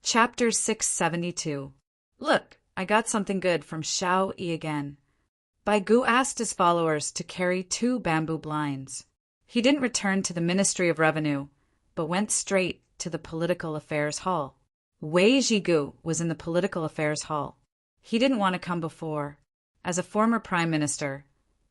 Chapter 672. Look, I got something good from Xiao Yi again. Bai Gu asked his followers to carry 2 bamboo blinds. He didn't return to the Ministry of Revenue, but went straight to the Political Affairs Hall. Wei Zhigu was in the Political Affairs Hall. He didn't want to come before. As a former prime minister,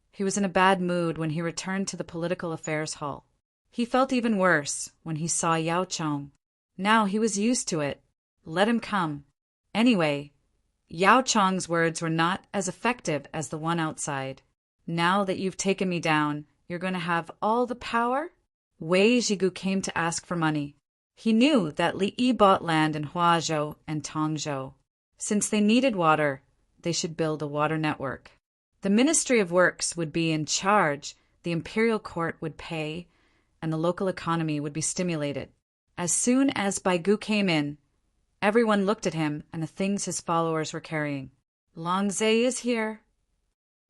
he was in a bad mood when he returned to the Political Affairs Hall. He felt even worse when he saw Yao Chong. Now he was used to it. Let him come. Anyway, Yao Chong's words were not as effective as the one outside. Now that you've taken me down, you're going to have all the power? Wei Zhigu came to ask for money. He knew that Li Yi bought land in Huazhou and Tangzhou. Since they needed water, they should build a water network. The Ministry of Works would be in charge, the imperial court would pay, and the local economy would be stimulated. As soon as Bai Gu came in, everyone looked at him and the things his followers were carrying. Long Zhe is here.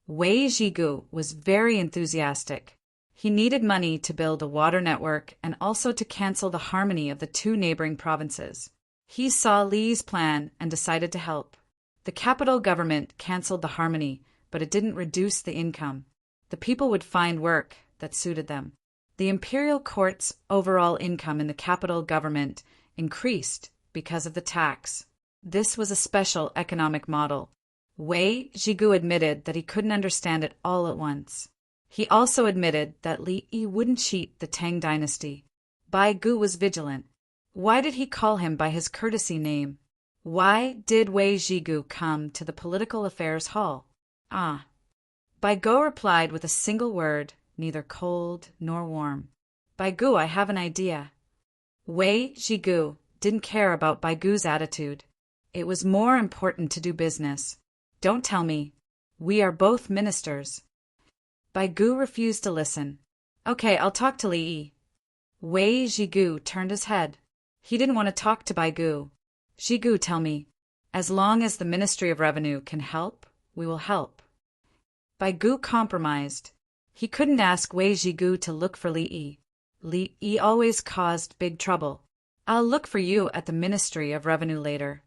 Wei Zhigu was very enthusiastic. He needed money to build a water network and also to cancel the harmony of the 2 neighboring provinces. He saw Li's plan and decided to help. The capital government canceled the harmony, but it didn't reduce the income. The people would find work that suited them. The imperial court's overall income in the capital government increased because of the tax. This was a special economic model. Wei Zhigu admitted that he couldn't understand it all at once. He also admitted that Li Yi wouldn't cheat the Tang dynasty. Bai Gu was vigilant. Why did he call him by his courtesy name? Why did Wei Zhigu come to the Political Affairs Hall? Bai Gu replied with a single word, neither cold nor warm. Bai Gu, I have an idea. Wei Zhigu didn't care about Bai Gu's attitude. It was more important to do business. Don't tell me. We are both ministers. Bai Gu refused to listen. Okay, I'll talk to Li Yi. Wei Zhigu turned his head. He didn't want to talk to Bai Gu. Zhigu, tell me. As long as the Ministry of Revenue can help, we will help. Bai Gu compromised. He couldn't ask Wei Zhigu to look for Li Yi. Li Yi always caused big trouble. I'll look for you at the Ministry of Revenue later.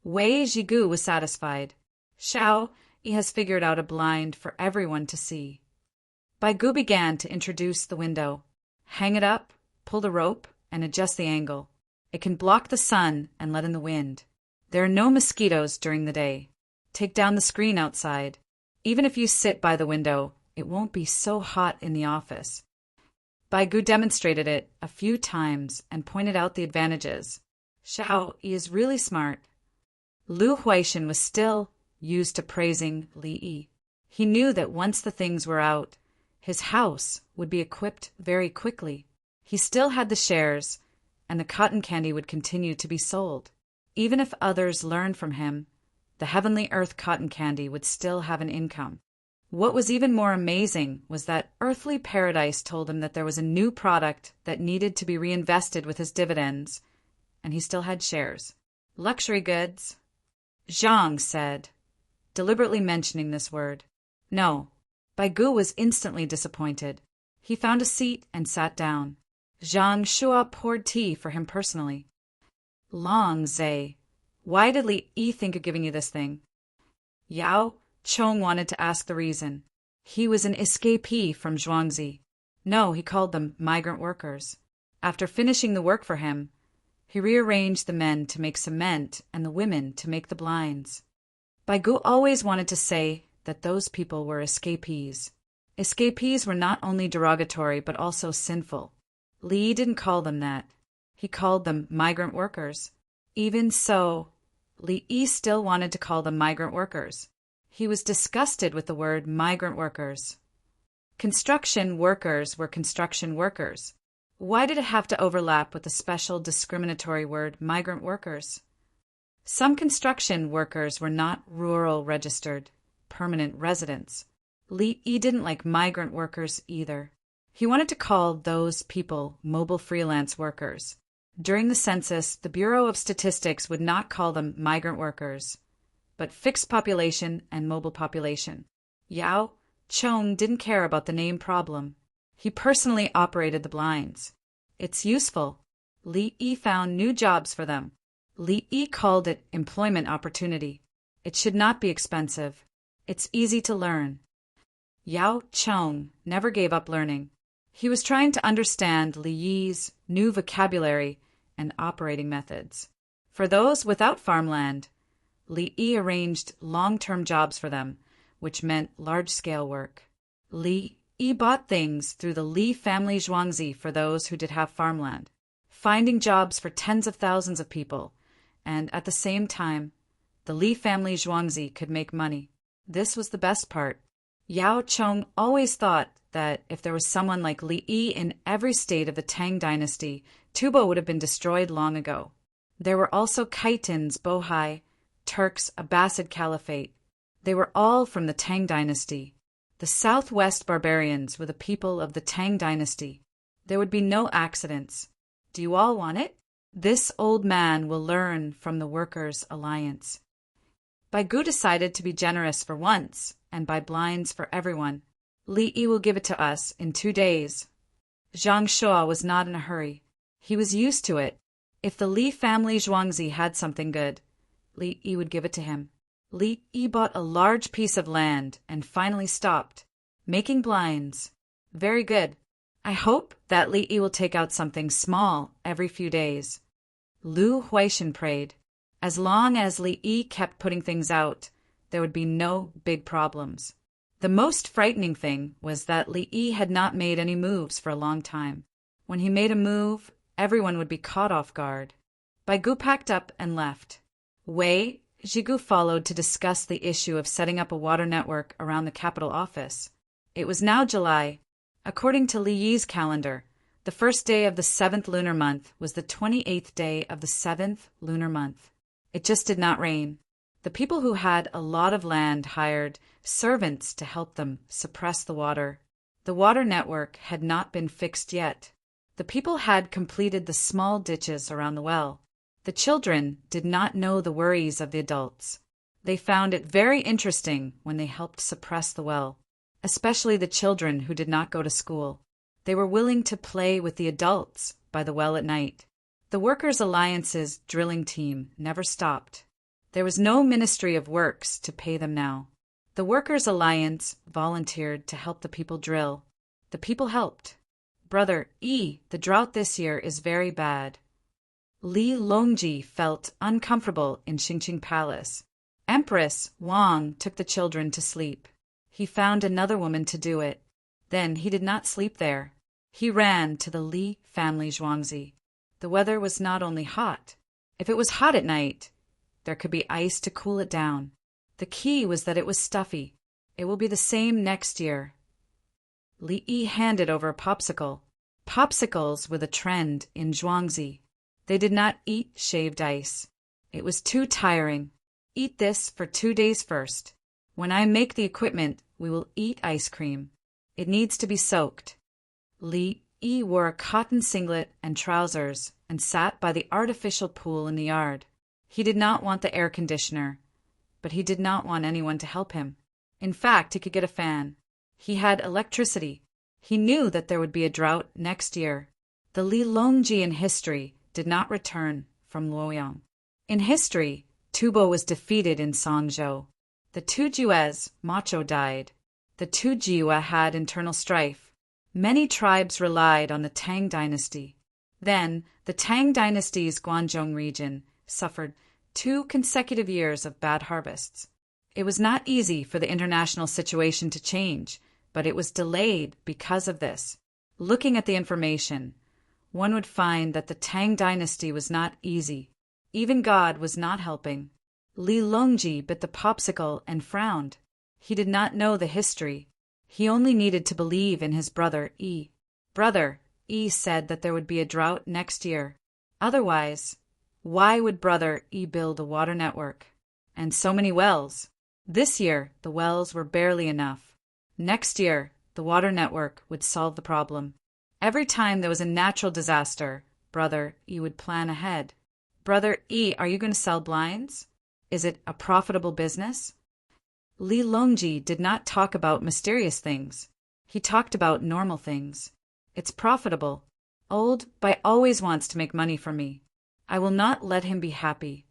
Wei Zhigu was satisfied. Xiao Yi has figured out a blind for everyone to see. Bai Gu began to introduce the window. Hang it up, pull the rope, and adjust the angle. It can block the sun and let in the wind. There are no mosquitoes during the day. Take down the screen outside. Even if you sit by the window, it won't be so hot in the office. Bai Gu demonstrated it a few times and pointed out the advantages. Xiao Yi is really smart. Lu Huaixin was still used to praising Li Yi. He knew that once the things were out, his house would be equipped very quickly. He still had the shares, and the cotton candy would continue to be sold. Even if others learned from him, the Heavenly Earth cotton candy would still have an income. What was even more amazing was that Earthly Paradise told him that there was a new product that needed to be reinvested with his dividends, and he still had shares. Luxury goods. Zhang said, deliberately mentioning this word. No. Bai Gu was instantly disappointed. He found a seat and sat down. Zhang Shua poured tea for him personally. Long Zhe, why did Li Yi think of giving you this thing? Yao Chong wanted to ask the reason. He was an escapee from Zhuangzi. No, he called them migrant workers. After finishing the work for him, he rearranged the men to make cement and the women to make the blinds. Bai Gu always wanted to say that those people were escapees. Escapees were not only derogatory but also sinful. Li didn't call them that. He called them migrant workers. Even so, Li Yi still wanted to call them migrant workers. He was disgusted with the word migrant workers. Construction workers were construction workers. Why did it have to overlap with the special discriminatory word migrant workers? Some construction workers were not rural registered, permanent residents. Li Yi didn't like migrant workers either. He wanted to call those people mobile freelance workers. During the census, the Bureau of Statistics would not call them migrant workers, but fixed population and mobile population. Yao Chong didn't care about the name problem. He personally operated the blinds. It's useful. Li Yi found new jobs for them. Li Yi called it employment opportunity. It should not be expensive. It's easy to learn. Yao Cheng never gave up learning. He was trying to understand Li Yi's new vocabulary and operating methods. For those without farmland, Li Yi arranged long-term jobs for them, which meant large-scale work. Li Yi bought things through the Li family zhuangzi for those who did have farmland, finding jobs for tens of thousands of people, and at the same time, the Li family zhuangzi could make money. This was the best part. Yao Cheng always thought that if there was someone like Li Yi in every state of the Tang dynasty, Tubo would have been destroyed long ago. There were also Khitans, Bohai, Turks, Abbasid Caliphate. They were all from the Tang dynasty. The southwest barbarians were the people of the Tang dynasty. There would be no accidents. Do you all want it? This old man will learn from the Workers' Alliance. Bai Gu decided to be generous for once, and buy blinds for everyone. Li Yi will give it to us in 2 days. Zhang Shua was not in a hurry. He was used to it. If the Li family zhuangzi had something good, Li Yi would give it to him. Li Yi bought a large piece of land and finally stopped. Making blinds. Very good. I hope that Li Yi will take out something small every few days. Lu Huaishan prayed. As long as Li Yi kept putting things out, there would be no big problems. The most frightening thing was that Li Yi had not made any moves for a long time. When he made a move, everyone would be caught off guard. Bai Gu packed up and left. Wei Zhigu followed to discuss the issue of setting up a water network around the capital office. It was now July. According to Li Yi's calendar, the first day of the 7th lunar month was the 28th day of the 7th lunar month. It just did not rain. The people who had a lot of land hired servants to help them suppress the water. The water network had not been fixed yet. The people had completed the small ditches around the well. The children did not know the worries of the adults. They found it very interesting when they helped suppress the well, especially the children who did not go to school. They were willing to play with the adults by the well at night. The Workers' Alliance's drilling team never stopped. There was no Ministry of Works to pay them now. The Workers' Alliance volunteered to help the people drill. The people helped. Brother Yi, the drought this year is very bad. Li Longji felt uncomfortable in Xingqing Palace. Empress Wang took the children to sleep. He found another woman to do it. Then he did not sleep there. He ran to the Li family zhuangzi. The weather was not only hot. If it was hot at night, there could be ice to cool it down. The key was that it was stuffy. It will be the same next year. Li Yi handed over a popsicle. Popsicles were the trend in Zhuangzi. They did not eat shaved ice. It was too tiring. Eat this for 2 days first. When I make the equipment, we will eat ice cream. It needs to be soaked. Li Yi wore a cotton singlet and trousers and sat by the artificial pool in the yard. He did not want the air conditioner, but he did not want anyone to help him. In fact, he could get a fan. He had electricity. He knew that there would be a drought next year. The Li Longji in history did not return from Luoyang. In history, Tubo was defeated in Songzhou. The two Juez, Macho, died. The two Jiwa had internal strife. Many tribes relied on the Tang dynasty. Then, the Tang dynasty's Guangzhou region suffered 2 consecutive years of bad harvests. It was not easy for the international situation to change, but it was delayed because of this. Looking at the information, one would find that the Tang dynasty was not easy. Even God was not helping. Li Longji bit the popsicle and frowned. He did not know the history. He only needed to believe in his brother Yi. Brother Yi said that there would be a drought next year. Otherwise, why would Brother Yi build a water network? And so many wells. This year, the wells were barely enough. Next year, the water network would solve the problem. Every time there was a natural disaster, Brother Yi would plan ahead. Brother Yi, are you going to sell blinds? Is it a profitable business? Li Longji did not talk about mysterious things. He talked about normal things. It's profitable. Old Bai always wants to make money from me. I will not let him be happy.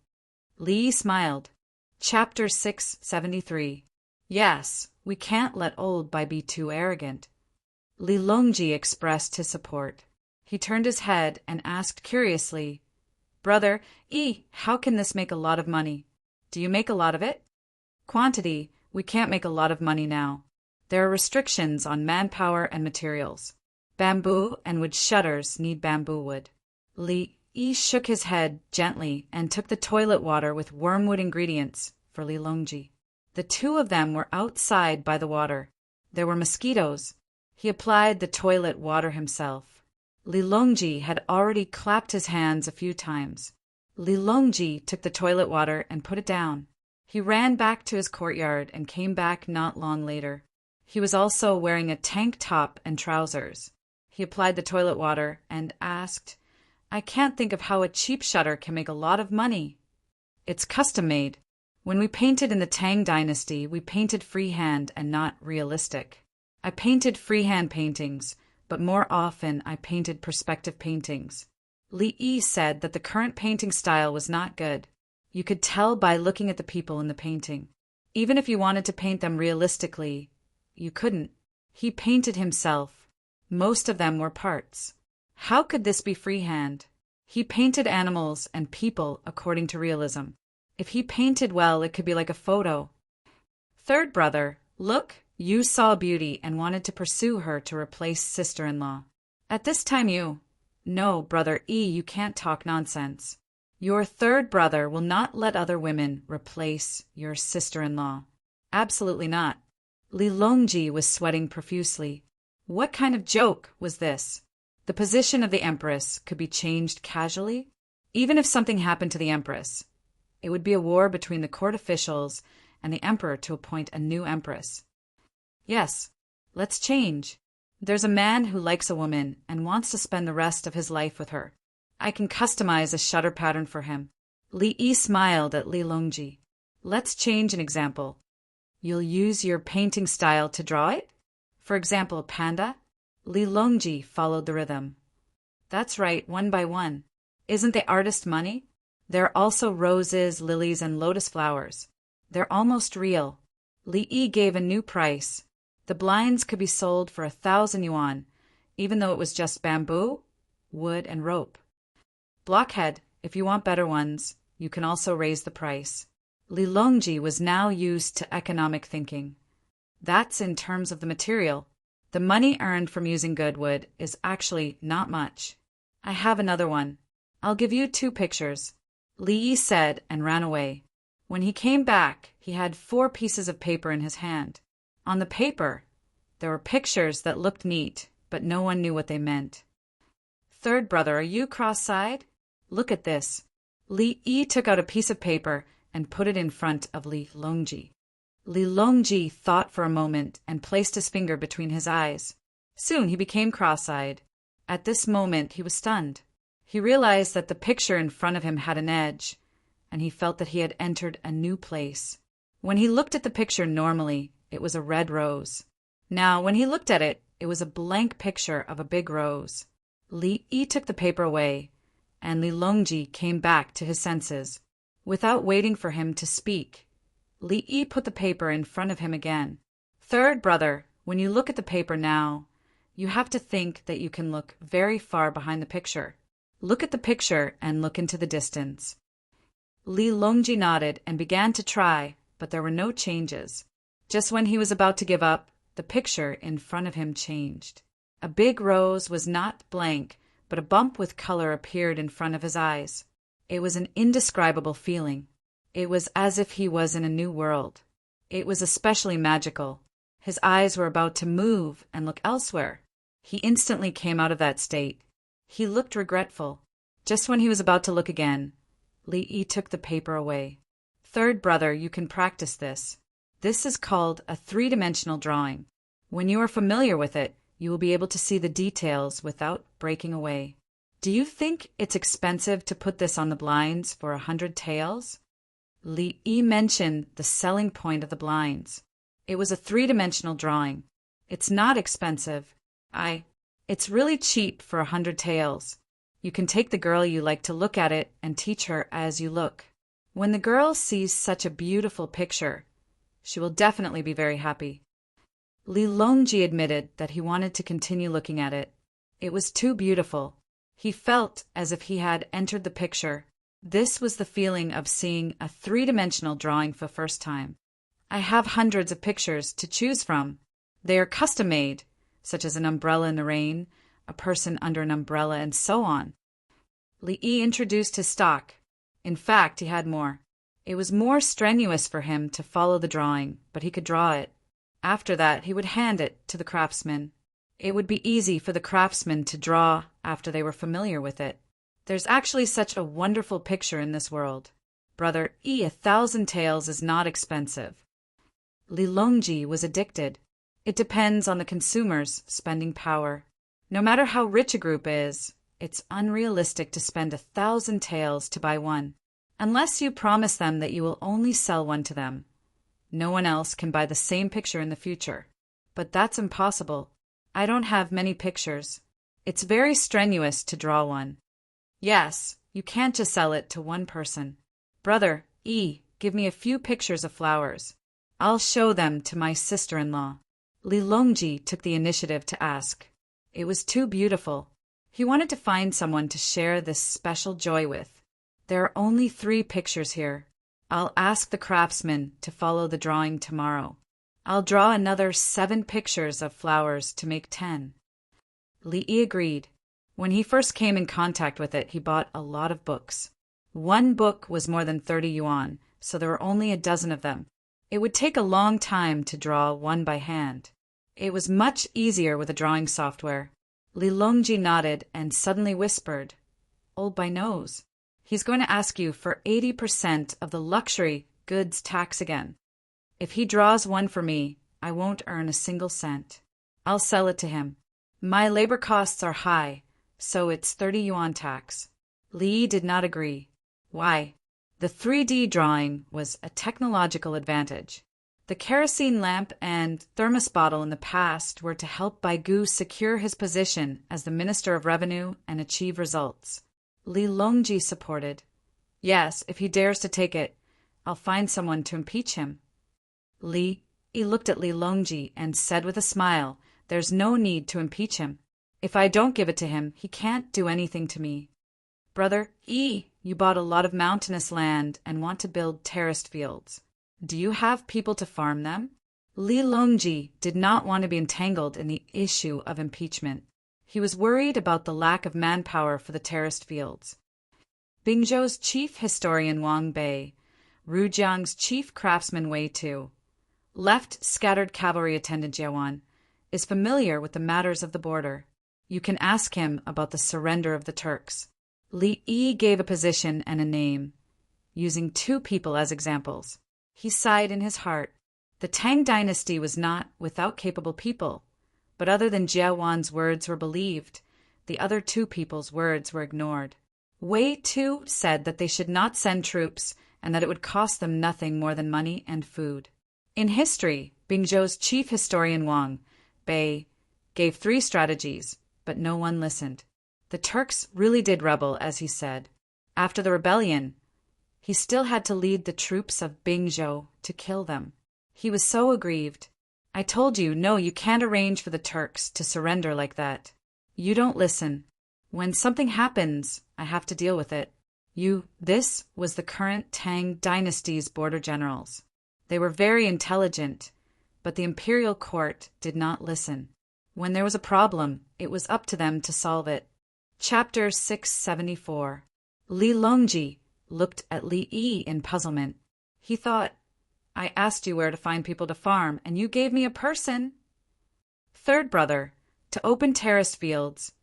Li smiled. Chapter 673. Yes, we can't let old Bai be too arrogant. Li Longji expressed his support. He turned his head and asked curiously, Brother, how can this make a lot of money? Do you make a lot of it? Quantity, we can't make a lot of money now. There are restrictions on manpower and materials. Bamboo and wood shutters need bamboo wood. Li shook his head gently and took the toilet water with wormwood ingredients for Li Longji. The two of them were outside by the water. There were mosquitoes. He applied the toilet water himself. Li Longji had already clapped his hands a few times. Li Longji took the toilet water and put it down. He ran back to his courtyard and came back not long later. He was also wearing a tank top and trousers. He applied the toilet water and asked, I can't think of how a cheap shutter can make a lot of money. It's custom-made. When we painted in the Tang dynasty, we painted freehand and not realistic. I painted freehand paintings, but more often I painted perspective paintings. Li said that the current painting style was not good. You could tell by looking at the people in the painting. Even if you wanted to paint them realistically, you couldn't. He painted himself. Most of them were parts. How could this be freehand? He painted animals and people according to realism. If he painted well, it could be like a photo. Third brother, look, you saw beauty and wanted to pursue her to replace sister-in-law. At this time No, brother you can't talk nonsense. Your third brother will not let other women replace your sister-in-law. Absolutely not. Li Longji was sweating profusely. What kind of joke was this? The position of the empress could be changed casually? Even if something happened to the empress, it would be a war between the court officials and the emperor to appoint a new empress. Yes, let's change. There's a man who likes a woman and wants to spend the rest of his life with her. I can customize a shutter pattern for him. Li smiled at Li Longji. Let's change an example. You'll use your painting style to draw it? For example, a panda? Li Longji followed the rhythm. That's right, one by one. Isn't the artist money? There are also roses, lilies, and lotus flowers. They're almost real. Li gave a new price. The blinds could be sold for 1,000 yuan, even though it was just bamboo, wood, and rope. Blockhead, if you want better ones, you can also raise the price. Li Longji was now used to economic thinking. That's in terms of the material. The money earned from using good wood is actually not much. I have another one. I'll give you 2 pictures. Li said and ran away. When he came back, he had 4 pieces of paper in his hand. On the paper, there were pictures that looked neat, but no one knew what they meant. Third brother, are you cross-eyed? Look at this. Li took out a piece of paper and put it in front of Li Longji. Li Longji thought for a moment and placed his finger between his eyes. Soon he became cross-eyed. At this moment he was stunned. He realized that the picture in front of him had an edge, and he felt that he had entered a new place. When he looked at the picture normally, it was a red rose. Now, when he looked at it, it was a blank picture of a big rose. Li took the paper away, and Li Longji came back to his senses. Without waiting for him to speak, Li put the paper in front of him again. Third brother, when you look at the paper now, you have to think that you can look very far behind the picture. Look at the picture and look into the distance. Li Longji nodded and began to try, but there were no changes. Just when he was about to give up, the picture in front of him changed. A big rose was not blank, but a bump with color appeared in front of his eyes. It was an indescribable feeling. It was as if he was in a new world. It was especially magical. His eyes were about to move and look elsewhere. He instantly came out of that state. He looked regretful. Just when he was about to look again, Li took the paper away. Third brother, you can practice this. This is called a 3-dimensional drawing. When you are familiar with it, you will be able to see the details without breaking away. Do you think it's expensive to put this on the blinds for 100 taels? Li mentioned the selling point of the blinds. It was a 3-dimensional drawing. It's not expensive. It's really cheap for 100 taels. You can take the girl you like to look at it and teach her as you look. When the girl sees such a beautiful picture, she will definitely be very happy. Li Longji admitted that he wanted to continue looking at it. It was too beautiful. He felt as if he had entered the picture. This was the feeling of seeing a three-dimensional drawing for the first time. I have hundreds of pictures to choose from. They are custom-made, such as an umbrella in the rain, a person under an umbrella, and so on. Li Yi introduced his stock. In fact, he had more. It was more strenuous for him to follow the drawing, but he could draw it. After that, he would hand it to the craftsman. It would be easy for the craftsman to draw after they were familiar with it. There's actually such a wonderful picture in this world. Brother Yi, 1,000 taels is not expensive. Li Longji was addicted. It depends on the consumer's spending power. No matter how rich a group is, it's unrealistic to spend 1,000 taels to buy one, unless you promise them that you will only sell one to them. No one else can buy the same picture in the future. But that's impossible. I don't have many pictures. It's very strenuous to draw one. Yes, you can't just sell it to one person. Brother Yi, give me a few pictures of flowers. I'll show them to my sister-in-law. Li Longji took the initiative to ask. It was too beautiful. He wanted to find someone to share this special joy with. There are only 3 pictures here. I'll ask the craftsman to follow the drawing tomorrow. I'll draw another 7 pictures of flowers to make 10. Li Yi agreed. When he first came in contact with it, he bought a lot of books. One book was more than 30 yuan, so there were only a dozen of them. It would take a long time to draw one by hand. It was much easier with a drawing software. Li Longji nodded and suddenly whispered, "Old by nose. He's going to ask you for 80% of the luxury goods tax again. If he draws one for me, I won't earn a single cent. I'll sell it to him. My labor costs are high, so it's 30 yuan tax." Li did not agree. Why? The 3D drawing was a technological advantage. The kerosene lamp and thermos bottle in the past were to help Baigu secure his position as the Minister of Revenue and achieve results. Li Longji supported. Yes, if he dares to take it, I'll find someone to impeach him. Li looked at Li Longji and said with a smile, "There's no need to impeach him. If I don't give it to him, he can't do anything to me." Brother Yi, you bought a lot of mountainous land and want to build terraced fields. Do you have people to farm them? Li Longji did not want to be entangled in the issue of impeachment. He was worried about the lack of manpower for the terraced fields. Bingzhou's chief historian Wang Bei, Rujiang's chief craftsman Wei Tu, left scattered cavalry attendant Jiawan, is familiar with the matters of the border. You can ask him about the surrender of the Turks. Li Yi gave a position and a name, using 2 people as examples. He sighed in his heart. The Tang dynasty was not without capable people, but other than Jiawan's words were believed, the other 2 people's words were ignored. Wei Tu said that they should not send troops and that it would cost them nothing more than money and food. In history, Bingzhou's chief historian Wang Bei gave 3 strategies, but no one listened. The Turks really did rebel, as he said. After the rebellion, he still had to lead the troops of Bingzhou to kill them. He was so aggrieved. "I told you, no, you can't arrange for the Turks to surrender like that. You don't listen. When something happens, I have to deal with it." This was the current Tang dynasty's border generals. They were very intelligent, but the imperial court did not listen. When there was a problem, it was up to them to solve it. Chapter 674. Li Longji looked at Li Yi in puzzlement. He thought, "I asked you where to find people to farm, and you gave me a person." Third brother, to open terraced fields,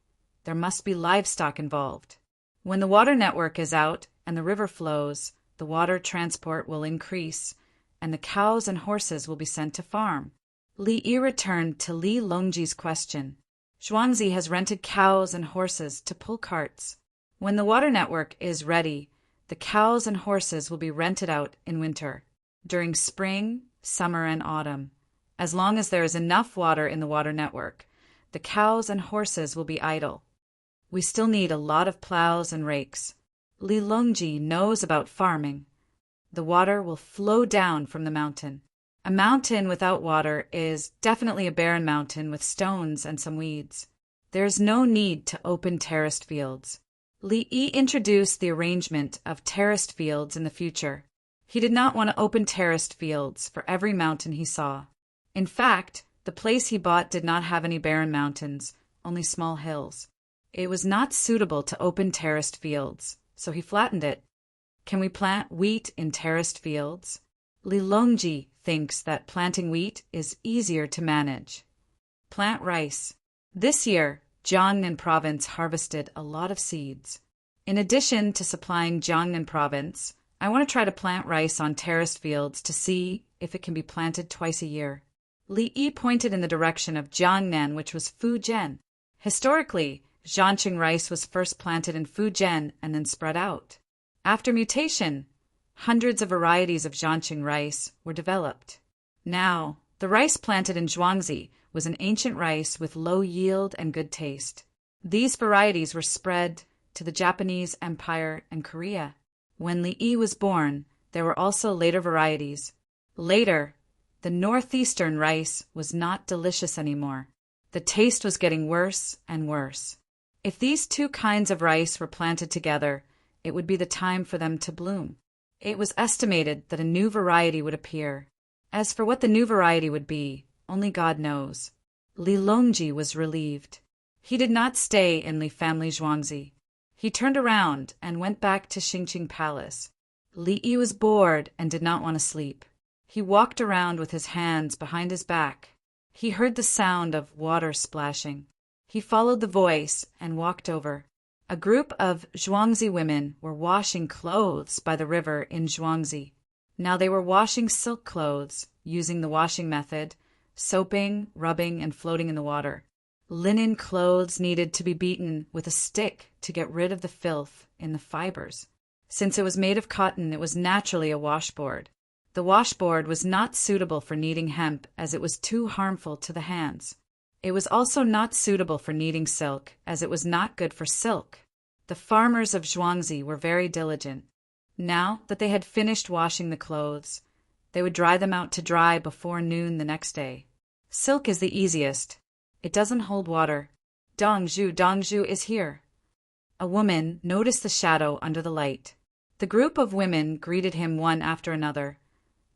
there must be livestock involved. When the water network is out and the river flows, the water transport will increase, and the cows and horses will be sent to farm. Li Yi returned to Li Longji's question. Zhuangzi has rented cows and horses to pull carts. When the water network is ready, the cows and horses will be rented out in winter, during spring, summer, and autumn. As long as there is enough water in the water network, the cows and horses will be idle. We still need a lot of plows and rakes. Li Longji knows about farming. The water will flow down from the mountain. A mountain without water is definitely a barren mountain with stones and some weeds. There is no need to open terraced fields. Li Yi introduced the arrangement of terraced fields in the future. He did not want to open terraced fields for every mountain he saw. In fact, the place he bought did not have any barren mountains, only small hills. It was not suitable to open terraced fields, so he flattened it. Can we plant wheat in terraced fields? Li Longji thinks that planting wheat is easier to manage. Plant rice. This year, Jiangnan province harvested a lot of seeds. In addition to supplying Jiangnan province, I want to try to plant rice on terraced fields to see if it can be planted twice a year. Li Yi pointed in the direction of Jiangnan, which was Fujian. Historically, Jiangqing rice was first planted in Fujian and then spread out. After mutation, hundreds of varieties of Jiangqing rice were developed. Now, the rice planted in Zhuangzi was an ancient rice with low yield and good taste. These varieties were spread to the Japanese Empire and Korea. When Li Yi was born, there were also later varieties. Later, the northeastern rice was not delicious anymore. The taste was getting worse and worse. If these two kinds of rice were planted together, it would be the time for them to bloom. It was estimated that a new variety would appear. As for what the new variety would be, only God knows. Li Longji was relieved. He did not stay in Li family Zhuangzi. He turned around and went back to Xingqing Palace. Li Yi was bored and did not want to sleep. He walked around with his hands behind his back. He heard the sound of water splashing. He followed the voice and walked over. A group of Zhuangzi women were washing clothes by the river in Zhuangzi. Now they were washing silk clothes, using the washing method, soaping, rubbing, and floating in the water. Linen clothes needed to be beaten with a stick to get rid of the filth in the fibers. Since it was made of cotton, it was naturally a washboard. The washboard was not suitable for kneading hemp as it was too harmful to the hands. It was also not suitable for kneading silk, as it was not good for silk. The farmers of Zhuangzi were very diligent. Now that they had finished washing the clothes, they would dry them out to dry before noon the next day. Silk is the easiest. It doesn't hold water. Dongzhu is here. A woman noticed the shadow under the light. The group of women greeted him one after another,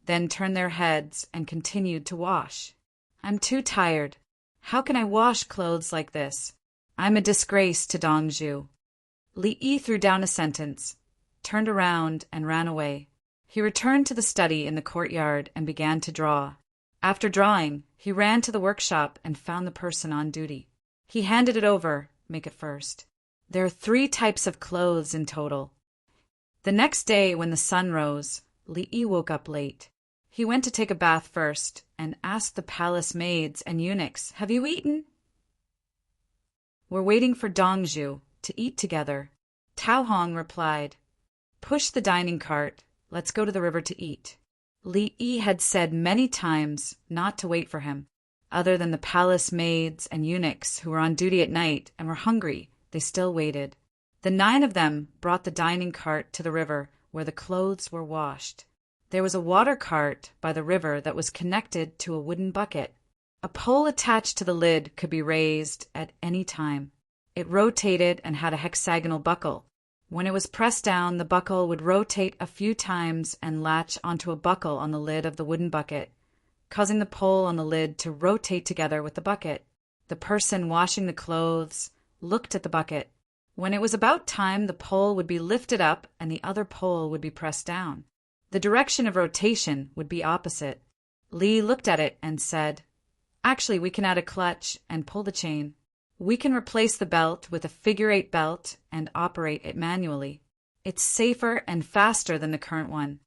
then turned their heads and continued to wash. I'm too tired. How can I wash clothes like this? I'm a disgrace to Dongzhu. Li Yi threw down a sentence, turned around, and ran away. He returned to the study in the courtyard and began to draw. After drawing, he ran to the workshop and found the person on duty. He handed it over. Make it first. There are 3 types of clothes in total. The next day, when the sun rose, Li Yi woke up late. He went to take a bath first and asked the palace maids and eunuchs, "Have you eaten?" "We're waiting for Dongzhu to eat together." Tao Hong replied, "Push the dining cart. Let's go to the river to eat." Li Yi had said many times not to wait for him. Other than the palace maids and eunuchs who were on duty at night and were hungry, they still waited. The 9 of them brought the dining cart to the river where the clothes were washed. There was a water cart by the river that was connected to a wooden bucket. A pole attached to the lid could be raised at any time. It rotated and had a hexagonal buckle. When it was pressed down, the buckle would rotate a few times and latch onto a buckle on the lid of the wooden bucket, causing the pole on the lid to rotate together with the bucket. The person washing the clothes looked at the bucket. When it was about time, the pole would be lifted up and the other pole would be pressed down. The direction of rotation would be opposite. Li looked at it and said, "Actually, we can add a clutch and pull the chain. We can replace the belt with a figure-8 belt and operate it manually. It's safer and faster than the current one."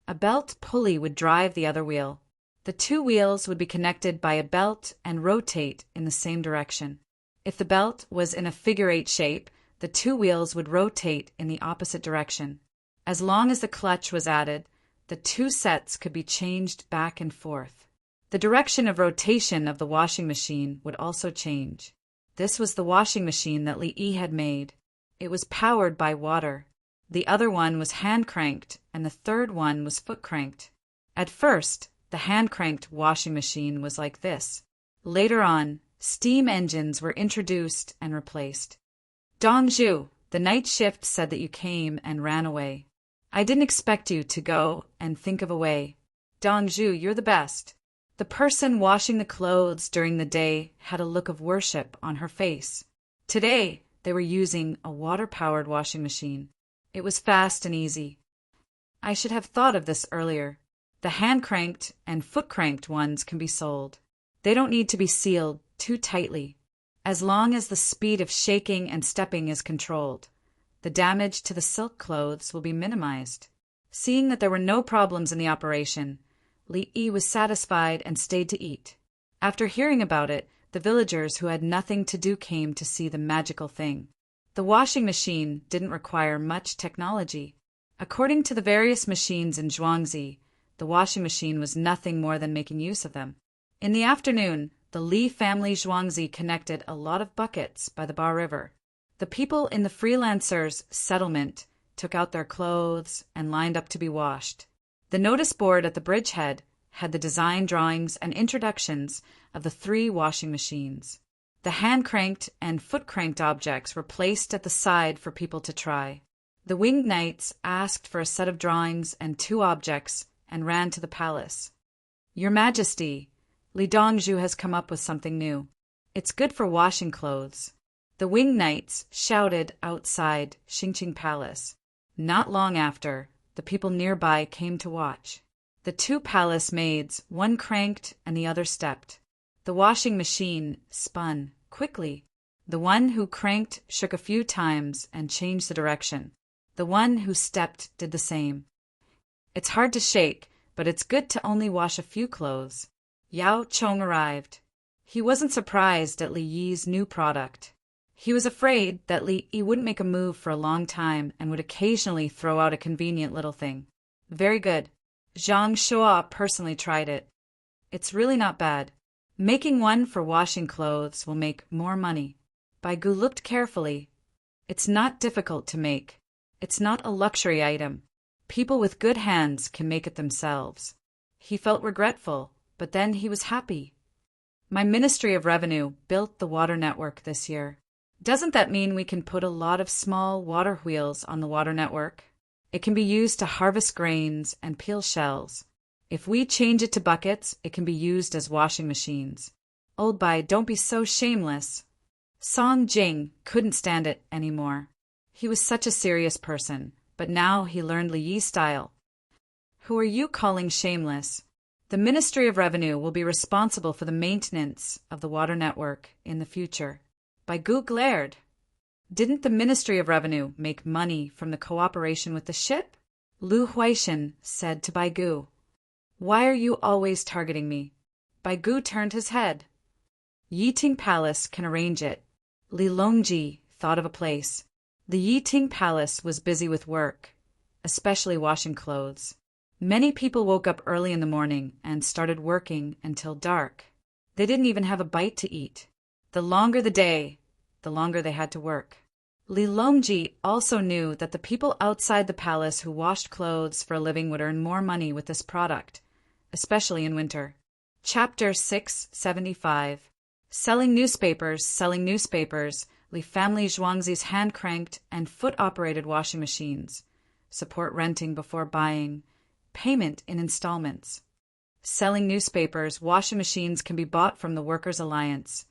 A belt pulley would drive the other wheel. The 2 wheels would be connected by a belt and rotate in the same direction. If the belt was in a figure-8 shape, the 2 wheels would rotate in the opposite direction. As long as the clutch was added, the 2 sets could be changed back and forth. The direction of rotation of the washing machine would also change. This was the washing machine that Li Yi had made. It was powered by water. The other one was hand-cranked, and the third one was foot-cranked. At first, the hand-cranked washing machine was like this. Later on, steam engines were introduced and replaced. Dongzhu, the night shift said that you came and ran away. I didn't expect you to go and think of a way. Dongzhu, you're the best. The person washing the clothes during the day had a look of worship on her face. Today, they were using a water-powered washing machine. It was fast and easy. I should have thought of this earlier. The hand-cranked and foot-cranked ones can be sold. They don't need to be sealed too tightly. As long as the speed of shaking and stepping is controlled, the damage to the silk clothes will be minimized. Seeing that there were no problems in the operation, Li Yi was satisfied and stayed to eat. After hearing about it, the villagers who had nothing to do came to see the magical thing. The washing machine didn't require much technology. According to the various machines in Zhuangzi, the washing machine was nothing more than making use of them. In the afternoon, the Li family Zhuangzi connected a lot of buckets by the Ba River. The people in the freelancers' settlement took out their clothes and lined up to be washed. The notice board at the bridgehead had the design drawings and introductions of the 3 washing machines. The hand-cranked and foot-cranked objects were placed at the side for people to try. The winged knights asked for a set of drawings and 2 objects and ran to the palace. Your Majesty, Li Dongzhu has come up with something new. It's good for washing clothes. The winged knights shouted outside Xingqing Palace. Not long after, the people nearby came to watch. The 2 palace maids, one cranked and the other stepped. The washing machine spun quickly. The one who cranked shook a few times and changed the direction. The one who stepped did the same. It's hard to shake, but it's good to only wash a few clothes. Yao Chong arrived. He wasn't surprised at Li Yi's new product. He was afraid that Li Yi wouldn't make a move for a long time and would occasionally throw out a convenient little thing. Very good. Zhang Shua personally tried it. It's really not bad. Making one for washing clothes will make more money. Baigu looked carefully. It's not difficult to make. It's not a luxury item. People with good hands can make it themselves. He felt regretful, but then he was happy. My Ministry of Revenue built the water network this year. Doesn't that mean we can put a lot of small water wheels on the water network? It can be used to harvest grains and peel shells. If we change it to buckets, it can be used as washing machines. Old Bai, don't be so shameless. Song Jing couldn't stand it anymore. He was such a serious person, but now he learned Li Yi's style. Who are you calling shameless? The Ministry of Revenue will be responsible for the maintenance of the water network in the future. Baigu glared. Didn't the Ministry of Revenue make money from the cooperation with the ship? Lu Huaishan said to Baigu. Why are you always targeting me? Baigu turned his head. Yiting Palace can arrange it. Li Longji thought of a place. The Yiting Palace was busy with work, especially washing clothes. Many people woke up early in the morning and started working until dark. They didn't even have a bite to eat. The longer the day, the longer they had to work. Li Longji also knew that the people outside the palace who washed clothes for a living would earn more money with this product, especially in winter. Chapter 675. Selling newspapers, Li family Zhuangzi's hand-cranked and foot-operated washing machines. Support renting before buying. Payment in installments. Selling newspapers, washing machines can be bought from the Workers' Alliance.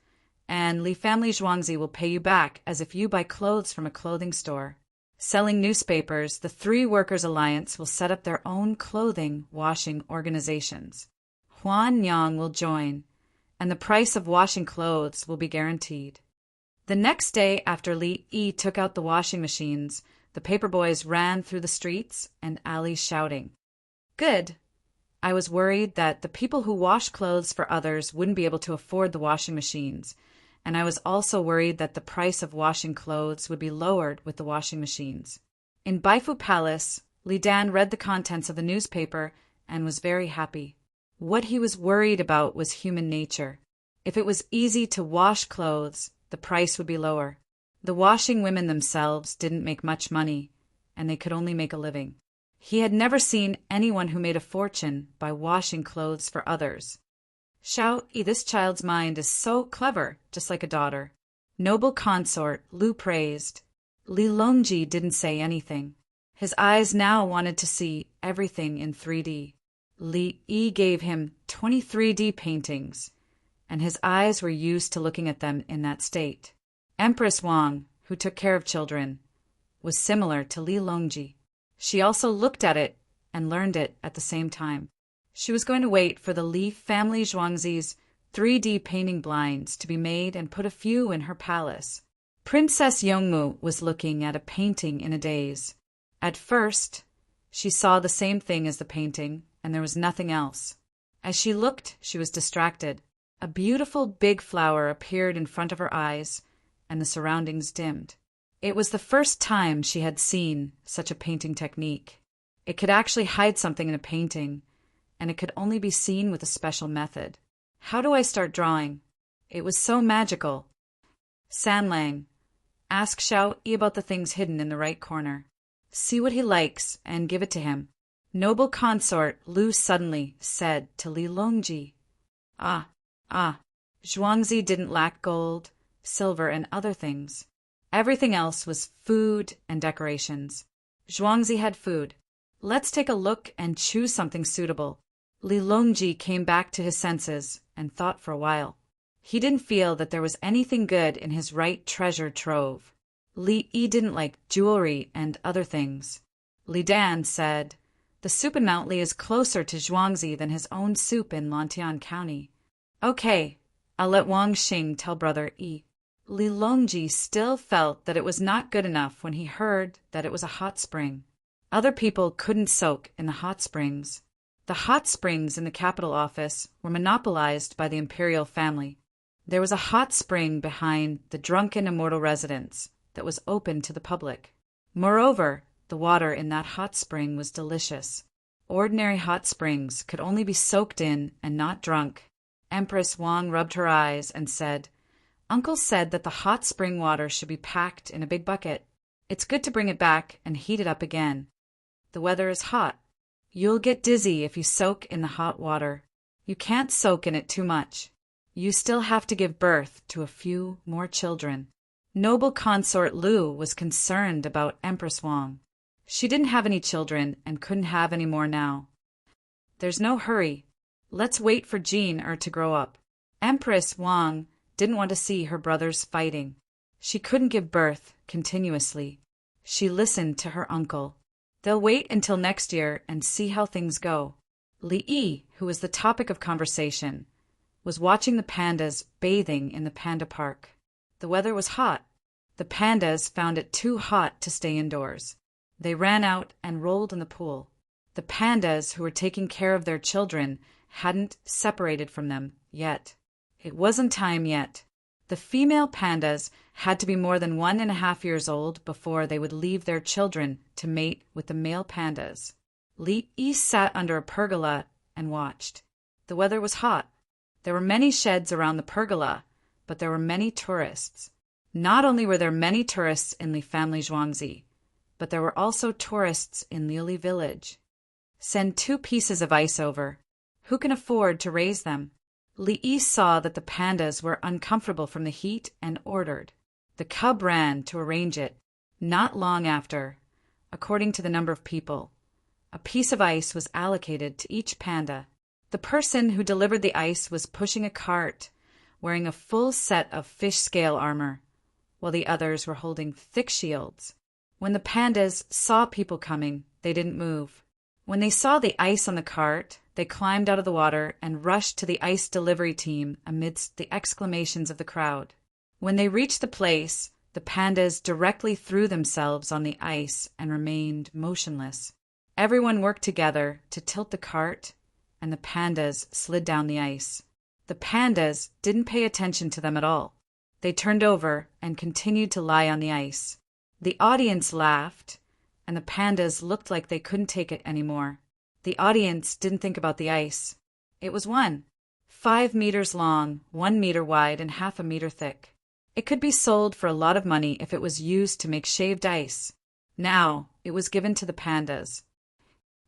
And Li family Zhuangzi will pay you back as if you buy clothes from a clothing store. Selling newspapers, the 3 Workers' Alliance will set up their own clothing washing organizations. Huan Yang will join, and the price of washing clothes will be guaranteed. The next day after Li Yi took out the washing machines, the paper boys ran through the streets and alleys shouting. Good. I was worried that the people who wash clothes for others wouldn't be able to afford the washing machines, and I was also worried that the price of washing clothes would be lowered with the washing machines. In Baifu Palace, Li Dan read the contents of the newspaper and was very happy. What he was worried about was human nature. If it was easy to wash clothes, the price would be lower. The washing women themselves didn't make much money, and they could only make a living. He had never seen anyone who made a fortune by washing clothes for others. Shao-yi, this child's mind is so clever, just like a daughter. Noble consort, Lu praised. Li Longji didn't say anything. His eyes now wanted to see everything in 3D. Li Yi gave him 23D paintings, and his eyes were used to looking at them in that state. Empress Wang, who took care of children, was similar to Li Longji. She also looked at it and learned it at the same time. She was going to wait for the Li family Zhuangzi's 3D painting blinds to be made and put a few in her palace. Princess Yongmu was looking at a painting in a daze. At first, she saw the same thing as the painting, and there was nothing else. As she looked, she was distracted. A beautiful big flower appeared in front of her eyes, and the surroundings dimmed. It was the first time she had seen such a painting technique. It could actually hide something in a painting, and it could only be seen with a special method. How do I start drawing? It was so magical. Sanlang, ask Shao-yi about the things hidden in the right corner. See what he likes and give it to him. Noble consort Lu suddenly said to Li Longji. Zhuangzi didn't lack gold, silver, and other things. Everything else was food and decorations. Zhuangzi had food. Let's take a look and choose something suitable. Li Longji came back to his senses and thought for a while. He didn't feel that there was anything good in his right treasure trove. Li Yi didn't like jewelry and other things. Li Dan said, the soup in Mount Li is closer to Zhuangzi than his own soup in Lantian County. Okay, I'll let Wang Xing tell Brother Yi. Li Longji still felt that it was not good enough when he heard that it was a hot spring. Other people couldn't soak in the hot springs. The hot springs in the capital office were monopolized by the imperial family. There was a hot spring behind the drunken immortal residence that was open to the public. Moreover, the water in that hot spring was delicious. Ordinary hot springs could only be soaked in and not drunk. Empress Wang rubbed her eyes and said, Uncle said that the hot spring water should be packed in a big bucket. It's good to bring it back and heat it up again. The weather is hot. You'll get dizzy if you soak in the hot water. You can't soak in it too much. You still have to give birth to a few more children. Noble consort Lu was concerned about Empress Wang. She didn't have any children and couldn't have any more now. There's no hurry. Let's wait for Jean to grow up. Empress Wang didn't want to see her brothers fighting. She couldn't give birth continuously. She listened to her uncle. They'll wait until next year and see how things go. Li Yi, who was the topic of conversation, was watching the pandas bathing in the panda park. The weather was hot. The pandas found it too hot to stay indoors. They ran out and rolled in the pool. The pandas who were taking care of their children hadn't separated from them yet. It wasn't time yet. The female pandas had to be more than 1.5 years old before they would leave their children to mate with the male pandas. Li Yi sat under a pergola and watched. The weather was hot. There were many sheds around the pergola, but there were many tourists. Not only were there many tourists in Li family Zhuangzi, but there were also tourists in Lili village. Send 2 pieces of ice over. Who can afford to raise them? Li Yi saw that the pandas were uncomfortable from the heat and ordered. The cub ran to arrange it. Not long after, according to the number of people, a piece of ice was allocated to each panda. The person who delivered the ice was pushing a cart, wearing a full set of fish scale armor, while the others were holding thick shields. When the pandas saw people coming, they didn't move. When they saw the ice on the cart, they climbed out of the water and rushed to the ice delivery team amidst the exclamations of the crowd. When they reached the place, the pandas directly threw themselves on the ice and remained motionless. Everyone worked together to tilt the cart, and the pandas slid down the ice. The pandas didn't pay attention to them at all. They turned over and continued to lie on the ice. The audience laughed, and the pandas looked like they couldn't take it anymore. The audience didn't think about the ice. It was 5 meters long, 1 meter wide, and 0.5 meter thick. It could be sold for a lot of money if it was used to make shaved ice. Now, it was given to the pandas.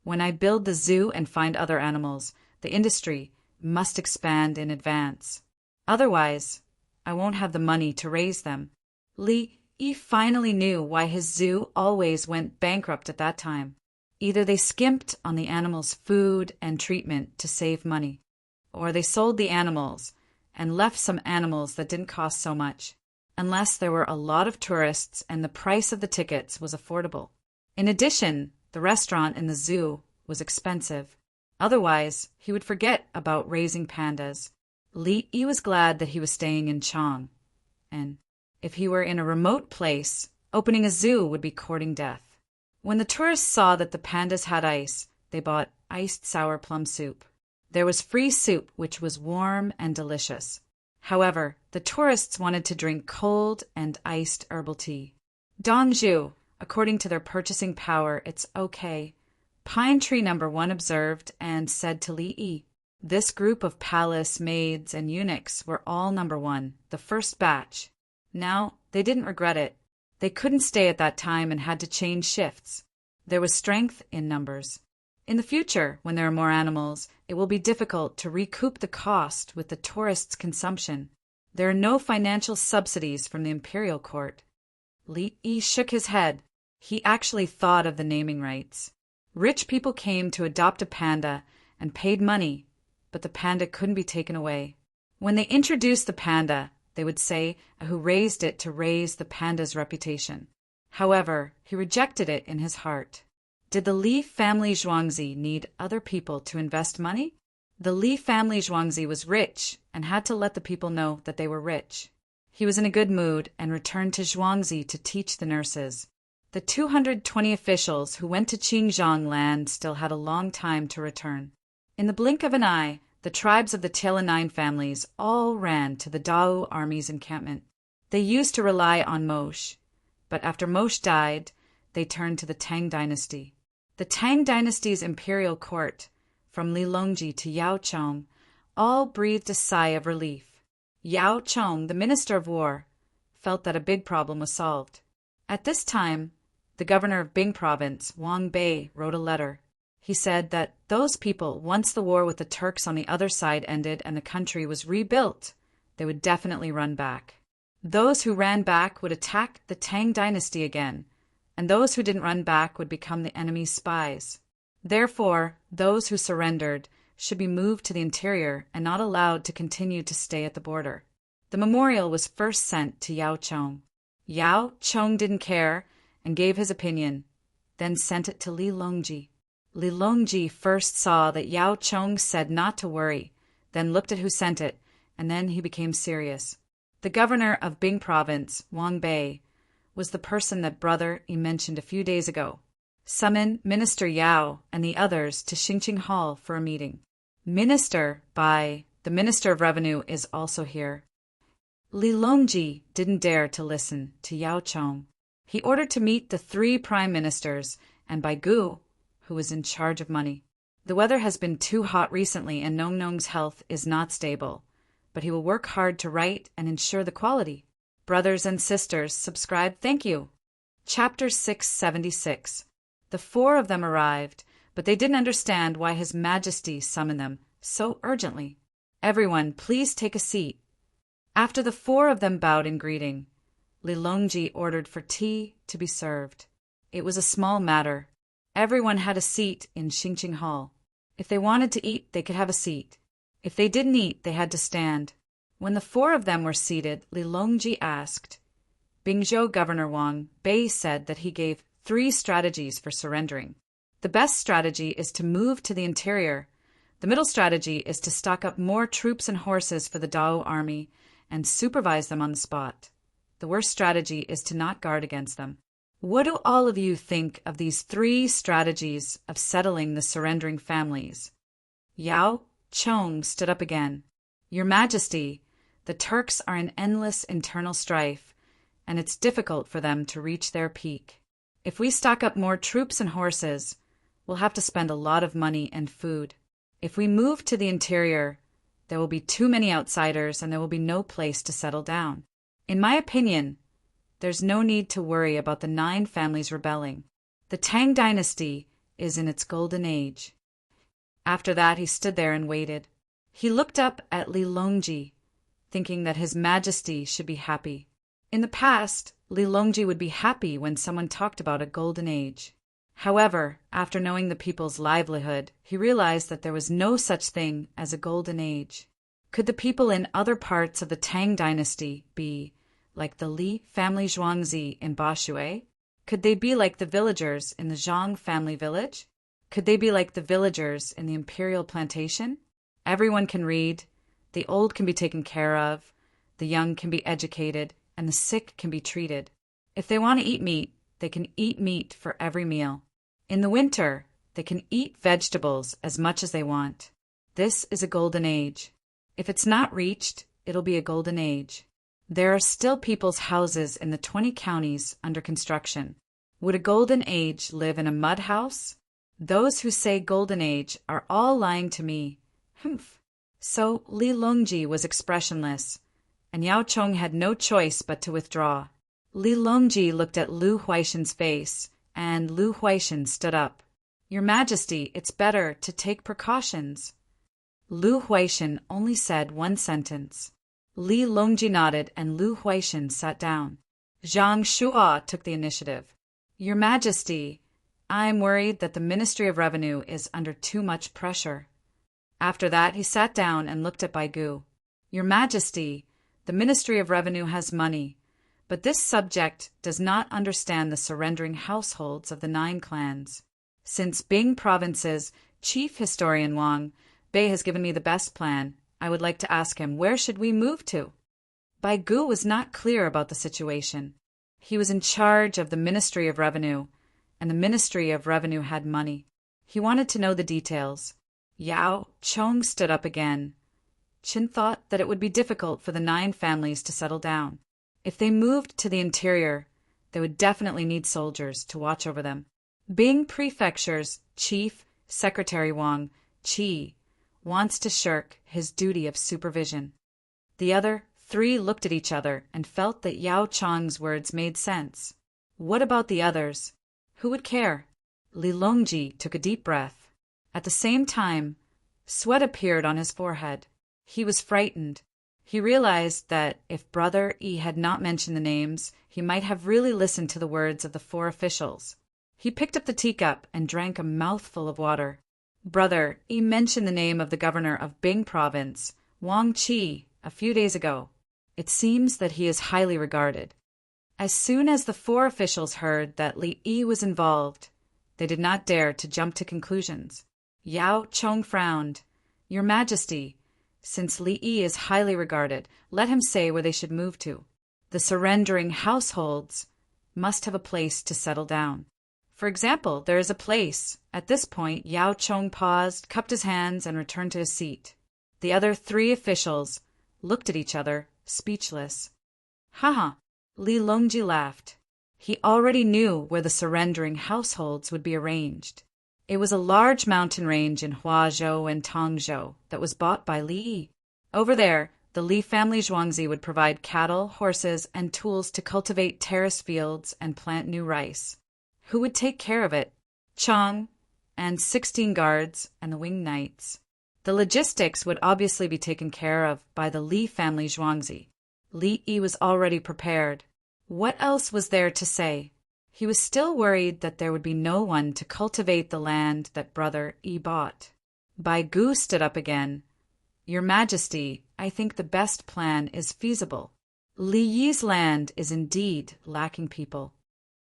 When I build the zoo and find other animals, the industry must expand in advance. Otherwise, I won't have the money to raise them. Li Yi finally knew why his zoo always went bankrupt at that time. Either they skimped on the animals' food and treatment to save money, or they sold the animals and left some animals that didn't cost so much, unless there were a lot of tourists and the price of the tickets was affordable. In addition, the restaurant in the zoo was expensive. Otherwise, he would forget about raising pandas. Li Yi was glad that he was staying in Chang, and if he were in a remote place, opening a zoo would be courting death. When the tourists saw that the pandas had ice, they bought iced sour plum soup. There was free soup, which was warm and delicious. However, the tourists wanted to drink cold and iced herbal tea. Dongzhu, according to their purchasing power, it's okay. Pine Tree Number 1 observed and said to Li Yi, this group of palace maids and eunuchs were all number 1, the first batch. Now, they didn't regret it. They couldn't stay at that time and had to change shifts. There was strength in numbers. In the future, when there are more animals, it will be difficult to recoup the cost with the tourists' consumption. There are no financial subsidies from the imperial court. Li Yi shook his head. He actually thought of the naming rights. Rich people came to adopt a panda and paid money, but the panda couldn't be taken away. When they introduced the panda, they would say who raised it to raise the panda's reputation. However, he rejected it in his heart. Did the Li family Zhuangzi need other people to invest money? The Li family Zhuangzi was rich and had to let the people know that they were rich. He was in a good mood and returned to Zhuangzi to teach the nurses. The 220 officials who went to Qingzhang land still had a long time to return. In the blink of an eye, the tribes of the Tianlin families all ran to the Dao army's encampment. They used to rely on Moshe, but after Moshe died, they turned to the Tang dynasty. The Tang dynasty's imperial court, from Lilongji to Yao Chong, all breathed a sigh of relief. Yao Chong, the minister of war, felt that a big problem was solved. At this time, the governor of Bing province, Wang Bei, wrote a letter. He said that those people, once the war with the Turks on the other side ended and the country was rebuilt, they would definitely run back. Those who ran back would attack the Tang dynasty again, and those who didn't run back would become the enemy's spies. Therefore, those who surrendered should be moved to the interior and not allowed to continue to stay at the border. The memorial was first sent to Yao Chong. Yao Chong didn't care and gave his opinion, then sent it to Li Longji. Li Longji first saw that Yao Chong said not to worry, then looked at who sent it, and then he became serious. The governor of Bing province, Wang Bei, was the person that Brother Yi mentioned a few days ago. Summon Minister Yao and the others to Xingqing Hall for a meeting. Minister Bai, the Minister of Revenue, is also here. Li Longji didn't dare to listen to Yao Chong. He ordered to meet the 3 prime ministers and Bai Gu, who was in charge of money. The weather has been too hot recently and Nong Nong's health is not stable, but he will work hard to write and ensure the quality. Brothers and sisters, subscribe. Thank you. Chapter 676. The 4 of them arrived, but they didn't understand why His Majesty summoned them so urgently. Everyone, please take a seat. After the 4 of them bowed in greeting, Li Longji ordered for tea to be served. It was a small matter. Everyone had a seat in Xingqing Hall. If they wanted to eat, they could have a seat. If they didn't eat, they had to stand. When the 4 of them were seated, Li Longji asked. Bingzhou Governor Wang Bei said that he gave 3 strategies for surrendering. The best strategy is to move to the interior. The middle strategy is to stock up more troops and horses for the Dao army and supervise them on the spot. The worst strategy is to not guard against them. What do all of you think of these 3 strategies of settling the surrendering families? Yao Chong stood up again. Your Majesty, the Turks are in endless internal strife, and it's difficult for them to reach their peak. If we stock up more troops and horses, we'll have to spend a lot of money and food. If we move to the interior, there will be too many outsiders and there will be no place to settle down. In my opinion, there's no need to worry about the 9 families rebelling. The Tang dynasty is in its golden age. After that, he stood there and waited. He looked up at Li Longji, thinking that His Majesty should be happy. In the past, Li Longji would be happy when someone talked about a golden age. However, after knowing the people's livelihood, he realized that there was no such thing as a golden age. Could the people in other parts of the Tang dynasty be like the Li family Zhuangzi in Bashui? Could they be like the villagers in the Zhang family village? Could they be like the villagers in the imperial plantation? Everyone can read, the old can be taken care of, the young can be educated, and the sick can be treated. If they want to eat meat, they can eat meat for every meal. In the winter, they can eat vegetables as much as they want. This is a golden age. If it's not reached, it'll be a golden age. There are still people's houses in the 20 counties under construction. Would a golden age live in a mud house? Those who say golden age are all lying to me. Humph. So Li Longji was expressionless, and Yao Chong had no choice but to withdraw. Li Longji looked at Lu Huaishan's face, and Lu Huaishan stood up. Your Majesty, it's better to take precautions. Lu Huaishan only said one sentence. Li Longji nodded, and Lu Huaishan sat down. Zhang Shua took the initiative. Your Majesty, I'm worried that the Ministry of Revenue is under too much pressure. After that, he sat down and looked at Baigu. Your Majesty, the Ministry of Revenue has money, but this subject does not understand the surrendering households of the 9 clans. Since Bing Province's chief historian Wang Bei has given me the best plan, I would like to ask him, where should we move to? Baigu was not clear about the situation. He was in charge of the Ministry of Revenue, and the Ministry of Revenue had money. He wanted to know the details. Yao Chong stood up again. Qin thought that it would be difficult for the 9 families to settle down. If they moved to the interior, they would definitely need soldiers to watch over them. Bing Prefecture's Chief Secretary Wang Qi wants to shirk his duty of supervision. The other 3 looked at each other and felt that Yao Chong's words made sense. What about the others? Who would care? Li Longji took a deep breath. At the same time, sweat appeared on his forehead. He was frightened. He realized that if Brother Yi had not mentioned the names, he might have really listened to the words of the 4 officials. He picked up the teacup and drank a mouthful of water. Brother Yi mentioned the name of the governor of Bing Province, Wang Qi, a few days ago. It seems that he is highly regarded. As soon as the 4 officials heard that Li Yi was involved, they did not dare to jump to conclusions. Yao Chong frowned. Your Majesty, since Li Yi is highly regarded, let him say where they should move to. The surrendering households must have a place to settle down. For example, there is a place. At this point, Yao Chong paused, cupped his hands, and returned to his seat. The other 3 officials looked at each other, speechless. Haha, Li Longji laughed. He already knew where the surrendering households would be arranged. It was a large mountain range in Huazhou and Tangzhou that was bought by Li Yi. Over there, the Li family Zhuangzi would provide cattle, horses, and tools to cultivate terrace fields and plant new rice. Who would take care of it? Chang and 16 guards and the winged knights. The logistics would obviously be taken care of by the Li family Zhuangzi. Li Yi was already prepared. What else was there to say? He was still worried that there would be no one to cultivate the land that Brother Yi bought. Baigu stood up again. Your Majesty, I think the best plan is feasible. Li Yi's land is indeed lacking people.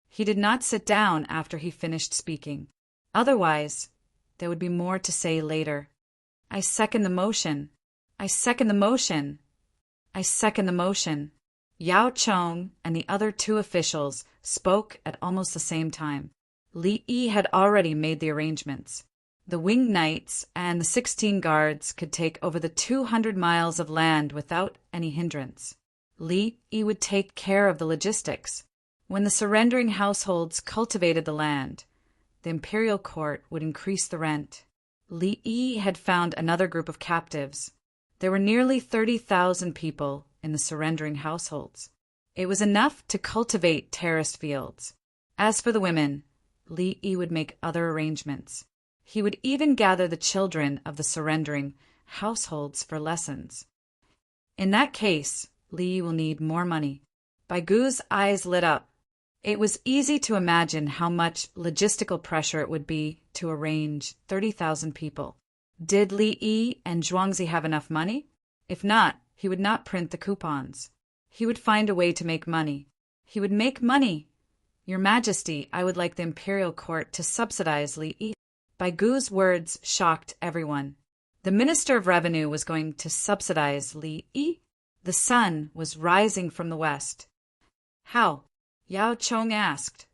He did not sit down after he finished speaking. Otherwise, there would be more to say later. I second the motion. I second the motion. I second the motion. Yao Chong and the other 2 officials spoke at almost the same time. Li Yi had already made the arrangements. The winged knights and the 16 guards could take over the 200 miles of land without any hindrance. Li Yi would take care of the logistics. When the surrendering households cultivated the land, the imperial court would increase the rent. Li Yi had found another group of captives. There were nearly 30,000 people in the surrendering households. It was enough to cultivate terraced fields. As for the women, Li Yi would make other arrangements. He would even gather the children of the surrendering households for lessons. In that case, Li Yi will need more money. Bai Gu's eyes lit up. It was easy to imagine how much logistical pressure it would be to arrange 30,000 people. Did Li Yi and Zhuangzi have enough money? If not, he would not print the coupons. He would find a way to make money. He would make money. Your Majesty, I would like the imperial court to subsidize Li Yi. Bai Gu's words shocked everyone. The Minister of Revenue was going to subsidize Li Yi? The sun was rising from the west. How? Yao Chong asked.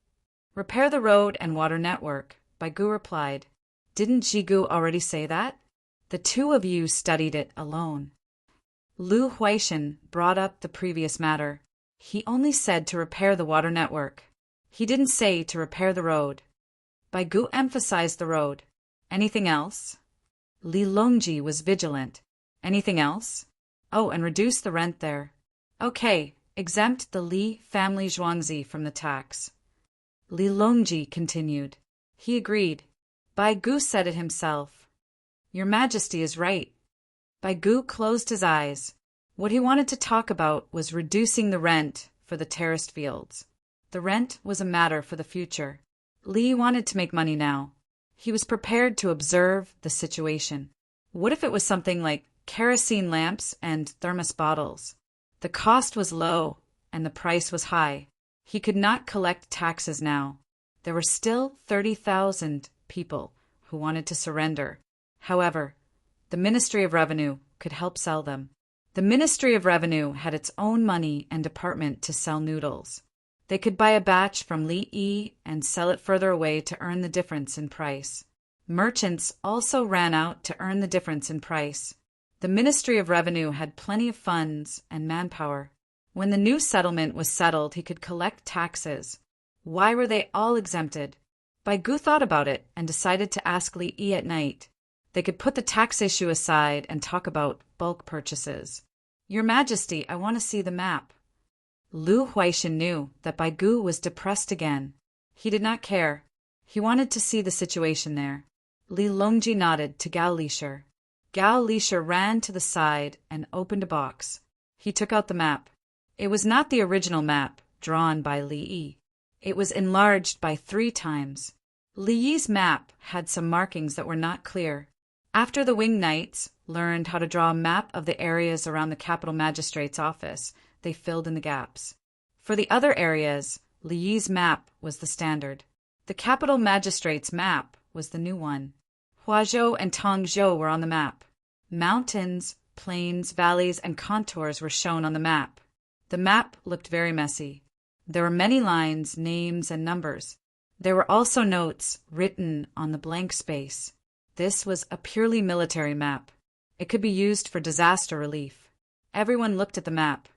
Repair the road and water network, Bai Gu replied. Didn't Jigu already say that? The two of you studied it alone. Lu Huaishan brought up the previous matter. He only said to repair the water network. He didn't say to repair the road. Bai Gu emphasized the road. Anything else? Li Longji was vigilant. Anything else? Oh, and reduce the rent there. Okay, exempt the Li family Zhuangzi from the tax. Li Longji continued. He agreed. Bai Gu said it himself. Your Majesty is right. Bai Gu closed his eyes. What he wanted to talk about was reducing the rent for the terraced fields. The rent was a matter for the future. Li wanted to make money now. He was prepared to observe the situation. What if it was something like kerosene lamps and thermos bottles? The cost was low, and the price was high. He could not collect taxes now. There were still 30,000 people who wanted to surrender. However, the Ministry of Revenue could help sell them. The Ministry of Revenue had its own money and department to sell noodles. They could buy a batch from Li Yi and sell it further away to earn the difference in price. Merchants also ran out to earn the difference in price. The Ministry of Revenue had plenty of funds and manpower. When the new settlement was settled, he could collect taxes. Why were they all exempted? Bai Gu thought about it and decided to ask Li Yi at night. They could put the tax issue aside and talk about bulk purchases. Your Majesty, I want to see the map. Lu Huaishan knew that Bai Gu was depressed again. He did not care. He wanted to see the situation there. Li Longji nodded to Gao Lisher. Gao Lisher ran to the side and opened a box. He took out the map. It was not the original map drawn by Li Yi. It was enlarged by 3 times. Li Yi's map had some markings that were not clear. After the Wing Knights learned how to draw a map of the areas around the capital magistrate's office, they filled in the gaps. For the other areas, Li Yi's map was the standard. The capital magistrate's map was the new one. Huazhou and Tangzhou were on the map. Mountains, plains, valleys, and contours were shown on the map. The map looked very messy. There were many lines, names, and numbers. There were also notes written on the blank space. This was a purely military map. It could be used for disaster relief. Everyone looked at the map.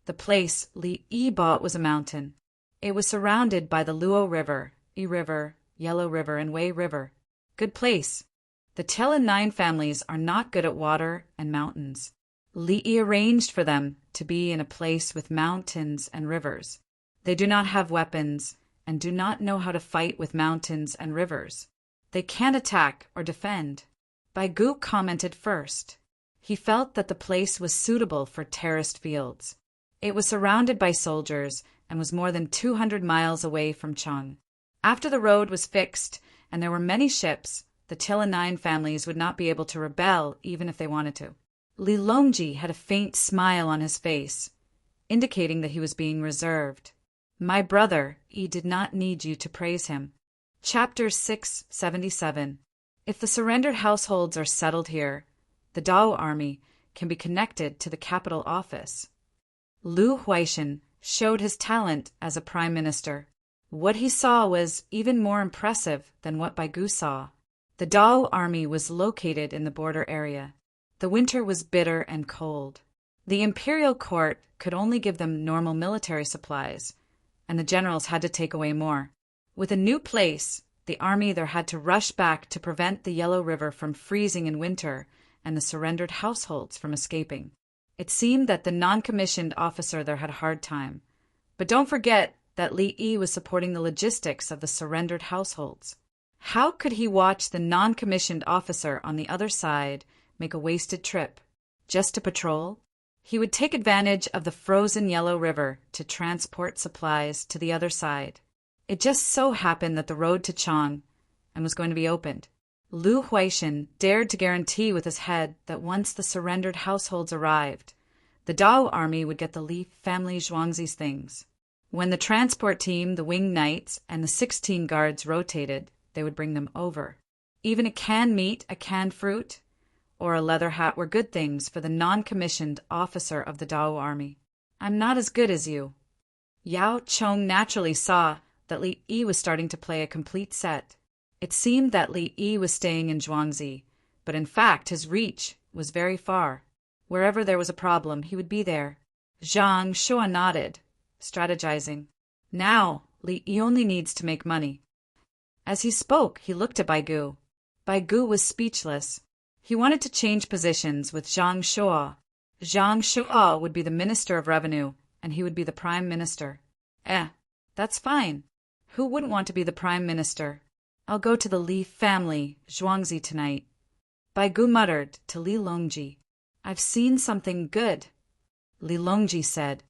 The place Li Yi bought was a mountain. It was surrounded by the Luo River, Yi River, Yellow River, and Wei River. Good place. The Tian 9 families are not good at water and mountains. Li Yi arranged for them to be in a place with mountains and rivers. They do not have weapons and do not know how to fight with mountains and rivers. They can't attack or defend. Bai Gu commented first. He felt that the place was suitable for terraced fields. It was surrounded by soldiers and was more than 200 miles away from Chang. After the road was fixed and there were many ships, the Tian 9 families would not be able to rebel even if they wanted to. Li Longji had a faint smile on his face, indicating that he was being reserved. My brother, Yi did not need you to praise him. Chapter 677. If the surrendered households are settled here, the Dao army can be connected to the capital office. Lu Huaishan showed his talent as a prime minister. What he saw was even more impressive than what Bai Gu saw. The Dao army was located in the border area. The winter was bitter and cold. The imperial court could only give them normal military supplies, and the generals had to take away more. With a new place, the army there had to rush back to prevent the Yellow River from freezing in winter and the surrendered households from escaping. It seemed that the non-commissioned officer there had a hard time. But don't forget that Li Yi was supporting the logistics of the surrendered households. How could he watch the non-commissioned officer on the other side make a wasted trip just to patrol? He would take advantage of the frozen Yellow River to transport supplies to the other side. It just so happened that the road to Chang was going to be opened. Lu Huaishan dared to guarantee with his head that once the surrendered households arrived, the Dao army would get the Li family Zhuangzi's things. When the transport team, the winged knights, and the 16 guards rotated, they would bring them over. Even a canned meat, a canned fruit, or a leather hat were good things for the non-commissioned officer of the Dao army. I'm not as good as you. Yao Chong naturally saw that Li Yi was starting to play a complete set. It seemed that Li Yi was staying in Zhuangzi, but in fact his reach was very far. Wherever there was a problem, he would be there. Zhang Shua nodded, strategizing. Now, Li Yi only needs to make money. As he spoke, he looked at Baigu. Baigu was speechless. He wanted to change positions with Zhang Shua. Zhang Shua would be the Minister of Revenue, and he would be the Prime Minister. That's fine. Who wouldn't want to be the Prime Minister? I'll go to the Li family, Zhuangzi, tonight. Baigu muttered to Li Longji. I've seen something good. Li Longji said.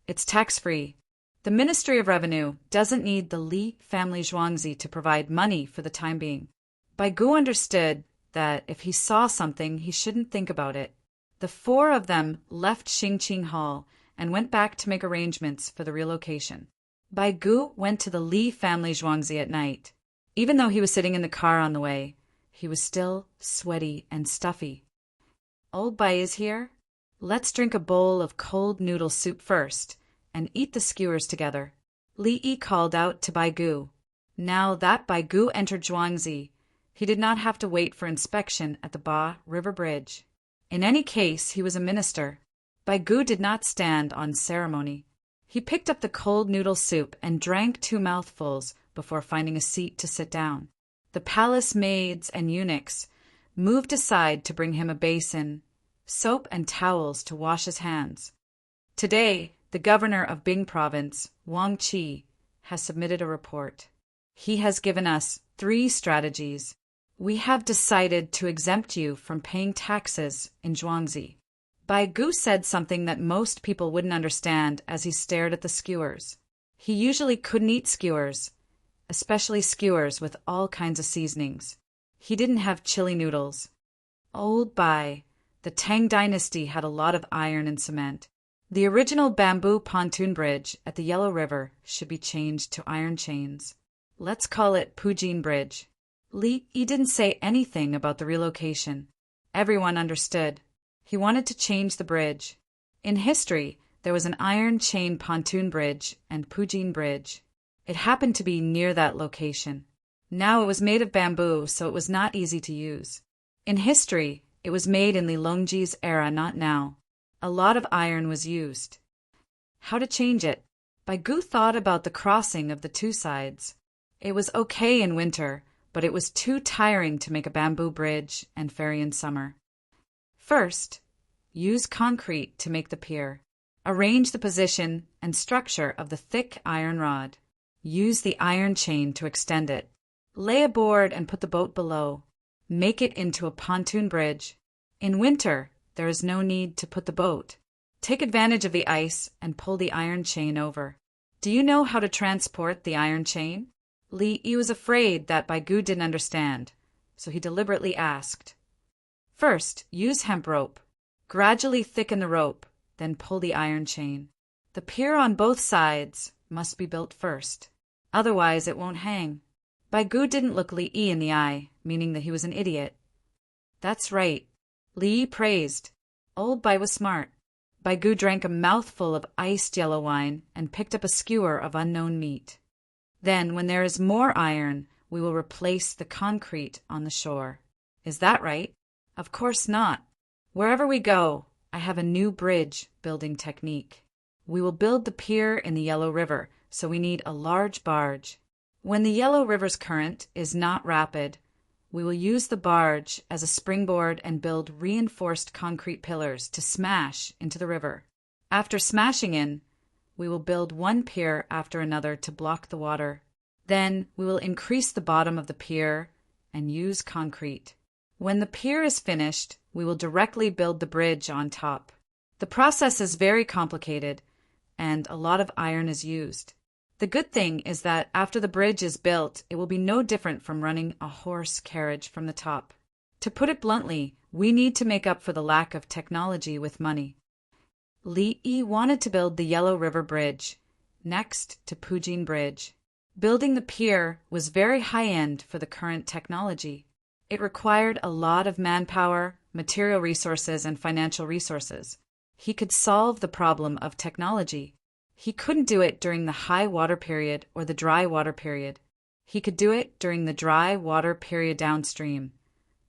It's tax-free. The Ministry of Revenue doesn't need the Li family Zhuangzi to provide money for the time being. Baigu understood that if he saw something, he shouldn't think about it. The four of them left Xingqing Hall and went back to make arrangements for the relocation. Baigu went to the Li family Zhuangzi at night. Even though he was sitting in the car on the way, he was still sweaty and stuffy. Old Bai is here? Let's drink a bowl of cold noodle soup first and eat the skewers together. Li Yi called out to Baigu. Now that Baigu entered Zhuangzi, he did not have to wait for inspection at the Ba River Bridge. In any case, he was a minister. Baigu did not stand on ceremony. He picked up the cold noodle soup and drank 2 mouthfuls before finding a seat to sit down. The palace maids and eunuchs moved aside to bring him a basin, soap and towels to wash his hands. Today, the governor of Bing province, Wang Qi, has submitted a report. He has given us 3 strategies. We have decided to exempt you from paying taxes in Zhuangzi. Baigu said something that most people wouldn't understand as he stared at the skewers. He usually couldn't eat skewers, especially skewers with all kinds of seasonings. He didn't have chili noodles. Old Bai, the Tang dynasty had a lot of iron and cement. The original bamboo pontoon bridge at the Yellow River should be changed to iron chains. Let's call it Pujin Bridge. Li Yi didn't say anything about the relocation. Everyone understood. He wanted to change the bridge. In history, there was an iron chain pontoon bridge and Pujin Bridge. It happened to be near that location. Now it was made of bamboo, so it was not easy to use. In history, it was made in Li Longji's era, not now. A lot of iron was used. How to change it? Baigu thought about the crossing of the 2 sides. It was okay in winter, but it was too tiring to make a bamboo bridge and ferry in summer. First, use concrete to make the pier. Arrange the position and structure of the thick iron rod. Use the iron chain to extend it. Lay a board and put the boat below. Make it into a pontoon bridge. In winter, there is no need to put the boat. Take advantage of the ice and pull the iron chain over. Do you know how to transport the iron chain? Li Yi was afraid that Baigu didn't understand, so he deliberately asked. First, use hemp rope. Gradually thicken the rope, then pull the iron chain. The pier on both sides must be built first. Otherwise, it won't hang. Baigu didn't look Li Yi in the eye, meaning that he was an idiot. That's right. Li Yi praised. Old Bai was smart. Baigu drank a mouthful of iced yellow wine and picked up a skewer of unknown meat. Then, when there is more iron, we will replace the concrete on the shore. Is that right? Of course not. Wherever we go, I have a new bridge building technique. We will build the pier in the Yellow River, so we need a large barge. When the Yellow River's current is not rapid, we will use the barge as a springboard and build reinforced concrete pillars to smash into the river. After smashing in, we will build one pier after another to block the water. Then we will increase the bottom of the pier and use concrete. When the pier is finished, we will directly build the bridge on top. The process is very complicated, and a lot of iron is used. The good thing is that after the bridge is built, it will be no different from running a horse carriage from the top. To put it bluntly, we need to make up for the lack of technology with money. Li Yi wanted to build the Yellow River Bridge, next to Pujin Bridge. Building the pier was very high-end for the current technology. It required a lot of manpower, material resources, and financial resources. He could solve the problem of technology. He couldn't do it during the high water period or the dry water period. He could do it during the dry water period downstream.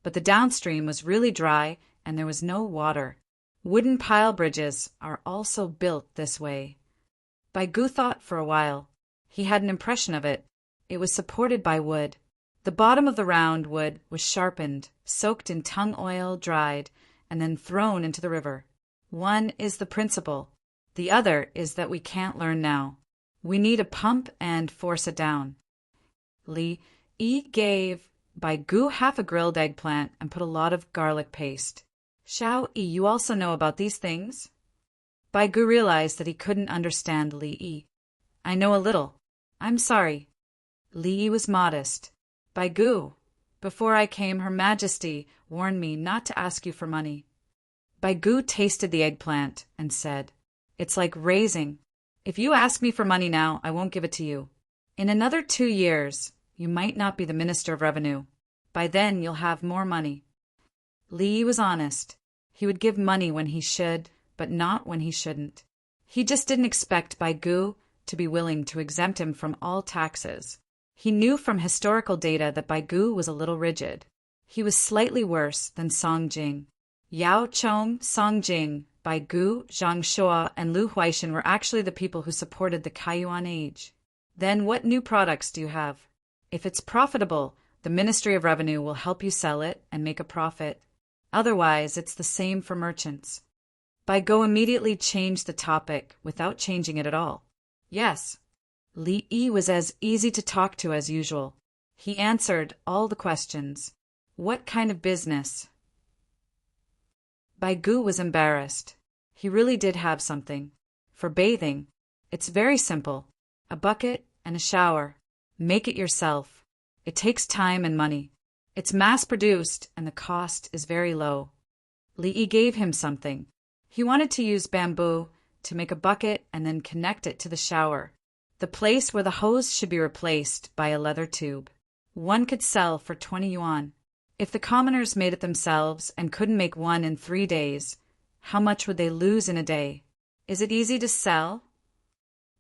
But the downstream was really dry and there was no water. Wooden pile bridges are also built this way. Baigu thought for a while. He had an impression of it. It was supported by wood. The bottom of the round wood was sharpened, soaked in tung oil, dried, and then thrown into the river. One is the principle. The other is that we can't learn now. We need a pump and force it down. Li Yi gave Baigu half a grilled eggplant and put a lot of garlic paste. Xiao Yi, you also know about these things? Baigu realized that he couldn't understand Li Yi. I know a little. I'm sorry. Li Yi was modest. Baigu, before I came, Her Majesty warned me not to ask you for money. Baigu tasted the eggplant and said, "It's like raising. If you ask me for money now, I won't give it to you. In another 2 years, you might not be the Minister of Revenue. By then, you'll have more money." Li Yi was honest. He would give money when he should, but not when he shouldn't. He just didn't expect Baigu to be willing to exempt him from all taxes. He knew from historical data that Baigu was a little rigid. He was slightly worse than Song Jing. Yao Chong, Song Jing, Baigu, Zhang Shua, and Lu Huaishan were actually the people who supported the Kaiyuan age. Then what new products do you have? If it's profitable, the Ministry of Revenue will help you sell it and make a profit. Otherwise, it's the same for merchants. Baigu immediately changed the topic without changing it at all. Yes. Li Yi was as easy to talk to as usual. He answered all the questions. What kind of business? Baigu was embarrassed. He really did have something. For bathing, it's very simple. A bucket and a shower. Make it yourself. It takes time and money. It's mass-produced and the cost is very low. Li Yi gave him something. He wanted to use bamboo to make a bucket and then connect it to the shower. The place where the hose should be replaced by a leather tube. One could sell for 20 yuan. If the commoners made it themselves and couldn't make one in 3 days, how much would they lose in a day? Is it easy to sell?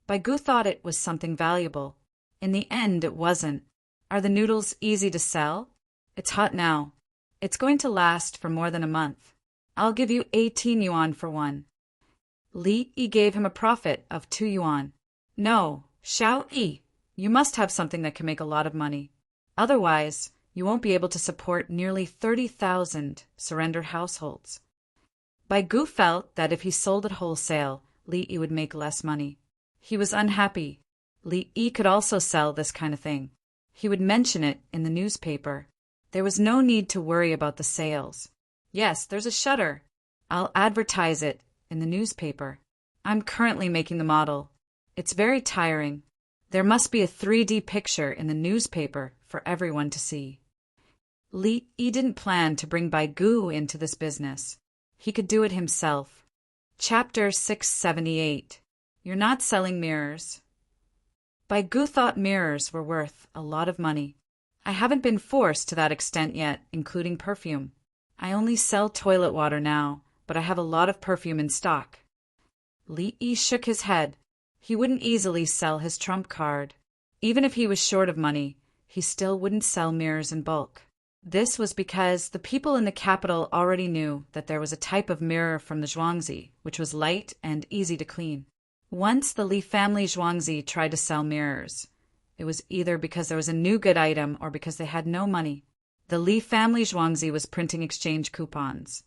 Baigu thought it was something valuable. In the end, it wasn't. Are the noodles easy to sell? It's hot now. It's going to last for more than a month. I'll give you 18 yuan for one. Li Yi gave him a profit of 2 yuan. No, Xiao Yi, you must have something that can make a lot of money. Otherwise, you won't be able to support nearly 30,000 surrendered households. Baigu felt that if he sold at wholesale, Li Yi would make less money. He was unhappy. Li Yi could also sell this kind of thing. He would mention it in the newspaper. There was no need to worry about the sales. Yes, there's a shutter. I'll advertise it in the newspaper. I'm currently making the model. It's very tiring. There must be a 3D picture in the newspaper for everyone to see. Li Yi didn't plan to bring Baigu into this business. He could do it himself. Chapter 678. You're not selling mirrors. Baigu thought mirrors were worth a lot of money. I haven't been forced to that extent yet, including perfume. I only sell toilet water now, but I have a lot of perfume in stock. Li Yi shook his head. He wouldn't easily sell his trump card. Even if he was short of money, he still wouldn't sell mirrors in bulk. This was because the people in the capital already knew that there was a type of mirror from the Zhuangzi, which was light and easy to clean. Once the Li family Zhuangzi tried to sell mirrors. It was either because there was a new good item or because they had no money. The Li family Zhuangzi was printing exchange coupons.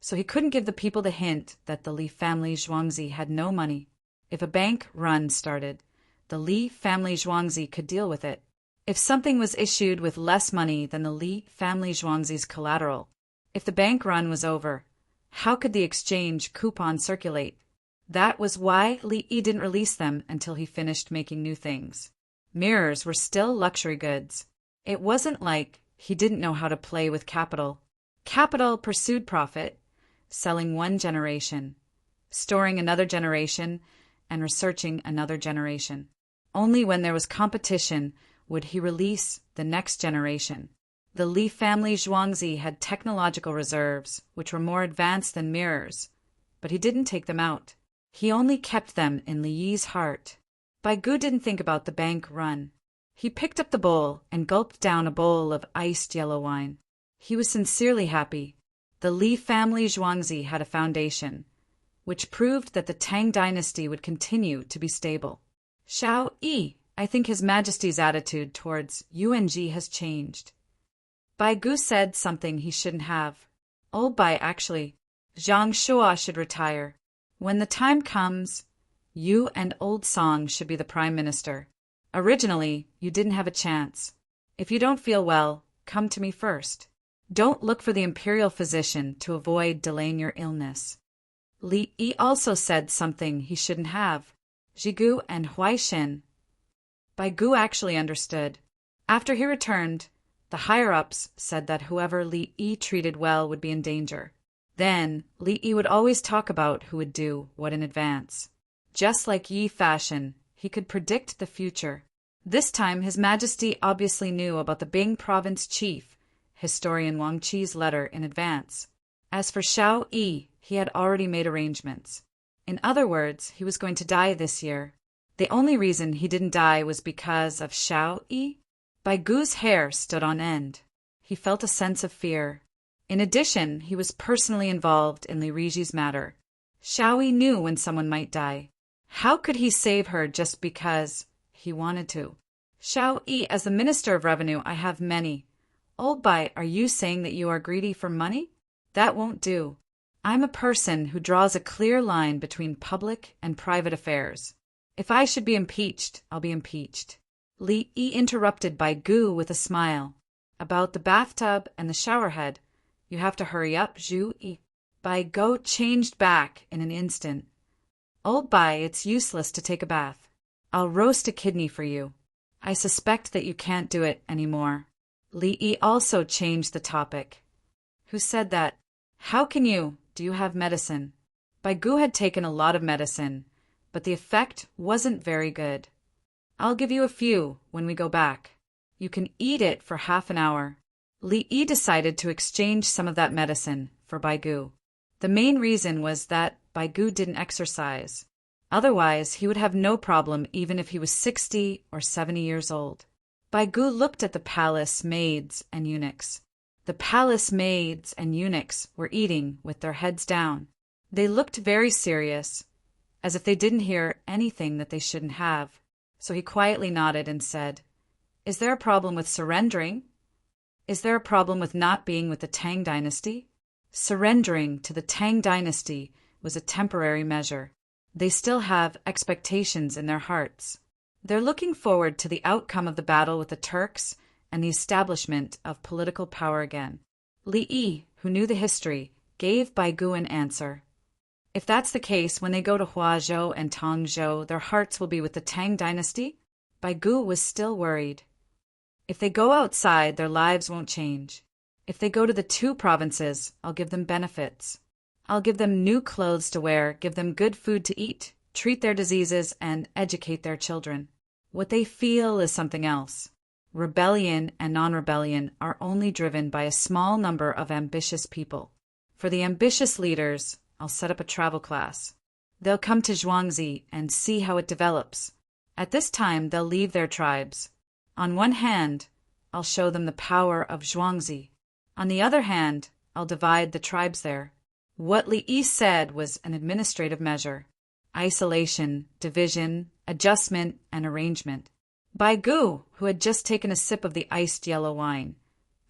So he couldn't give the people the hint that the Li family Zhuangzi had no money. If a bank run started, the Li family Zhuangzi could deal with it. If something was issued with less money than the Li family Zhuangzi's collateral, if the bank run was over, how could the exchange coupon circulate? That was why Li Yi didn't release them until he finished making new things. Mirrors were still luxury goods. It wasn't like he didn't know how to play with capital. Capital pursued profit, selling one generation, storing another generation, and researching another generation. Only when there was competition would he release the next generation. The Li family Zhuangzi had technological reserves, which were more advanced than mirrors, but he didn't take them out. He only kept them in Li Yi's heart. Bai Gu didn't think about the bank run. He picked up the bowl and gulped down a bowl of iced yellow wine. He was sincerely happy. The Li family Zhuangzi had a foundation, which proved that the Tang dynasty would continue to be stable. Shao Yi, I think His Majesty's attitude towards UNG has changed. Bai Gu said something he shouldn't have. Old Bai actually. Zhang Shua should retire. When the time comes, you and Old Song should be the Prime Minister. Originally, you didn't have a chance. If you don't feel well, come to me first. Don't look for the imperial physician to avoid delaying your illness. Li Yi also said something he shouldn't have. Jigu and Huaishen. Bai Gu actually understood. After he returned, the higher-ups said that whoever Li Yi treated well would be in danger. Then, Li Yi would always talk about who would do what in advance. Just like Yi fashion, he could predict the future. This time, His Majesty obviously knew about the Bing province chief, historian Wang Qi's letter in advance. As for Shao Yi, he had already made arrangements. In other words, he was going to die this year. The only reason he didn't die was because of Shao Yi. Bai Gu's hair stood on end. He felt a sense of fear. In addition, he was personally involved in Li Riji's matter. Shao Yi knew when someone might die. How could he save her just because he wanted to? Shao Yi, as the Minister of Revenue, I have many. Old Bai, are you saying that you are greedy for money? That won't do. I'm a person who draws a clear line between public and private affairs. If I should be impeached, I'll be impeached. Li Yi interrupted Bai Gu with a smile. About the bathtub and the showerhead, you have to hurry up, Zhu Yi. Bai Gu changed back in an instant. Old Bai, it's useless to take a bath. I'll roast a kidney for you. I suspect that you can't do it anymore. Li Yi also changed the topic. Who said that? How can you? Do you have medicine? Bai Gu had taken a lot of medicine, but the effect wasn't very good. I'll give you a few when we go back. You can eat it for half an hour. Li Yi decided to exchange some of that medicine for Bai Gu. The main reason was that Bai Gu didn't exercise. Otherwise, he would have no problem even if he was 60 or 70 years old. Bai Gu looked at the palace maids and eunuchs. The palace maids and eunuchs were eating with their heads down. They looked very serious, as if they didn't hear anything that they shouldn't have. So he quietly nodded and said, Is there a problem with surrendering? Is there a problem with not being with the Tang dynasty? Surrendering to the Tang dynasty was a temporary measure. They still have expectations in their hearts. They're looking forward to the outcome of the battle with the Turks and the establishment of political power again. Li Yi, who knew the history, gave Bai Gu an answer. If that's the case, when they go to Huazhou and Tangzhou, their hearts will be with the Tang dynasty? Bai Gu was still worried. If they go outside, their lives won't change. If they go to the two provinces, I'll give them benefits. I'll give them new clothes to wear, give them good food to eat, treat their diseases, and educate their children. What they feel is something else. Rebellion and non-rebellion are only driven by a small number of ambitious people. For the ambitious leaders, I'll set up a travel class. They'll come to Zhuangzi and see how it develops. At this time, they'll leave their tribes. On one hand, I'll show them the power of Zhuangzi. On the other hand, I'll divide the tribes there. What Li Yi said was an administrative measure. Isolation, division, adjustment, and arrangement. Bai Gu, who had just taken a sip of the iced yellow wine,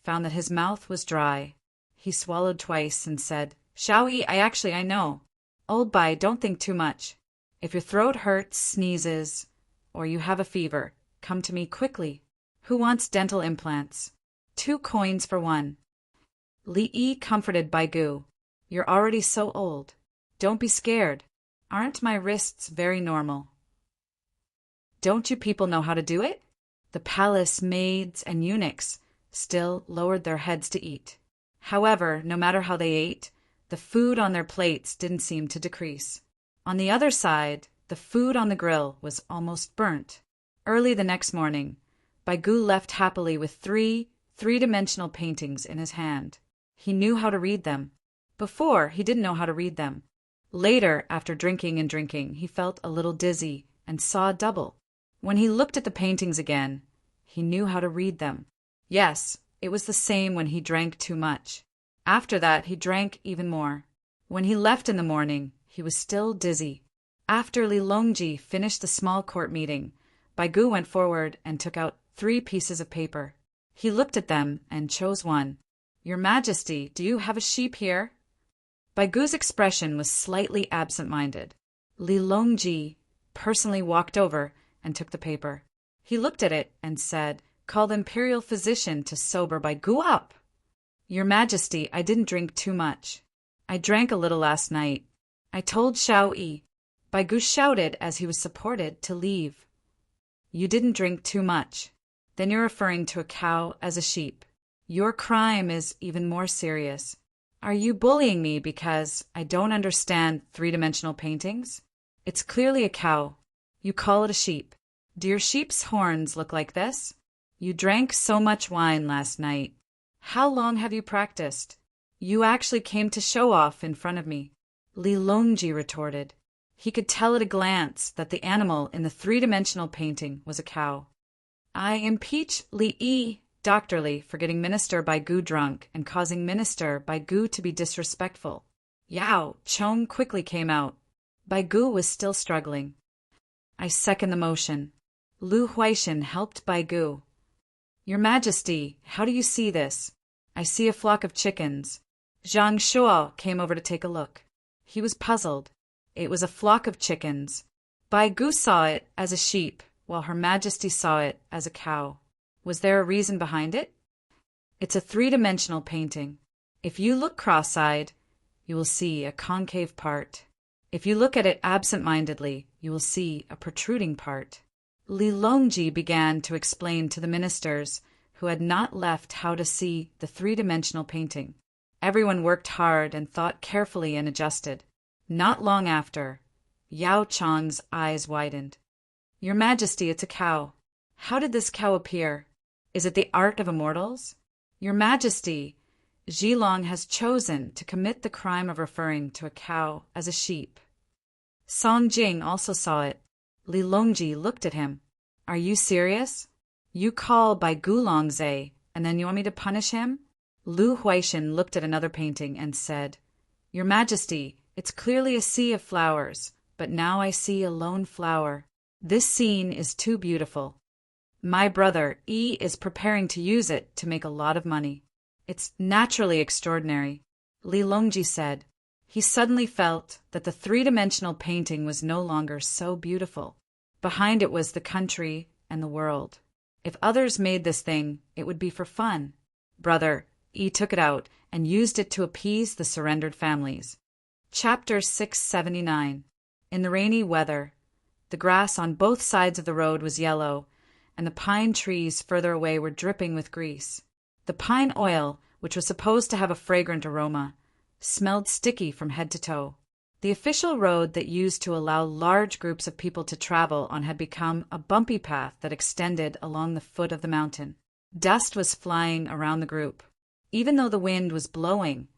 found that his mouth was dry. He swallowed twice and said, Shao Yi, I know. Old Bai, don't think too much. If your throat hurts, sneezes, or you have a fever, come to me quickly. Who wants dental implants? 2 coins for 1. Li comforted Baigu. You're already so old. Don't be scared. Aren't my wrists very normal? Don't you people know how to do it? The palace maids and eunuchs still lowered their heads to eat. However, no matter how they ate, the food on their plates didn't seem to decrease. On the other side, the food on the grill was almost burnt. Early the next morning, Baigu left happily with 3 three-dimensional paintings in his hand. He knew how to read them. Before, he didn't know how to read them. Later, after drinking and drinking, he felt a little dizzy and saw double. When he looked at the paintings again, he knew how to read them. Yes, it was the same when he drank too much. After that, he drank even more. When he left in the morning, he was still dizzy. After Li Longji finished the small court meeting, Baigu went forward and took out 3 pieces of paper. He looked at them and chose one. Your Majesty, do you have a sheep here? Baigu's expression was slightly absent-minded. Li Longji personally walked over and took the paper. He looked at it and said, Call the imperial physician to sober Baigu up. Your Majesty, I didn't drink too much. I drank a little last night. I told Xiao Yi. Baigu shouted as he was supported to leave. You didn't drink too much. Then you're referring to a cow as a sheep. Your crime is even more serious. Are you bullying me because I don't understand three-dimensional paintings? It's clearly a cow. You call it a sheep. Do your sheep's horns look like this? You drank so much wine last night. How long have you practiced? You actually came to show off in front of me. Li Longji retorted. He could tell at a glance that the animal in the three-dimensional painting was a cow. I impeach Li Yi doctorly for getting Minister Baigu drunk and causing Minister Baigu to be disrespectful. Yao Chong quickly came out. Baigu was still struggling. I second the motion. Lu Huaishan helped Baigu. Your Majesty, how do you see this? I see a flock of chickens. Zhang Shuo came over to take a look. He was puzzled. It was a flock of chickens. Baigu saw it as a sheep, while Her Majesty saw it as a cow. Was there a reason behind it? It's a three-dimensional painting. If you look cross-eyed, you will see a concave part. If you look at it absent-mindedly, you will see a protruding part. Li Longji began to explain to the ministers who had not left how to see the three-dimensional painting. Everyone worked hard and thought carefully and adjusted. Not long after, Yao Chang's eyes widened. Your Majesty, it's a cow. How did this cow appear? Is it the art of immortals? Your Majesty, Zhilong has chosen to commit the crime of referring to a cow as a sheep. Song Jing also saw it. Li Longji looked at him. Are you serious? You call Baigu Longzhe, and then you want me to punish him? Lu Huaishan looked at another painting and said, Your Majesty, it's clearly a sea of flowers, but now I see a lone flower. This scene is too beautiful. My brother, Yi, is preparing to use it to make a lot of money. It's naturally extraordinary, Li Longji said. He suddenly felt that the three-dimensional painting was no longer so beautiful. Behind it was the country and the world. If others made this thing, it would be for fun. Brother, Yi took it out and used it to appease the surrendered families. Chapter 679. In the rainy weather, the grass on both sides of the road was yellow, and the pine trees further away were dripping with grease. The pine oil, which was supposed to have a fragrant aroma, smelled sticky from head to toe. The official road that used to allow large groups of people to travel on had become a bumpy path that extended along the foot of the mountain. Dust was flying around the group. Even though the wind was blowing,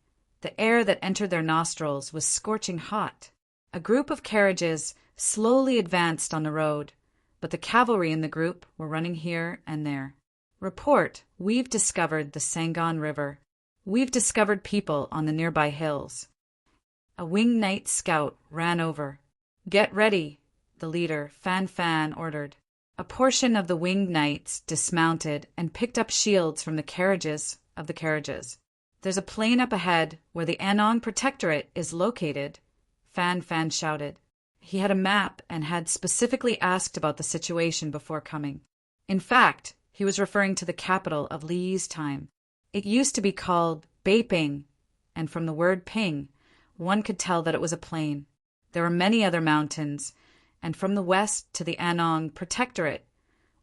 the air that entered their nostrils was scorching hot. A group of carriages slowly advanced on the road, but the cavalry in the group were running here and there. Report, we've discovered the Sangon River. We've discovered people on the nearby hills. A winged knight scout ran over. Get ready, the leader, Fan Fan, ordered. A portion of the winged knights dismounted and picked up shields from the carriages of the carriages. There's a plain up ahead where the Anong Protectorate is located, Fan Fan shouted. He had a map and had specifically asked about the situation before coming. In fact, he was referring to the capital of Li's time. It used to be called Beiping, and from the word ping, one could tell that it was a plain. There were many other mountains, and from the west to the Anong Protectorate,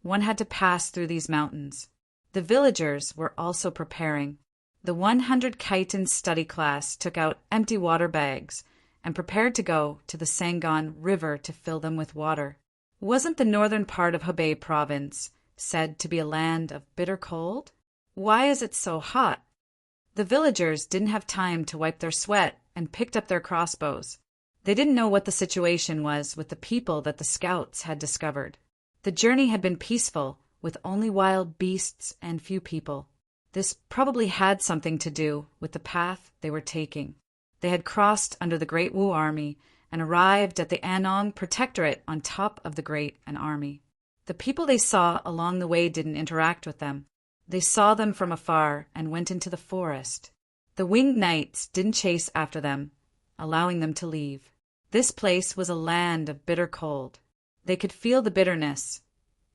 one had to pass through these mountains. The villagers were also preparing. The 100 Khitan study class took out empty water bags and prepared to go to the Sanggon River to fill them with water. Wasn't the northern part of Hebei province said to be a land of bitter cold? Why is it so hot? The villagers didn't have time to wipe their sweat and picked up their crossbows. They didn't know what the situation was with the people that the scouts had discovered. The journey had been peaceful, with only wild beasts and few people. This probably had something to do with the path they were taking. They had crossed under the Great Wu Army and arrived at the Anong Protectorate on top of the Great Army. The people they saw along the way didn't interact with them. They saw them from afar and went into the forest. The winged knights didn't chase after them, allowing them to leave. This place was a land of bitter cold. They could feel the bitterness.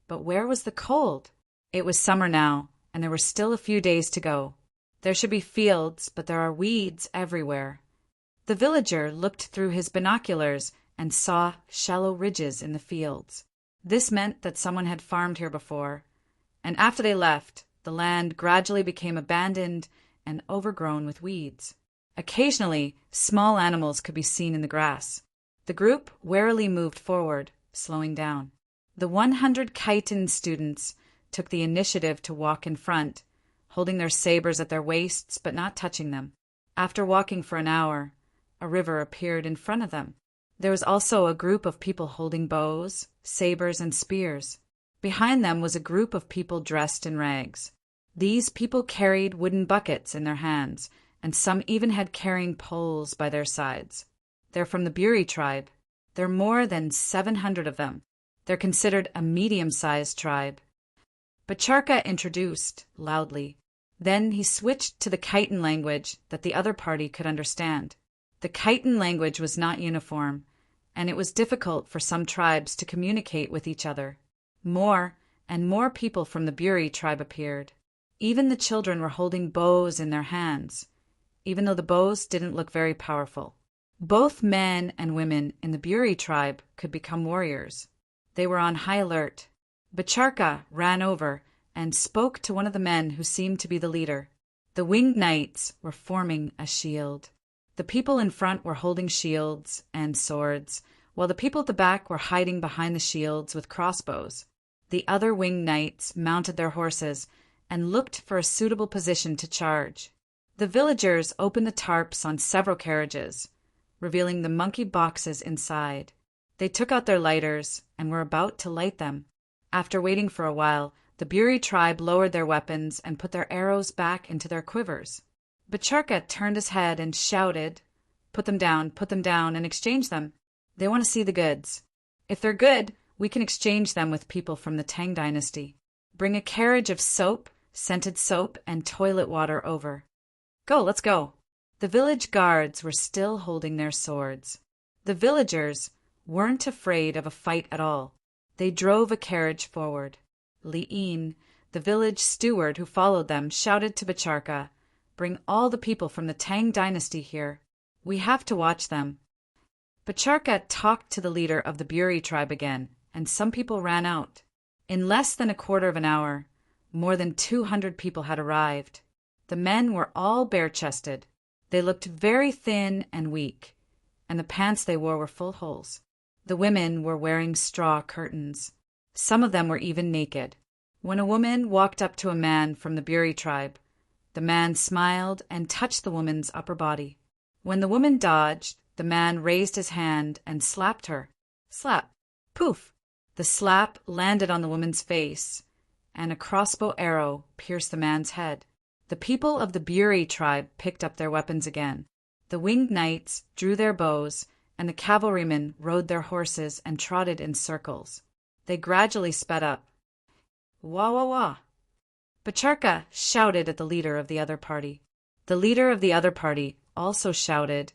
But where was the cold? It was summer now, and there were still a few days to go. There should be fields, but there are weeds everywhere. The villager looked through his binoculars and saw shallow ridges in the fields. This meant that someone had farmed here before, and after they left, the land gradually became abandoned and overgrown with weeds. Occasionally, small animals could be seen in the grass. The group warily moved forward, slowing down. The 100 Khitan students took the initiative to walk in front, holding their sabers at their waists but not touching them. After walking for an hour, a river appeared in front of them. There was also a group of people holding bows, sabers, and spears. Behind them was a group of people dressed in rags. These people carried wooden buckets in their hands, and some even had carrying poles by their sides. They're from the Buri tribe. There are more than 700 of them. They're considered a medium-sized tribe. Bacharka introduced, loudly. Then he switched to the Khitan language that the other party could understand. The Khitan language was not uniform, and it was difficult for some tribes to communicate with each other. More and more people from the Buri tribe appeared. Even the children were holding bows in their hands, even though the bows didn't look very powerful. Both men and women in the Buri tribe could become warriors. They were on high alert. Bacharka ran over and spoke to one of the men who seemed to be the leader. The winged knights were forming a shield. The people in front were holding shields and swords, while the people at the back were hiding behind the shields with crossbows. The other winged knights mounted their horses and looked for a suitable position to charge. The villagers opened the tarps on several carriages, revealing the monkey boxes inside. They took out their lighters and were about to light them. After waiting for a while, the Buri tribe lowered their weapons and put their arrows back into their quivers. Bacharka turned his head and shouted, put them down, and exchange them. They want to see the goods. If they're good, we can exchange them with people from the Tang dynasty. Bring a carriage of soap, scented soap, and toilet water over. Go, let's go. The village guards were still holding their swords. The villagers weren't afraid of a fight at all. They drove a carriage forward. Li'in, the village steward who followed them, shouted to Bacharka, "Bring all the people from the Tang dynasty here. We have to watch them." Bacharka talked to the leader of the Buri tribe again, and some people ran out. In less than a quarter of an hour, more than 200 people had arrived. The men were all bare-chested. They looked very thin and weak, and the pants they wore were full of holes. The women were wearing straw curtains. Some of them were even naked. When a woman walked up to a man from the Buri tribe, the man smiled and touched the woman's upper body. When the woman dodged, the man raised his hand and slapped her. Slap. Poof! The slap landed on the woman's face, and a crossbow arrow pierced the man's head. The people of the Buri tribe picked up their weapons again. The winged knights drew their bows, and the cavalrymen rode their horses and trotted in circles. They gradually sped up. Wah, wah, wah! Bacharka shouted at the leader of the other party. The leader of the other party also shouted,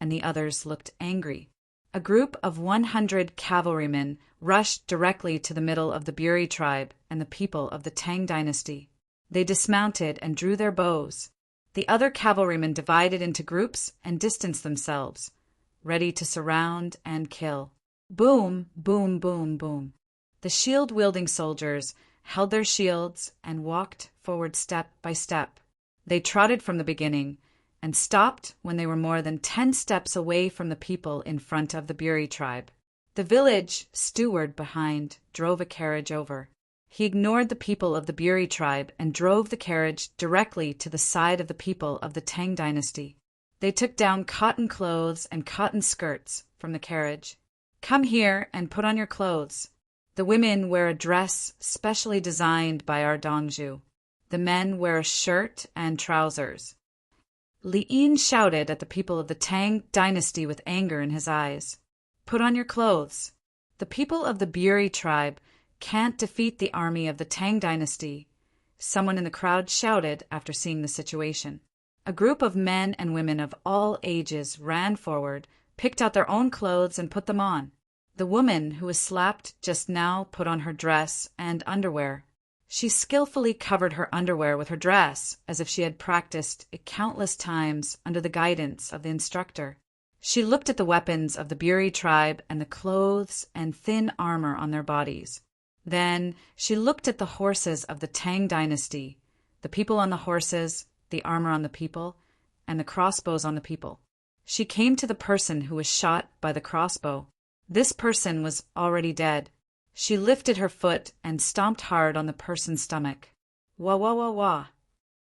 and the others looked angry. A group of 100 cavalrymen rushed directly to the middle of the Buri tribe and the people of the Tang dynasty. They dismounted and drew their bows. The other cavalrymen divided into groups and distanced themselves, ready to surround and kill. Boom, boom, boom, boom. The shield-wielding soldiers held their shields and walked forward step by step. They trotted from the beginning and stopped when they were more than 10 steps away from the people in front of the Buri tribe. The village steward behind drove a carriage over. He ignored the people of the Buri tribe and drove the carriage directly to the side of the people of the Tang dynasty. They took down cotton clothes and cotton skirts from the carriage. "Come here and put on your clothes." The women wear a dress specially designed by our Dongju. The men wear a shirt and trousers. Li Yin shouted at the people of the Tang dynasty with anger in his eyes. "Put on your clothes." The people of the Buri tribe can't defeat the army of the Tang dynasty, someone in the crowd shouted after seeing the situation. A group of men and women of all ages ran forward, picked out their own clothes and put them on. The woman who was slapped just now put on her dress and underwear. She skillfully covered her underwear with her dress as if she had practiced it countless times under the guidance of the instructor. She looked at the weapons of the Buri tribe and the clothes and thin armor on their bodies. Then she looked at the horses of the Tang dynasty, the people on the horses, the armor on the people, and the crossbows on the people. She came to the person who was shot by the crossbow. This person was already dead. She lifted her foot and stomped hard on the person's stomach. Wah wah wah wah.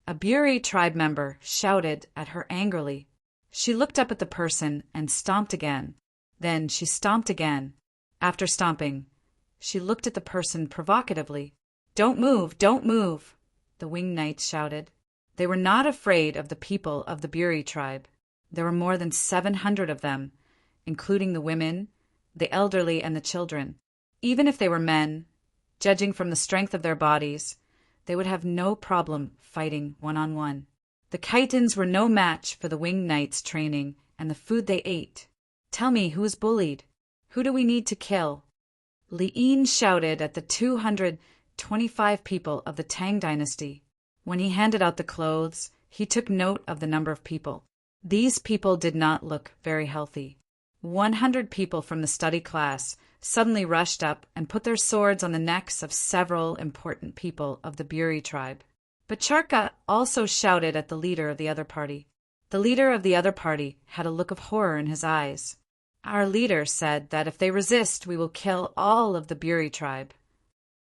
A Buri tribe member shouted at her angrily. She looked up at the person and stomped again. Then she stomped again. After stomping, she looked at the person provocatively. "Don't move, don't move," the winged knights shouted. They were not afraid of the people of the Buri tribe. There were more than 700 of them, including the women, the elderly, and the children. Even if they were men, judging from the strength of their bodies, they would have no problem fighting one-on-one. The Khitans were no match for the winged knights' training and the food they ate. "Tell me who is bullied. Who do we need to kill?" Li Yin shouted at the 225 people of the Tang dynasty. When he handed out the clothes, he took note of the number of people. These people did not look very healthy. 100 people from the study class suddenly rushed up and put their swords on the necks of several important people of the Buri tribe. But Charka also shouted at the leader of the other party. The leader of the other party had a look of horror in his eyes. "Our leader said that if they resist, we will kill all of the Buri tribe."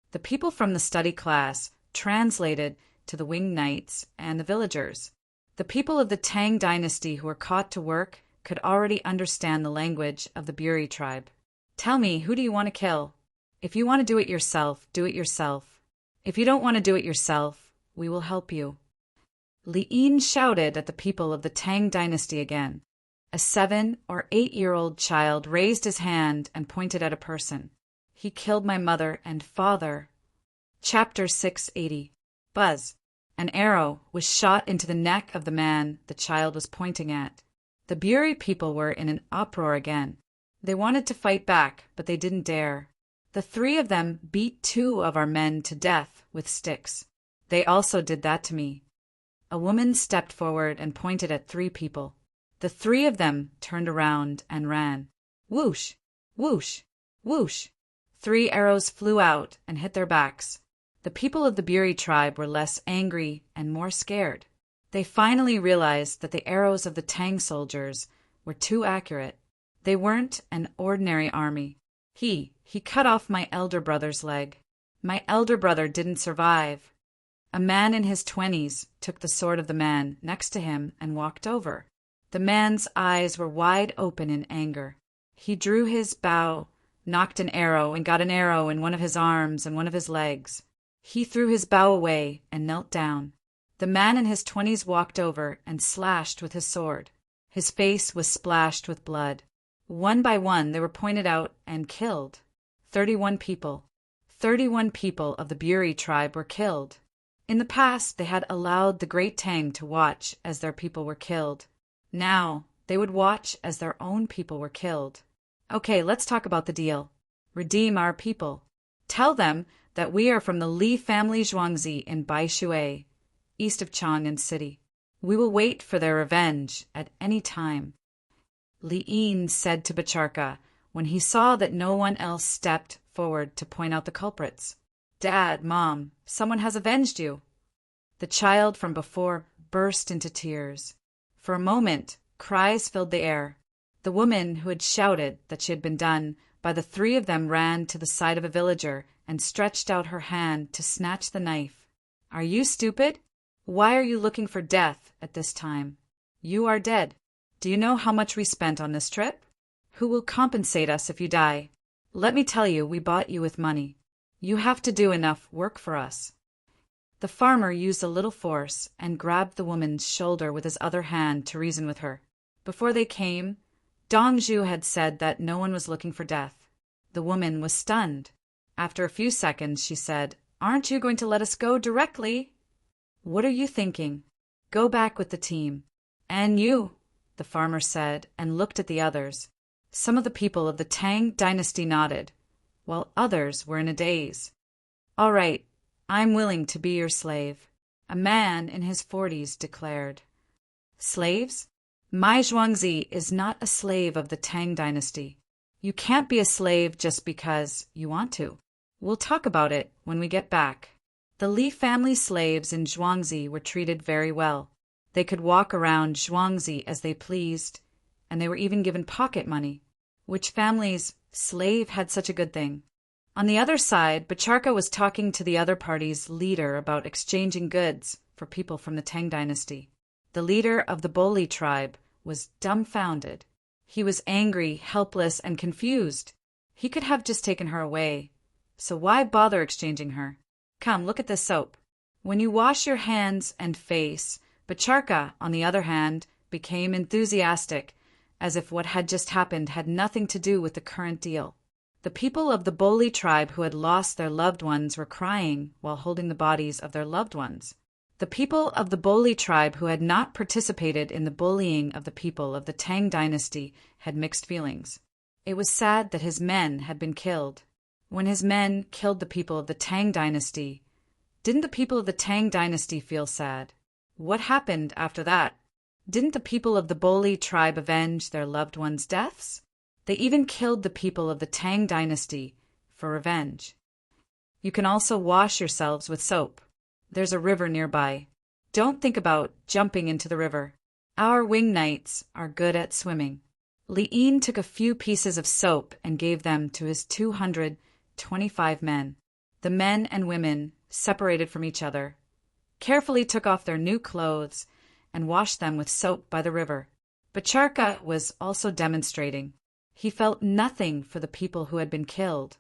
The people from the study class translated to the winged knights and the villagers. The people of the Tang dynasty who were caught to work could already understand the language of the Buri tribe. "Tell me, who do you want to kill? If you want to do it yourself, do it yourself. If you don't want to do it yourself, we will help you." Li Yin shouted at the people of the Tang dynasty again. A 7 or 8-year-old child raised his hand and pointed at a person. "He killed my mother and father." Chapter 680. Buzz. An arrow was shot into the neck of the man the child was pointing at. The Buri people were in an uproar again. They wanted to fight back, but they didn't dare. The 3 of them beat 2 of our men to death with sticks. They also did that to me. A woman stepped forward and pointed at 3 people. The 3 of them turned around and ran. Whoosh! Whoosh! Whoosh! 3 arrows flew out and hit their backs. The people of the Buri tribe were less angry and more scared. They finally realized that the arrows of the Tang soldiers were too accurate. They weren't an ordinary army. He cut off my elder brother's leg. My elder brother didn't survive. A man in his 20s took the sword of the man next to him and walked over. The man's eyes were wide open in anger. He drew his bow, knocked an arrow, and got an arrow in one of his arms and one of his legs. He threw his bow away and knelt down. The man in his 20s walked over and slashed with his sword. His face was splashed with blood. One by one they were pointed out and killed. 31 people. 31 people of the Buri tribe were killed. In the past they had allowed the Great Tang to watch as their people were killed. Now they would watch as their own people were killed. Okay, let's talk about the deal. Redeem our people. Tell them that we are from the Li family Zhuangzi in Baishui, east of Chang'an City. We will wait for their revenge at any time. Li Yin said to Bacharka when he saw that no one else stepped forward to point out the culprits. Dad, Mom, someone has avenged you. The child from before burst into tears. For a moment, cries filled the air. The woman who had shouted that she had been done by the three of them ran to the side of a villager and stretched out her hand to snatch the knife. Are you stupid? Why are you looking for death at this time? You are dead. Do you know how much we spent on this trip? Who will compensate us if you die? Let me tell you, we bought you with money. You have to do enough work for us. The farmer used a little force and grabbed the woman's shoulder with his other hand to reason with her. Before they came, Dong Zhu had said that no one was looking for death. The woman was stunned. After a few seconds, she said, Aren't you going to let us go directly? What are you thinking? Go back with the team. And you, the farmer said, and looked at the others. Some of the people of the Tang dynasty nodded, while others were in a daze. All right, I'm willing to be your slave, a man in his 40s declared. Slaves? My Zhuangzi is not a slave of the Tang dynasty. You can't be a slave just because you want to. We'll talk about it when we get back. The Li family slaves in Zhuangzi were treated very well. They could walk around Zhuangzi as they pleased, and they were even given pocket money. Which family's slave had such a good thing? On the other side, Bacharka was talking to the other party's leader about exchanging goods for people from the Tang dynasty. The leader of the Boli tribe was dumbfounded. He was angry, helpless, and confused. He could have just taken her away. So why bother exchanging her? Come, look at this soap. When you wash your hands and face, Bacharka, on the other hand, became enthusiastic, as if what had just happened had nothing to do with the current deal. The people of the Boli tribe who had lost their loved ones were crying while holding the bodies of their loved ones. The people of the Boli tribe who had not participated in the bullying of the people of the Tang dynasty had mixed feelings. It was sad that his men had been killed. When his men killed the people of the Tang dynasty, didn't the people of the Tang dynasty feel sad? What happened after that? Didn't the people of the Boli tribe avenge their loved ones' deaths? They even killed the people of the Tang dynasty for revenge. You can also wash yourselves with soap. There's a river nearby. Don't think about jumping into the river. Our wing knights are good at swimming. Li Yin took a few pieces of soap and gave them to his 225 men. The men and women, separated from each other, carefully took off their new clothes and washed them with soap by the river. Bacharka was also demonstrating. He felt nothing for the people who had been killed,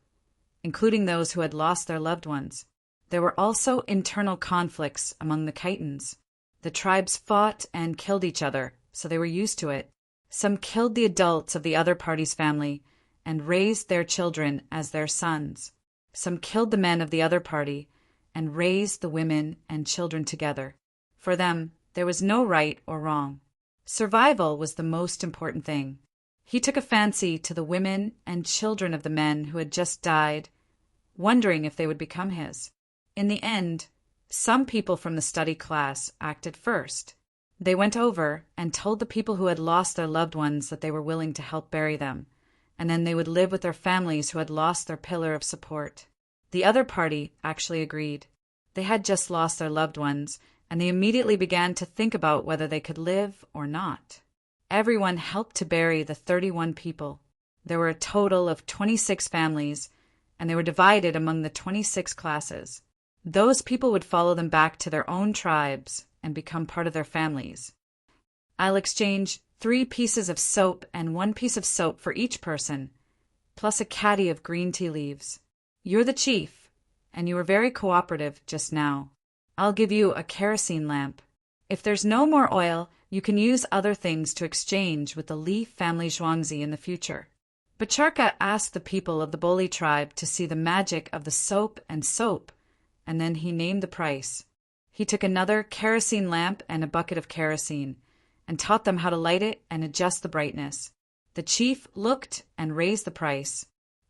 including those who had lost their loved ones. There were also internal conflicts among the Khitans. The tribes fought and killed each other, so they were used to it. Some killed the adults of the other party's family and raised their children as their sons. Some killed the men of the other party and raised the women and children together. For them, there was no right or wrong. Survival was the most important thing. He took a fancy to the women and children of the men who had just died, wondering if they would become his. In the end, some people from the study class acted first. They went over and told the people who had lost their loved ones that they were willing to help bury them, and then they would live with their families who had lost their pillar of support. The other party actually agreed. They had just lost their loved ones, and they immediately began to think about whether they could live or not. Everyone helped to bury the 31 people. There were a total of 26 families, and they were divided among the 26 classes. Those people would follow them back to their own tribes and become part of their families. I'll exchange 3 pieces of soap and 1 piece of soap for each person, plus a caddy of green tea leaves. You're the chief, and you were very cooperative just now. I'll give you a kerosene lamp. If there's no more oil, you can use other things to exchange with the Li family Zhuangzi in the future. Bacharka asked the people of the Boli tribe to see the magic of the soap, and then he named the price. He took another kerosene lamp and a bucket of kerosene, and taught them how to light it and adjust the brightness. The chief looked and raised the price.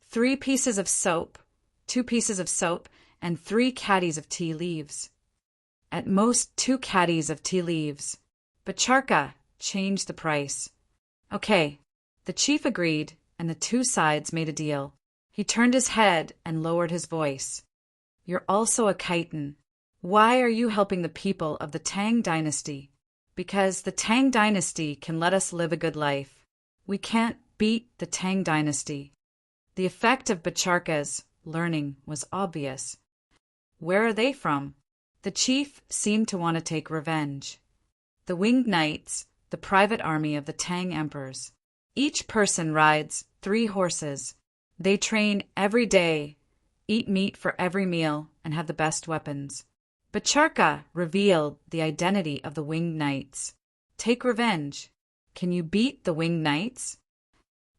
3 pieces of soap, 2 pieces of soap, and 3 caddies of tea leaves. At most 2 caddies of tea leaves. Bacharka changed the price. Okay. The chief agreed, and the 2 sides made a deal. He turned his head and lowered his voice. You're also a chitin. Why are you helping the people of the Tang dynasty? Because the Tang dynasty can let us live a good life. We can't beat the Tang dynasty. The effect of Bacharka's learning was obvious. Where are they from? The chief seemed to want to take revenge. The winged knights, the private army of the Tang emperors. Each person rides 3 horses. They train every day, eat meat for every meal, and have the best weapons. Bacharka revealed the identity of the winged knights. Take revenge. Can you beat the winged knights?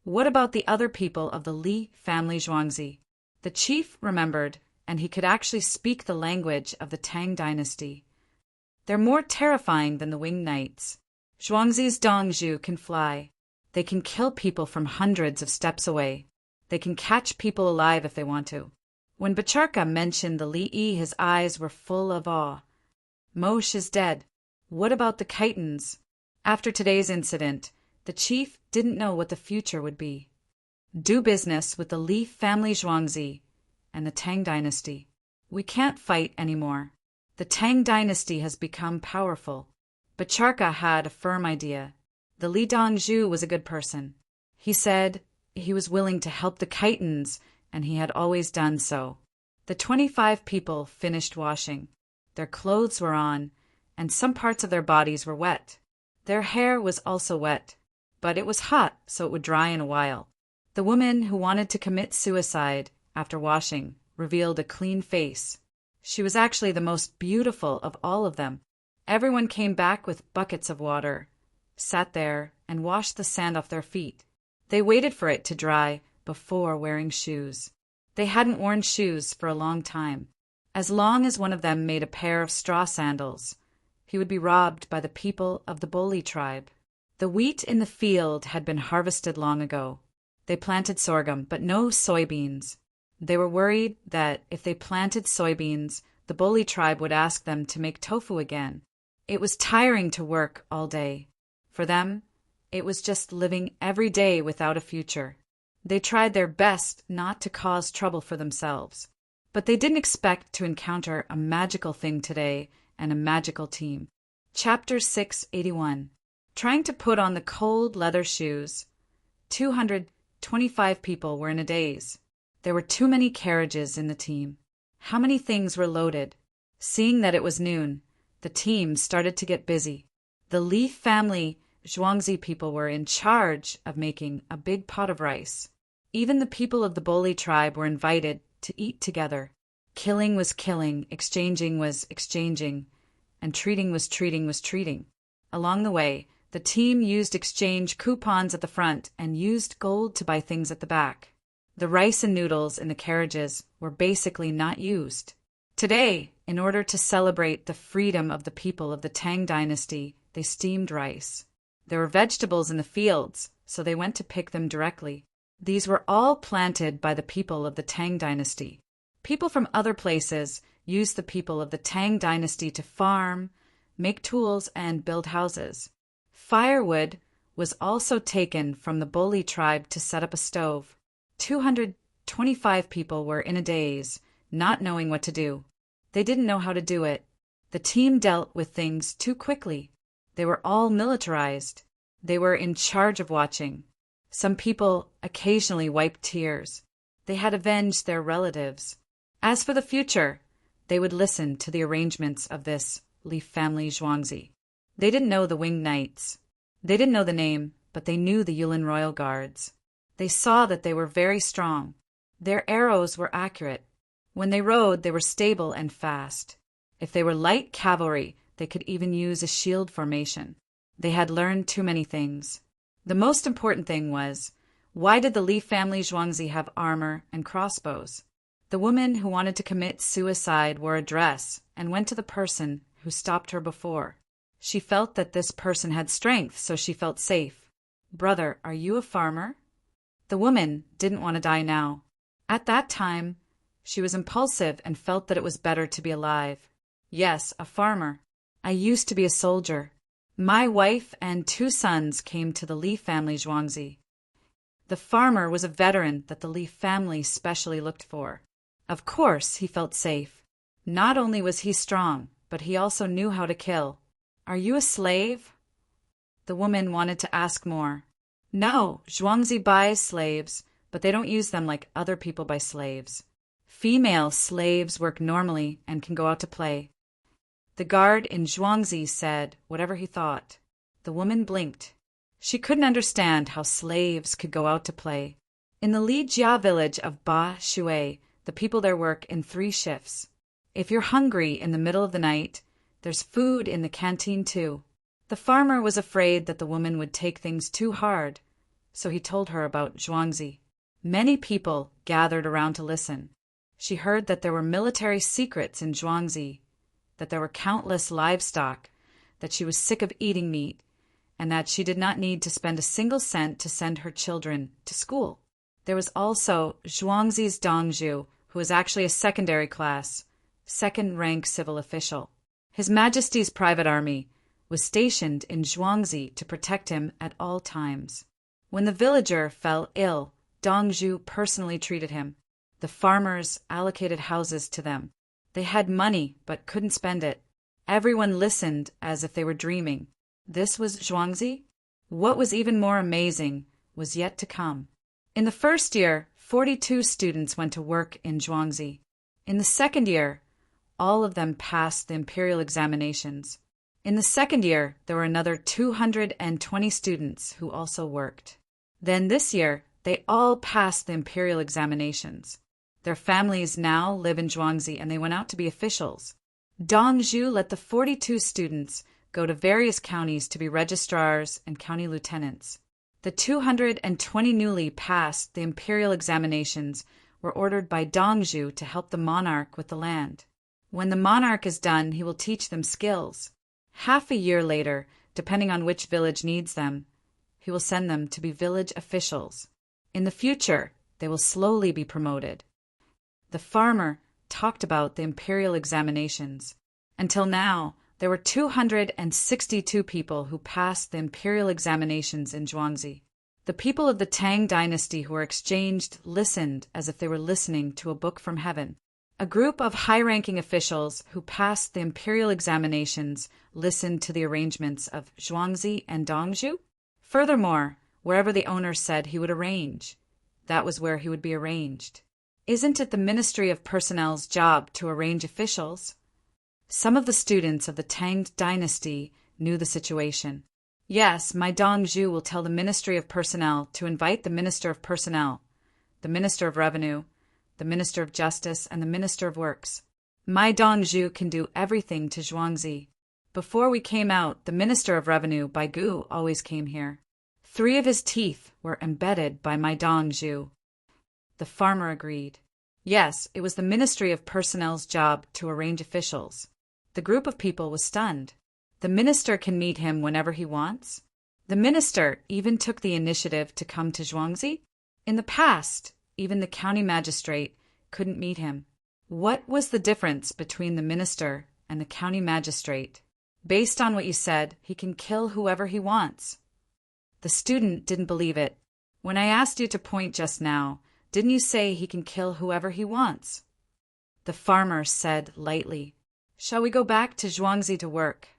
What about the other people of the Li family Zhuangzi? The chief remembered, and he could actually speak the language of the Tang dynasty. They're more terrifying than the winged knights. Zhuangzi's Dongzhu can fly. They can kill people from hundreds of steps away. They can catch people alive if they want to. When Bacharka mentioned the Li'i, his eyes were full of awe. Moshe is dead. What about the chitins? After today's incident, the chief didn't know what the future would be. Do business with the Li family Zhuangzi and the Tang dynasty. We can't fight anymore. The Tang dynasty has become powerful. Bacharka had a firm idea. The Li Dongzhu was a good person. He said he was willing to help the chitins, and he had always done so. The 25 people finished washing. Their clothes were on, and some parts of their bodies were wet. Their hair was also wet, but it was hot, so it would dry in a while. The woman who wanted to commit suicide after washing revealed a clean face. She was actually the most beautiful of all of them. Everyone came back with buckets of water, sat there, and washed the sand off their feet. They waited for it to dry before wearing shoes. They hadn't worn shoes for a long time. As long as one of them made a pair of straw sandals, he would be robbed by the people of the Boli tribe. The wheat in the field had been harvested long ago. They planted sorghum, but no soybeans. They were worried that if they planted soybeans, the Boli tribe would ask them to make tofu again. It was tiring to work all day. For them, it was just living every day without a future. They tried their best not to cause trouble for themselves, but they didn't expect to encounter a magical thing today and a magical team. Chapter 681. Trying to put on the cold leather shoes. 225 people were in a daze. There were too many carriages in the team. How many things were loaded? Seeing that it was noon, the team started to get busy. The Li family Zhuangzi people were in charge of making a big pot of rice. Even the people of the Boli tribe were invited to eat together. Killing was killing, exchanging was exchanging, and treating was treating. Along the way, the team used exchange coupons at the front and used gold to buy things at the back. The rice and noodles in the carriages were basically not used. Today, in order to celebrate the freedom of the people of the Tang dynasty, they steamed rice. There were vegetables in the fields, so they went to pick them directly. These were all planted by the people of the Tang dynasty. People from other places used the people of the Tang dynasty to farm, make tools, and build houses. Firewood was also taken from the Boli tribe to set up a stove. 225 people were in a daze, not knowing what to do. They didn't know how to do it. The team dealt with things too quickly. They were all militarized. They were in charge of watching. Some people occasionally wiped tears. They had avenged their relatives. As for the future, they would listen to the arrangements of this Li family Zhuangzi. They didn't know the winged knights. They didn't know the name, but they knew the Yulin royal guards. They saw that they were very strong. Their arrows were accurate. When they rode, they were stable and fast. If they were light cavalry, they could even use a shield formation. They had learned too many things. The most important thing was, why did the Li family Zhuangzi have armor and crossbows? The woman who wanted to commit suicide wore a dress and went to the person who stopped her before. She felt that this person had strength, so she felt safe. "Brother, are you a farmer?" The woman didn't want to die now. At that time, she was impulsive and felt that it was better to be alive. "Yes, a farmer. I used to be a soldier. My wife and 2 sons came to the Li family Zhuangzi." The farmer was a veteran that the Li family specially looked for. Of course, he felt safe. Not only was he strong, but he also knew how to kill. "Are you a slave?" The woman wanted to ask more. "No, Zhuangzi buys slaves, but they don't use them like other people buy slaves. Female slaves work normally and can go out to play." The guard in Zhuangzi said whatever he thought. The woman blinked. She couldn't understand how slaves could go out to play. In the Lijia village of Ba Shui, the people there work in 3 shifts. If you're hungry in the middle of the night, there's food in the canteen too. The farmer was afraid that the woman would take things too hard, so he told her about Zhuangzi. Many people gathered around to listen. She heard that there were military secrets in Zhuangzi, that there were countless livestock, that she was sick of eating meat, and that she did not need to spend a single cent to send her children to school. There was also Zhuangzi's Dongzhu, who was actually a secondary class, second-rank civil official. His Majesty's private army was stationed in Zhuangzi to protect him at all times. When the villager fell ill, Dongzhu personally treated him. The farmers allocated houses to them. They had money but couldn't spend it. Everyone listened as if they were dreaming. This was Zhuangzi? What was even more amazing was yet to come. In the first year, 42 students went to work in Zhuangzi. In the second year, all of them passed the imperial examinations. In the second year, there were another 220 students who also worked. Then this year, they all passed the imperial examinations. Their families now live in Zhuangzi and they went out to be officials. Dongzhu let the 42 students go to various counties to be registrars and county lieutenants. The 220 newly passed the imperial examinations were ordered by Dongzhu to help the monarch with the land. When the monarch is done, he will teach them skills. Half a year later, depending on which village needs them, he will send them to be village officials. In the future, they will slowly be promoted. The farmer talked about the imperial examinations. Until now, there were 262 people who passed the imperial examinations in Zhuangzi. The people of the Tang dynasty who were exchanged listened as if they were listening to a book from heaven. A group of high-ranking officials who passed the imperial examinations listened to the arrangements of Zhuangzi and Dongzhu. Furthermore, wherever the owner said he would arrange, that was where he would be arranged. Isn't it the Ministry of Personnel's job to arrange officials? Some of the students of the Tang dynasty knew the situation. "Yes, my Dongzhu will tell the Ministry of Personnel to invite the Minister of Personnel, the Minister of Revenue, the Minister of Justice, and the Minister of Works. My Dongzhu can do everything to Zhuangzi. Before we came out, the Minister of Revenue, Bai Gu, always came here. 3 of his teeth were embedded by my Dongzhu." The farmer agreed. Yes, it was the Ministry of Personnel's job to arrange officials. The group of people was stunned. The minister can meet him whenever he wants? The minister even took the initiative to come to Zhuangzi? In the past, even the county magistrate couldn't meet him. What was the difference between the minister and the county magistrate? Based on what you said, he can kill whoever he wants. The student didn't believe it. When I asked you to point just now, didn't you say he can kill whoever he wants? The farmer said lightly, "Shall we go back to Zhuangzi to work?"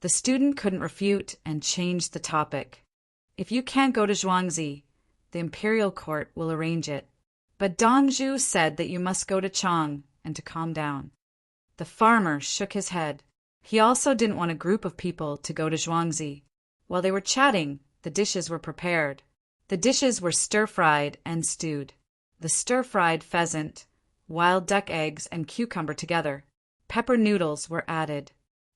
The student couldn't refute and changed the topic. "If you can't go to Zhuangzi, the imperial court will arrange it. But Dongzhu said that you must go to Chang and to calm down." The farmer shook his head. He also didn't want a group of people to go to Zhuangzi. While they were chatting, the dishes were prepared. The dishes were stir-fried and stewed. The stir-fried pheasant, wild duck eggs, and cucumber together. Pepper noodles were added.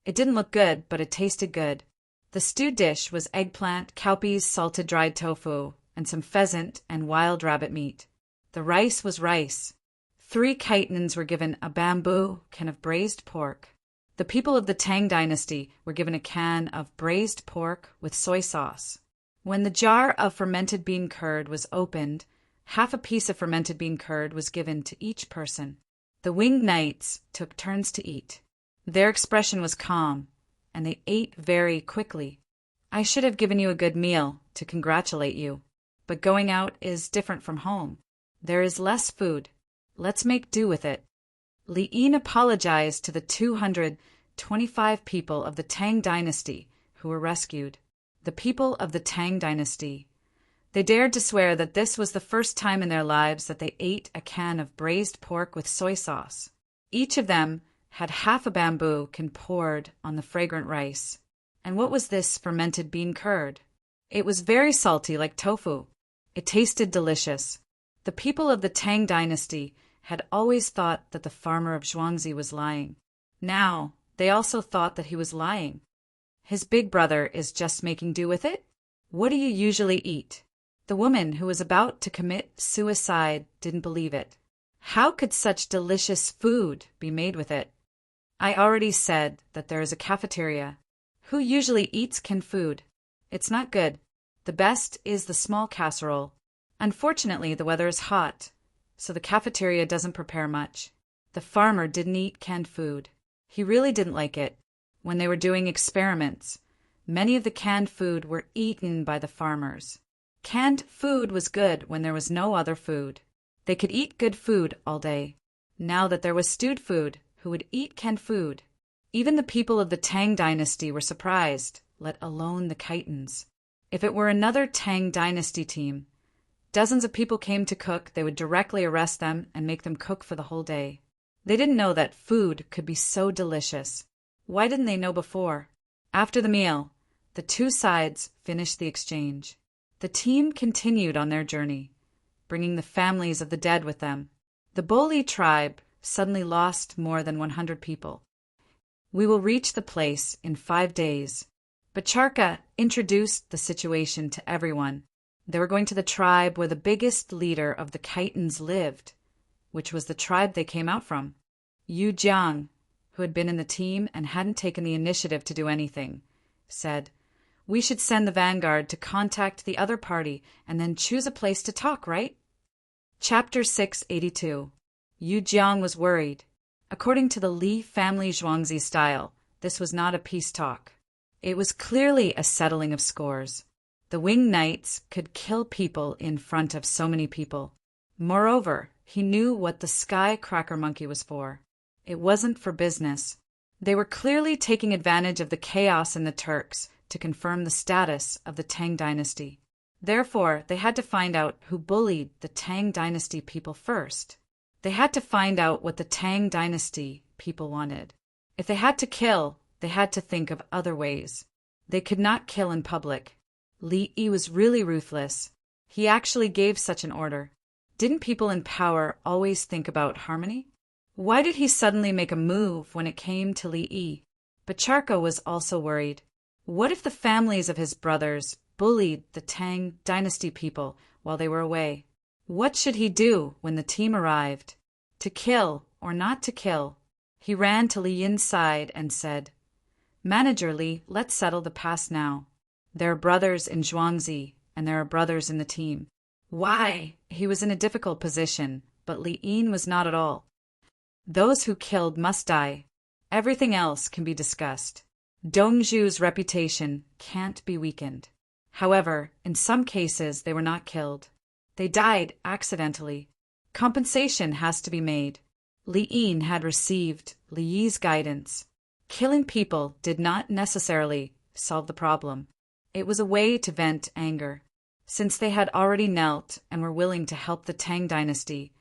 It didn't look good, but it tasted good. The stewed dish was eggplant, cowpeas, salted dried tofu, and some pheasant and wild rabbit meat. The rice was rice. 3 chitinins were given a bamboo can of braised pork. The people of the Tang dynasty were given a can of braised pork with soy sauce. When the jar of fermented bean curd was opened, half a piece of fermented bean curd was given to each person. The winged knights took turns to eat. Their expression was calm, and they ate very quickly. I should have given you a good meal to congratulate you, but going out is different from home. There is less food. Let's make do with it. Li Yin apologized to the 225 people of the Tang dynasty who were rescued. The people of the Tang dynasty. They dared to swear that this was the first time in their lives that they ate a can of braised pork with soy sauce. Each of them had half a bamboo can poured on the fragrant rice. And what was this fermented bean curd? It was very salty like tofu. It tasted delicious. The people of the Tang dynasty had always thought that the farmer of Zhuangzi was lying. Now, they also thought that he was lying. His big brother is just making do with it? What do you usually eat? The woman who was about to commit suicide didn't believe it. How could such delicious food be made with it? I already said that there is a cafeteria. Who usually eats canned food? It's not good. The best is the small casserole. Unfortunately, the weather is hot, so the cafeteria doesn't prepare much. The farmer didn't eat canned food. He really didn't like it. When they were doing experiments, many of the canned food were eaten by the farmers. Canned food was good when there was no other food. They could eat good food all day. Now that there was stewed food, who would eat canned food? Even the people of the Tang dynasty were surprised, let alone the Khitans. If it were another Tang dynasty team, dozens of people came to cook, they would directly arrest them and make them cook for the whole day. They didn't know that food could be so delicious. Why didn't they know before? After the meal, the two sides finished the exchange. The team continued on their journey, bringing the families of the dead with them. The Boli tribe suddenly lost more than 100 people. We will reach the place in 5 days. Bacharka introduced the situation to everyone. They were going to the tribe where the biggest leader of the Khitans lived, which was the tribe they came out from. Yu Jiang, who had been in the team and hadn't taken the initiative to do anything, said, "We should send the vanguard to contact the other party and then choose a place to talk, right?" Chapter 682. Yu Jiang was worried. According to the Li family Zhuangzi style, this was not a peace talk. It was clearly a settling of scores. The winged knights could kill people in front of so many people. Moreover, he knew what the sky cracker monkey was for. It wasn't for business. They were clearly taking advantage of the chaos in the Turks to confirm the status of the Tang dynasty. Therefore, they had to find out who bullied the Tang dynasty people first. They had to find out what the Tang dynasty people wanted. If they had to kill, they had to think of other ways. They could not kill in public. Li Yi was really ruthless. He actually gave such an order. Didn't people in power always think about harmony? Why did he suddenly make a move when it came to Li Yi? Bacharka was also worried. What if the families of his brothers bullied the Tang dynasty people while they were away? What should he do when the team arrived? To kill or not to kill? He ran to Li Yin's side and said, "Manager Li, let's settle the past now. There are brothers in Zhuangzi, and there are brothers in the team." Why? He was in a difficult position, but Li Yin was not at all. Those who killed must die. Everything else can be discussed. Dongzhu's reputation can't be weakened. However, in some cases they were not killed. They died accidentally. Compensation has to be made. Li Yin had received Li Yi's guidance. Killing people did not necessarily solve the problem. It was a way to vent anger. Since they had already knelt and were willing to help the Tang dynasty,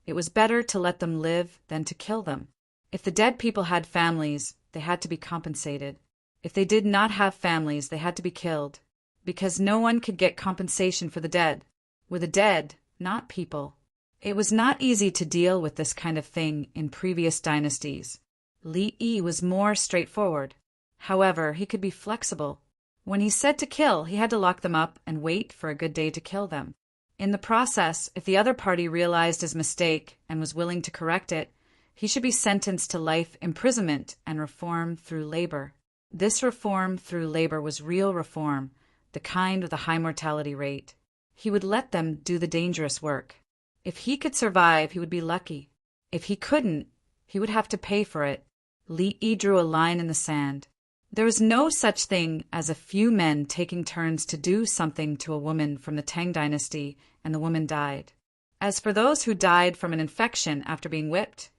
it was better to let them live than to kill them. If the dead people had families, they had to be compensated. If they did not have families, they had to be killed, because no one could get compensation for the dead. Were the dead, not people. It was not easy to deal with this kind of thing in previous dynasties. Li Yi was more straightforward. However, he could be flexible. When he said to kill, he had to lock them up and wait for a good day to kill them. In the process, if the other party realized his mistake and was willing to correct it, he should be sentenced to life imprisonment and reform through labor. This reform through labor was real reform. the kind with a high mortality rate. He would let them do the dangerous work. If he could survive, he would be lucky. If he couldn't, he would have to pay for it. Li Yi drew a line in the sand. There was no such thing as a few men taking turns to do something to a woman from the Tang dynasty, and the woman died. As for those who died from an infection after being whipped,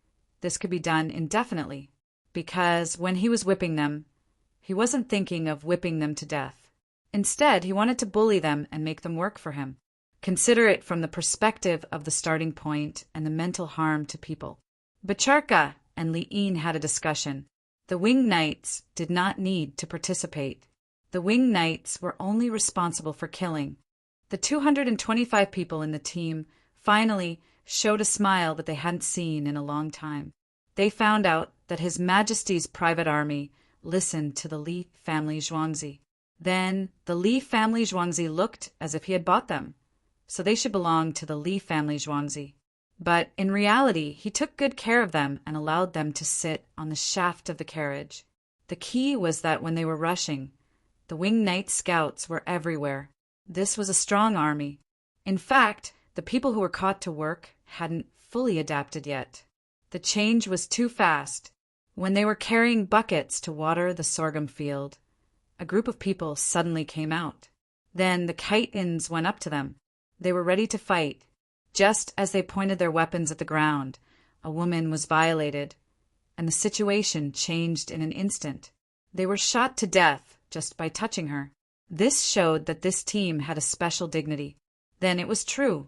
this could be done indefinitely, because when he was whipping them, he wasn't thinking of whipping them to death. Instead, he wanted to bully them and make them work for him. Consider it from the perspective of the starting point and the mental harm to people. Bacharka and Li Yin had a discussion. The winged knights did not need to participate. The winged knights were only responsible for killing. The 225 people in the team finally showed a smile that they hadn't seen in a long time. They found out that His Majesty's private army listened to the Li family Zhuangzi. Then the Li family Zhuangzi looked as if he had bought them, so they should belong to the Li family Zhuangzi. But in reality, he took good care of them and allowed them to sit on the shaft of the carriage. The key was that when they were rushing, the winged knight scouts were everywhere. This was a strong army. In fact, the people who were caught to work hadn't fully adapted yet. The change was too fast. When they were carrying buckets to water the sorghum field, a group of people suddenly came out. Then the Khitans went up to them. They were ready to fight. Just as they pointed their weapons at the ground, a woman was violated, and the situation changed in an instant. They were shot to death just by touching her. This showed that this team had a special dignity. Then it was true.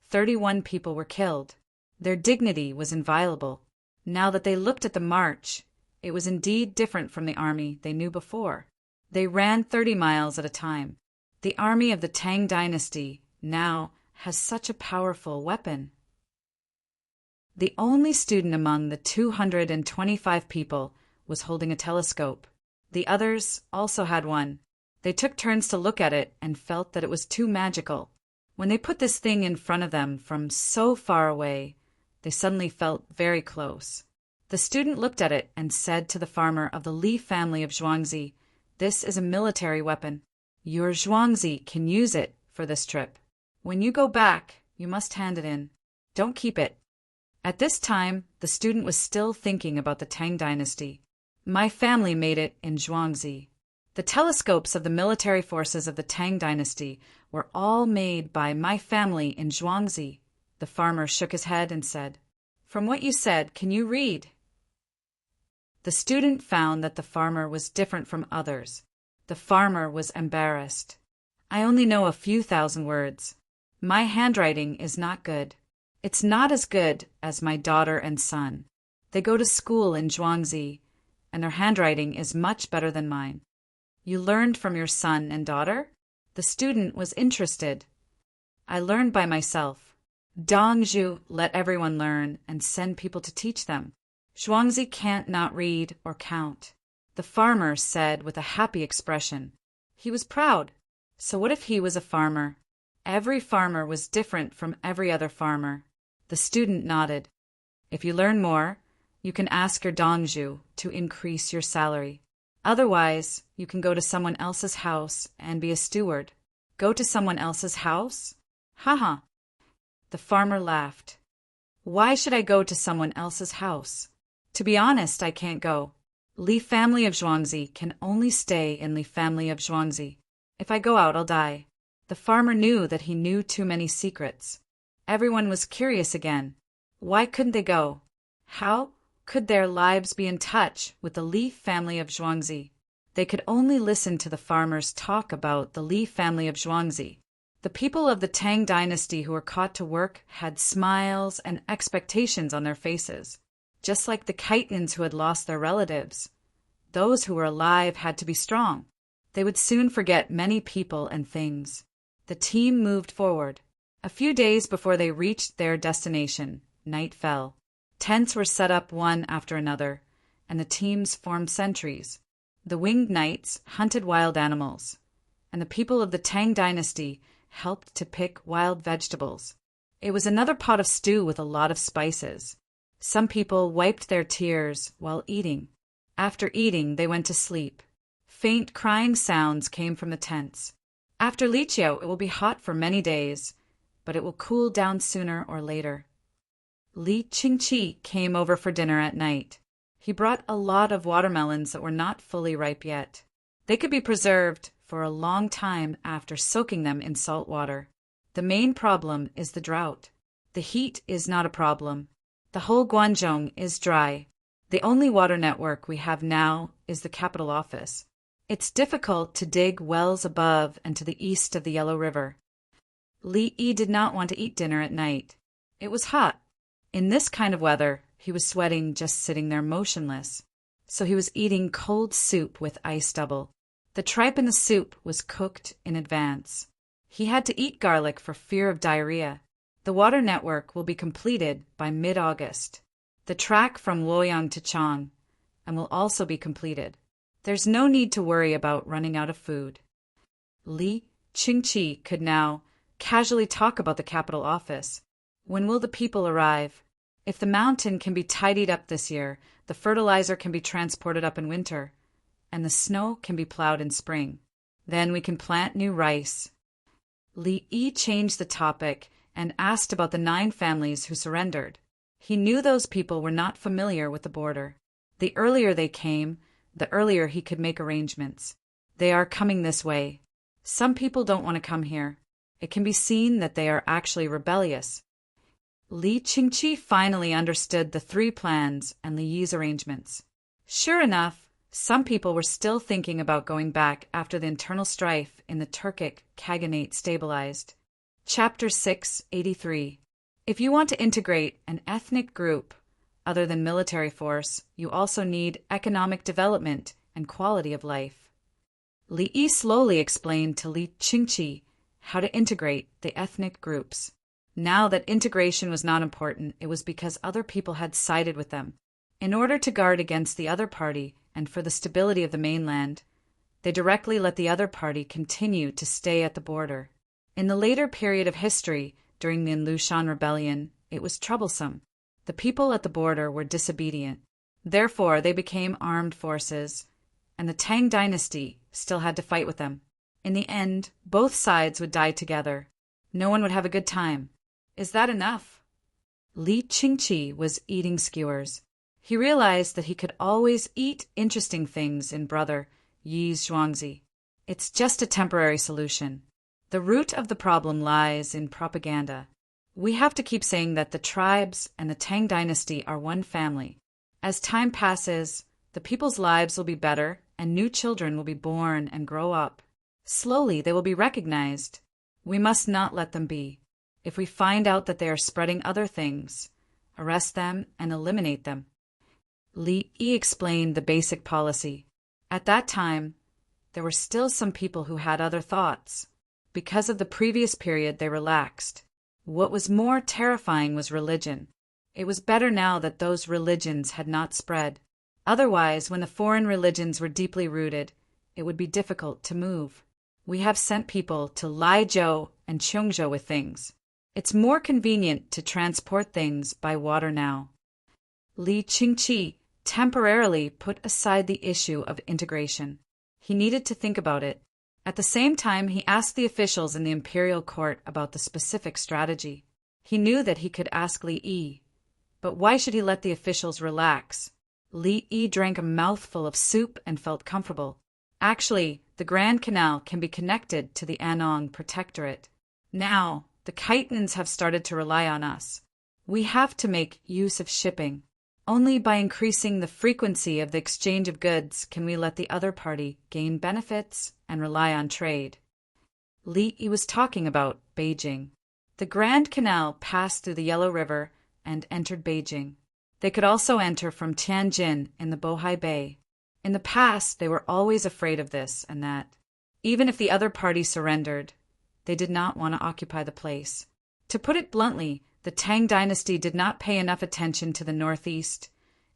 31 people were killed. Their dignity was inviolable. Now that they looked at the march, it was indeed different from the army they knew before. They ran 30 miles at a time. The army of the Tang dynasty now has such a powerful weapon. The only student among the 225 people was holding a telescope. The others also had one. They took turns to look at it and felt that it was too magical. When they put this thing in front of them from so far away, they suddenly felt very close. The student looked at it and said to the farmer of the Li family of Zhuangzi, "This is a military weapon. Your Zhuangzi can use it for this trip. When you go back, you must hand it in. Don't keep it." At this time, the student was still thinking about the Tang dynasty. My family made it in Zhuangzi. The telescopes of the military forces of the Tang dynasty were all made by my family in Zhuangzi. The farmer shook his head and said, "From what you said, can you read?" The student found that the farmer was different from others. The farmer was embarrassed. "I only know a few thousand words. My handwriting is not good. It's not as good as my daughter and son. They go to school in Zhuangzi, and their handwriting is much better than mine." "You learned from your son and daughter?" The student was interested. "I learned by myself. Dongzhu let everyone learn and send people to teach them. Zhuangzi can't not read or count." The farmer said with a happy expression. He was proud. So what if he was a farmer? Every farmer was different from every other farmer. The student nodded. "If you learn more, you can ask your Dongzhu to increase your salary. Otherwise, you can go to someone else's house and be a steward." "Go to someone else's house? Haha." The farmer laughed. "Why should I go to someone else's house? To be honest, I can't go. Li family of Zhuangzi can only stay in Li family of Zhuangzi. If I go out, I'll die." The farmer knew that he knew too many secrets. Everyone was curious again. Why couldn't they go? How could their lives be in touch with the Li family of Zhuangzi? They could only listen to the farmers talk about the Li family of Zhuangzi. The people of the Tang dynasty who were caught to work had smiles and expectations on their faces, just like the Khitans who had lost their relatives. Those who were alive had to be strong. They would soon forget many people and things. The team moved forward. A few days before they reached their destination, night fell. Tents were set up one after another, and the teams formed sentries. The winged knights hunted wild animals, and the people of the Tang dynasty helped to pick wild vegetables. It was another pot of stew with a lot of spices. Some people wiped their tears while eating. After eating, they went to sleep. Faint crying sounds came from the tents. After Liqiao, it will be hot for many days, but it will cool down sooner or later. Li Qingqi came over for dinner at night. He brought a lot of watermelons that were not fully ripe yet. They could be preserved for a long time after soaking them in salt water. The main problem is the drought. The heat is not a problem. The whole Guangzhou is dry. The only water network we have now is the capital office. It's difficult to dig wells above and to the east of the Yellow River. Li Yi did not want to eat dinner at night. It was hot. In this kind of weather, he was sweating just sitting there motionless. So he was eating cold soup with ice double. The tripe in the soup was cooked in advance. He had to eat garlic for fear of diarrhea. The water network will be completed by mid-August. The track from Luoyang to Chang and will also be completed. There's no need to worry about running out of food. Li Qingqi could now casually talk about the capital office. When will the people arrive? If the mountain can be tidied up this year, the fertilizer can be transported up in winter, and the snow can be plowed in spring. Then we can plant new rice. Li Yi changed the topic and asked about the 9 families who surrendered. He knew those people were not familiar with the border. The earlier they came, the earlier he could make arrangements. They are coming this way. Some people don't want to come here. It can be seen that they are actually rebellious. Li Qingqi finally understood the 3 plans and Li Yi's arrangements. Sure enough, some people were still thinking about going back after the internal strife in the Turkic Khaganate stabilized. Chapter 683. If you want to integrate an ethnic group other than military force, you also need economic development and quality of life. Li Yi slowly explained to Li Qingqi how to integrate the ethnic groups. Now that integration was not important, it was because other people had sided with them. In order to guard against the other party and for the stability of the mainland, they directly let the other party continue to stay at the border. In the later period of history, during the Lushan Rebellion, it was troublesome. The people at the border were disobedient. Therefore, they became armed forces, and the Tang dynasty still had to fight with them. In the end, both sides would die together. No one would have a good time. Is that enough? Li Qingqi was eating skewers. He realized that he could always eat interesting things in brother Yi's zhuangzi. It's just a temporary solution. The root of the problem lies in propaganda. We have to keep saying that the tribes and the Tang dynasty are one family. As time passes, the people's lives will be better and new children will be born and grow up. Slowly they will be recognized. We must not let them be. If we find out that they are spreading other things, arrest them and eliminate them. Li Yi explained the basic policy. At that time, there were still some people who had other thoughts. Because of the previous period, they relaxed. What was more terrifying was religion. It was better now that those religions had not spread. Otherwise, when the foreign religions were deeply rooted, it would be difficult to move. We have sent people to Laizhou and Chongzhou with things. It's more convenient to transport things by water now. Li Qingqi temporarily put aside the issue of integration. He needed to think about it. At the same time, he asked the officials in the imperial court about the specific strategy. He knew that he could ask Li Yi, but why should he let the officials relax? Li Yi drank a mouthful of soup and felt comfortable. Actually, the Grand Canal can be connected to the Anong Protectorate. Now, the Khitans have started to rely on us. We have to make use of shipping. Only by increasing the frequency of the exchange of goods can we let the other party gain benefits and rely on trade. Li Yi was talking about Beijing. The Grand Canal passed through the Yellow River and entered Beijing. They could also enter from Tianjin in the Bohai Bay. In the past, they were always afraid of this and that. Even if the other party surrendered, they did not want to occupy the place. To put it bluntly, the Tang dynasty did not pay enough attention to the northeast,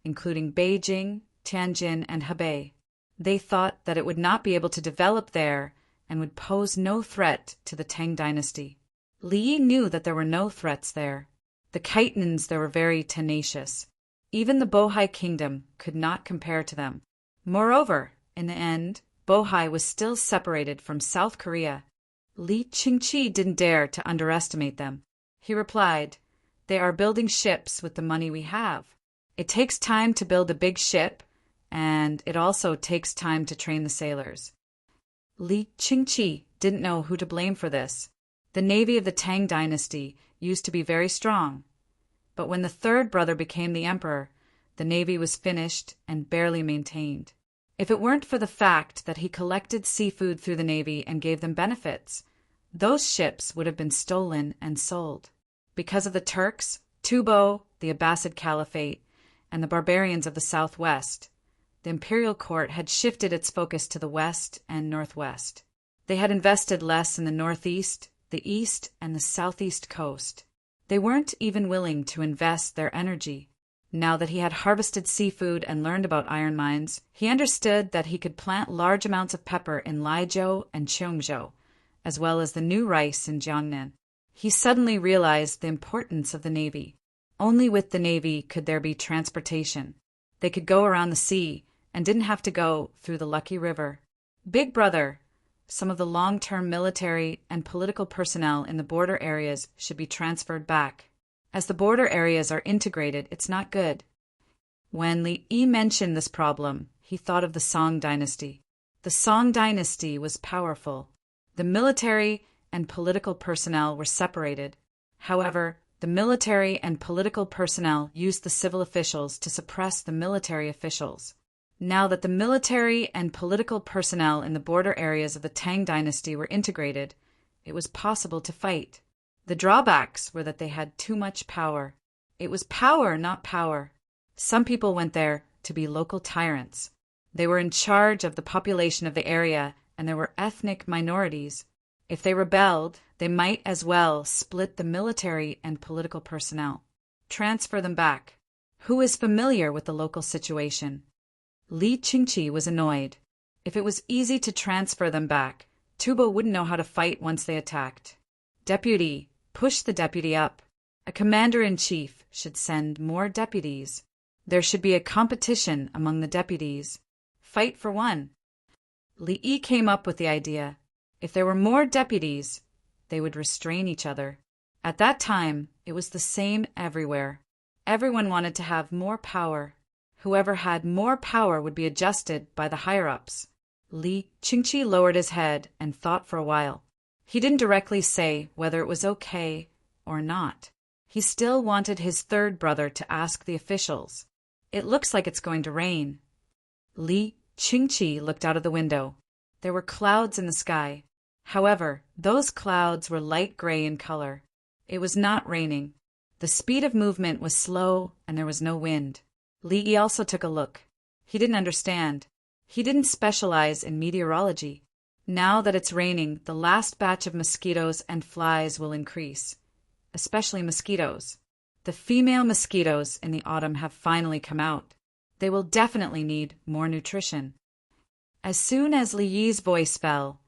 including Beijing, Tianjin, and Hebei. They thought that it would not be able to develop there and would pose no threat to the Tang dynasty. Li Yi knew that there were no threats there. The Khitans there were very tenacious. Even the Bohai kingdom could not compare to them. Moreover, in the end, Bohai was still separated from South Korea. Li Qingqi didn't dare to underestimate them. He replied, "They are building ships with the money we have. It takes time to build a big ship, and it also takes time to train the sailors." Li Qingqi didn't know who to blame for this. The navy of the Tang dynasty used to be very strong, but when the third brother became the emperor, the navy was finished and barely maintained. If it weren't for the fact that he collected seafood through the navy and gave them benefits, those ships would have been stolen and sold. Because of the Turks, Tubo, the Abbasid Caliphate, and the barbarians of the southwest, the imperial court had shifted its focus to the west and northwest. They had invested less in the northeast, the east, and the southeast coast. They weren't even willing to invest their energy. Now that he had harvested seafood and learned about iron mines, he understood that he could plant large amounts of pepper in Laizhou and Cheongzhou, as well as the new rice in Jiangnan. He suddenly realized the importance of the navy. Only with the navy could there be transportation. They could go around the sea and didn't have to go through the Lucky River. Big Brother, some of the long-term military and political personnel in the border areas should be transferred back. As the border areas are integrated, it's not good. When Li Yi mentioned this problem, he thought of the Song dynasty. The Song dynasty was powerful. The military and political personnel were separated. However, the military and political personnel used the civil officials to suppress the military officials. Now that the military and political personnel in the border areas of the Tang dynasty were integrated, it was possible to fight. The drawbacks were that they had too much power. It was power, not power. Some people went there to be local tyrants. They were in charge of the population of the area, and there were ethnic minorities. If they rebelled, they might as well split the military and political personnel. Transfer them back. Who is familiar with the local situation? Li Qingqi was annoyed. If it was easy to transfer them back, Tubo wouldn't know how to fight once they attacked. Deputy, push the deputy up. A commander-in-chief should send more deputies. There should be a competition among the deputies. Fight for one. Li Yi came up with the idea. If there were more deputies, they would restrain each other. At that time, it was the same everywhere. Everyone wanted to have more power. Whoever had more power would be adjusted by the higher-ups. Li Qingqi lowered his head and thought for a while. He didn't directly say whether it was okay or not. He still wanted his third brother to ask the officials. It looks like it's going to rain. Li Qingqi looked out of the window. There were clouds in the sky. However, those clouds were light gray in color. It was not raining. The speed of movement was slow and there was no wind. Li Yi also took a look. He didn't understand. He didn't specialize in meteorology. Now that it's raining, the last batch of mosquitoes and flies will increase, especially mosquitoes. The female mosquitoes in the autumn have finally come out. They will definitely need more nutrition. As soon as Li Yi's voice fell,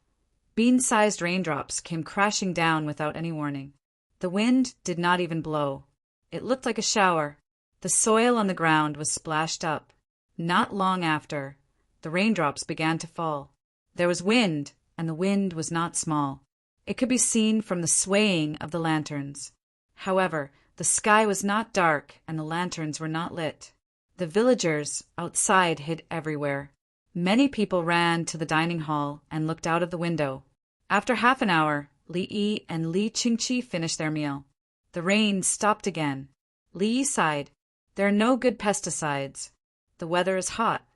bean-sized raindrops came crashing down without any warning. The wind did not even blow. It looked like a shower. The soil on the ground was splashed up. Not long after, the raindrops began to fall. There was wind, and the wind was not small. It could be seen from the swaying of the lanterns. However, the sky was not dark and the lanterns were not lit. The villagers outside hid everywhere. Many people ran to the dining hall and looked out of the window. After half an hour, Li Yi and Li Qingqi finished their meal. The rain stopped again. Li Yi sighed. There are no good pesticides. The weather is hot.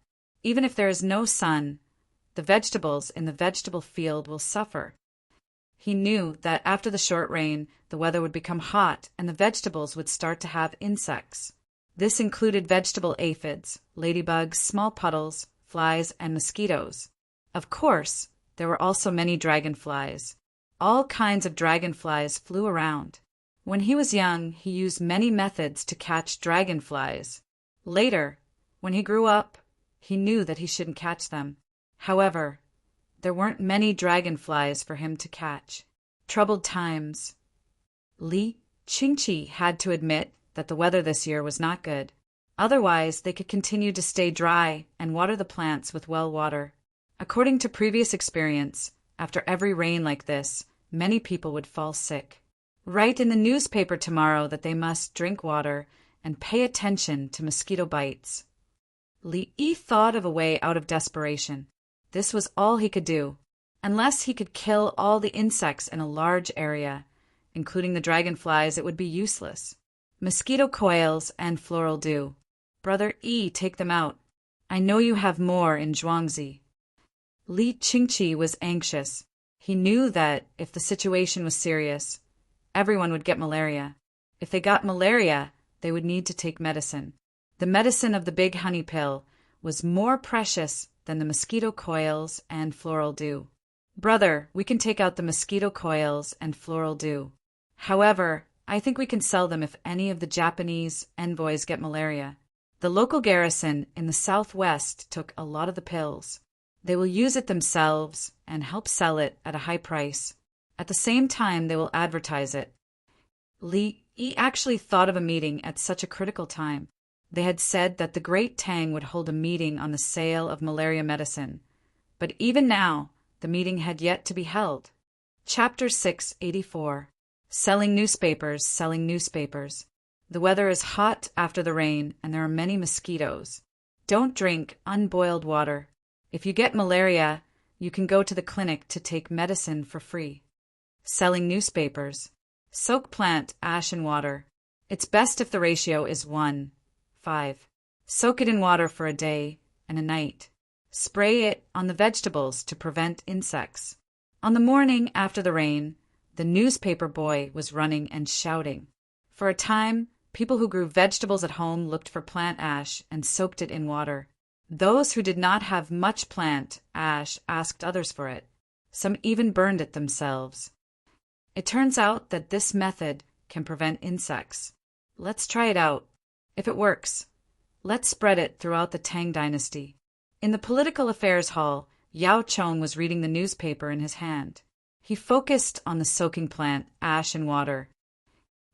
Even if there is no sun, the vegetables in the vegetable field will suffer. He knew that after the short rain, the weather would become hot and the vegetables would start to have insects. This included vegetable aphids, ladybugs, small puddles, flies, and mosquitoes. Of course, there were also many dragonflies. All kinds of dragonflies flew around. When he was young, he used many methods to catch dragonflies. Later, when he grew up, he knew that he shouldn't catch them. However, there weren't many dragonflies for him to catch. Troubled times. Li Qingqi had to admit that the weather this year was not good. Otherwise, they could continue to stay dry and water the plants with well water. According to previous experience, after every rain like this, many people would fall sick. Write in the newspaper tomorrow that they must drink water and pay attention to mosquito bites. Li Yi thought of a way out of desperation. This was all he could do. Unless he could kill all the insects in a large area, including the dragonflies, it would be useless. Mosquito coils and floral dew. Brother Yi, take them out. I know you have more in Zhuangzi. Li Qingqi was anxious. He knew that if the situation was serious, everyone would get malaria. If they got malaria, they would need to take medicine. The medicine of the big honey pill was more precious than the mosquito coils and floral dew. Brother, we can take out the mosquito coils and floral dew. However, I think we can sell them if any of the Japanese envoys get malaria. The local garrison in the southwest took a lot of the pills. They will use it themselves and help sell it at a high price. At the same time, they will advertise it. Li Yi actually thought of a meeting at such a critical time. They had said that the great Tang would hold a meeting on the sale of malaria medicine. But even now, the meeting had yet to be held. Chapter 684. Selling newspapers, selling newspapers. The weather is hot after the rain, and there are many mosquitoes. Don't drink unboiled water. If you get malaria, you can go to the clinic to take medicine for free. Selling newspapers. Soak plant ash in water. It's best if the ratio is 1:5. Soak it in water for a day and a night. Spray it on the vegetables to prevent insects. On the morning after the rain, the newspaper boy was running and shouting. For a time, people who grew vegetables at home looked for plant ash and soaked it in water. Those who did not have much plant ash asked others for it. Some even burned it themselves. It turns out that this method can prevent insects. Let's try it out. If it works, let's spread it throughout the Tang dynasty. In the political affairs hall, Yao Chong was reading the newspaper in his hand. He focused on the soaking plant ash in water.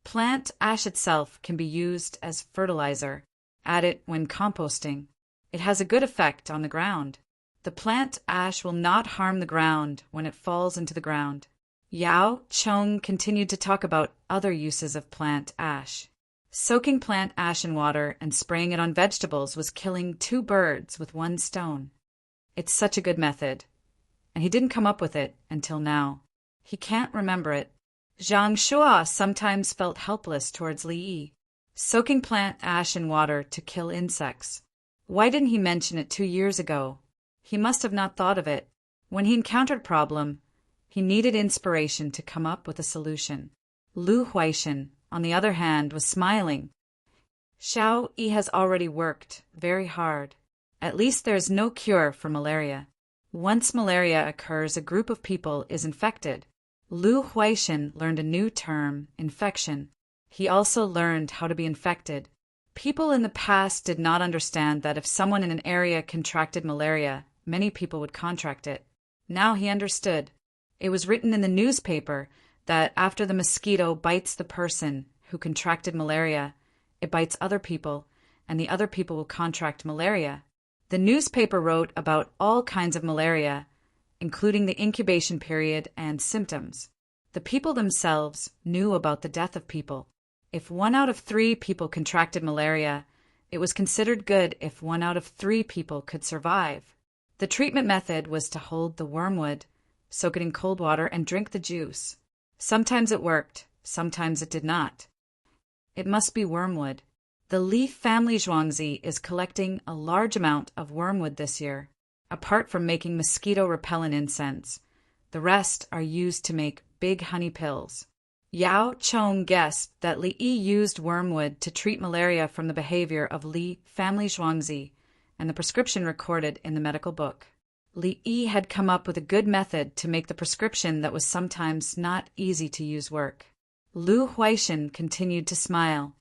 Plant ash itself can be used as fertilizer. Add it when composting. It has a good effect on the ground. The plant ash will not harm the ground when it falls into the ground. Yao Chong continued to talk about other uses of plant ash. Soaking plant ash in water and spraying it on vegetables was killing 2 birds with 1 stone. It's such a good method. And he didn't come up with it until now. He can't remember it. Zhang Shua sometimes felt helpless towards Li Yi. Soaking plant ash in water to kill insects. Why didn't he mention it 2 years ago? He must have not thought of it. When he encountered a problem, he needed inspiration to come up with a solution. Lu Huaishan, on the other hand, was smiling. Xiao Yi has already worked very hard. At least there is no cure for malaria. Once malaria occurs, a group of people is infected. Lu Huaishan learned a new term, infection. He also learned how to be infected. People in the past did not understand that if someone in an area contracted malaria, many people would contract it. Now he understood. It was written in the newspaper that after the mosquito bites the person who contracted malaria, it bites other people, and the other people will contract malaria. The newspaper wrote about all kinds of malaria, including the incubation period and symptoms. The people themselves knew about the death of people. If 1 out of 3 people contracted malaria, it was considered good if 1 out of 3 people could survive. The treatment method was to hold the wormwood, soak it in cold water, and drink the juice. Sometimes it worked, sometimes it did not. It must be wormwood. The Li family Zhuangzi is collecting a large amount of wormwood this year. Apart from making mosquito-repellent incense, the rest are used to make big honey pills. Yao Chong guessed that Li Yi used wormwood to treat malaria from the behavior of Li family Zhuangzi and the prescription recorded in the medical book. Li Yi had come up with a good method to make the prescription that was sometimes not easy to use work. Lu Huaishan continued to smile.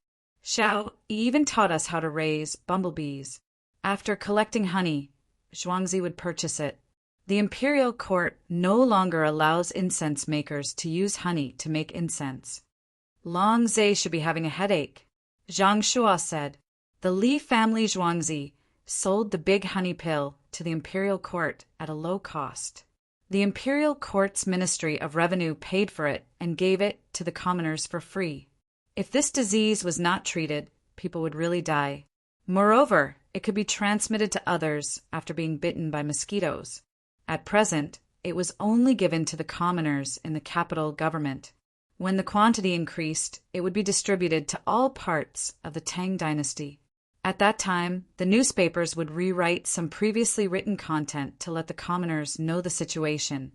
Xiao even taught us how to raise bumblebees. After collecting honey, Zhuangzi would purchase it. The imperial court no longer allows incense makers to use honey to make incense. Long Zhe should be having a headache. Zhang Shua said. The Li family Zhuangzi sold the big honey pill to the imperial court at a low cost. The imperial court's Ministry of Revenue paid for it and gave it to the commoners for free. If this disease was not treated, people would really die. Moreover, it could be transmitted to others after being bitten by mosquitoes. At present, it was only given to the commoners in the capital government. When the quantity increased, it would be distributed to all parts of the Tang dynasty. At that time, the newspapers would rewrite some previously written content to let the commoners know the situation,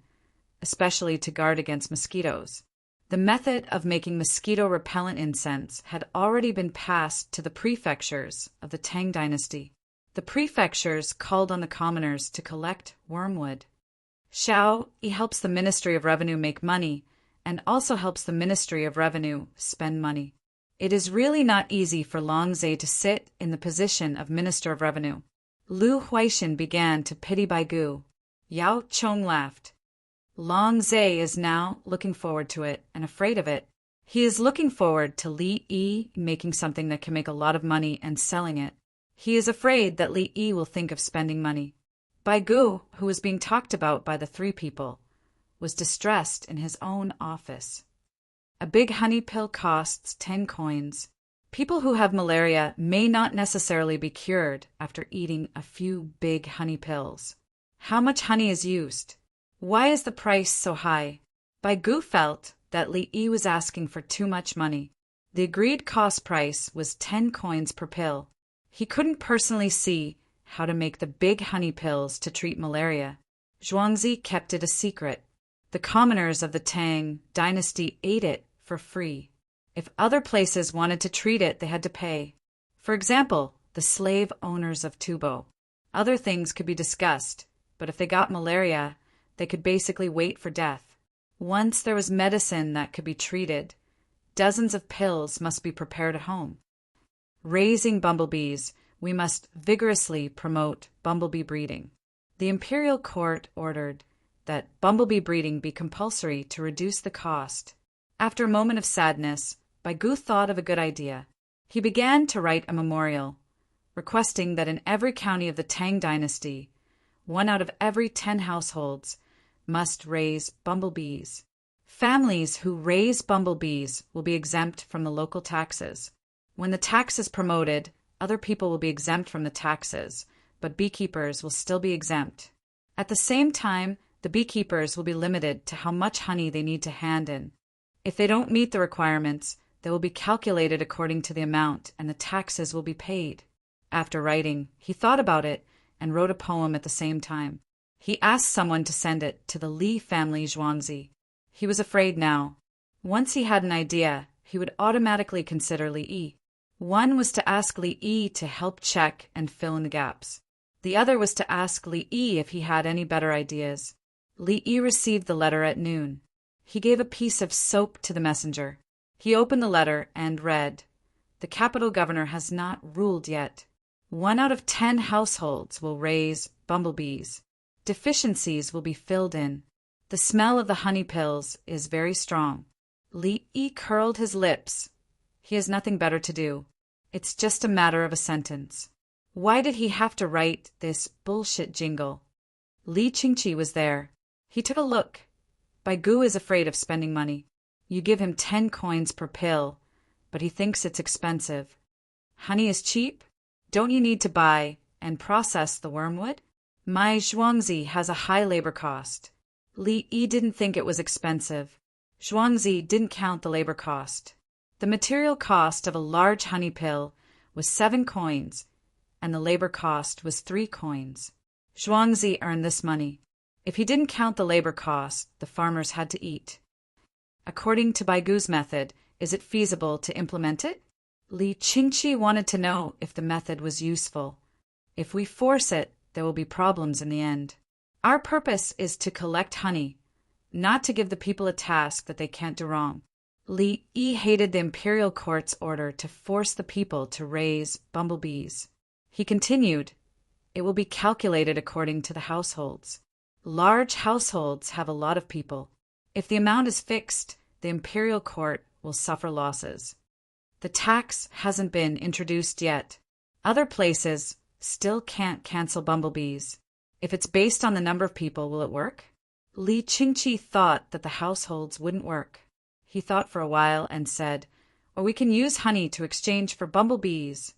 especially to guard against mosquitoes. The method of making mosquito-repellent incense had already been passed to the prefectures of the Tang dynasty. The prefectures called on the commoners to collect wormwood. Shao Yi helps the Ministry of Revenue make money and also helps the Ministry of Revenue spend money. It is really not easy for Long Zhe to sit in the position of Minister of Revenue. Lu Huaixin began to pity Baigu. Yao Chong laughed. Long Zhe is now looking forward to it and afraid of it. He is looking forward to Li Yi making something that can make a lot of money and selling it. He is afraid that Li Yi will think of spending money. Baigu, who was being talked about by the three people, was distressed in his own office. A big honey pill costs 10 coins. People who have malaria may not necessarily be cured after eating a few big honey pills. How much honey is used? Why is the price so high? Baigu felt that Li Yi was asking for too much money. The agreed cost price was 10 coins per pill. He couldn't personally see how to make the big honey pills to treat malaria. Zhuangzi kept it a secret. The commoners of the Tang dynasty ate it for free. If other places wanted to treat it, they had to pay. For example, the slave owners of Tubo. Other things could be discussed, but if they got malaria, they could basically wait for death. Once there was medicine that could be treated, dozens of pills must be prepared at home. Raising bumblebees, we must vigorously promote bumblebee breeding. The imperial court ordered that bumblebee breeding be compulsory to reduce the cost. After a moment of sadness, Baigu thought of a good idea. He began to write a memorial, requesting that in every county of the Tang dynasty, 1 out of every 10 households must raise bumblebees. Families who raise bumblebees will be exempt from the local taxes. When the tax is promoted, other people will be exempt from the taxes, but beekeepers will still be exempt. At the same time, the beekeepers will be limited to how much honey they need to hand in. If they don't meet the requirements, they will be calculated according to the amount and the taxes will be paid. After writing, he thought about it and wrote a poem at the same time. He asked someone to send it to the Li family Zhuangzi. He was afraid now. Once he had an idea, he would automatically consider Li Yi. One was to ask Li Yi to help check and fill in the gaps. The other was to ask Li Yi if he had any better ideas. Li Yi received the letter at noon. He gave a piece of soap to the messenger. He opened the letter and read, "The capital governor has not ruled yet. 1 out of 10 households will raise bumblebees. Deficiencies will be filled in. The smell of the honey pills is very strong." Li Yi curled his lips. He has nothing better to do. It's just a matter of a sentence. Why did he have to write this bullshit jingle? Li Qingqi was there. He took a look. Baigu is afraid of spending money. You give him 10 coins per pill, but he thinks it's expensive. Honey is cheap? Don't you need to buy and process the wormwood? My Zhuangzi has a high labor cost. Li Yi didn't think it was expensive. Zhuangzi didn't count the labor cost. The material cost of a large honey pill was 7 coins, and the labor cost was 3 coins. Zhuangzi earned this money. If he didn't count the labor cost, the farmers had to eat. According to Baigu's method, is it feasible to implement it? Li Qingqi wanted to know if the method was useful. If we force it, there will be problems in the end. Our purpose is to collect honey, not to give the people a task that they can't do wrong. Li Yi hated the imperial court's order to force the people to raise bumblebees. He continued, "It will be calculated according to the households. Large households have a lot of people. If the amount is fixed, the imperial court will suffer losses. The tax hasn't been introduced yet. Other places still can't cancel bumblebees. If it's based on the number of people, will it work?" Li Qingqi thought that the households wouldn't work. He thought for a while and said, "Or we can use honey to exchange for bumblebees."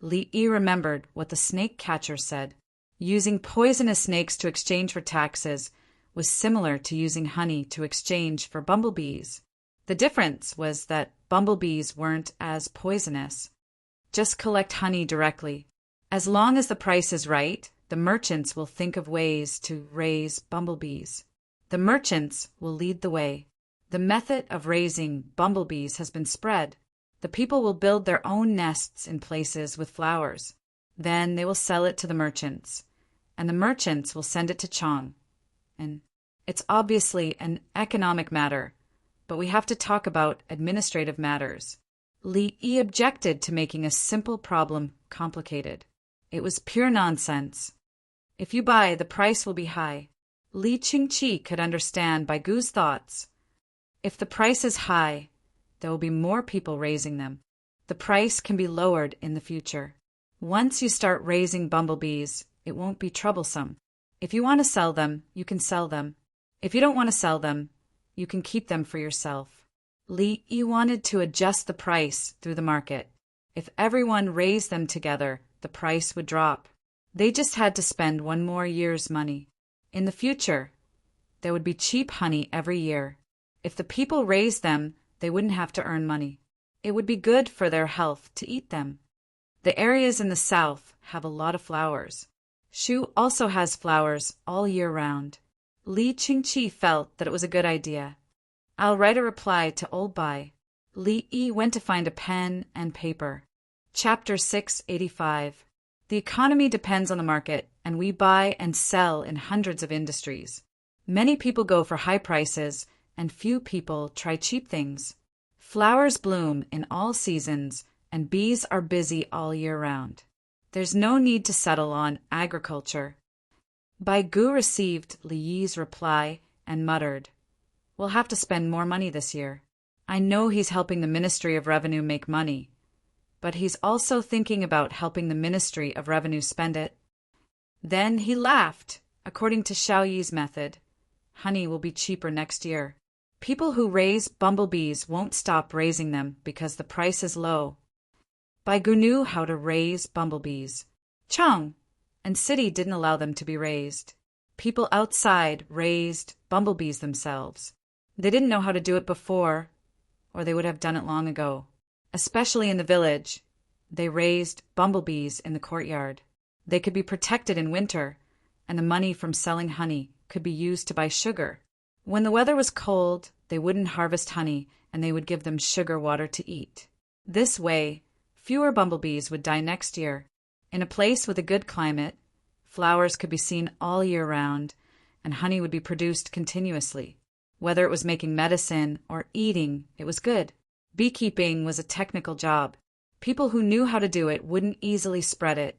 Li Yi remembered what the snake catcher said. Using poisonous snakes to exchange for taxes was similar to using honey to exchange for bumblebees. The difference was that bumblebees weren't as poisonous. Just collect honey directly. As long as the price is right, the merchants will think of ways to raise bumblebees. The merchants will lead the way. The method of raising bumblebees has been spread. The people will build their own nests in places with flowers. Then they will sell it to the merchants, and the merchants will send it to Tang. And it's obviously an economic matter, but we have to talk about administrative matters. Li Yi objected to making a simple problem complicated. It was pure nonsense. If you buy, the price will be high. Li Qingqi could understand Bai Gu's thoughts. If the price is high, there will be more people raising them. The price can be lowered in the future. Once you start raising bumblebees, it won't be troublesome. If you want to sell them, you can sell them. If you don't want to sell them, you can keep them for yourself. Li Yi wanted to adjust the price through the market. If everyone raised them together, the price would drop. They just had to spend one more year's money. In the future, there would be cheap honey every year. If the people raised them, they wouldn't have to earn money. It would be good for their health to eat them. The areas in the south have a lot of flowers. Shu also has flowers all year round. Li Qingqi felt that it was a good idea. I'll write a reply to old Bai. Li Yi went to find a pen and paper. Chapter 685. The economy depends on the market, and we buy and sell in hundreds of industries. Many people go for high prices, and few people try cheap things. Flowers bloom in all seasons, and bees are busy all year round. There's no need to settle on agriculture. Bai Gu received Li Yi's reply and muttered, "We'll have to spend more money this year. I know he's helping the Ministry of Revenue make money, but he's also thinking about helping the Ministry of Revenue spend it." Then he laughed. According to Xiao Yi's method, honey will be cheaper next year. People who raise bumblebees won't stop raising them because the price is low. Bai Gu knew how to raise bumblebees. Chang and city didn't allow them to be raised. People outside raised bumblebees themselves. They didn't know how to do it before, or they would have done it long ago. Especially in the village, they raised bumblebees in the courtyard. They could be protected in winter, and the money from selling honey could be used to buy sugar. When the weather was cold, they wouldn't harvest honey, and they would give them sugar water to eat. This way, fewer bumblebees would die next year. In a place with a good climate, flowers could be seen all year round, and honey would be produced continuously. Whether it was making medicine or eating, it was good. Beekeeping was a technical job. People who knew how to do it wouldn't easily spread it,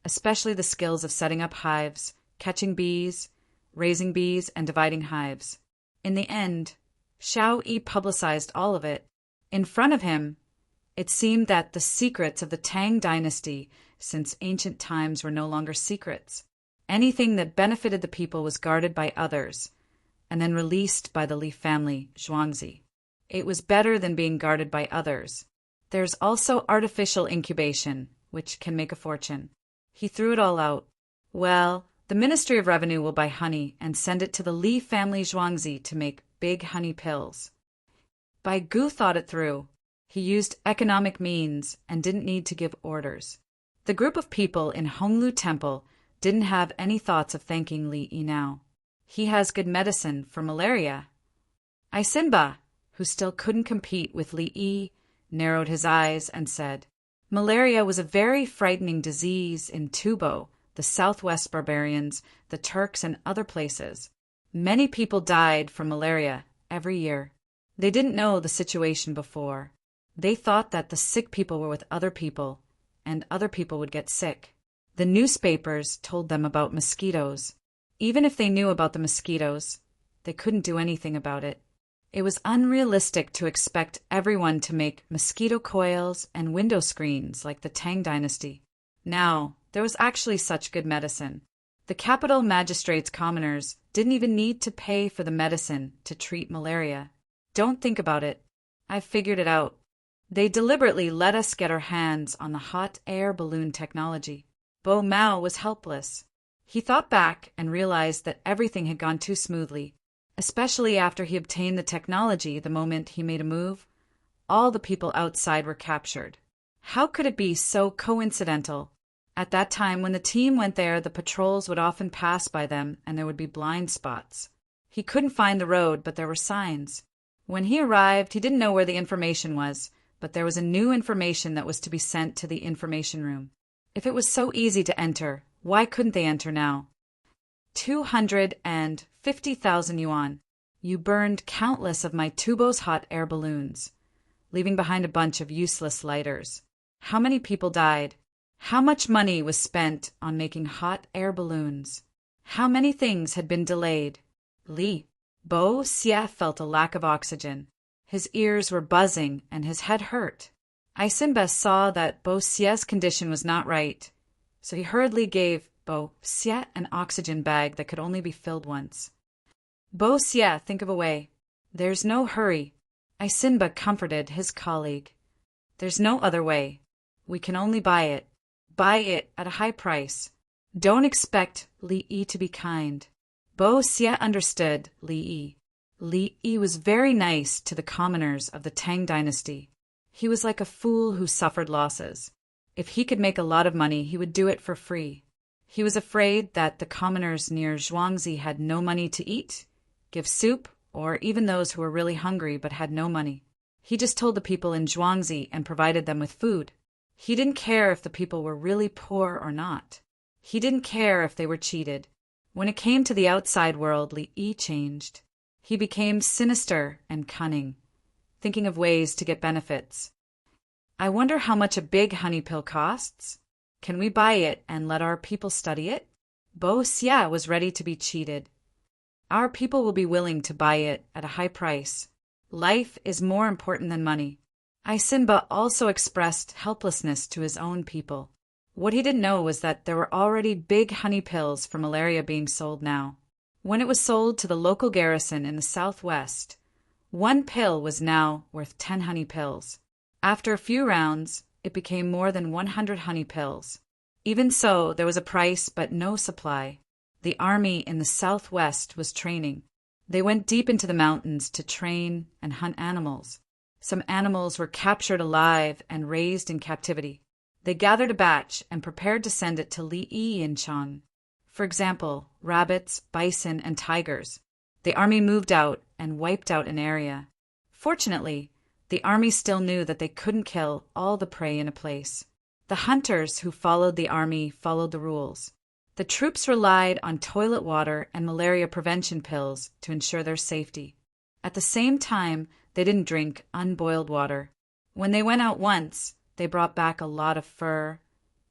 especially the skills of setting up hives, catching bees, raising bees, and dividing hives. In the end, Xiao Yi publicized all of it. In front of him, it seemed that the secrets of the Tang dynasty since ancient times were no longer secrets. Anything that benefited the people was guarded by others, and then released by the Li family, Zhuangzi. It was better than being guarded by others. There's also artificial incubation, which can make a fortune. He threw it all out. Well, the Ministry of Revenue will buy honey and send it to the Li family Zhuangzi to make big honey pills. Bai Gu thought it through. He used economic means and didn't need to give orders. The group of people in Honglu Temple didn't have any thoughts of thanking Li Yi now. He has good medicine for malaria. Isinba, who still couldn't compete with Li Yi, narrowed his eyes and said, "Malaria was a very frightening disease in Tubo, the southwest barbarians, the Turks, and other places. Many people died from malaria every year. They didn't know the situation before. They thought that the sick people were with other people, and other people would get sick. The newspapers told them about mosquitoes. Even if they knew about the mosquitoes, they couldn't do anything about it. It was unrealistic to expect everyone to make mosquito coils and window screens like the Tang dynasty. Now, there was actually such good medicine. The capital magistrate's commoners didn't even need to pay for the medicine to treat malaria. Don't think about it. I've figured it out. They deliberately let us get our hands on the hot air balloon technology. Bo Mao was helpless. He thought back and realized that everything had gone too smoothly, especially after he obtained the technology. The moment he made a move, all the people outside were captured. How could it be so coincidental? At that time, when the team went there, the patrols would often pass by them and there would be blind spots. He couldn't find the road, but there were signs. When he arrived, he didn't know where the information was, but there was a new information that was to be sent to the information room. If it was so easy to enter, why couldn't they enter now? 250,000 yuan. You burned countless of my Tubo's hot air balloons, leaving behind a bunch of useless lighters. How many people died? How much money was spent on making hot air balloons? How many things had been delayed? Bo Xie felt a lack of oxygen. His ears were buzzing and his head hurt. Isimba saw that Bo Xie's condition was not right, so he hurriedly gave Bo Xie an oxygen bag that could only be filled once. Bo Xie, think of a way. There's no hurry. Isimba comforted his colleague. There's no other way. We can only buy it. Buy it at a high price. Don't expect Li Yi to be kind. Bo Xie understood Li Yi. Li Yi was very nice to the commoners of the Tang dynasty. He was like a fool who suffered losses. If he could make a lot of money, he would do it for free. He was afraid that the commoners near Zhuangzi had no money to eat, give soup, or even those who were really hungry but had no money. He just told the people in Zhuangzi and provided them with food. He didn't care if the people were really poor or not. He didn't care if they were cheated. When it came to the outside world, Li Yi changed. He became sinister and cunning, thinking of ways to get benefits. I wonder how much a big honey pill costs. Can we buy it and let our people study it? Bo Xie was ready to be cheated. Our people will be willing to buy it at a high price. Life is more important than money. Isimba also expressed helplessness to his own people. What he didn't know was that there were already big honey pills for malaria being sold now. When it was sold to the local garrison in the southwest, one pill was now worth 10 honey pills. After a few rounds, it became more than 100 honey pills. Even so, there was a price but no supply. The army in the southwest was training. They went deep into the mountains to train and hunt animals. Some animals were captured alive and raised in captivity. They gathered a batch and prepared to send it to Li Yi in Chang. For example, rabbits, bison, and tigers. The army moved out and wiped out an area. Fortunately, the army still knew that they couldn't kill all the prey in a place. The hunters who followed the army followed the rules. The troops relied on toilet water and malaria prevention pills to ensure their safety. At the same time, they didn't drink unboiled water. When they went out once, they brought back a lot of fur,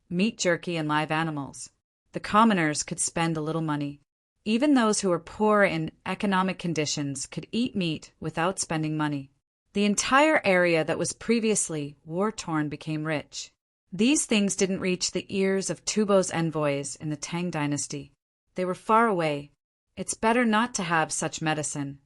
meat jerky, and live animals. The commoners could spend a little money. Even those who were poor in economic conditions could eat meat without spending money. The entire area that was previously war-torn became rich. These things didn't reach the ears of Tubo's envoys in the Tang dynasty. They were far away. It's better not to have such medicine.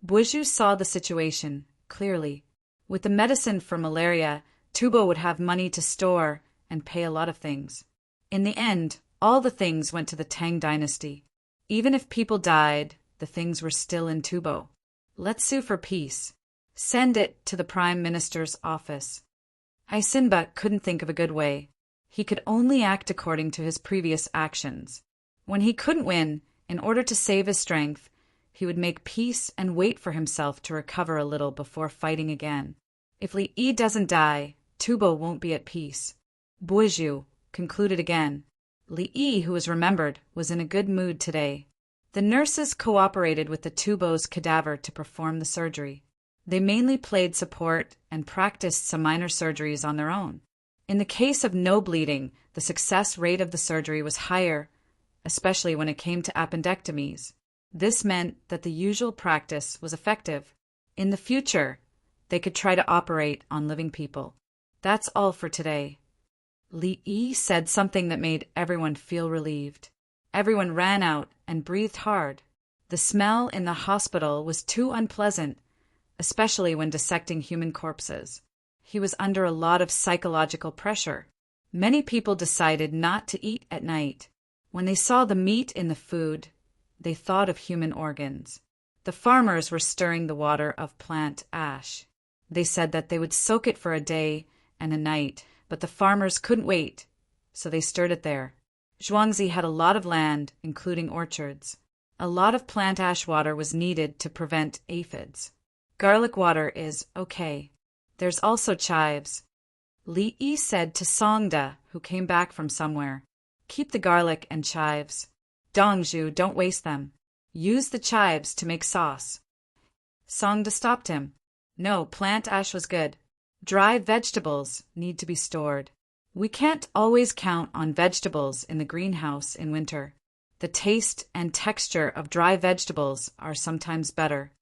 Buizhu saw the situation clearly. With the medicine for malaria, Tubo would have money to store and pay a lot of things. In the end, all the things went to the Tang dynasty. Even if people died, the things were still in Tubo. Let's sue for peace. Send it to the Prime Minister's office. Isimba couldn't think of a good way. He could only act according to his previous actions. When he couldn't win, in order to save his strength, he would make peace and wait for himself to recover a little before fighting again. If Li Yi doesn't die, Tubo won't be at peace. Buizhu concluded again. Li Yi, who was remembered, was in a good mood today. The nurses cooperated with the Tubo's cadaver to perform the surgery. They mainly played support and practiced some minor surgeries on their own. In the case of no bleeding, the success rate of the surgery was higher, especially when it came to appendectomies. This meant that the usual practice was effective. In the future, they could try to operate on living people. That's all for today. Li Yi said something that made everyone feel relieved. Everyone ran out and breathed hard. The smell in the hospital was too unpleasant, especially when dissecting human corpses. He was under a lot of psychological pressure. Many people decided not to eat at night. When they saw the meat in the food, they thought of human organs. The farmers were stirring the water of plant ash. They said that they would soak it for a day and a night, but the farmers couldn't wait, so they stirred it there. Zhuangzi had a lot of land, including orchards. A lot of plant ash water was needed to prevent aphids. Garlic water is okay. There's also chives. Li Yi said to Songda, who came back from somewhere, "Keep the garlic and chives. Dongzhu, don't waste them. Use the chives to make sauce." Songda stopped him. No, plant ash was good. Dry vegetables need to be stored. We can't always count on vegetables in the greenhouse in winter. The taste and texture of dry vegetables are sometimes better.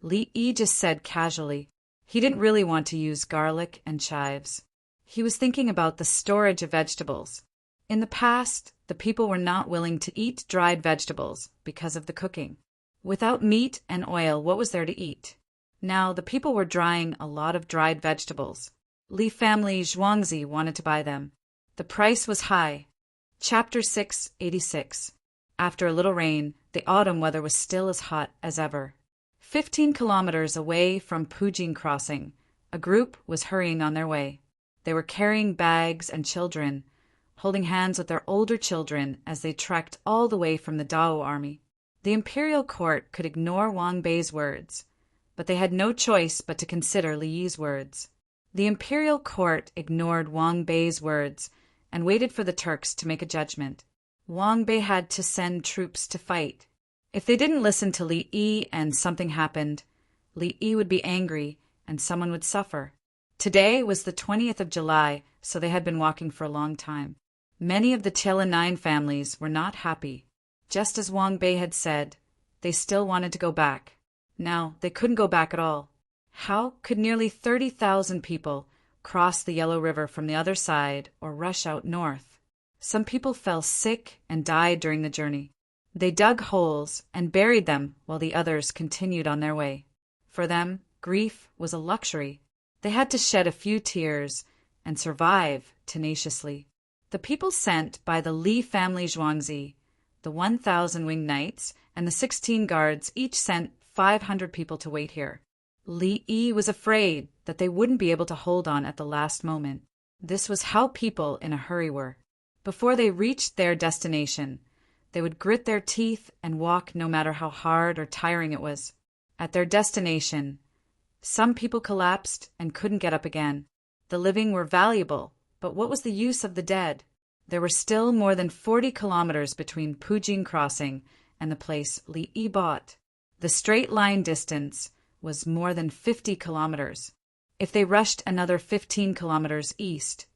Li Yi just said casually. He didn't really want to use garlic and chives. He was thinking about the storage of vegetables. In the past, the people were not willing to eat dried vegetables because of the cooking. Without meat and oil, what was there to eat? Now, the people were drying a lot of dried vegetables. Li family Zhuangzi wanted to buy them. The price was high. Chapter 686. After a little rain, the autumn weather was still as hot as ever. 15 kilometers away from Pujing Crossing, a group was hurrying on their way. They were carrying bags and children, holding hands with their older children as they trekked all the way from the Dao army. The imperial court could ignore Wang Bei's words, but they had no choice but to consider Li Yi's words. The imperial court ignored Wang Bei's words and waited for the Turks to make a judgment. Wang Bei had to send troops to fight. If they didn't listen to Li Yi and something happened, Li Yi would be angry and someone would suffer. Today was the 20th of July, so they had been walking for a long time. Many of the Tianlin families were not happy. Just as Wang Bei had said, they still wanted to go back. Now, they couldn't go back at all. How could nearly 30,000 people cross the Yellow River from the other side or rush out north? Some people fell sick and died during the journey. They dug holes and buried them while the others continued on their way. For them, grief was a luxury. They had to shed a few tears and survive tenaciously. The people sent by the Li family Zhuangzi, the 1,000 winged knights, and the 16 guards each sent 500 people to wait here. Li Yi was afraid that they wouldn't be able to hold on at the last moment. This was how people in a hurry were. Before they reached their destination, they would grit their teeth and walk no matter how hard or tiring it was. At their destination, some people collapsed and couldn't get up again. The living were valuable, but what was the use of the dead? There were still more than 40 kilometers between Pujing Crossing and the place Li Yi bought. The straight line distance was more than 50 kilometers. If they rushed another 15 kilometers east,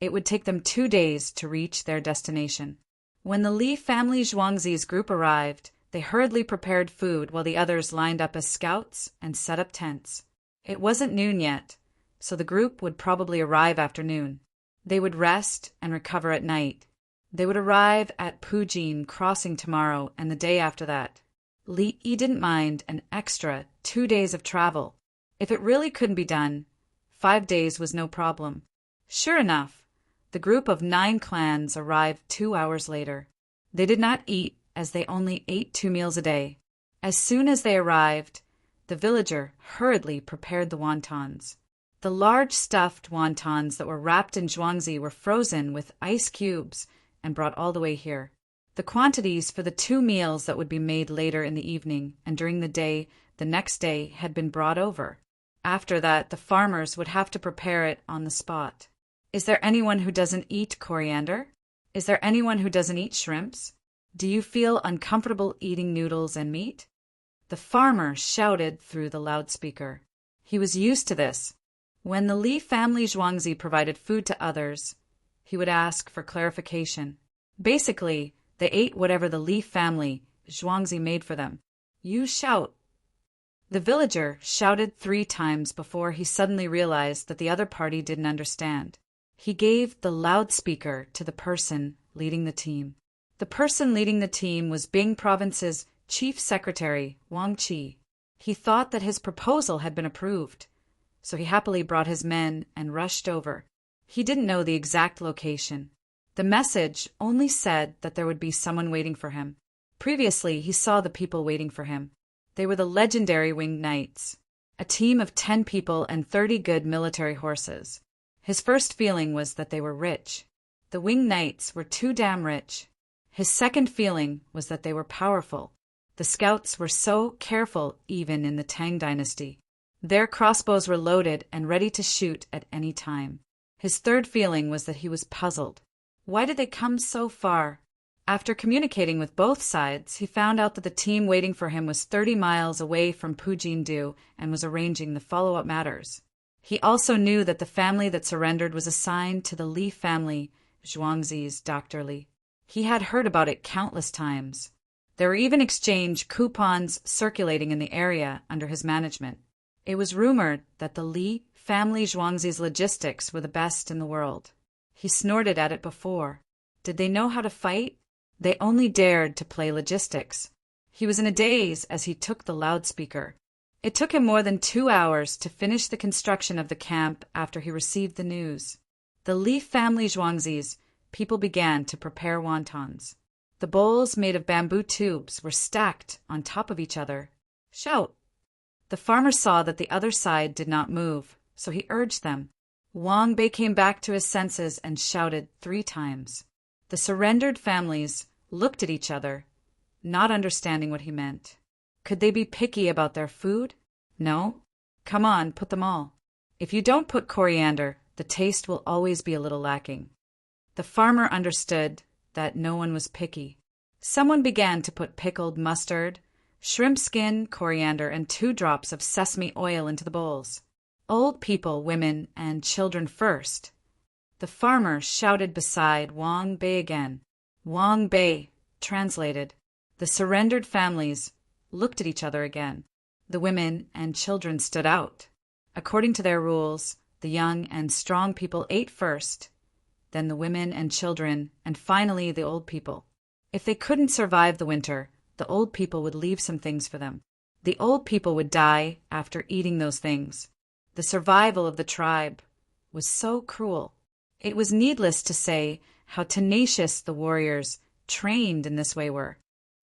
it would take them 2 days to reach their destination. When the Li family Zhuangzi's group arrived, they hurriedly prepared food while the others lined up as scouts and set up tents. It wasn't noon yet, so the group would probably arrive after noon. They would rest and recover at night. They would arrive at Pujing Crossing tomorrow and the day after that. Li Yi didn't mind an extra 2 days of travel. If it really couldn't be done, 5 days was no problem. Sure enough, the group of 9 clans arrived 2 hours later. They did not eat, as they only ate 2 meals a day. As soon as they arrived, the villager hurriedly prepared the wontons. The large stuffed wontons that were wrapped in Zhuangzi were frozen with ice cubes and brought all the way here. The quantities for the 2 meals that would be made later in the evening and during the day the next day had been brought over. After that, the farmers would have to prepare it on the spot. Is there anyone who doesn't eat coriander? Is there anyone who doesn't eat shrimps? Do you feel uncomfortable eating noodles and meat? The farmer shouted through the loudspeaker. He was used to this. When the Li family Zhuangzi provided food to others, he would ask for clarification. Basically, they ate whatever the Li family Zhuangzi made for them. You shout. The villager shouted 3 times before he suddenly realized that the other party didn't understand. He gave the loudspeaker to the person leading the team. The person leading the team was Bing Province's Chief Secretary, Wang Qi. He thought that his proposal had been approved, so he happily brought his men and rushed over. He didn't know the exact location. The message only said that there would be someone waiting for him. Previously, he saw the people waiting for him. They were the legendary Winged Knights, a team of 10 people and 30 good military horses. His first feeling was that they were rich. The Winged Knights were too damn rich. His second feeling was that they were powerful. The scouts were so careful even in the Tang dynasty. Their crossbows were loaded and ready to shoot at any time. His third feeling was that he was puzzled. Why did they come so far? After communicating with both sides, he found out that the team waiting for him was 30 miles away from Pujindu and was arranging the follow-up matters. He also knew that the family that surrendered was assigned to the Li family, Zhuangzi's Dr. Li. He had heard about it countless times. There were even exchange coupons circulating in the area under his management. It was rumored that the Li family Zhuangzi's logistics were the best in the world. He snorted at it before. Did they know how to fight? They only dared to play logistics. He was in a daze as he took the loudspeaker. It took him more than 2 hours to finish the construction of the camp after he received the news. The Li family Zhuangzi's people began to prepare wontons. The bowls made of bamboo tubes were stacked on top of each other. Shout! The farmer saw that the other side did not move, so he urged them. Wang Bei came back to his senses and shouted 3 times. The surrendered families looked at each other, not understanding what he meant. Could they be picky about their food? No? Come on, put them all. If you don't put coriander, the taste will always be a little lacking. The farmer understood that no one was picky. Someone began to put pickled mustard, shrimp skin, coriander, and 2 drops of sesame oil into the bowls. Old people, women, and children first. The farmer shouted beside Wang Bei again. Wang Bei translated. The surrendered families looked at each other again. The women and children stood out. According to their rules, the young and strong people ate first, then the women and children, and finally the old people. If they couldn't survive the winter, the old people would leave some things for them. The old people would die after eating those things. The survival of the tribe was so cruel. It was needless to say how tenacious the warriors trained in this way were.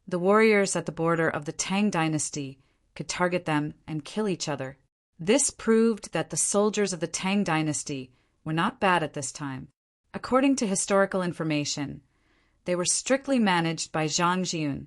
The warriors at the border of the Tang dynasty could target them and kill each other. This proved that the soldiers of the Tang dynasty were not bad at this time. According to historical information, they were strictly managed by Zhang Jiun,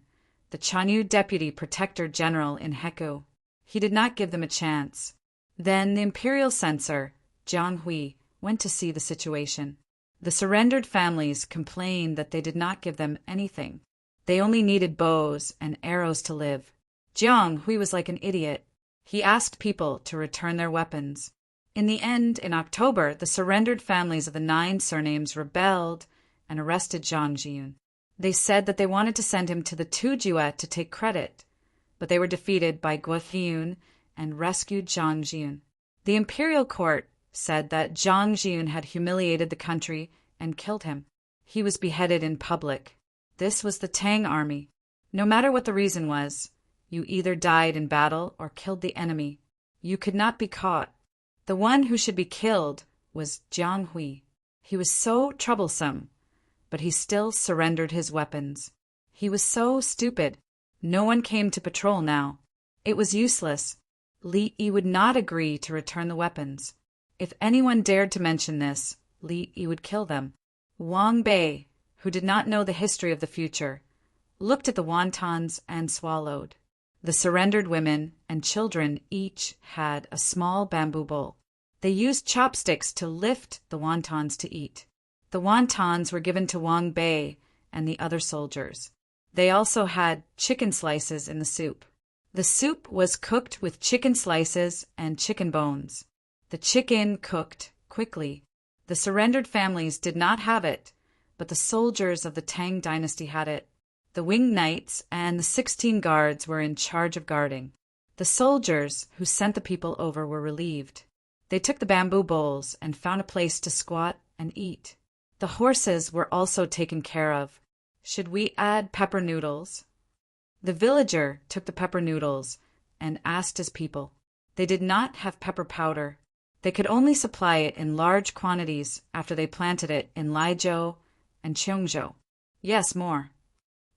the Chanyu deputy protector general in Hekou. He did not give them a chance. Then the imperial censor, Jiang Hui, went to see the situation. The surrendered families complained that they did not give them anything. They only needed bows and arrows to live. Jiang Hui was like an idiot. He asked people to return their weapons. In the end, in October, the surrendered families of the 9 surnames rebelled and arrested Zhang Jiun. They said that they wanted to send him to the Tujue to take credit, but they were defeated by Guo Yun and rescued Zhang Jiun. The imperial court said that Zhang Jiun had humiliated the country and killed him. He was beheaded in public. This was the Tang army. No matter what the reason was, you either died in battle or killed the enemy. You could not be caught. The one who should be killed was Jiang Hui. He was so troublesome, but he still surrendered his weapons. He was so stupid. No one came to patrol now. It was useless. Li Yi would not agree to return the weapons. If anyone dared to mention this, Li Yi would kill them. Wang Bei, who did not know the history of the future, looked at the wontons and swallowed. The surrendered women and children each had a small bamboo bowl. They used chopsticks to lift the wontons to eat. The wontons were given to Wang Bei and the other soldiers. They also had chicken slices in the soup. The soup was cooked with chicken slices and chicken bones. The chicken cooked quickly. The surrendered families did not have it, but the soldiers of the Tang dynasty had it. The Winged Knights and the 16 guards were in charge of guarding. The soldiers who sent the people over were relieved. They took the bamboo bowls and found a place to squat and eat. The horses were also taken care of. Should we add pepper noodles? The villager took the pepper noodles and asked his people. They did not have pepper powder. They could only supply it in large quantities after they planted it in Laizhou and Cheongzhou. Yes, more.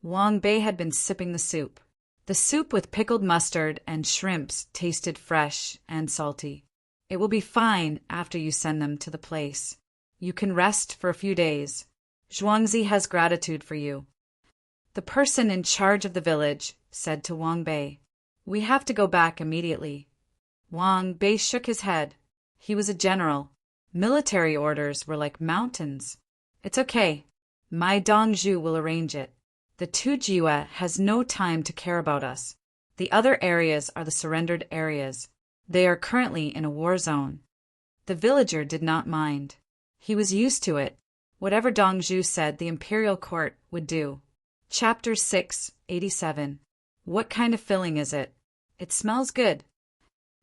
Wang Bei had been sipping the soup. The soup with pickled mustard and shrimps tasted fresh and salty. It will be fine after you send them to the place. You can rest for a few days. Zhuangzi has gratitude for you. The person in charge of the village said to Wang Bei, "We have to go back immediately." Wang Bei shook his head. He was a general. Military orders were like mountains. "It's okay. My Dongzhu will arrange it. The Tujue has no time to care about us. The other areas are the surrendered areas. They are currently in a war zone." The villager did not mind. He was used to it. Whatever Dongzhu said the imperial court would do. Chapter 687. What kind of filling is it? It smells good.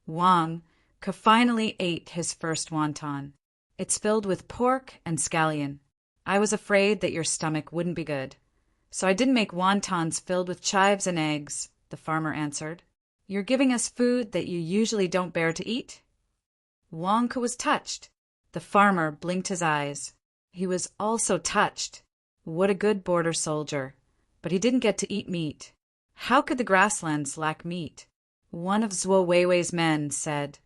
Wang finally ate his first wonton. It's filled with pork and scallion. I was afraid that your stomach wouldn't be good, so I didn't make wontons filled with chives and eggs, the farmer answered. You're giving us food that you usually don't bear to eat? Wang was touched. The farmer blinked his eyes. He was also touched. What a good border soldier. But he didn't get to eat meat. How could the grasslands lack meat? One of Zuo Weiwei's men said,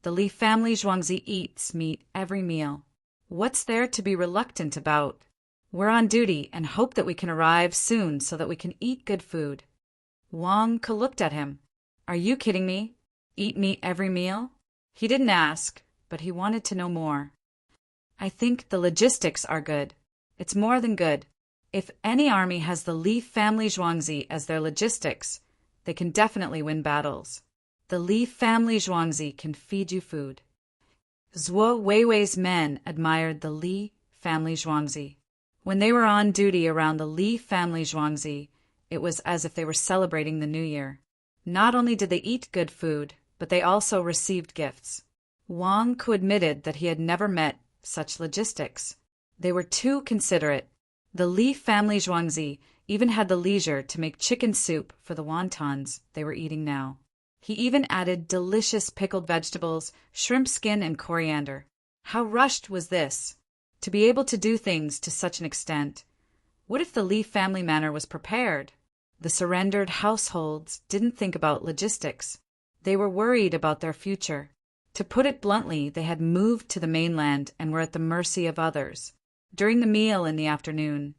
"The Li family Zhuangzi eats meat every meal. What's there to be reluctant about? We're on duty and hope that we can arrive soon so that we can eat good food." Wang looked at him. Are you kidding me? Eat meat every meal? He didn't ask, but he wanted to know more. I think the logistics are good. It's more than good. If any army has the Li family Zhuangzi as their logistics, they can definitely win battles. The Li family Zhuangzi can feed you food. Zuo Weiwei's men admired the Li family Zhuangzi. When they were on duty around the Li family Zhuangzi, it was as if they were celebrating the New Year. Not only did they eat good food, but they also received gifts. Wang admitted that he had never met such logistics. They were too considerate. The Li family Zhuangzi even had the leisure to make chicken soup for the wontons they were eating now. He even added delicious pickled vegetables, shrimp skin, and coriander. How rushed was this? To be able to do things to such an extent. What if the Li family manor was prepared? The surrendered households didn't think about logistics. They were worried about their future. To put it bluntly, they had moved to the mainland and were at the mercy of others. During the meal in the afternoon,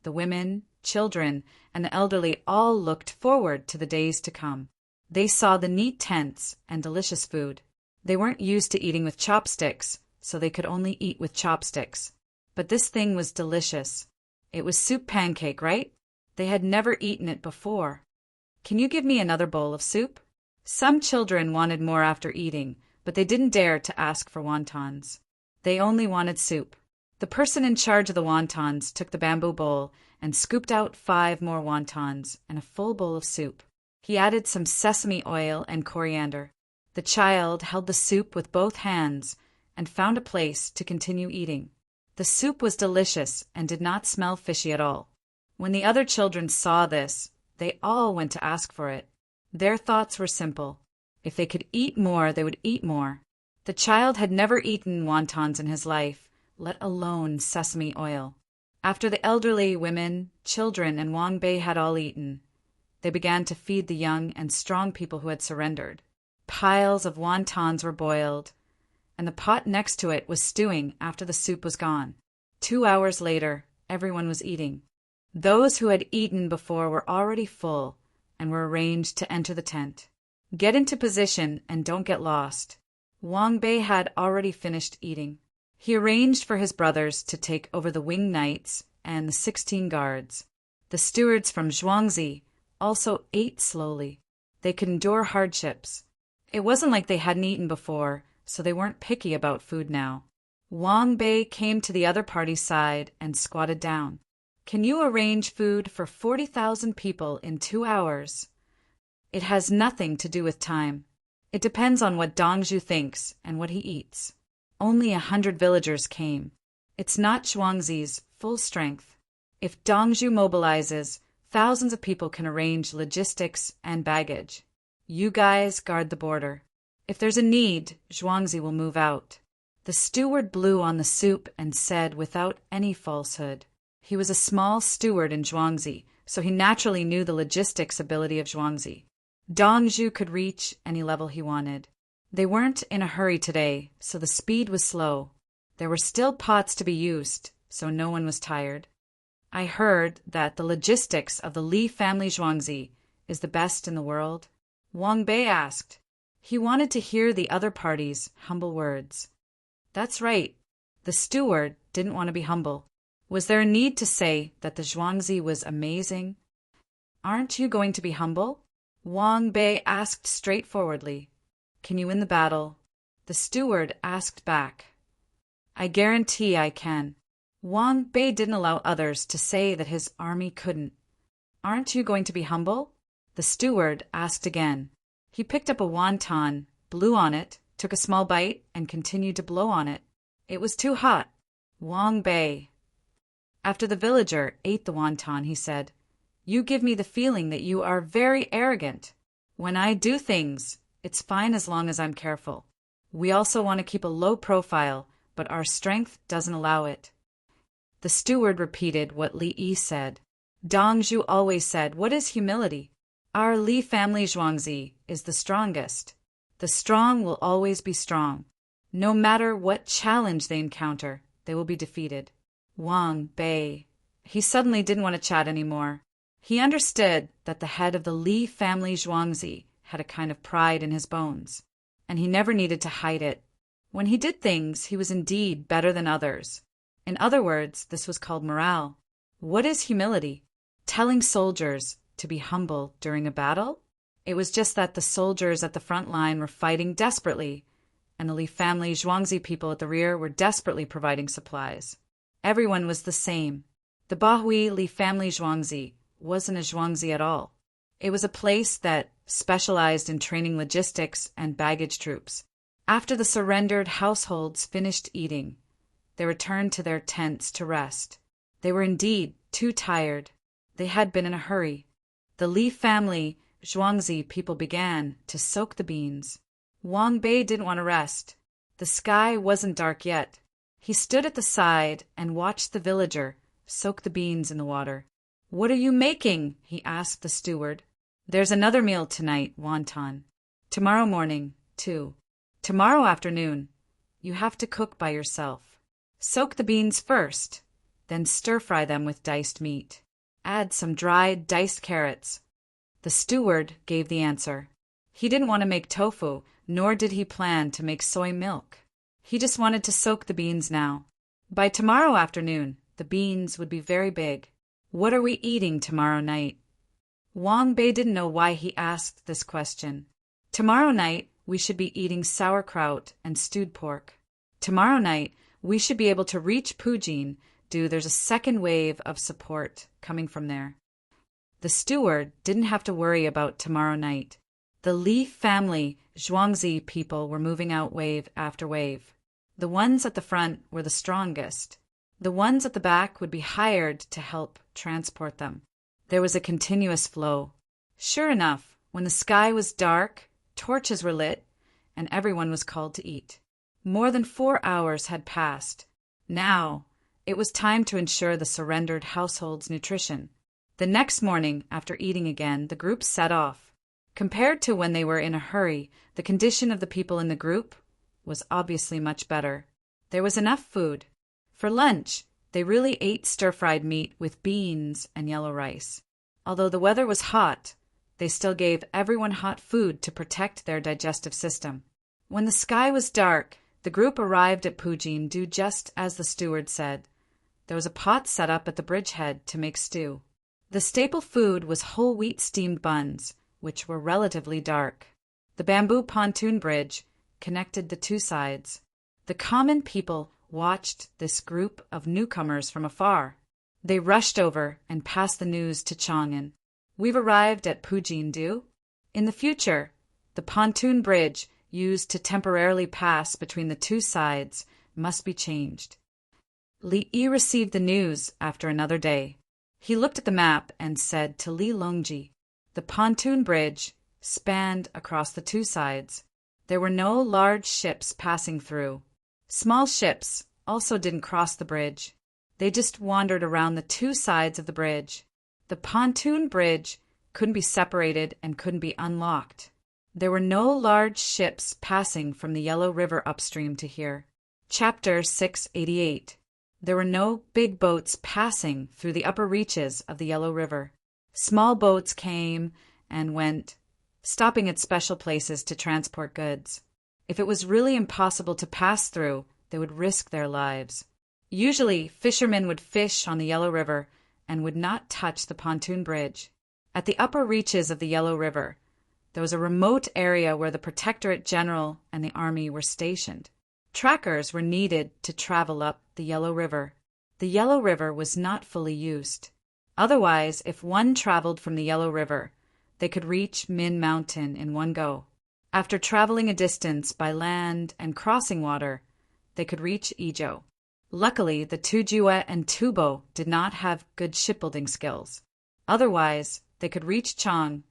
the women, children, and the elderly all looked forward to the days to come. They saw the neat tents and delicious food. They weren't used to eating with chopsticks, so they could only eat with chopsticks. But this thing was delicious. It was soup pancake, right? They had never eaten it before. Can you give me another bowl of soup? Some children wanted more after eating, but they didn't dare to ask for wontons. They only wanted soup. The person in charge of the wontons took the bamboo bowl and scooped out 5 more wontons and a full bowl of soup. He added some sesame oil and coriander. The child held the soup with both hands and found a place to continue eating. The soup was delicious and did not smell fishy at all. When the other children saw this, they all went to ask for it. Their thoughts were simple. If they could eat more, they would eat more. The child had never eaten wontons in his life, let alone sesame oil. After the elderly, women, children, and Wang Bei had all eaten, they began to feed the young and strong people who had surrendered. Piles of wontons were boiled, and the pot next to it was stewing after the soup was gone. 2 hours later, everyone was eating. Those who had eaten before were already full and were arranged to enter the tent. Get into position and don't get lost. Wang Bei had already finished eating. He arranged for his brothers to take over the wing knights and the 16 guards. The stewards from Zhuangzi also ate slowly. They could endure hardships. It wasn't like they hadn't eaten before, so they weren't picky about food now. Wang Bei came to the other party's side and squatted down. Can you arrange food for 40,000 people in 2 hours? It has nothing to do with time. It depends on what Dongzhu thinks and what he eats. Only 100 villagers came. It's not Zhuangzi's full strength. If Dongzhu mobilizes, thousands of people can arrange logistics and baggage. You guys guard the border. If there's a need, Zhuangzi will move out. The steward blew on the soup and said without any falsehood. He was a small steward in Zhuangzi, so he naturally knew the logistics ability of Zhuangzi. Dongzhu could reach any level he wanted. They weren't in a hurry today, so the speed was slow. There were still pots to be used, so no one was tired. I heard that the logistics of the Li family Zhuangzi is the best in the world. Wang Bei asked. He wanted to hear the other party's humble words. That's right. The steward didn't want to be humble. Was there a need to say that the Zhuangzi was amazing? Aren't you going to be humble? Wang Bei asked straightforwardly. Can you win the battle? The steward asked back. I guarantee I can. Wang Bei didn't allow others to say that his army couldn't. Aren't you going to be humble? The steward asked again. He picked up a wonton, blew on it, took a small bite, and continued to blow on it. It was too hot. Wang Bei. After the villager ate the wonton, he said, You give me the feeling that you are very arrogant. When I do things, it's fine as long as I'm careful. We also want to keep a low profile, but our strength doesn't allow it. The steward repeated what Li Yi said. Dongzhu always said, What is humility? Our Li family Zhuangzi is the strongest. The strong will always be strong. No matter what challenge they encounter, they will be defeated. Wang Bei. He suddenly didn't want to chat anymore. He understood that the head of the Li family Zhuangzi had a kind of pride in his bones, and he never needed to hide it. When he did things, he was indeed better than others. In other words, this was called morale. What is humility? Telling soldiers to be humble during a battle? It was just that the soldiers at the front line were fighting desperately, and the Li family Zhuangzi people at the rear were desperately providing supplies. Everyone was the same. The Bahui Li family Zhuangzi wasn't a Zhuangzi at all. It was a place that specialized in training logistics and baggage troops. After the surrendered households finished eating, they returned to their tents to rest. They were indeed too tired. They had been in a hurry. The Li family Zhuangzi people began to soak the beans. Wang Bei didn't want to rest. The sky wasn't dark yet. He stood at the side and watched the villager soak the beans in the water. What are you making? He asked the steward. There's another meal tonight, wonton. Tomorrow morning, too. Tomorrow afternoon. You have to cook by yourself. Soak the beans first, then stir-fry them with diced meat. Add some dried diced carrots. The steward gave the answer. He didn't want to make tofu, nor did he plan to make soy milk. He just wanted to soak the beans now. By tomorrow afternoon, the beans would be very big. What are we eating tomorrow night? Wang Bei didn't know why he asked this question. Tomorrow night, we should be eating sauerkraut and stewed pork. Tomorrow night, we should be able to reach Pujin. There's a second wave of support coming from there. The steward didn't have to worry about tomorrow night. The Li family Zhuangzi people were moving out wave after wave. The ones at the front were the strongest. The ones at the back would be hired to help transport them. There was a continuous flow. Sure enough, when the sky was dark, torches were lit, and everyone was called to eat. More than 4 hours had passed. Now, it was time to ensure the surrendered household's nutrition. The next morning, after eating again, the group set off. Compared to when they were in a hurry, the condition of the people in the group was obviously much better. There was enough food. For lunch, they really ate stir-fried meat with beans and yellow rice. Although the weather was hot, they still gave everyone hot food to protect their digestive system. When the sky was dark, the group arrived at Pujin just as the steward said. There was a pot set up at the bridgehead to make stew. The staple food was whole wheat steamed buns, which were relatively dark. The bamboo pontoon bridge connected the two sides. The common people watched this group of newcomers from afar. They rushed over and passed the news to Chang'an. We've arrived at Pujin. In the future, the pontoon bridge used to temporarily pass between the two sides must be changed. Li Yi received the news after another day. He looked at the map and said to Li Longji, "The pontoon bridge spanned across the two sides. There were no large ships passing through. Small ships also didn't cross the bridge. They just wandered around the two sides of the bridge. The pontoon bridge couldn't be separated and couldn't be unlocked. There were no large ships passing from the Yellow River upstream to here." Chapter 688. There were no big boats passing through the upper reaches of the Yellow River. Small boats came and went, stopping at special places to transport goods. If it was really impossible to pass through, they would risk their lives. Usually, fishermen would fish on the Yellow River and would not touch the pontoon bridge. At the upper reaches of the Yellow River, there was a remote area where the Protectorate General and the army were stationed. Trackers were needed to travel up the Yellow River. The Yellow River was not fully used. Otherwise, if one traveled from the Yellow River, they could reach Min Mountain in one go. After traveling a distance by land and crossing water, they could reach Ijo. Luckily, the Tujue and Tubo did not have good shipbuilding skills. Otherwise, they could reach Chang,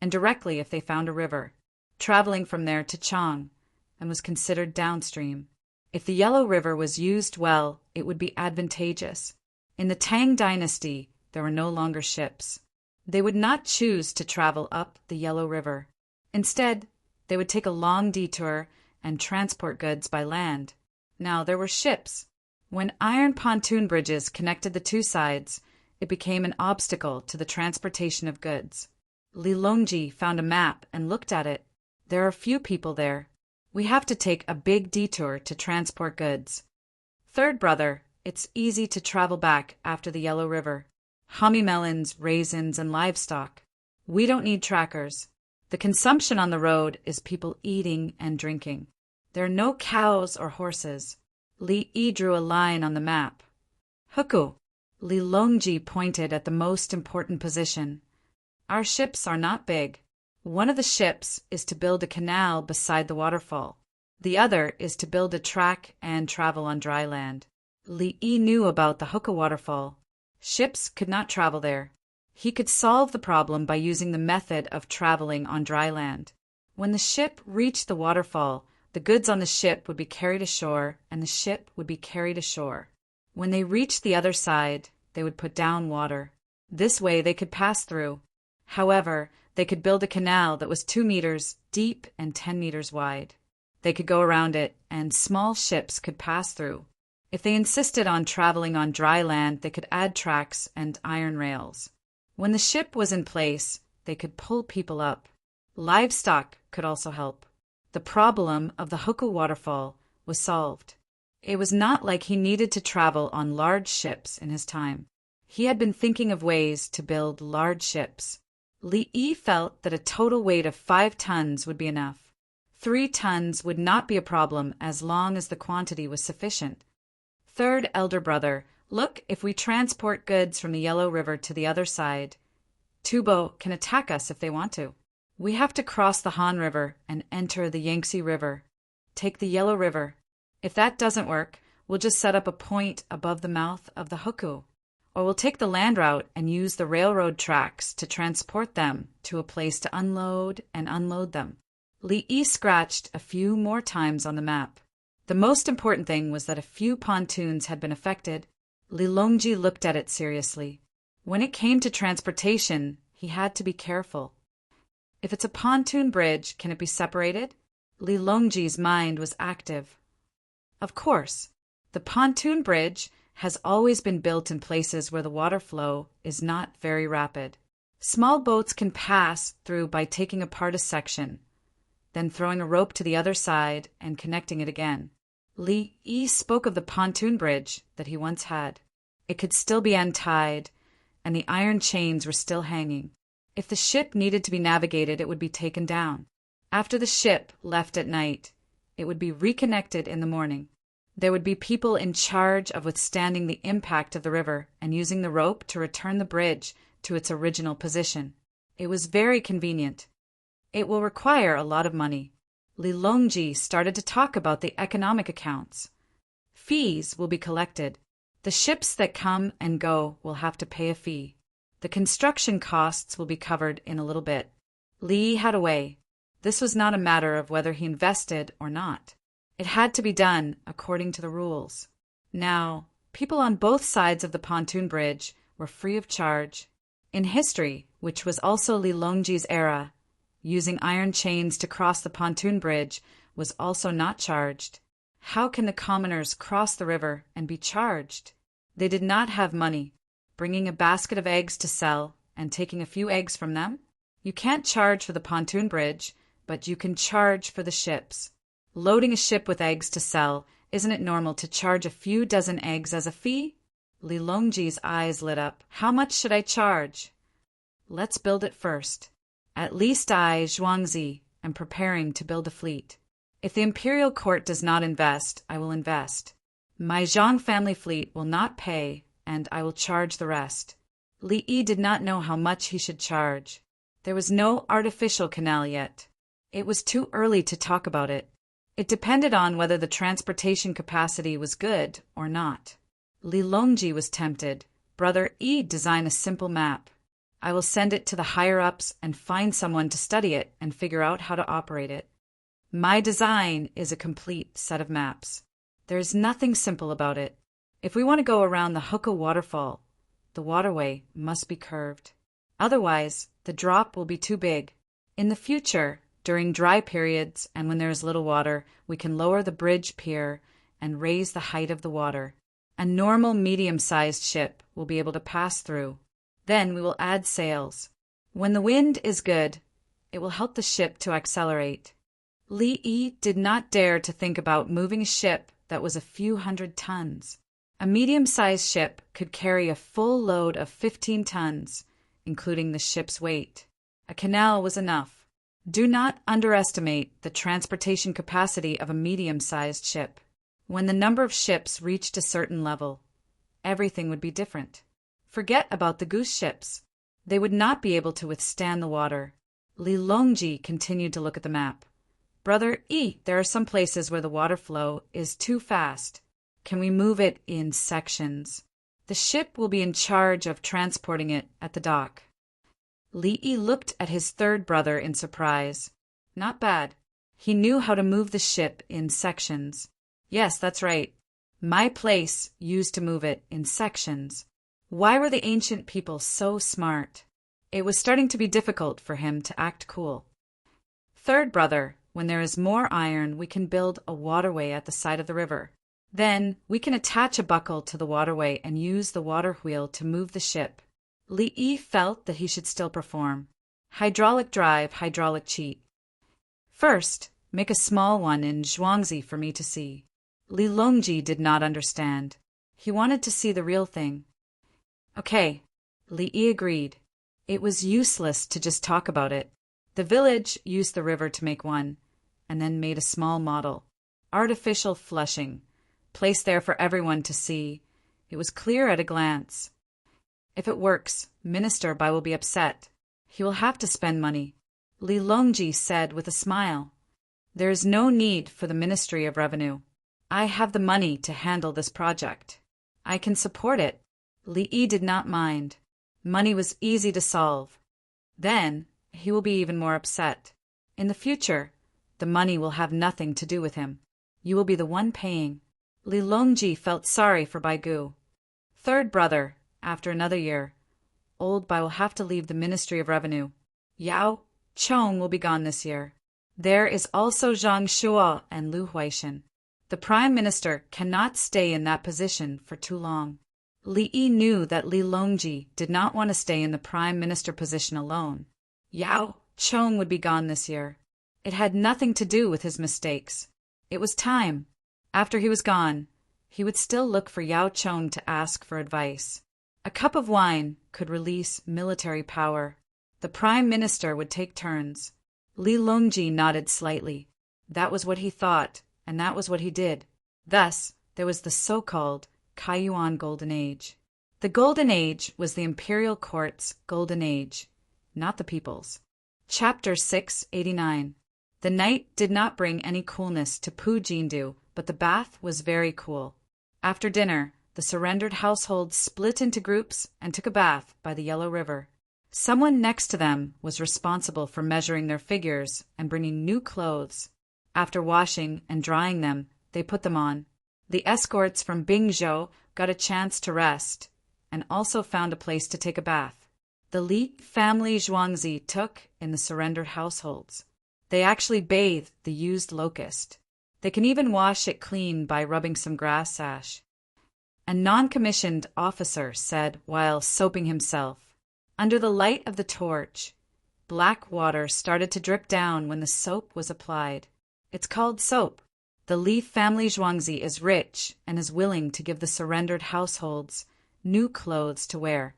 and directly if they found a river, traveling from there to Chang, and was considered downstream. If the Yellow River was used well, it would be advantageous. In the Tang dynasty, there were no longer ships. They would not choose to travel up the Yellow River. Instead, they would take a long detour and transport goods by land. Now there were ships. When iron pontoon bridges connected the two sides, it became an obstacle to the transportation of goods. Li Longji found a map and looked at it. There are few people there. We have to take a big detour to transport goods. Third brother, it's easy to travel back after the Yellow River. Hummy melons, raisins, and livestock. We don't need trackers. The consumption on the road is people eating and drinking. There are no cows or horses. Li Yi drew a line on the map. Huku. Li Longji pointed at the most important position. Our ships are not big. One of the ships is to build a canal beside the waterfall. The other is to build a track and travel on dry land. Li Yi knew about the Huka waterfall. Ships could not travel there. He could solve the problem by using the method of traveling on dry land. When the ship reached the waterfall, the goods on the ship would be carried ashore, and the ship would be carried ashore. When they reached the other side, they would put down water. This way they could pass through. However, they could build a canal that was 2 meters deep and 10 meters wide. They could go around it, and small ships could pass through. If they insisted on traveling on dry land, they could add tracks and iron rails. When the ship was in place, they could pull people up. Livestock could also help. The problem of the Huku waterfall was solved. It was not like he needed to travel on large ships in his time. He had been thinking of ways to build large ships. Li Yi felt that a total weight of 5 tons would be enough. 3 tons would not be a problem as long as the quantity was sufficient. Third elder brother, look, if we transport goods from the Yellow River to the other side, Tubo can attack us if they want to. We have to cross the Han River and enter the Yangtze River. Take the Yellow River. If that doesn't work, we'll just set up a point above the mouth of the Huku. Or we'll take the land route and use the railroad tracks to transport them to a place to unload and unload them. Li Yi scratched a few more times on the map. The most important thing was that a few pontoons had been affected. Li Longji looked at it seriously. When it came to transportation, he had to be careful. If it's a pontoon bridge, can it be separated? Li Longji's mind was active. Of course. The pontoon bridge has always been built in places where the water flow is not very rapid. Small boats can pass through by taking apart a section, then throwing a rope to the other side and connecting it again. Li Yi spoke of the pontoon bridge that he once had. It could still be untied, and the iron chains were still hanging. If the ship needed to be navigated, it would be taken down. After the ship left at night, it would be reconnected in the morning. There would be people in charge of withstanding the impact of the river and using the rope to return the bridge to its original position. It was very convenient. It will require a lot of money. Li Longji started to talk about the economic accounts. Fees will be collected. The ships that come and go will have to pay a fee. The construction costs will be covered in a little bit. Li had a way. This was not a matter of whether he invested or not. It had to be done according to the rules. Now, people on both sides of the pontoon bridge were free of charge. In history, which was also Li Longji's era, using iron chains to cross the pontoon bridge was also not charged. How can the commoners cross the river and be charged? They did not have money. Bringing a basket of eggs to sell and taking a few eggs from them? You can't charge for the pontoon bridge, but you can charge for the ships. Loading a ship with eggs to sell, isn't it normal to charge a few dozen eggs as a fee? Li Longji's eyes lit up. How much should I charge? Let's build it first. At least I, Zhuangzi, am preparing to build a fleet. If the imperial court does not invest, I will invest. My Zhang family fleet will not pay, and I will charge the rest. Li Yi did not know how much he should charge. There was no artificial canal yet. It was too early to talk about it. It depended on whether the transportation capacity was good or not. Li Longji was tempted. Brother Yi, design a simple map. I will send it to the higher-ups and find someone to study it and figure out how to operate it. My design is a complete set of maps. There is nothing simple about it. If we want to go around the Hukou waterfall, the waterway must be curved. Otherwise, the drop will be too big. In the future, during dry periods and when there is little water, we can lower the bridge pier and raise the height of the water. A normal medium-sized ship will be able to pass through. Then we will add sails. When the wind is good, it will help the ship to accelerate. Li Yi did not dare to think about moving a ship that was a few hundred tons. A medium-sized ship could carry a full load of 15 tons, including the ship's weight. A canal was enough. Do not underestimate the transportation capacity of a medium-sized ship. When the number of ships reached a certain level, everything would be different. Forget about the goose ships. They would not be able to withstand the water. Li Longji continued to look at the map. Brother Yi, there are some places where the water flow is too fast. Can we move it in sections? The ship will be in charge of transporting it at the dock. Li Yi looked at his third brother in surprise. Not bad. He knew how to move the ship in sections. Yes, that's right. My place used to move it in sections. Why were the ancient people so smart? It was starting to be difficult for him to act cool. Third brother, when there is more iron, we can build a waterway at the side of the river. Then we can attach a buckle to the waterway and use the water wheel to move the ship. Li Yi felt that he should still perform. Hydraulic drive, hydraulic cheat. First, make a small one in Zhuangzi for me to see. Li Longji did not understand. He wanted to see the real thing. Okay, Li Yi agreed. It was useless to just talk about it. The village used the river to make one, and then made a small model. Artificial flushing, placed there for everyone to see. It was clear at a glance. If it works, Minister Bai will be upset. He will have to spend money. Li Longji said with a smile. There is no need for the Ministry of Revenue. I have the money to handle this project. I can support it. Li Yi did not mind. Money was easy to solve. Then, he will be even more upset. In the future, the money will have nothing to do with him. You will be the one paying. Li Longji felt sorry for Baigu. Third brother, after another year, old Bai will have to leave the Ministry of Revenue. Yao Chong will be gone this year. There is also Zhang Shuo and Lu Huaishan. The Prime Minister cannot stay in that position for too long. Li Yi knew that Li Longji did not want to stay in the Prime Minister position alone. Yao Chong would be gone this year. It had nothing to do with his mistakes. It was time. After he was gone, he would still look for Yao Chong to ask for advice. A cup of wine could release military power. The Prime Minister would take turns. Li Longji nodded slightly. That was what he thought, and that was what he did. Thus, there was the so-called Kaiyuan Golden Age. The Golden Age was the imperial court's golden age, not the people's. Chapter 689. The night did not bring any coolness to Pu Jindu, but the bath was very cool. After dinner, the surrendered households split into groups and took a bath by the Yellow River. Someone next to them was responsible for measuring their figures and bringing new clothes. After washing and drying them, they put them on. The escorts from Bingzhou got a chance to rest and also found a place to take a bath. The Li family Zhuangzi took in the surrendered households. They actually bathed the used locust. They can even wash it clean by rubbing some grass ash. A non-commissioned officer said while soaping himself, under the light of the torch, black water started to drip down when the soap was applied. It's called soap. The Li family Zhuangzi is rich and is willing to give the surrendered households new clothes to wear.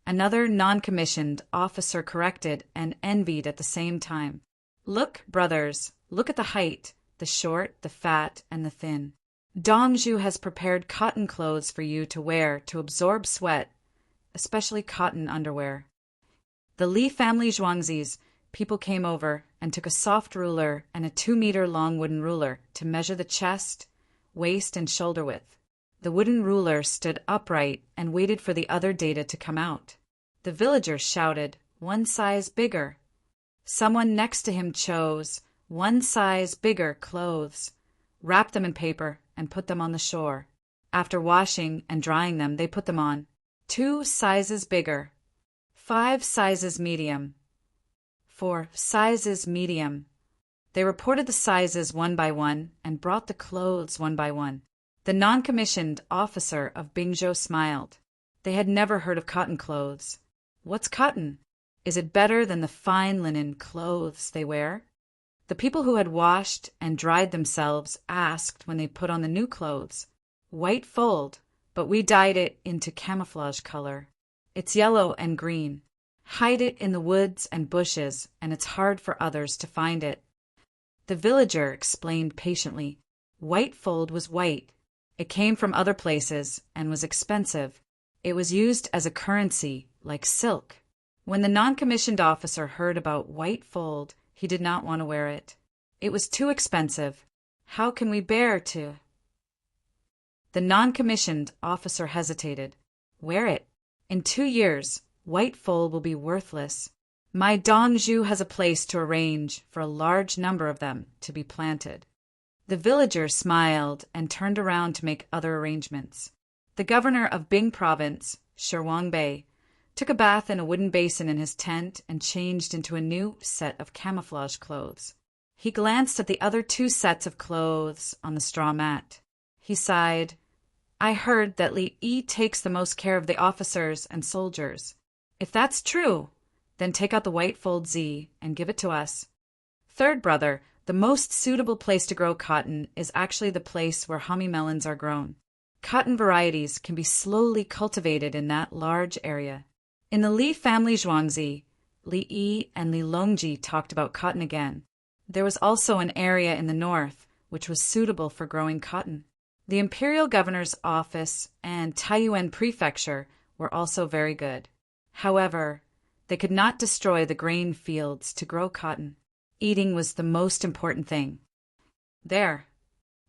Another non-commissioned officer corrected and envied at the same time. Look, brothers, look at the height, the short, the fat, and the thin. Dongzhu has prepared cotton clothes for you to wear to absorb sweat, especially cotton underwear. The Li family Zhuangzi's people came over and took a soft ruler and a 2-meter-long wooden ruler to measure the chest, waist, and shoulder width. The wooden ruler stood upright and waited for the other data to come out. The villagers shouted, "One size bigger." Someone next to him chose 1 size bigger clothes, wrapped them in paper, and put them on the shore. After washing and drying them, they put them on. 2 sizes bigger, 5 sizes medium, 4 sizes medium. They reported the sizes one by one and brought the clothes one by one. The non-commissioned officer of Bingzhou smiled. They had never heard of cotton clothes. What's cotton? Is it better than the fine linen clothes they wear? The people who had washed and dried themselves asked when they put on the new clothes. White fold, but we dyed it into camouflage color. It's yellow and green. Hide it in the woods and bushes, and it's hard for others to find it. The villager explained patiently. White fold was white. It came from other places and was expensive. It was used as a currency, like silk. When the non-commissioned officer heard about white fold, he did not want to wear it. It was too expensive. How can we bear to? The non-commissioned officer hesitated. Wear it. In 2 years, white fold will be worthless. My Dongzhu has a place to arrange for a large number of them to be planted. The villager smiled and turned around to make other arrangements. The governor of Bing province, Shirwangbei, took a bath in a wooden basin in his tent and changed into a new set of camouflage clothes. He glanced at the other 2 sets of clothes on the straw mat. He sighed. I heard that Li Yi takes the most care of the officers and soldiers. If that's true, then take out the white fold Z and give it to us. Third brother, the most suitable place to grow cotton is actually the place where honey melons are grown. Cotton varieties can be slowly cultivated in that large area. In the Li family Zhuangzi, Li Yi and Li Longji talked about cotton again. There was also an area in the north which was suitable for growing cotton. The imperial governor's office and Taiyuan prefecture were also very good. However, they could not destroy the grain fields to grow cotton. Eating was the most important thing. There.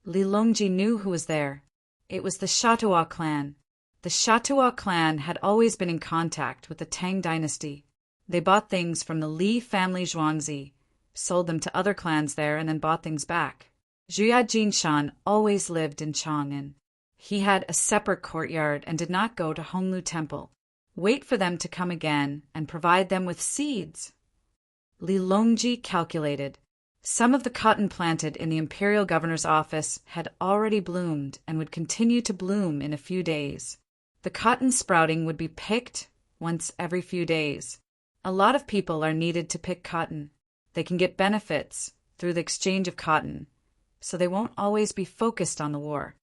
Li Longji knew who was there. It was the Chatua clan. The Chatua clan had always been in contact with the Tang dynasty. They bought things from the Li family Zhuangzi, sold them to other clans there, and then bought things back. Zhuya Jinshan always lived in Chang'an. He had a separate courtyard and did not go to Honglu Temple. Wait for them to come again and provide them with seeds. Li Longji calculated. Some of the cotton planted in the imperial governor's office had already bloomed and would continue to bloom in a few days. The cotton sprouting would be picked once every few days. A lot of people are needed to pick cotton. They can get benefits through the exchange of cotton, so they won't always be focused on the war.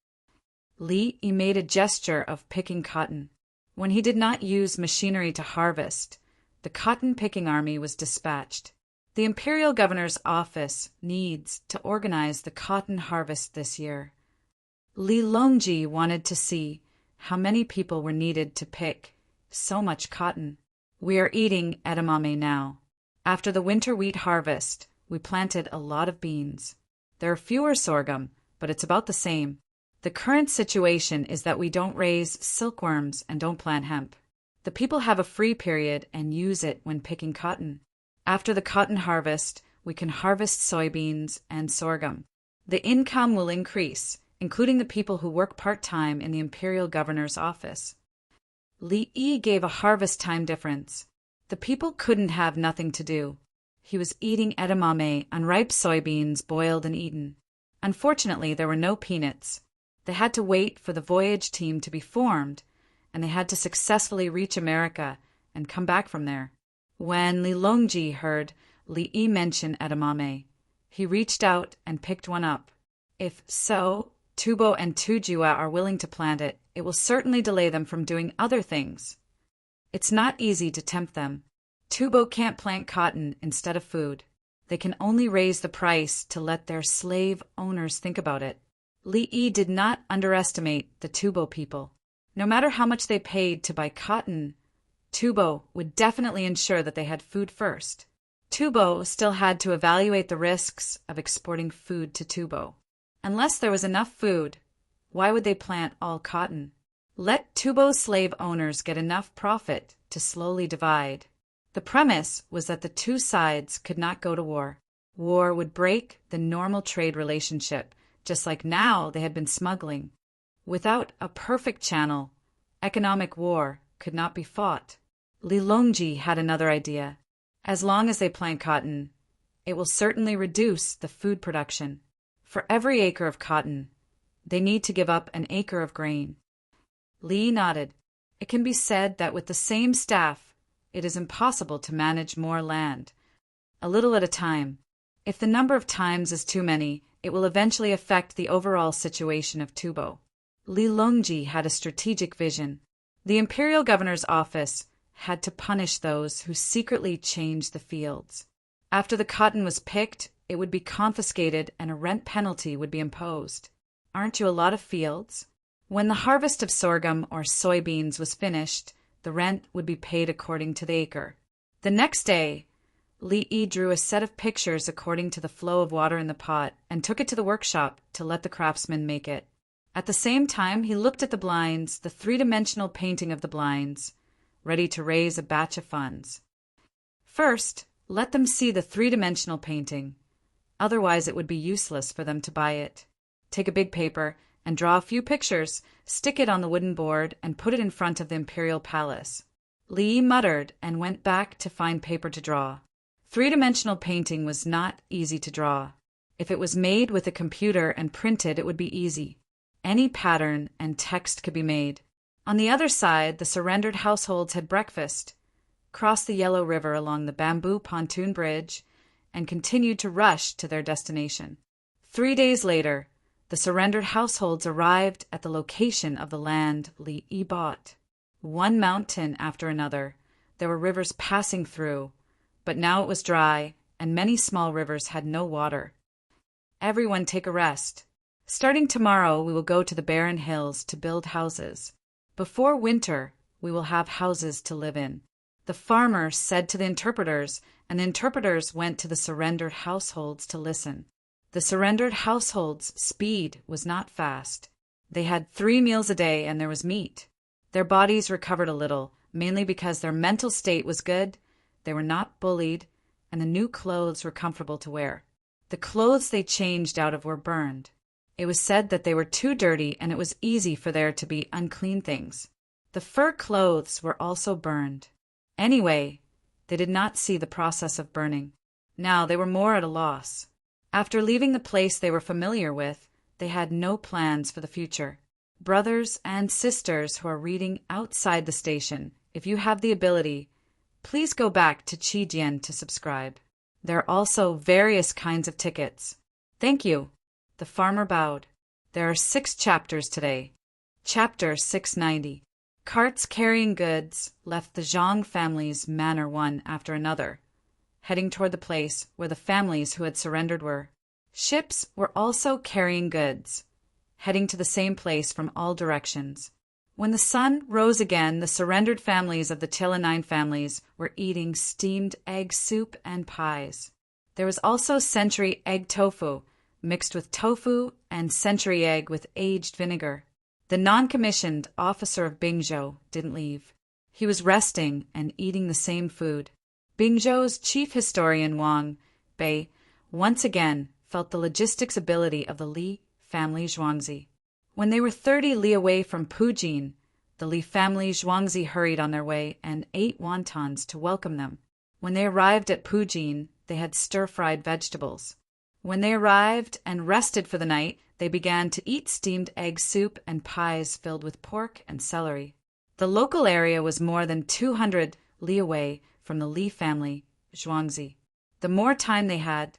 Li Yi made a gesture of picking cotton. When he did not use machinery to harvest, the cotton-picking army was dispatched. The imperial governor's office needs to organize the cotton harvest this year. Li Longji wanted to see how many people were needed to pick so much cotton. We are eating edamame now. After the winter wheat harvest, we planted a lot of beans. There are fewer sorghum, but it's about the same. The current situation is that we don't raise silkworms and don't plant hemp. The people have a free period and use it when picking cotton. After the cotton harvest, we can harvest soybeans and sorghum. The income will increase, including the people who work part-time in the imperial governor's office. Li Yi gave a harvest time difference. The people couldn't have nothing to do. He was eating edamame, unripe soybeans boiled and eaten. Unfortunately, there were no peanuts. They had to wait for the voyage team to be formed, and they had to successfully reach America and come back from there. When Li Longji heard Li Yi mention edamame, he reached out and picked one up. If so, Tubo and Tujua are willing to plant it, it will certainly delay them from doing other things. It's not easy to tempt them. Tubo can't plant cotton instead of food. They can only raise the price to let their slave owners think about it. Li Yi did not underestimate the Tubo people. No matter how much they paid to buy cotton, Tubo would definitely ensure that they had food first. Tubo still had to evaluate the risks of exporting food to Tubo. Unless there was enough food, why would they plant all cotton? Let Tubo's slave owners get enough profit to slowly divide. The premise was that the two sides could not go to war. War would break the normal trade relationship, just like now they had been smuggling. Without a perfect channel, economic war could not be fought. Li Longji had another idea. As long as they plant cotton, it will certainly reduce the food production. For every acre of cotton, they need to give up an acre of grain. Li nodded. It can be said that with the same staff, it is impossible to manage more land. A little at a time. If the number of times is too many, it will eventually affect the overall situation of Tubo. Li Longji had a strategic vision. The imperial governor's office had to punish those who secretly changed the fields. After the cotton was picked, it would be confiscated and a rent penalty would be imposed. Aren't you a lot of fields? When the harvest of sorghum or soybeans was finished, the rent would be paid according to the acre. The next day, Li Yi drew a set of pictures according to the flow of water in the pot and took it to the workshop to let the craftsmen make it. At the same time, he looked at the blinds, the three-dimensional painting of the blinds, ready to raise a batch of funds. First, let them see the three-dimensional painting. Otherwise, it would be useless for them to buy it. Take a big paper and draw a few pictures, stick it on the wooden board, and put it in front of the imperial palace. Li Yi muttered and went back to find paper to draw. Three-dimensional painting was not easy to draw. If it was made with a computer and printed, it would be easy. Any pattern and text could be made. On the other side, the surrendered households had breakfast, crossed the Yellow River along the bamboo pontoon bridge, and continued to rush to their destination. 3 days later, the surrendered households arrived at the location of the land Li Yi bought. One mountain after another, there were rivers passing through, but now it was dry, and many small rivers had no water. Everyone take a rest. Starting tomorrow, we will go to the barren hills to build houses. Before winter, we will have houses to live in. The farmer said to the interpreters, and the interpreters went to the surrendered households to listen. The surrendered households' speed was not fast. They had 3 meals a day and there was meat. Their bodies recovered a little, mainly because their mental state was good, they were not bullied, and the new clothes were comfortable to wear. The clothes they changed out of were burned. It was said that they were too dirty and it was easy for there to be unclean things. The fur clothes were also burned. Anyway, they did not see the process of burning. Now they were more at a loss. After leaving the place they were familiar with, they had no plans for the future. Brothers and sisters who are reading outside the station, if you have the ability, please go back to Qijian to subscribe. There are also various kinds of tickets. Thank you. The farmer bowed. There are 6 chapters today. Chapter 690. Carts carrying goods left the Zhang family's manor one after another, heading toward the place where the families who had surrendered were. Ships were also carrying goods, heading to the same place from all directions. When the sun rose again, the surrendered families of the Tilanine families were eating steamed egg soup and pies. There was also century egg tofu, mixed with tofu and century egg with aged vinegar. The non-commissioned officer of Bingzhou didn't leave. He was resting and eating the same food. Bingzhou's chief historian Wang Bei once again felt the logistics ability of the Li family Zhuangzi. When they were 30 li away from Pujin, the Li family Zhuangzi hurried on their way and ate wontons to welcome them. When they arrived at Pujin, they had stir-fried vegetables. When they arrived and rested for the night, they began to eat steamed egg soup and pies filled with pork and celery. The local area was more than 200 li away from the Li family Zhuangzi. The more time they had,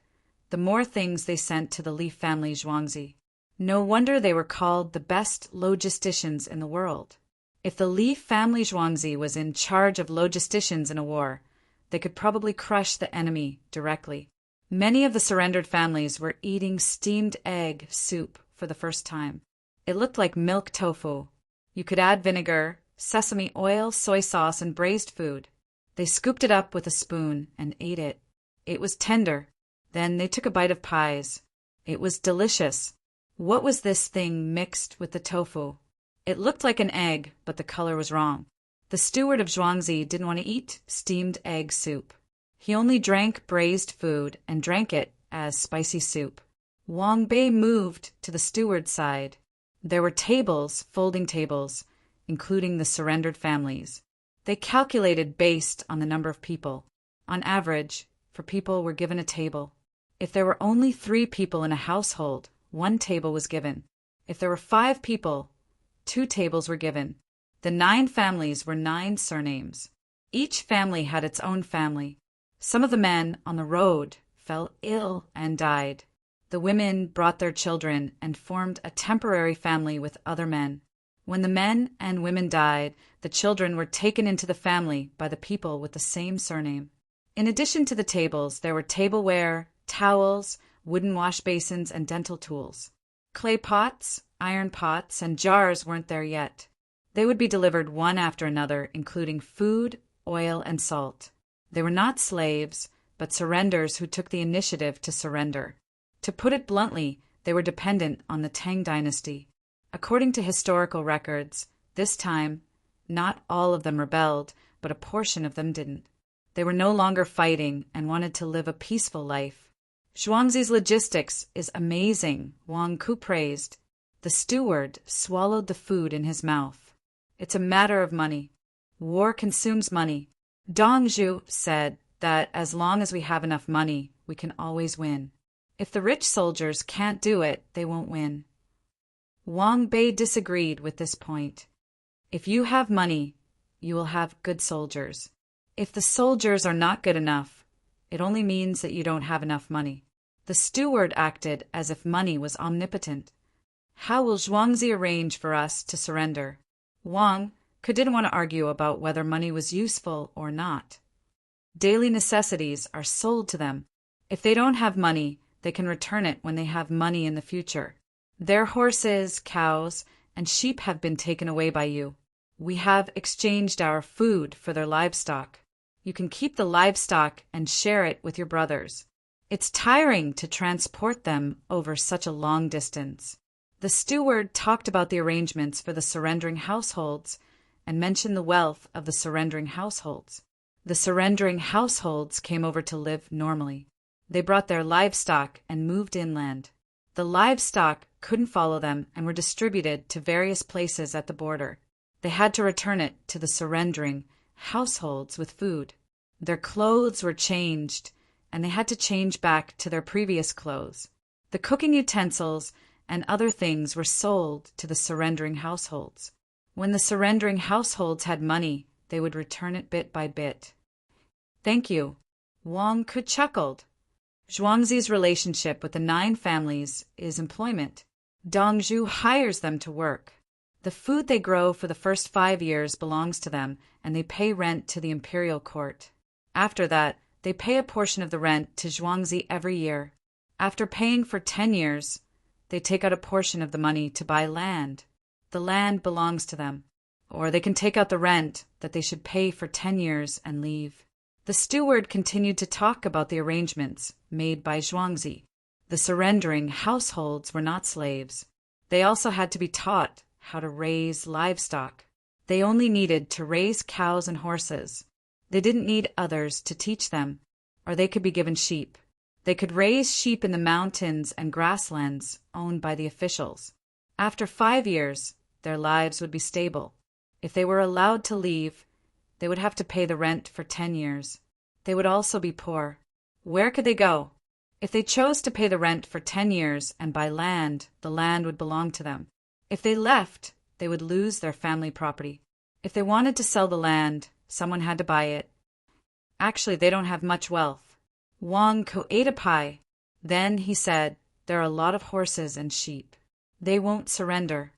the more things they sent to the Li family Zhuangzi. No wonder they were called the best logisticians in the world. If the Li family Zhuangzi was in charge of logisticians in a war, they could probably crush the enemy directly. Many of the surrendered families were eating steamed egg soup for the first time. It looked like milk tofu. You could add vinegar, sesame oil, soy sauce, and braised food. They scooped it up with a spoon and ate it. It was tender. Then they took a bite of pies. It was delicious. What was this thing mixed with the tofu? It looked like an egg, but the color was wrong. The steward of Zhuangzi didn't want to eat steamed egg soup. He only drank braised food and drank it as spicy soup. Wang Bei moved to the steward's side. There were tables, folding tables, including the surrendered families. They calculated based on the number of people. On average, 4 people were given a table. If there were only 3 people in a household, 1 table was given. If there were 5 people, 2 tables were given. The 9 families were 9 surnames. Each family had its own family. Some of the men on the road fell ill and died. The women brought their children and formed a temporary family with other men. When the men and women died, the children were taken into the family by the people with the same surname. In addition to the tables, there were tableware, towels, wooden wash basins, and dental tools. Clay pots, iron pots, and jars weren't there yet. They would be delivered one after another, including food, oil, and salt. They were not slaves, but surrenders who took the initiative to surrender. To put it bluntly, they were dependent on the Tang dynasty. According to historical records, this time, not all of them rebelled, but a portion of them didn't. They were no longer fighting and wanted to live a peaceful life. Zhuangzi's logistics is amazing, Wang Ku praised. The steward swallowed the food in his mouth. It's a matter of money. War consumes money. Dong Zhu said that as long as we have enough money, we can always win. If the rich soldiers can't do it, they won't win. Wang Bei disagreed with this point. If you have money, you will have good soldiers. If the soldiers are not good enough, it only means that you don't have enough money. The steward acted as if money was omnipotent. How will Zhuangzi arrange for us to surrender? Wang didn't want to argue about whether money was useful or not. Daily necessities are sold to them. If they don't have money, they can return it when they have money in the future. Their horses, cows, and sheep have been taken away by you. We have exchanged our food for their livestock. You can keep the livestock and share it with your brothers. It's tiring to transport them over such a long distance. The steward talked about the arrangements for the surrendering households and mentioned the wealth of the surrendering households. The surrendering households came over to live normally. They brought their livestock and moved inland. The livestock couldn't follow them and were distributed to various places at the border. They had to return it to the surrendering households with food. Their clothes were changed, and they had to change back to their previous clothes. The cooking utensils and other things were sold to the surrendering households. When the surrendering households had money, they would return it bit by bit. Thank you. Wang Ku chuckled. Zhuangzi's relationship with the 9 families is employment. Dongzhu hires them to work. The food they grow for the first 5 years belongs to them, and they pay rent to the imperial court. After that, they pay a portion of the rent to Zhuangzi every year. After paying for 10 years, they take out a portion of the money to buy land. The land belongs to them. Or they can take out the rent that they should pay for 10 years and leave. The steward continued to talk about the arrangements made by Zhuangzi. The surrendering households were not slaves. They also had to be taught how to raise livestock. They only needed to raise cows and horses. They didn't need others to teach them, or they could be given sheep. They could raise sheep in the mountains and grasslands owned by the officials. After 5 years, their lives would be stable. If they were allowed to leave, they would have to pay the rent for 10 years. They would also be poor. Where could they go? If they chose to pay the rent for 10 years and buy land, the land would belong to them. If they left, they would lose their family property. If they wanted to sell the land, someone had to buy it. Actually, they don't have much wealth. Wang Ko ate a pie. Then he said, "There are a lot of horses and sheep. They won't surrender.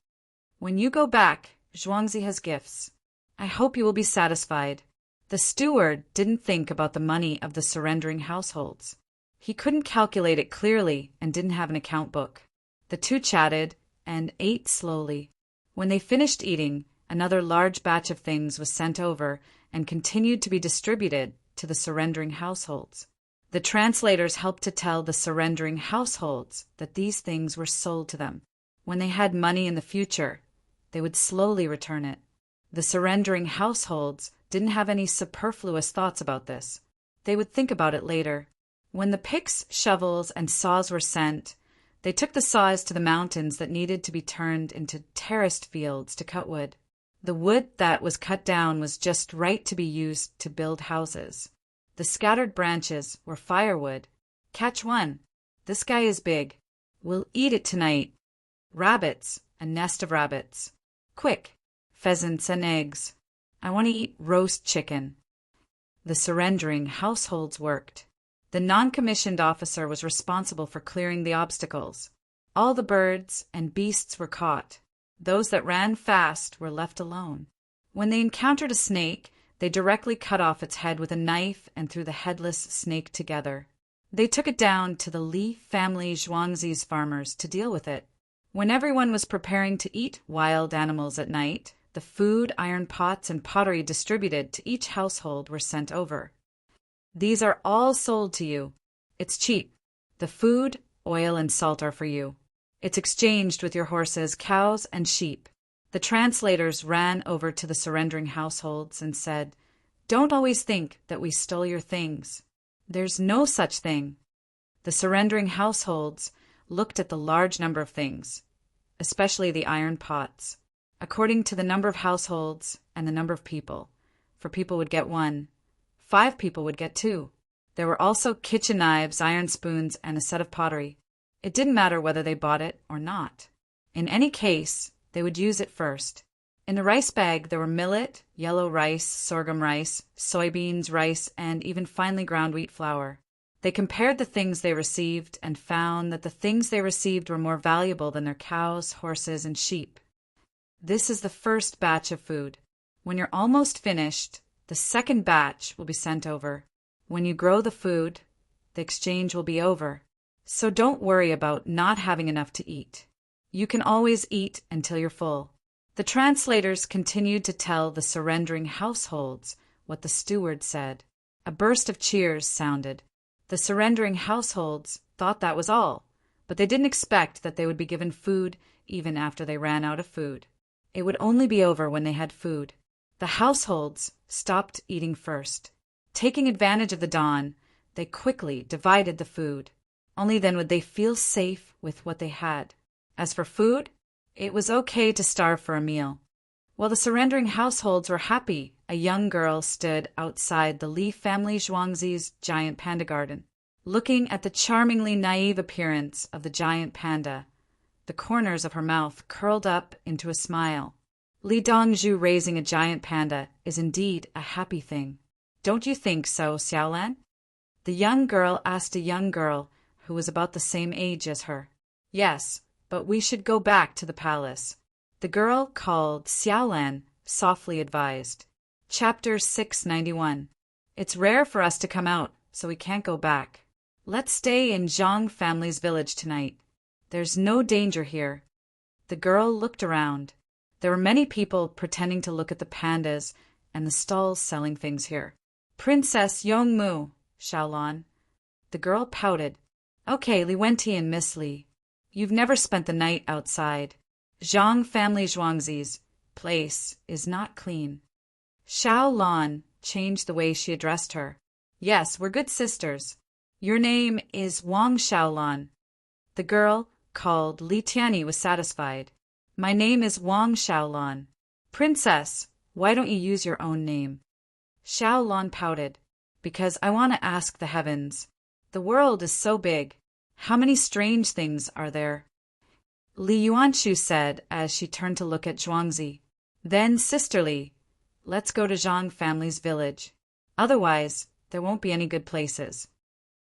When you go back, Zhuangzi has gifts. I hope you will be satisfied." The steward didn't think about the money of the surrendering households. He couldn't calculate it clearly and didn't have an account book. The two chatted and ate slowly. When they finished eating, another large batch of things was sent over and continued to be distributed to the surrendering households. The translators helped to tell the surrendering households that these things were sold to them. When they had money in the future, they would slowly return it. The surrendering households didn't have any superfluous thoughts about this. They would think about it later. When the picks, shovels, and saws were sent, they took the saws to the mountains that needed to be turned into terraced fields to cut wood. The wood that was cut down was just right to be used to build houses. The scattered branches were firewood. Catch one. This guy is big. We'll eat it tonight. Rabbits, a nest of rabbits. Quick, pheasants and eggs. I want to eat roast chicken. The surrendering households worked. The non-commissioned officer was responsible for clearing the obstacles. All the birds and beasts were caught. Those that ran fast were left alone. When they encountered a snake, they directly cut off its head with a knife and threw the headless snake together. They took it down to the Li family Zhuangzi's farmers to deal with it. When everyone was preparing to eat wild animals at night, the food, iron pots, and pottery distributed to each household were sent over. These are all sold to you. It's cheap. The food, oil, and salt are for you. It's exchanged with your horses, cows, and sheep. The translators ran over to the surrendering households and said, "Don't always think that we stole your things. There's no such thing." The surrendering households looked at the large number of things, especially the iron pots, according to the number of households and the number of people. For people would get 1. 5 people would get 2. There were also kitchen knives, iron spoons, and a set of pottery. It didn't matter whether they bought it or not. In any case, they would use it first. In the rice bag, there were millet, yellow rice, sorghum rice, soybeans, rice, and even finely ground wheat flour. They compared the things they received and found that the things they received were more valuable than their cows, horses, and sheep. This is the first batch of food. When you're almost finished, the second batch will be sent over. When you grow the food, the exchange will be over. So don't worry about not having enough to eat. You can always eat until you're full. The translators continued to tell the surrendering households what the steward said. A burst of cheers sounded. The surrendering households thought that was all, but they didn't expect that they would be given food even after they ran out of food. It would only be over when they had food. The households stopped eating first. Taking advantage of the dawn, they quickly divided the food. Only then would they feel safe with what they had. As for food, it was okay to starve for a meal. While the surrendering households were happy, a young girl stood outside the Li family Zhuangzi's giant panda garden, looking at the charmingly naive appearance of the giant panda. The corners of her mouth curled up into a smile. Li Dongzhu raising a giant panda is indeed a happy thing. Don't you think so, Xiaolan? The young girl asked a young girl who was about the same age as her. Yes, but we should go back to the palace. The girl called Xiaolan softly advised. Chapter 691. It's rare for us to come out, so we can't go back. Let's stay in Zhang family's village tonight. There's no danger here. The girl looked around. There were many people pretending to look at the pandas and the stalls selling things here. Princess Yongmu, Xiaolan. The girl pouted. Okay, Li Wenti and Miss Li. You've never spent the night outside. Zhang family Zhuangzi's place is not clean. Xiao Lan changed the way she addressed her. Yes, we're good sisters. Your name is Wang Xiaolan. The girl, called Li Tianyi, was satisfied. My name is Wang Xiaolan. Princess, why don't you use your own name? Xiaolan pouted. Because I want to ask the heavens. The world is so big. How many strange things are there? Li Yuanshu said as she turned to look at Zhuangzi. Then, sisterly, let's go to Zhang family's village. Otherwise, there won't be any good places.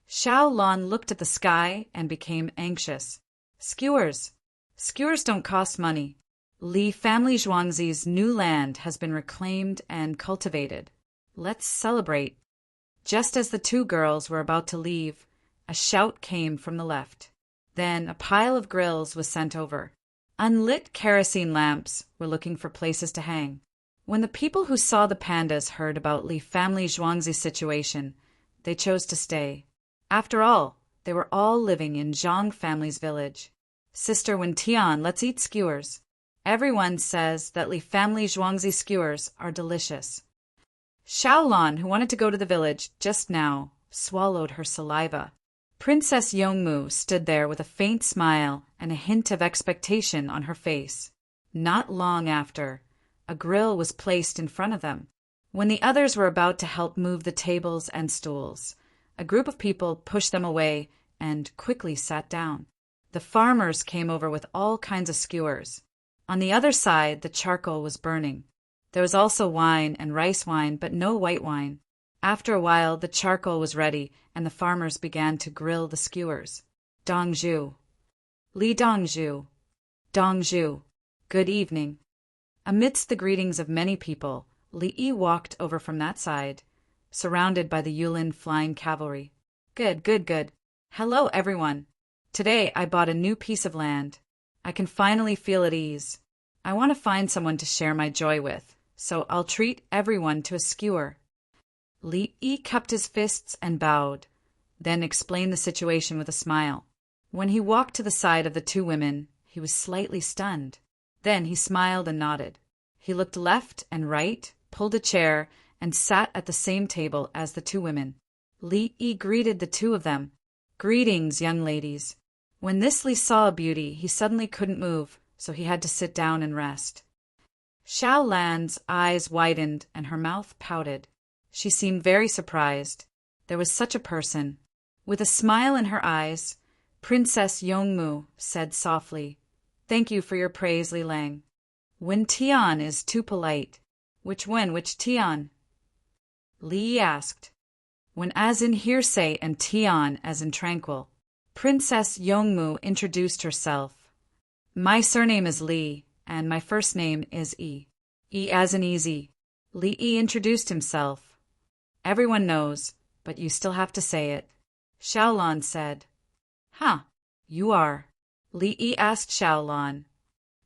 Xiao Lan looked at the sky and became anxious. Skewers. Skewers don't cost money. Li family Zhuangzi's new land has been reclaimed and cultivated. Let's celebrate. Just as the two girls were about to leave, a shout came from the left. Then a pile of grills was sent over. Unlit kerosene lamps were looking for places to hang. When the people who saw the pandas heard about Li family Zhuangzi's situation, they chose to stay. After all, they were all living in Zhang family's village. Sister Wentian, let's eat skewers. Everyone says that Li family Zhuangzi skewers are delicious. Xiaolan, who wanted to go to the village just now, swallowed her saliva. Princess Yongmu stood there with a faint smile and a hint of expectation on her face. Not long after, a grill was placed in front of them. When the others were about to help move the tables and stools, a group of people pushed them away and quickly sat down. The farmers came over with all kinds of skewers. On the other side, the charcoal was burning. There was also wine and rice wine, but no white wine. After a while, the charcoal was ready, and the farmers began to grill the skewers. Dongzhu. Li Dongzhu. Dongzhu. Good evening. Amidst the greetings of many people, Li Yi walked over from that side, surrounded by the Yulin flying cavalry. Good. Hello, everyone. Today I bought a new piece of land. I can finally feel at ease. I want to find someone to share my joy with, so I'll treat everyone to a skewer. Li Yi cupped his fists and bowed, then explained the situation with a smile. When he walked to the side of the two women, he was slightly stunned. Then he smiled and nodded. He looked left and right, pulled a chair, and sat at the same table as the two women. Li Yi greeted the two of them. Greetings, young ladies. When this Li saw a beauty, he suddenly couldn't move, so he had to sit down and rest. Xiao Lan's eyes widened and her mouth pouted. She seemed very surprised. There was such a person. With a smile in her eyes, Princess Yongmu said softly, Thank you for your praise, Li Lang. When Tian is too polite. Which Tian? Li asked. When as in hearsay and Tian as in tranquil. Princess Yongmu introduced herself. My surname is Li, and my first name is Yi. Yi as in easy. Li Yi introduced himself. Everyone knows, but you still have to say it. Xiaolan said. Huh, you are. Li Yi asked Xiaolan.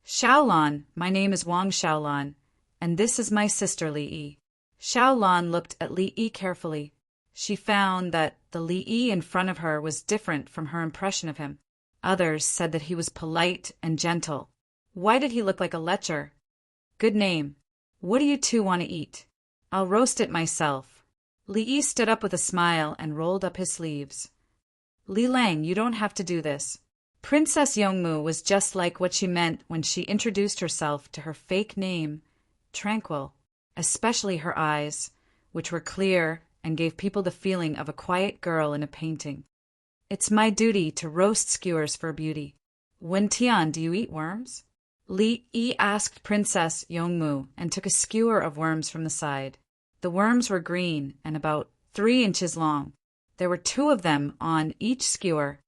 Xiaolan, my name is Wang Xiaolan, and this is my sister Li Yi. Xiaolan looked at Li Yi carefully. She found that the Li Yi in front of her was different from her impression of him. Others said that he was polite and gentle. Why did he look like a lecher? Good name. What do you two want to eat? I'll roast it myself. Li Yi stood up with a smile and rolled up his sleeves. Li Lang, you don't have to do this. Princess Yongmu was just like what she meant when she introduced herself to her fake name, Tranquil, especially her eyes, which were clear and gave people the feeling of a quiet girl in a painting. It's my duty to roast skewers for beauty. Wen Tian, do you eat worms? Li Yi asked Princess Yongmu and took a skewer of worms from the side. The worms were green and about 3 inches long. There were 2 of them on each skewer.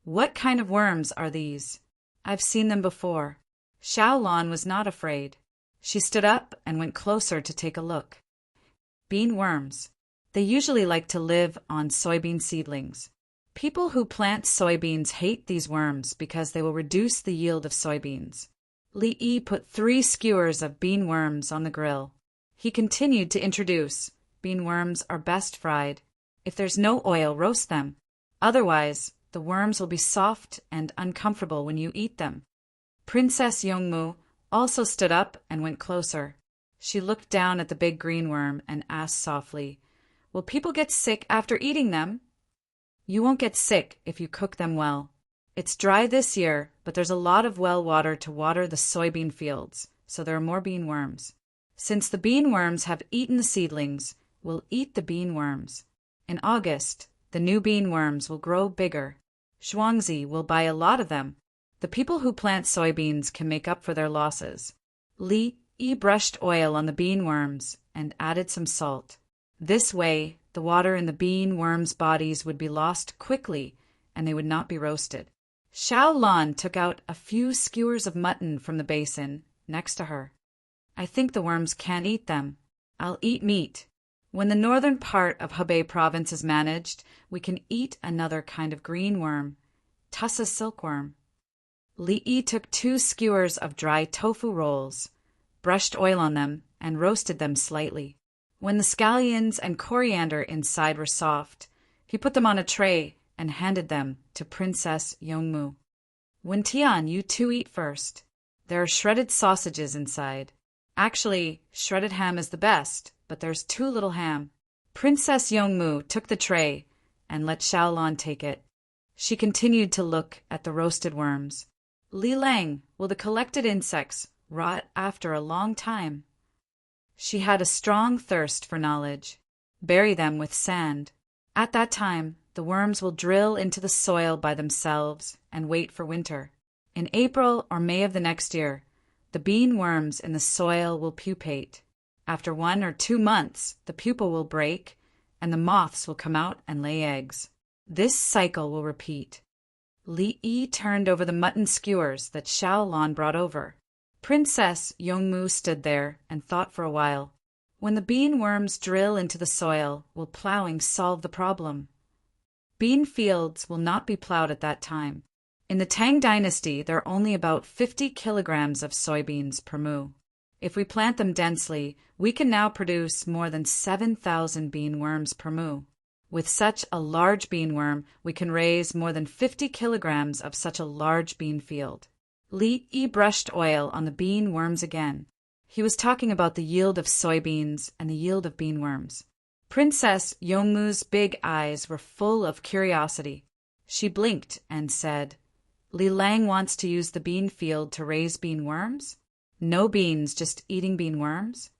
What kind of worms are these? I've seen them before. Xiaolan was not afraid. She stood up and went closer to take a look. Bean worms. They usually like to live on soybean seedlings. People who plant soybeans hate these worms because they will reduce the yield of soybeans. Li Yi put 3 skewers of bean worms on the grill. He continued to introduce, bean worms are best fried. If there's no oil, roast them. Otherwise, The worms will be soft and uncomfortable when you eat them. Princess Yongmu also stood up and went closer. She looked down at the big green worm and asked softly, "Will people get sick after eating them?" "You won't get sick if you cook them well. It's dry this year, but there's a lot of well water to water the soybean fields, so there are more bean worms. Since the bean worms have eaten the seedlings, we'll eat the bean worms. In August, the new bean worms will grow bigger. Zhuangzi will buy a lot of them. The people who plant soybeans can make up for their losses." Li Yi brushed oil on the bean worms and added some salt. This way, the water in the bean worms' bodies would be lost quickly and they would not be roasted. Xiao Lan took out a few skewers of mutton from the basin next to her. "I think the worms can't eat them. I'll eat meat. When the northern part of Hebei province is managed, we can eat another kind of green worm, Tussa silkworm." Li Yi took 2 skewers of dry tofu rolls, brushed oil on them, and roasted them slightly. When the scallions and coriander inside were soft, he put them on a tray and handed them to Princess Yongmu. "Wentian, you 2 eat first. There are shredded sausages inside. Actually, shredded ham is the best, but there's too little ham." Princess Yongmu took the tray and let Xiaolan take it. She continued to look at the roasted worms. "Li Lang, will the collected insects rot after a long time?" She had a strong thirst for knowledge. "Bury them with sand. At that time, the worms will drill into the soil by themselves and wait for winter. In April or May of the next year, the bean worms in the soil will pupate. After 1 or 2 months, the pupa will break, and the moths will come out and lay eggs. This cycle will repeat." Li Yi turned over the mutton skewers that Xiao Lan brought over. Princess Yongmu stood there and thought for a while. When the bean worms drill into the soil, will plowing solve the problem? Bean fields will not be plowed at that time. In the Tang dynasty, there are only about 50 kilograms of soybeans per mu. If we plant them densely, we can now produce more than 7,000 bean worms per mu. With such a large bean worm, we can raise more than 50 kilograms of such a large bean field. Li Yi brushed oil on the bean worms again. He was talking about the yield of soybeans and the yield of bean worms. Princess Yongmu's big eyes were full of curiosity. She blinked and said, "Li Lang wants to use the bean field to raise bean worms? No beans, just eating bean worms?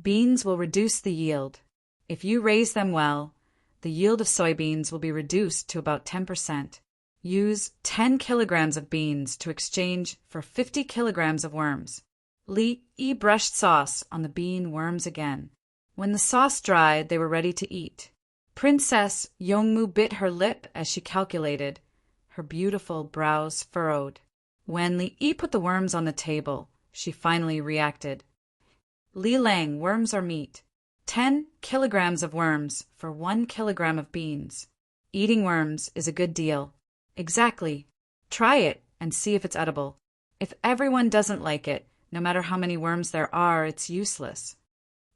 Beans will reduce the yield. If you raise them well, the yield of soybeans will be reduced to about 10%. Use 10 kilograms of beans to exchange for 50 kilograms of worms." Li Yi brushed sauce on the bean worms again. When the sauce dried, they were ready to eat. Princess Yongmu bit her lip as she calculated. Her beautiful brows furrowed. When Li Yi put the worms on the table, she finally reacted. "Li Lang, worms are meat. 10 kilograms of worms for 1 kilogram of beans. Eating worms is a good deal." "Exactly. Try it and see if it's edible. If everyone doesn't like it, no matter how many worms there are, it's useless."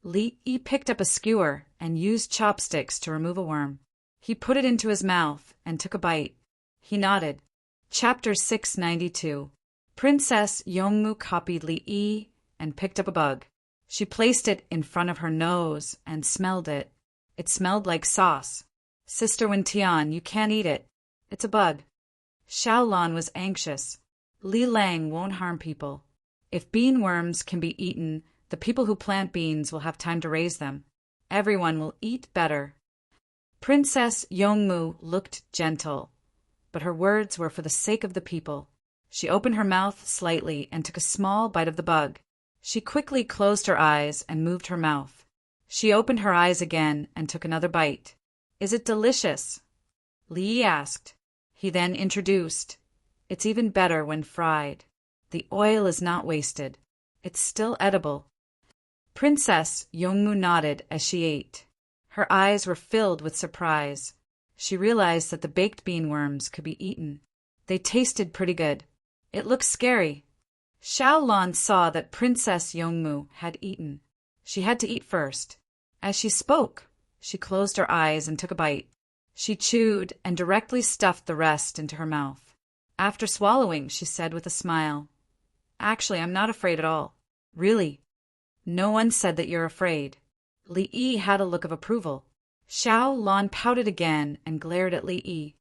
Li Yi picked up a skewer and used chopsticks to remove a worm. He put it into his mouth and took a bite. He nodded. Chapter 692. Princess Yongmu copied Li Yi and picked up a bug. She placed it in front of her nose and smelled it. It smelled like sauce. "Sister Wentian, you can't eat it. It's a bug." Xiaolan was anxious. Li Lang won't harm people. If bean worms can be eaten, the people who plant beans will have time to raise them. Everyone will eat better. Princess Yongmu looked gentle, but her words were for the sake of the people. She opened her mouth slightly and took a small bite of the bug. She quickly closed her eyes and moved her mouth. She opened her eyes again and took another bite. "Is it delicious?" Li Yi asked. He then introduced, "It's even better when fried. The oil is not wasted. It's still edible." Princess Yongmu nodded as she ate. Her eyes were filled with surprise. She realized that the baked bean worms could be eaten. They tasted pretty good. It looked scary. Xiao Lan saw that Princess Yongmu had eaten. She had to eat first. As she spoke, she closed her eyes and took a bite. She chewed and directly stuffed the rest into her mouth. After swallowing, she said with a smile, "Actually, I'm not afraid at all. Really. No one said that you're afraid." Li Yi had a look of approval. Xiao Lan pouted again and glared at Li Yi.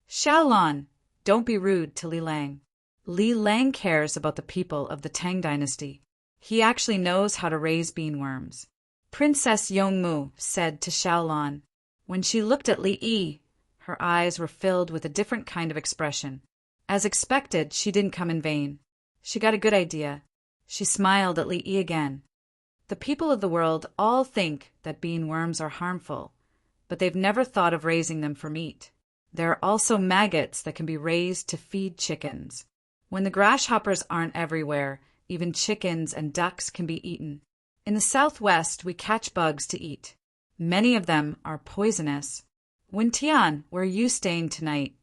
"Xiao Lan, don't be rude to Li Lang. Li Lang cares about the people of the Tang dynasty. He actually knows how to raise beanworms." Princess Yongmu said to Xiao Lan. When she looked at Li Yi, her eyes were filled with a different kind of expression. As expected, she didn't come in vain. She got a good idea. She smiled at Li Yi again. "The people of the world all think that beanworms are harmful, but they've never thought of raising them for meat. There are also maggots that can be raised to feed chickens. When the grasshoppers aren't everywhere, even chickens and ducks can be eaten. In the southwest, we catch bugs to eat. Many of them are poisonous. Tian, where are you staying tonight?"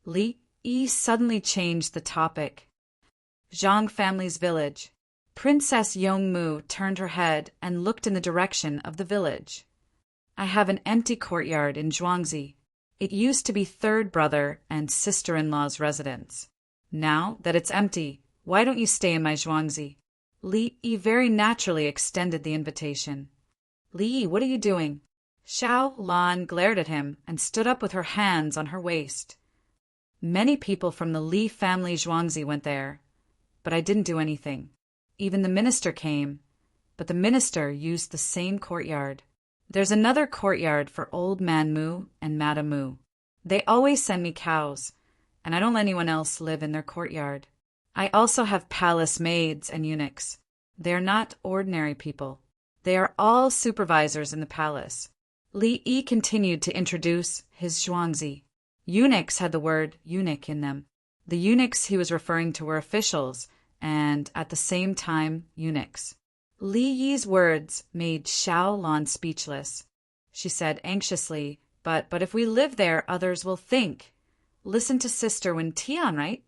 Li Yi suddenly changed the topic. Zhang family's village. Princess Yongmu turned her head and looked in the direction of the village. "I have an empty courtyard in Zhuangzi. It used to be third brother and sister-in-law's residence. Now that it's empty, why don't you stay in my Zhuangzi?" Li Yi very naturally extended the invitation. "Li Yi, what are you doing?" Xiao Lan glared at him and stood up with her hands on her waist. "Many people from the Li family Zhuangzi went there, but I didn't do anything. Even the minister came, but the minister used the same courtyard. There's another courtyard for old man Mu and Madam Mu. They always send me cows, and I don't let anyone else live in their courtyard. I also have palace maids and eunuchs. They are not ordinary people. They are all supervisors in the palace." Li Yi continued to introduce his Zhuangzi. Eunuchs had the word eunuch in them. The eunuchs he was referring to were officials, and at the same time eunuchs. Li Yi's words made Xiao Lan speechless. She said anxiously, But if we live there, others will think. Listen to Sister Tian, right?"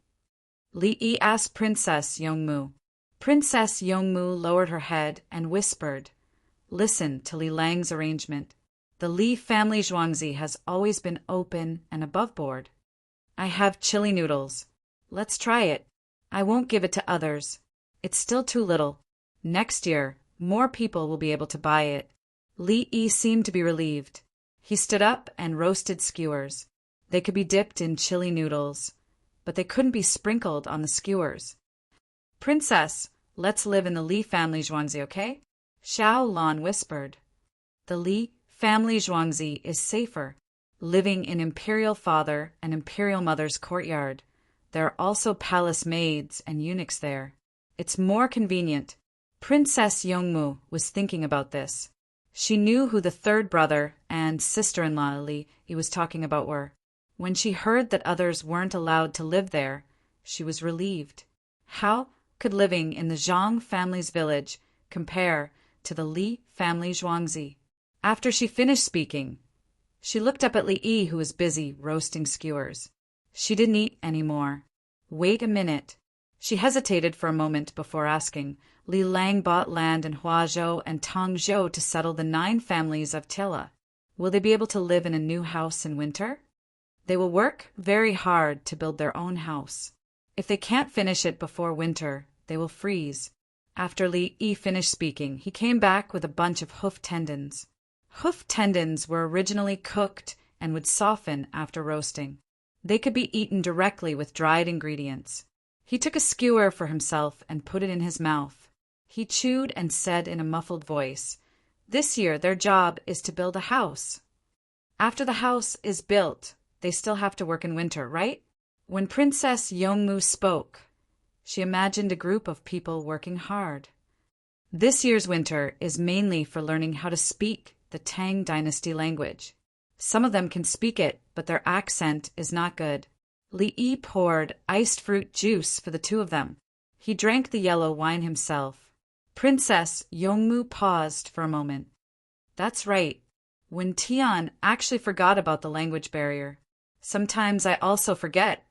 Li Yi asked Princess Yongmu. Princess Yongmu lowered her head and whispered, "Listen to Li Lang's arrangement. The Li family Zhuangzi has always been open and above board. I have chili noodles. Let's try it. I won't give it to others. It's still too little. Next year, more people will be able to buy it." Li Yi seemed to be relieved. He stood up and roasted skewers. They could be dipped in chili noodles, but they couldn't be sprinkled on the skewers. "Princess, let's live in the Li family Zhuangzi, okay?" Xiao Lan whispered. "The Li family Zhuangzi is safer, living in Imperial Father and Imperial Mother's courtyard. There are also palace maids and eunuchs there. It's more convenient." Princess Yongmu was thinking about this. She knew who the third brother and sister-in-law Li Yi was talking about were. When she heard that others weren't allowed to live there, she was relieved. How could living in the Zhang family's village compare to the Li family Zhuangzi? After she finished speaking, she looked up at Li Yi, who was busy roasting skewers. She didn't eat any more. "Wait a minute." She hesitated for a moment before asking. "Li Lang bought land in Huazhou and Tangzhou to settle the 9 families of Tila. Will they be able to live in a new house in winter? They will work very hard to build their own house. If they can't finish it before winter, they will freeze." After Li Yi finished speaking, he came back with a bunch of hoof tendons. Hoof tendons were originally cooked and would soften after roasting. They could be eaten directly with dried ingredients. He took a skewer for himself and put it in his mouth. He chewed and said in a muffled voice, "This year their job is to build a house. After the house is built, they still have to work in winter, right?" When Princess Yongmu spoke, she imagined a group of people working hard. This year's winter is mainly for learning how to speak the Tang dynasty language. Some of them can speak it, but their accent is not good. Li Yi poured iced fruit juice for the 2 of them. He drank the yellow wine himself. Princess Yongmu paused for a moment. "That's right. Tian actually forgot about the language barrier. Sometimes I also forget.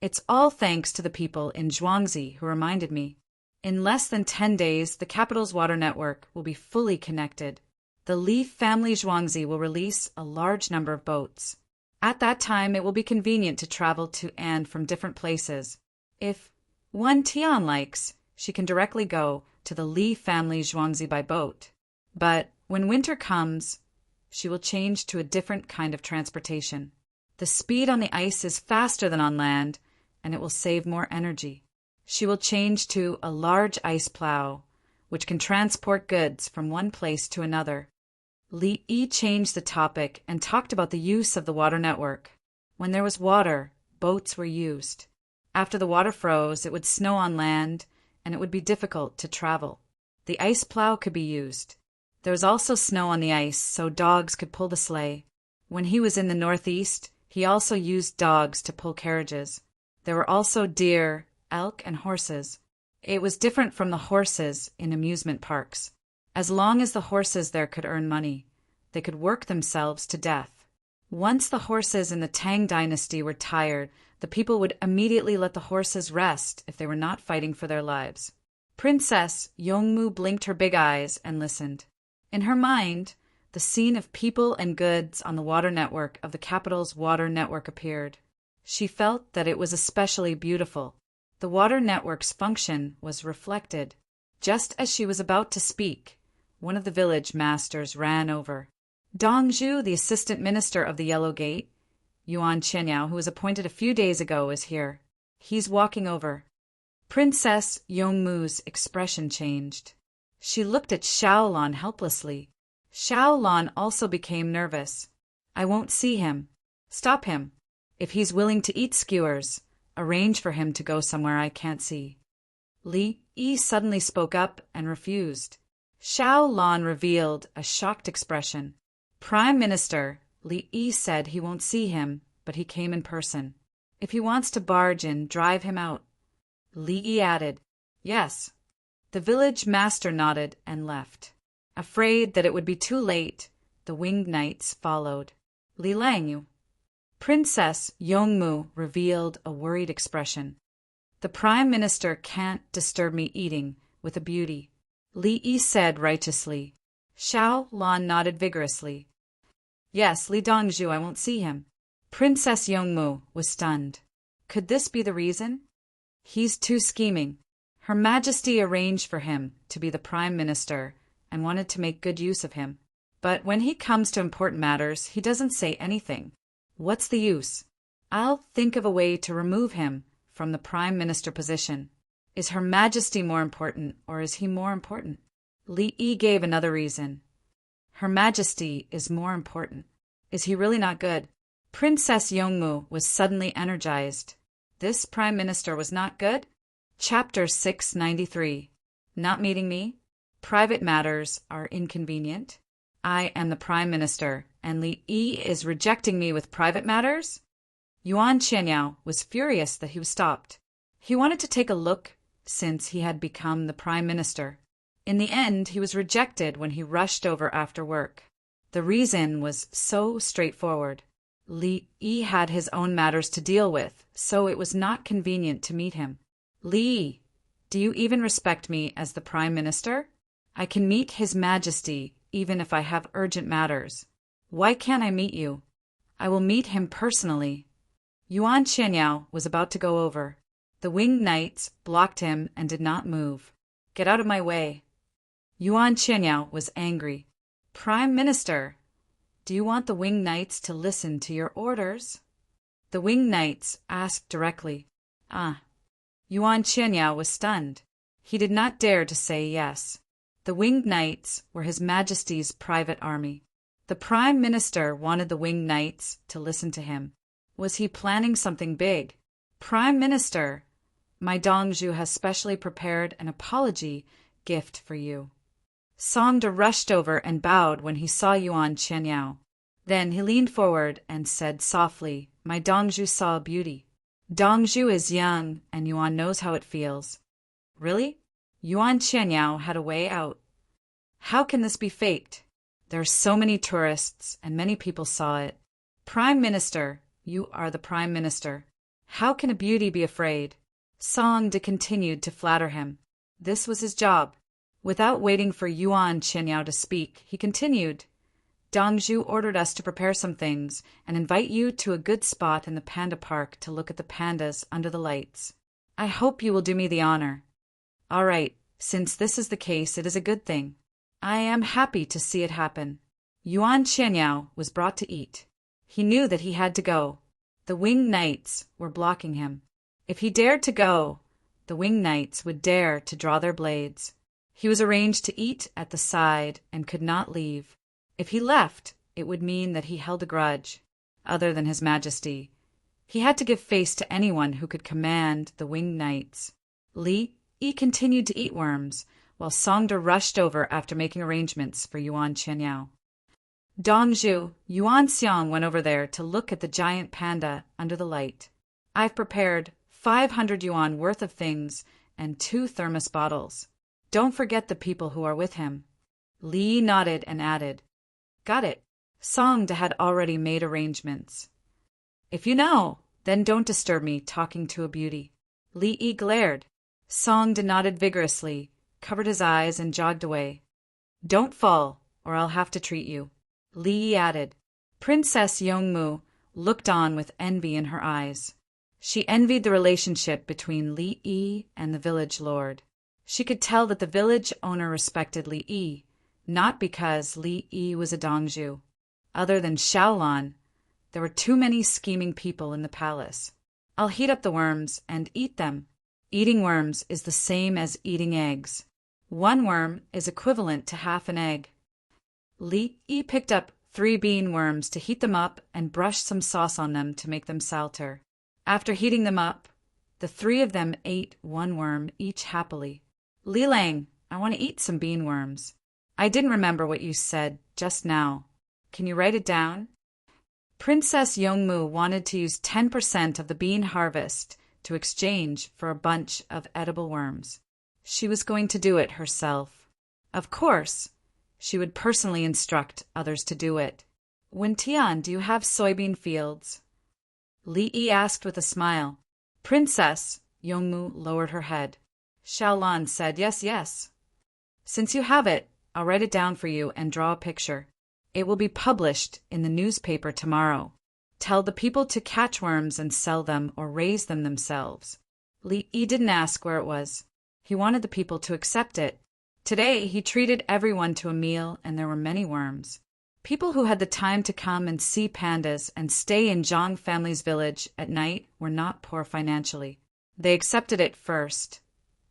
It's all thanks to the people in Zhuangzi who reminded me. In less than 10 days, the capital's water network will be fully connected. The Li family Zhuangzi will release a large number of boats. At that time, it will be convenient to travel to and from different places. If one Tian likes, she can directly go to the Li family Zhuangzi by boat. But when winter comes, she will change to a different kind of transportation. The speed on the ice is faster than on land, and it will save more energy. She will change to a large ice plow, which can transport goods from one place to another. Li Yi changed the topic and talked about the use of the water network. When there was water, boats were used. After the water froze, it would snow on land, and it would be difficult to travel. The ice plow could be used. There was also snow on the ice, so dogs could pull the sleigh. When he was in the northeast, he also used dogs to pull carriages. There were also deer, elk, and horses. It was different from the horses in amusement parks. As long as the horses there could earn money, they could work themselves to death. Once the horses in the Tang dynasty were tired, the people would immediately let the horses rest if they were not fighting for their lives. Princess Yongmu blinked her big eyes and listened. In her mind, the scene of people and goods on the water network of the capital's water network appeared. She felt that it was especially beautiful. The water network's function was reflected. Just as she was about to speak, one of the village masters ran over. Dong Zhu, the assistant minister of the Yellow Gate, Yuan Qianyao, who was appointed a few days ago, is here. He's walking over. Princess Yongmu's expression changed. She looked at Xiaolan helplessly. Xiaolan also became nervous. I won't see him. Stop him. If he's willing to eat skewers, arrange for him to go somewhere I can't see. Li Yi suddenly spoke up and refused. Xiaolan revealed a shocked expression. Prime Minister, Li Yi said he won't see him, but he came in person. If he wants to barge in, drive him out. Li Yi added, Yes. The village master nodded and left. Afraid that it would be too late, the winged knights followed. Li Langyu. Princess Yongmu revealed a worried expression. The Prime Minister can't disturb me eating with a beauty, Li Yi said righteously. Xiaolan nodded vigorously. Yes, Li Dongzhu, I won't see him. Princess Yongmu was stunned. Could this be the reason? He's too scheming. Her Majesty arranged for him to be the Prime Minister and wanted to make good use of him. But when he comes to important matters, he doesn't say anything. What's the use? I'll think of a way to remove him from the Prime Minister position. Is Her Majesty more important, or is he more important? Li Yi gave another reason. Her Majesty is more important. Is he really not good? Princess Yongmu was suddenly energized. This Prime Minister was not good? Chapter 693. Not meeting me? Private matters are inconvenient. I am the Prime Minister, and Li Yi is rejecting me with private matters? Yuan Qianyao was furious that he was stopped. He wanted to take a look since he had become the Prime Minister. In the end, he was rejected when he rushed over after work. The reason was so straightforward. Li Yi had his own matters to deal with, so it was not convenient to meet him. Li, do you even respect me as the Prime Minister? I can meet His Majesty even if I have urgent matters. Why can't I meet you? I will meet him personally. Yuan Qianyao was about to go over. The winged knights blocked him and did not move. Get out of my way. Yuan Qianyao was angry. Prime Minister, do you want the winged knights to listen to your orders? The winged knights asked directly. Yuan Qianyao was stunned. He did not dare to say yes. The winged knights were His Majesty's private army. The Prime Minister wanted the winged knights to listen to him. Was he planning something big? Prime Minister, my Dongzhu has specially prepared an apology gift for you. Songda rushed over and bowed when he saw Yuan Qianyao. Then he leaned forward and said softly, My Dongzhu saw beauty. Dongzhu is young, and Yuan knows how it feels. Really? Yuan Qianyao had a way out. How can this be faked? There are so many tourists, and many people saw it. Prime Minister, you are the Prime Minister. How can a beauty be afraid? Songda continued to flatter him. This was his job. Without waiting for Yuan Qianyao to speak, he continued, Dongzhu ordered us to prepare some things and invite you to a good spot in the panda park to look at the pandas under the lights. I hope you will do me the honor. All right, since this is the case, it is a good thing. I am happy to see it happen. Yuan Qianyao was brought to eat. He knew that he had to go. The winged knights were blocking him. If he dared to go, the winged knights would dare to draw their blades. He was arranged to eat at the side and could not leave. If he left, it would mean that he held a grudge, other than his majesty. He had to give face to anyone who could command the winged knights. Li Yi continued to eat worms, while Songde rushed over after making arrangements for Yuan Qianyao. Dongzhu, Yuan Xiang went over there to look at the giant panda under the light. I've prepared 500 yuan worth of things and 2 thermos bottles. Don't forget the people who are with him. Li nodded and added, Got it. Songde had already made arrangements. If you know, then don't disturb me talking to a beauty. Li Yi glared. Songde nodded vigorously, covered his eyes, and jogged away. Don't fall, or I'll have to treat you. Li Yi added. Princess Yongmu looked on with envy in her eyes. She envied the relationship between Li Yi and the village lord. She could tell that the village owner respected Li Yi, not because Li Yi was a Dongzhu. Other than Xiaolan, there were too many scheming people in the palace. I'll heat up the worms and eat them. Eating worms is the same as eating eggs. 1 worm is equivalent to half an egg. Li Yi picked up 3 bean worms to heat them up and brushed some sauce on them to make them salter. After heating them up, the 3 of them ate 1 worm each happily. Li Lang, I want to eat some bean worms. I didn't remember what you said just now. Can you write it down? Princess Yongmu wanted to use 10% of the bean harvest to exchange for a bunch of edible worms. She was going to do it herself. Of course, she would personally instruct others to do it. Wintian, do you have soybean fields? Li Yi asked with a smile. Princess, Yongmu lowered her head. Xiaolan said, Yes, yes. Since you have it, I'll write it down for you and draw a picture. It will be published in the newspaper tomorrow. Tell the people to catch worms and sell them or raise them themselves. Li Yi didn't ask where it was. He wanted the people to accept it. Today, he treated everyone to a meal, and there were many worms. People who had the time to come and see pandas and stay in Zhang family's village at night were not poor financially. They accepted it first.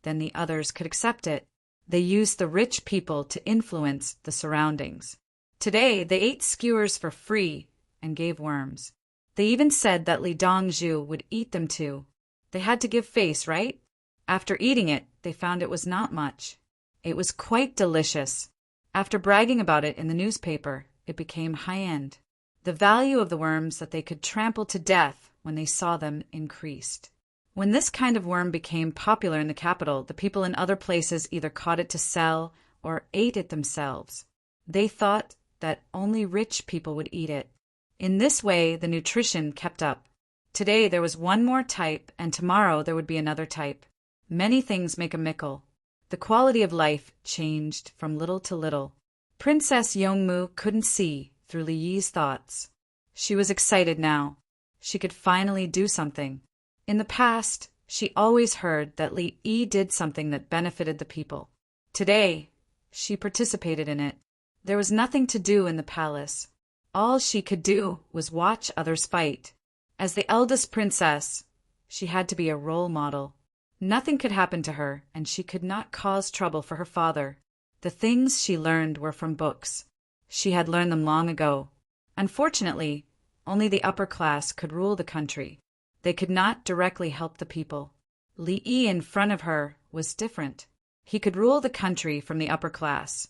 Then the others could accept it. They used the rich people to influence the surroundings. Today, they ate skewers for free and gave worms. They even said that Li Dongzhu would eat them too. They had to give face, right? After eating it, they found it was not much. It was quite delicious. After bragging about it in the newspaper, it became high-end. The value of the worms that they could trample to death when they saw them increased. When this kind of worm became popular in the capital, the people in other places either caught it to sell or ate it themselves. They thought that only rich people would eat it. In this way, the nutrition kept up. Today there was 1 more type, and tomorrow there would be another type. Many things make a mickle. The quality of life changed from little to little. Princess Yongmu couldn't see through Li Yi's thoughts. She was excited now. She could finally do something. In the past, she always heard that Li Yi did something that benefited the people. Today, she participated in it. There was nothing to do in the palace. All she could do was watch others fight. As the eldest princess, she had to be a role model. Nothing could happen to her, and she could not cause trouble for her father. The things she learned were from books. She had learned them long ago. Unfortunately, only the upper class could rule the country. They could not directly help the people. Li Yi in front of her was different. He could rule the country from the upper class,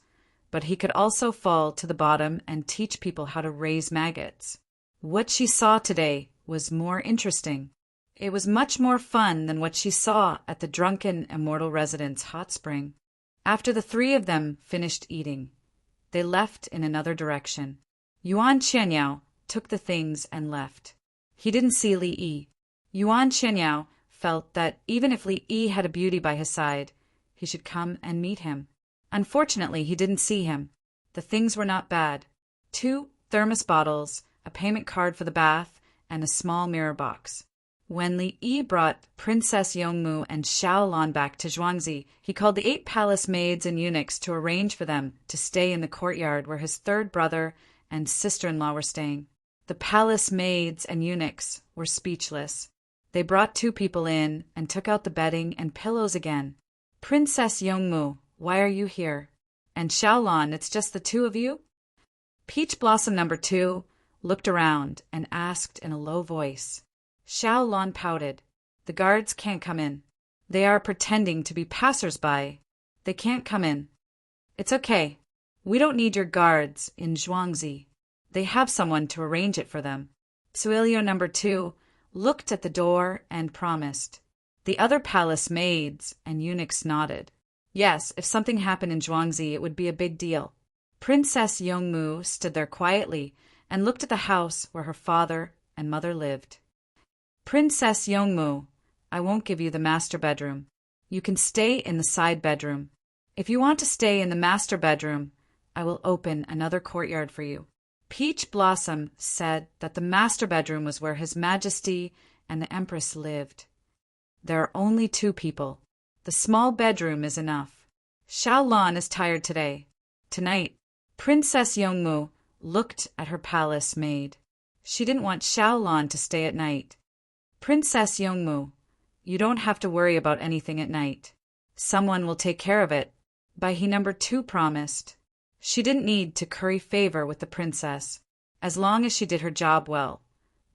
but he could also fall to the bottom and teach people how to raise maggots. What she saw today was more interesting. It was much more fun than what she saw at the drunken immortal residence hot spring. After the 3 of them finished eating, they left in another direction. Yuan Qianyao took the things and left. He didn't see Li Yi. Yuan Qianyao felt that even if Li Yi had a beauty by his side, he should come and meet him. Unfortunately, he didn't see him. The things were not bad. 2 thermos bottles, a payment card for the bath, and a small mirror box. When Li Yi brought Princess Yongmu and Xiaolan back to Zhuangzi, he called the 8 palace maids and eunuchs to arrange for them to stay in the courtyard where his third brother and sister-in-law were staying. The palace maids and eunuchs were speechless. They brought 2 people in and took out the bedding and pillows again. Princess Yongmu, why are you here? And Xiaolan, it's just the 2 of you? Peach Blossom number 2 looked around and asked in a low voice. Xiaolan pouted. The guards can't come in. They are pretending to be passers-by. They can't come in. It's okay. We don't need your guards in Zhuangzi. They have someone to arrange it for them. Suilio number 2 looked at the door and promised. The other palace maids and eunuchs nodded. Yes, if something happened in Zhuangzi, it would be a big deal. Princess Yongmu stood there quietly and looked at the house where her father and mother lived. Princess Yongmu, I won't give you the master bedroom. You can stay in the side bedroom. If you want to stay in the master bedroom, I will open another courtyard for you. Peach Blossom said that the master bedroom was where His Majesty and the Empress lived. There are only 2 people. The small bedroom is enough. Xiaolan is tired today. Tonight, Princess Yongmu looked at her palace maid. She didn't want Xiaolan to stay at night. Princess Yongmu, you don't have to worry about anything at night. Someone will take care of it. Baihe number 2 promised. She didn't need to curry favor with the princess, as long as she did her job well.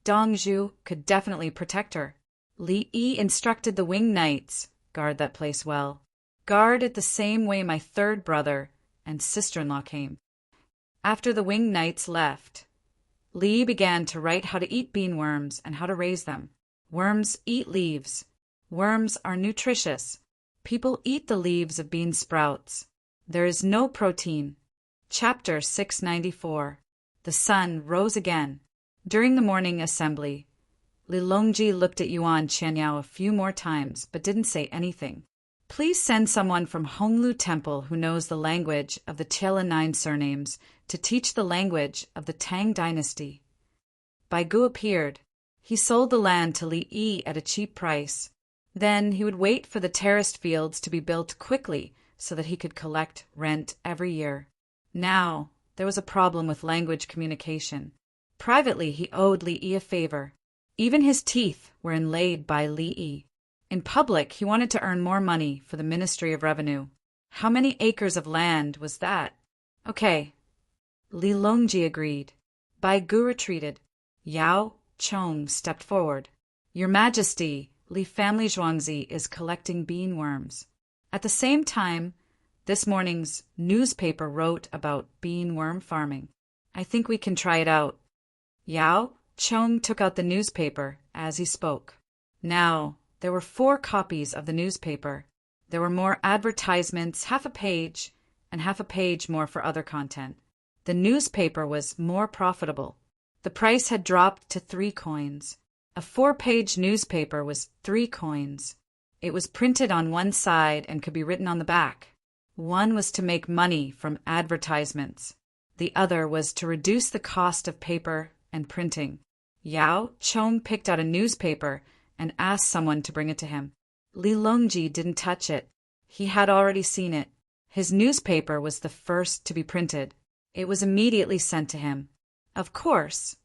Dongzhu could definitely protect her. Li Yi instructed the wing knights, guard that place well. Guard it the same way my third brother and sister-in-law came. After the wing knights left, Li Yi began to write how to eat bean worms and how to raise them. Worms eat leaves. Worms are nutritious. People eat the leaves of bean sprouts. There is no protein. Chapter 694. The sun rose again. During the morning assembly, Li Longji looked at Yuan Qianyao a few more times, but didn't say anything. Please send someone from Honglu Temple who knows the language of the Tiela 9 surnames to teach the language of the Tang dynasty. Baigu appeared. He sold the land to Li Yi at a cheap price. Then he would wait for the terraced fields to be built quickly so that he could collect rent every year. Now, there was a problem with language communication. Privately, he owed Li Yi a favor. Even his teeth were inlaid by Li Yi. In public, he wanted to earn more money for the Ministry of Revenue. How many acres of land was that? Okay. Li Longji agreed. Baigu retreated. Yao Chong stepped forward. Your Majesty, Li family Zhuangzi is collecting bean worms. At the same time, this morning's newspaper wrote about bean worm farming. I think we can try it out. Yao Chong took out the newspaper as he spoke. Now, there were 4 copies of the newspaper. There were more advertisements, half a page, and half a page more for other content. The newspaper was more profitable. The price had dropped to 3 coins. A 4-page newspaper was 3 coins. It was printed on one side and could be written on the back. One was to make money from advertisements. The other was to reduce the cost of paper and printing. Yao Chong picked out a newspaper and asked someone to bring it to him. Li Longji didn't touch it. He had already seen it. His newspaper was the first to be printed. It was immediately sent to him. Of course,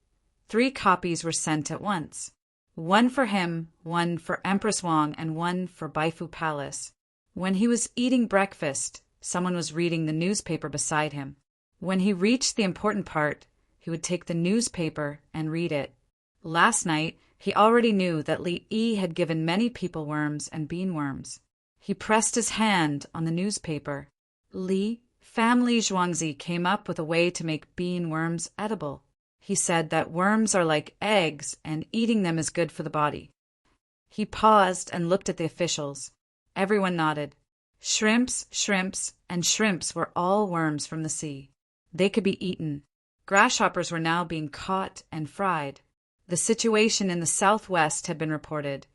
3 copies were sent at once. 1 for him, 1 for Empress Wang, and 1 for Baifu Palace. When he was eating breakfast, someone was reading the newspaper beside him. When he reached the important part, he would take the newspaper and read it. Last night, he already knew that Li Yi had given many people worms and bean worms. He pressed his hand on the newspaper. Li family Zhuangzi came up with a way to make bean worms edible. He said that worms are like eggs and eating them is good for the body. He paused and looked at the officials. Everyone nodded. Shrimps, and shrimps were all worms from the sea. They could be eaten. Grasshoppers were now being caught and fried. The situation in the southwest had been reported,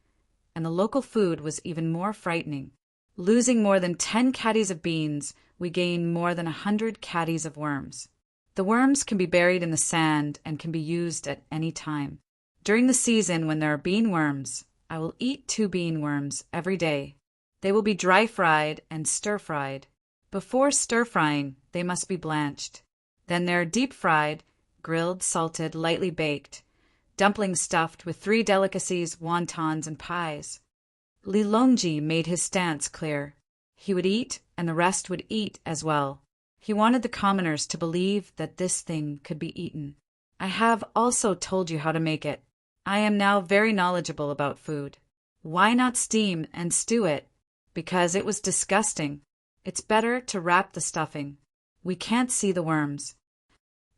and the local food was even more frightening. Losing more than 10 caddies of beans, we gained more than 100 caddies of worms. The worms can be buried in the sand and can be used at any time. During the season when there are bean worms, I will eat 2 bean worms every day. They will be dry-fried and stir-fried. Before stir-frying, they must be blanched. Then they are deep-fried, grilled, salted, lightly baked, dumplings stuffed with 3 delicacies, wontons, and pies. Li Longji made his stance clear. He would eat, and the rest would eat as well. He wanted the commoners to believe that this thing could be eaten. I have also told you how to make it. I am now very knowledgeable about food. Why not steam and stew it? Because it was disgusting. It's better to wrap the stuffing. We can't see the worms.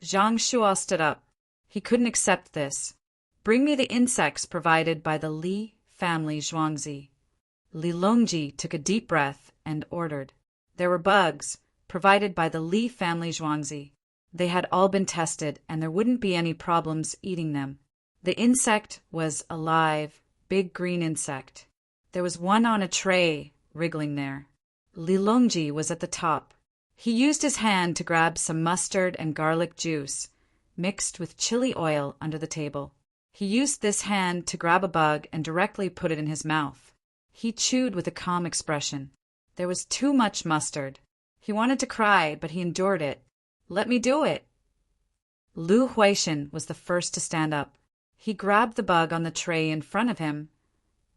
Zhang Shuo stood up. He couldn't accept this. Bring me the insects provided by the Li family Zhuangzi. Li Longji took a deep breath and ordered. There were bugs, provided by the Li family Zhuangzi. They had all been tested, and there wouldn't be any problems eating them. The insect was a live, big green insect. There was one on a tray, wriggling there. Li Longji was at the top. He used his hand to grab some mustard and garlic juice, mixed with chili oil under the table. He used this hand to grab a bug and directly put it in his mouth. He chewed with a calm expression. There was too much mustard. He wanted to cry, but he endured it. Let me do it. Lu Huixin was the first to stand up. He grabbed the bug on the tray in front of him,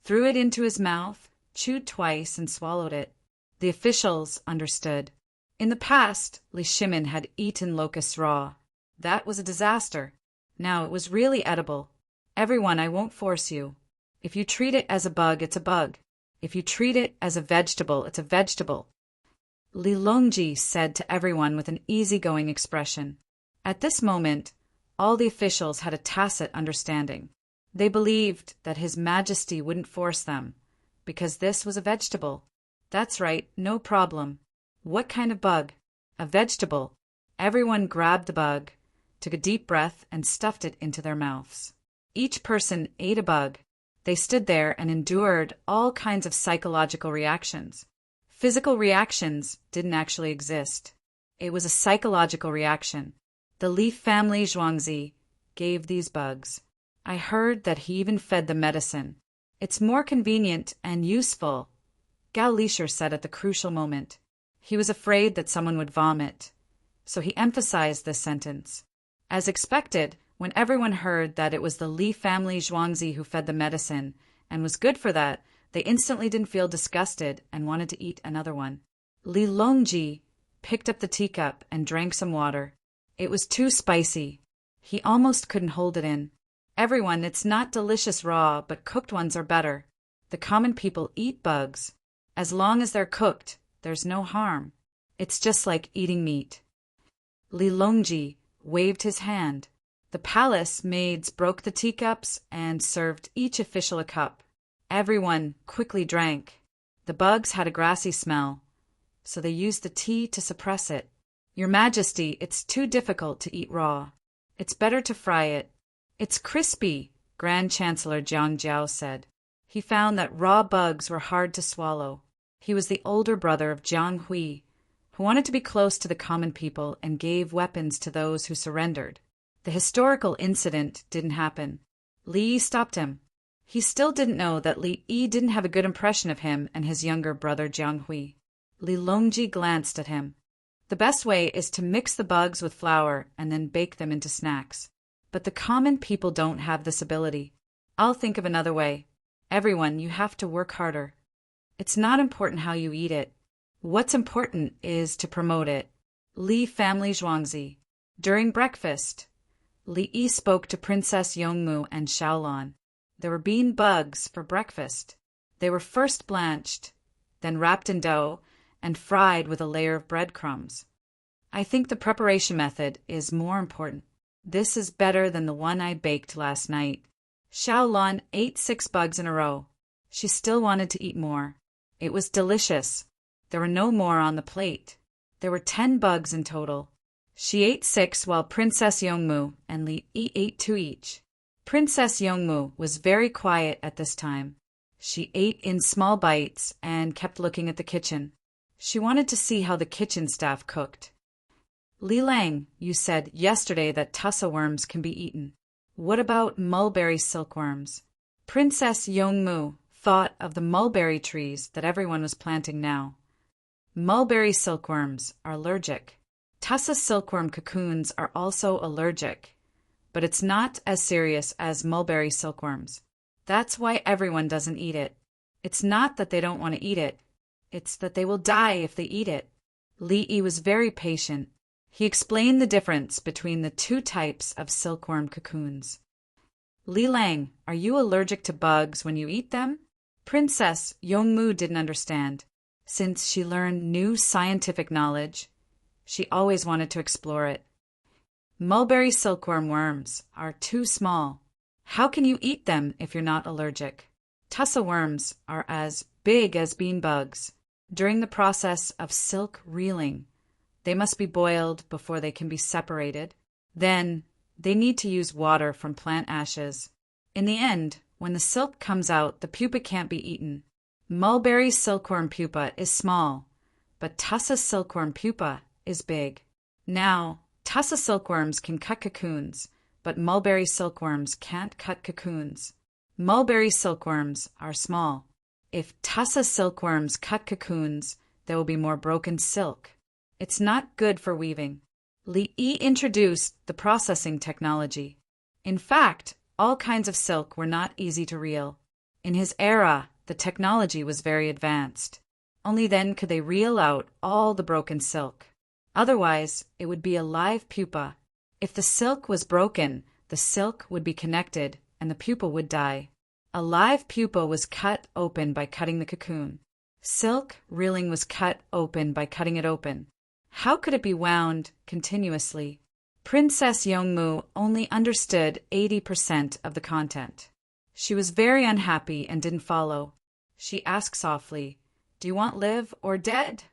threw it into his mouth, chewed twice, and swallowed it. The officials understood. In the past, Li Shimin had eaten locusts raw. That was a disaster. Now it was really edible. Everyone, I won't force you. If you treat it as a bug, it's a bug. If you treat it as a vegetable, it's a vegetable. Li Longji said to everyone with an easygoing expression. At this moment, all the officials had a tacit understanding. They believed that His Majesty wouldn't force them, because this was a vegetable. That's right, no problem. What kind of bug? A vegetable. Everyone grabbed the bug, took a deep breath, and stuffed it into their mouths. Each person ate a bug. They stood there and endured all kinds of psychological reactions. Physical reactions didn't actually exist. It was a psychological reaction. The Li family Zhuangzi gave these bugs. I heard that he even fed them medicine. It's more convenient and useful, Gao Lisher said at the crucial moment. He was afraid that someone would vomit, so he emphasized this sentence. As expected, when everyone heard that it was the Li family Zhuangzi who fed the medicine and was good for that, they instantly didn't feel disgusted and wanted to eat another one. Li Longji picked up the teacup and drank some water. It was too spicy. He almost couldn't hold it in. Everyone, it's not delicious raw, but cooked ones are better. The common people eat bugs. As long as they're cooked, there's no harm. It's just like eating meat. Li Longji waved his hand. The palace maids broke the teacups and served each official a cup. Everyone quickly drank. The bugs had a grassy smell, so they used the tea to suppress it. Your Majesty, it's too difficult to eat raw. It's better to fry it. It's crispy, Grand Chancellor Jiang Jiao said. He found that raw bugs were hard to swallow. He was the older brother of Jiang Hui, who wanted to be close to the common people and gave weapons to those who surrendered. The historical incident didn't happen. Li Yi stopped him. He still didn't know that Li Yi didn't have a good impression of him and his younger brother Jiang Hui. Li Longji glanced at him. The best way is to mix the bugs with flour and then bake them into snacks. But the common people don't have this ability. I'll think of another way. Everyone, you have to work harder. It's not important how you eat it. What's important is to promote it. Li family Zhuangzi. During breakfast, Li Yi spoke to Princess Yongmu and Xiaolan. There were bean bugs for breakfast. They were first blanched, then wrapped in dough, and fried with a layer of breadcrumbs. I think the preparation method is more important. This is better than the one I baked last night. Xiaolan ate 6 bugs in a row. She still wanted to eat more. It was delicious. There were no more on the plate. There were 10 bugs in total. She ate 6 while Princess Yongmu and Li Yi ate 2 each. Princess Yongmu was very quiet at this time. She ate in small bites and kept looking at the kitchen. She wanted to see how the kitchen staff cooked. Li Lang, you said yesterday that tussa worms can be eaten. What about mulberry silkworms? Princess Yongmu thought of the mulberry trees that everyone was planting now. Mulberry silkworms are allergic. Tussa silkworm cocoons are also allergic, but it's not as serious as mulberry silkworms. That's why everyone doesn't eat it. It's not that they don't want to eat it. It's that they will die if they eat it. Li Yi was very patient. He explained the difference between the two types of silkworm cocoons. Li Lang, are you allergic to bugs when you eat them? Princess Yongmu didn't understand. Since she learned new scientific knowledge, she always wanted to explore it. Mulberry silkworm worms are too small. How can you eat them if you're not allergic? Tussa worms are as big as bean bugs. During the process of silk reeling, they must be boiled before they can be separated. Then, they need to use water from plant ashes. In the end, when the silk comes out, the pupa can't be eaten. Mulberry silkworm pupa is small, but tussa silkworm pupa is big. Now, tussa silkworms can cut cocoons, but mulberry silkworms can't cut cocoons. Mulberry silkworms are small. If tussa silkworms cut cocoons, there will be more broken silk. It's not good for weaving. Li Yi introduced the processing technology. In fact, all kinds of silk were not easy to reel. In his era, the technology was very advanced. Only then could they reel out all the broken silk. Otherwise, it would be a live pupa. If the silk was broken, the silk would be connected and the pupa would die. A live pupa was cut open by cutting the cocoon. Silk reeling was cut open by cutting it open. How could it be wound continuously? Princess Yongmu only understood 80% of the content. She was very unhappy and didn't follow. She asked softly, "Do you want live or dead?"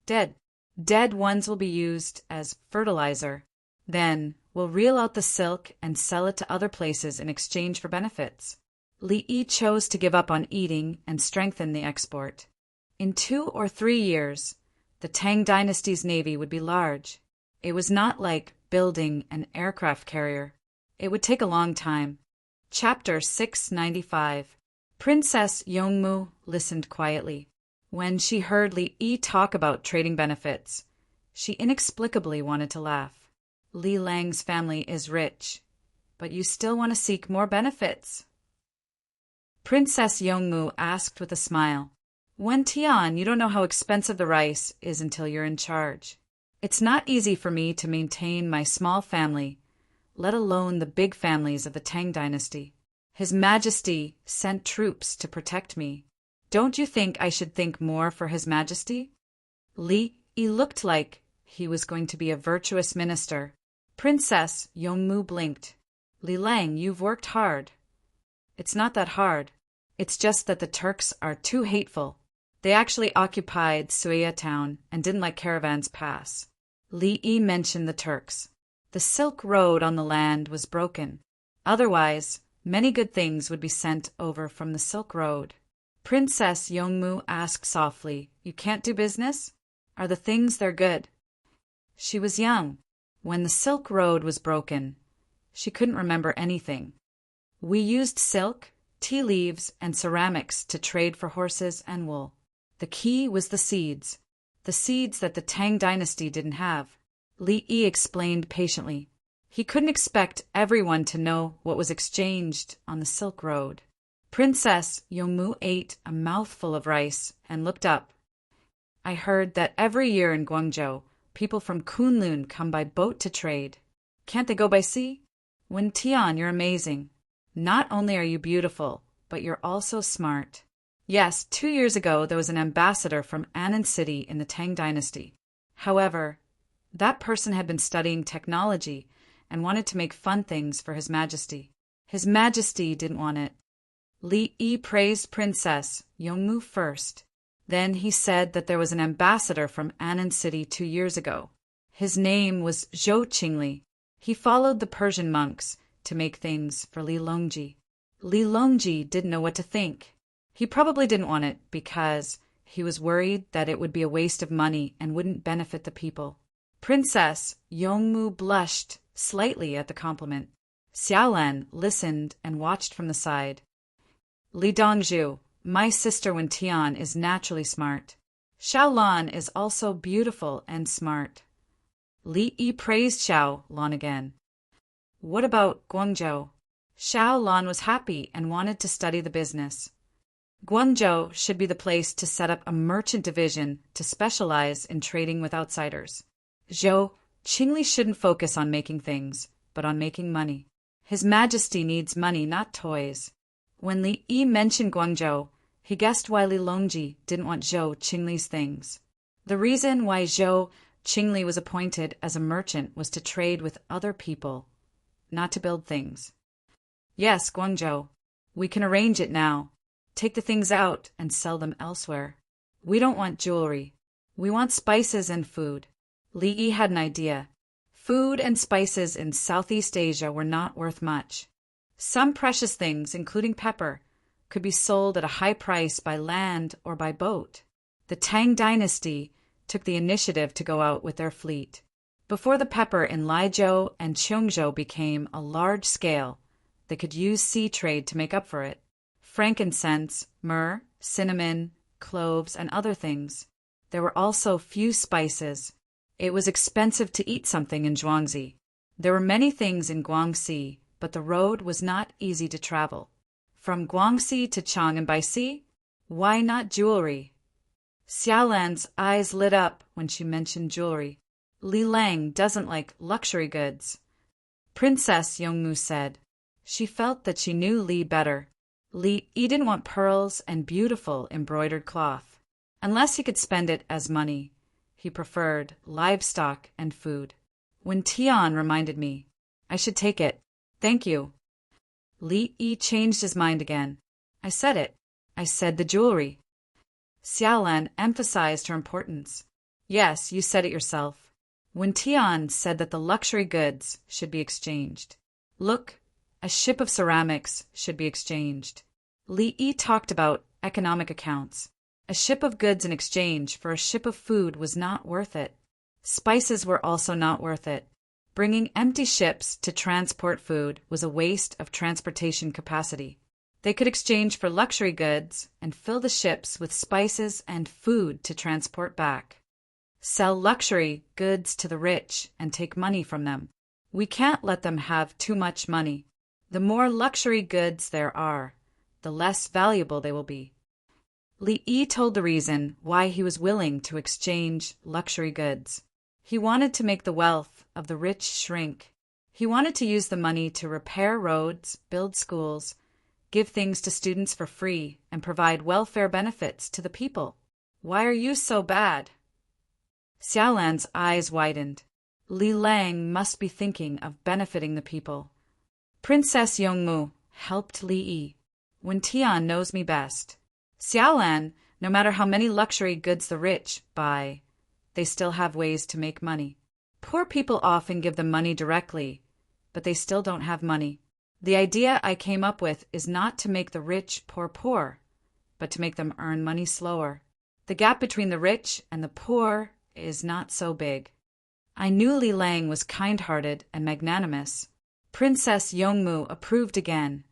"Dead. Dead ones will be used as fertilizer. Then we'll reel out the silk and sell it to other places in exchange for benefits." Li Yi chose to give up on eating and strengthen the export. In 2 or 3 years, the Tang dynasty's navy would be large. It was not like building an aircraft carrier. It would take a long time. Chapter 695. Princess Yongmu listened quietly. When she heard Li Yi talk about trading benefits, she inexplicably wanted to laugh. Li Lang's family is rich, but you still want to seek more benefits. Princess Yongmu asked with a smile. "Wen Tian, you don't know how expensive the rice is until you're in charge. It's not easy for me to maintain my small family, let alone the big families of the Tang dynasty. His Majesty sent troops to protect me. Don't you think I should think more for His Majesty?" Li Yi looked like he was going to be a virtuous minister. Princess Yongmu blinked. "Li Lang, you've worked hard." "It's not that hard. It's just that the Turks are too hateful. They actually occupied Suya town and didn't let caravans pass." Li Yi mentioned the Turks. The Silk Road on the land was broken. Otherwise, many good things would be sent over from the Silk Road. Princess Yongmu asked softly, "You can't do business? Are the things there good?" She was young. When the Silk Road was broken, she couldn't remember anything. "We used silk, tea leaves, and ceramics to trade for horses and wool. The key was the seeds that the Tang dynasty didn't have." Li Yi explained patiently. He couldn't expect everyone to know what was exchanged on the Silk Road. Princess Yongmu ate a mouthful of rice and looked up. "I heard that every year in Guangzhou, people from Kunlun come by boat to trade. Can't they go by sea? Wen Tian, you're amazing. Not only are you beautiful, but you're also smart." Yes, 2 years ago there was an ambassador from Annan City in the Tang dynasty. However, that person had been studying technology and wanted to make fun things for His Majesty. His Majesty didn't want it. Li Yi praised Princess Yongmu first. Then he said that there was an ambassador from Annan City 2 years ago. His name was Zhou Qingli. He followed the Persian monks to make things for Li Longji. Li Longji didn't know what to think. He probably didn't want it because he was worried that it would be a waste of money and wouldn't benefit the people. Princess Yongmu blushed slightly at the compliment. Xiaolan listened and watched from the side. Li Dongzhu, my sister Wen Tian is naturally smart. Xiaolan is also beautiful and smart. Li Yi praised Xiaolan again. What about Guangzhou? Xiaolan was happy and wanted to study the business. Guangzhou should be the place to set up a merchant division to specialize in trading with outsiders. Zhou, Qingli shouldn't focus on making things, but on making money. His Majesty needs money, not toys. When Li Yi mentioned Guangzhou, he guessed why Li Longji didn't want Zhou Qingli's things. The reason why Zhou Qingli was appointed as a merchant was to trade with other people, not to build things. Yes, Guangzhou. We can arrange it now. Take the things out and sell them elsewhere. We don't want jewelry. We want spices and food. Li Yi had an idea. Food and spices in Southeast Asia were not worth much. Some precious things, including pepper, could be sold at a high price by land or by boat. The Tang dynasty took the initiative to go out with their fleet. Before the pepper in Laizhou and Cheongzhou became a large scale, they could use sea trade to make up for it. Frankincense, myrrh, cinnamon, cloves, and other things. There were also few spices. It was expensive to eat something in Zhuangzi. There were many things in Guangxi, but the road was not easy to travel. From Guangxi to Chang'an by sea? Why not jewelry? Xiaolan's eyes lit up when she mentioned jewelry. Li Lang doesn't like luxury goods. Princess Yongmu said. She felt that she knew Li better. Li Yi didn't want pearls and beautiful embroidered cloth. Unless he could spend it as money. He preferred livestock and food. When Tian reminded me, I should take it. Thank you. Li Yi changed his mind again. I said it. I said the jewelry. Xiaolan emphasized her importance. Yes, you said it yourself. When Tian said that the luxury goods should be exchanged. Look, a ship of ceramics should be exchanged. Li Yi talked about economic accounts. A ship of goods in exchange for a ship of food was not worth it. Spices were also not worth it. Bringing empty ships to transport food was a waste of transportation capacity. They could exchange for luxury goods and fill the ships with spices and food to transport back. Sell luxury goods to the rich and take money from them. We can't let them have too much money. The more luxury goods there are, the less valuable they will be. Li Yi told the reason why he was willing to exchange luxury goods. He wanted to make the wealth of the rich shrink. He wanted to use the money to repair roads, build schools, give things to students for free, and provide welfare benefits to the people. Why are you so bad? Xiaolan's eyes widened. Li Lang must be thinking of benefiting the people. Princess Yongmu helped Li Yi. When Tian knows me best. Xiaolan, no matter how many luxury goods the rich buy, they still have ways to make money. Poor people often give them money directly, but they still don't have money. The idea I came up with is not to make the rich poor, but to make them earn money slower. The gap between the rich and the poor is not so big. I knew Li Lang was kind-hearted and magnanimous. Princess Yongmu approved again.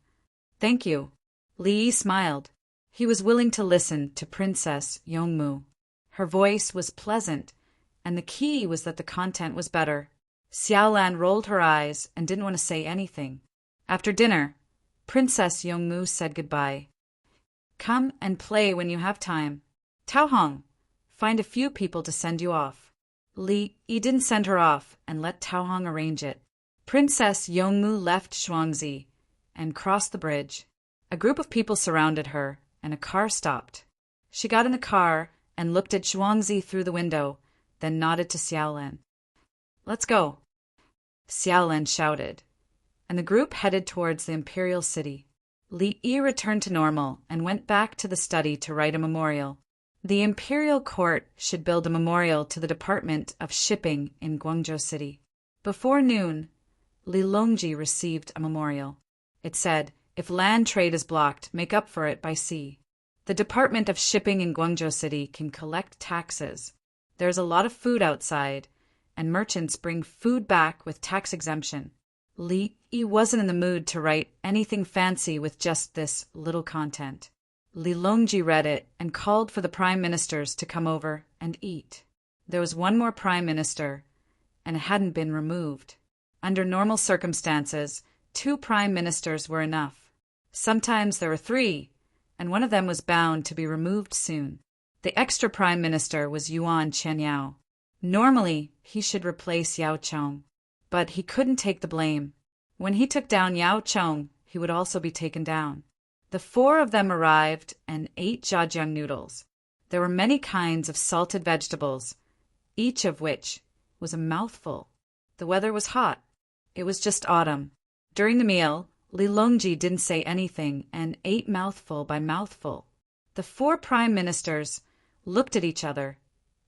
Thank you. Li Yi smiled. He was willing to listen to Princess Yongmu. Her voice was pleasant, and the key was that the content was better. Xiaolan rolled her eyes and didn't want to say anything. After dinner, Princess Yongmu said goodbye. Come and play when you have time. Tao Hong, find a few people to send you off. Li Yi didn't send her off and let Tao Hong arrange it. Princess Yongmu left Zhuangzi and crossed the bridge. A group of people surrounded her, and a car stopped. She got in the car and looked at Zhuangzi through the window, then nodded to Xiaolan. Let's go. Xiaolan shouted, and the group headed towards the imperial city. Li Yi returned to normal and went back to the study to write a memorial. The imperial court should build a memorial to the Department of Shipping in Guangzhou City. Before noon, Li Longji received a memorial. It said, if land trade is blocked, make up for it by sea. The Department of Shipping in Guangzhou City can collect taxes. There's a lot of food outside, and merchants bring food back with tax exemption. Li Yi wasn't in the mood to write anything fancy with just this little content. Li Longji read it and called for the prime ministers to come over and eat. There was one more prime minister, and it hadn't been removed. Under normal circumstances, 2 prime ministers were enough. Sometimes there were 3, and one of them was bound to be removed soon. The extra prime minister was Yuan Qianyao. Normally, he should replace Yao Chong, but he couldn't take the blame. When he took down Yao Chong, he would also be taken down. The 4 of them arrived and ate jjiang noodles. There were many kinds of salted vegetables, each of which was a mouthful. The weather was hot. It was just autumn. During the meal, Li Longji didn't say anything and ate mouthful by mouthful. The 4 prime ministers looked at each other,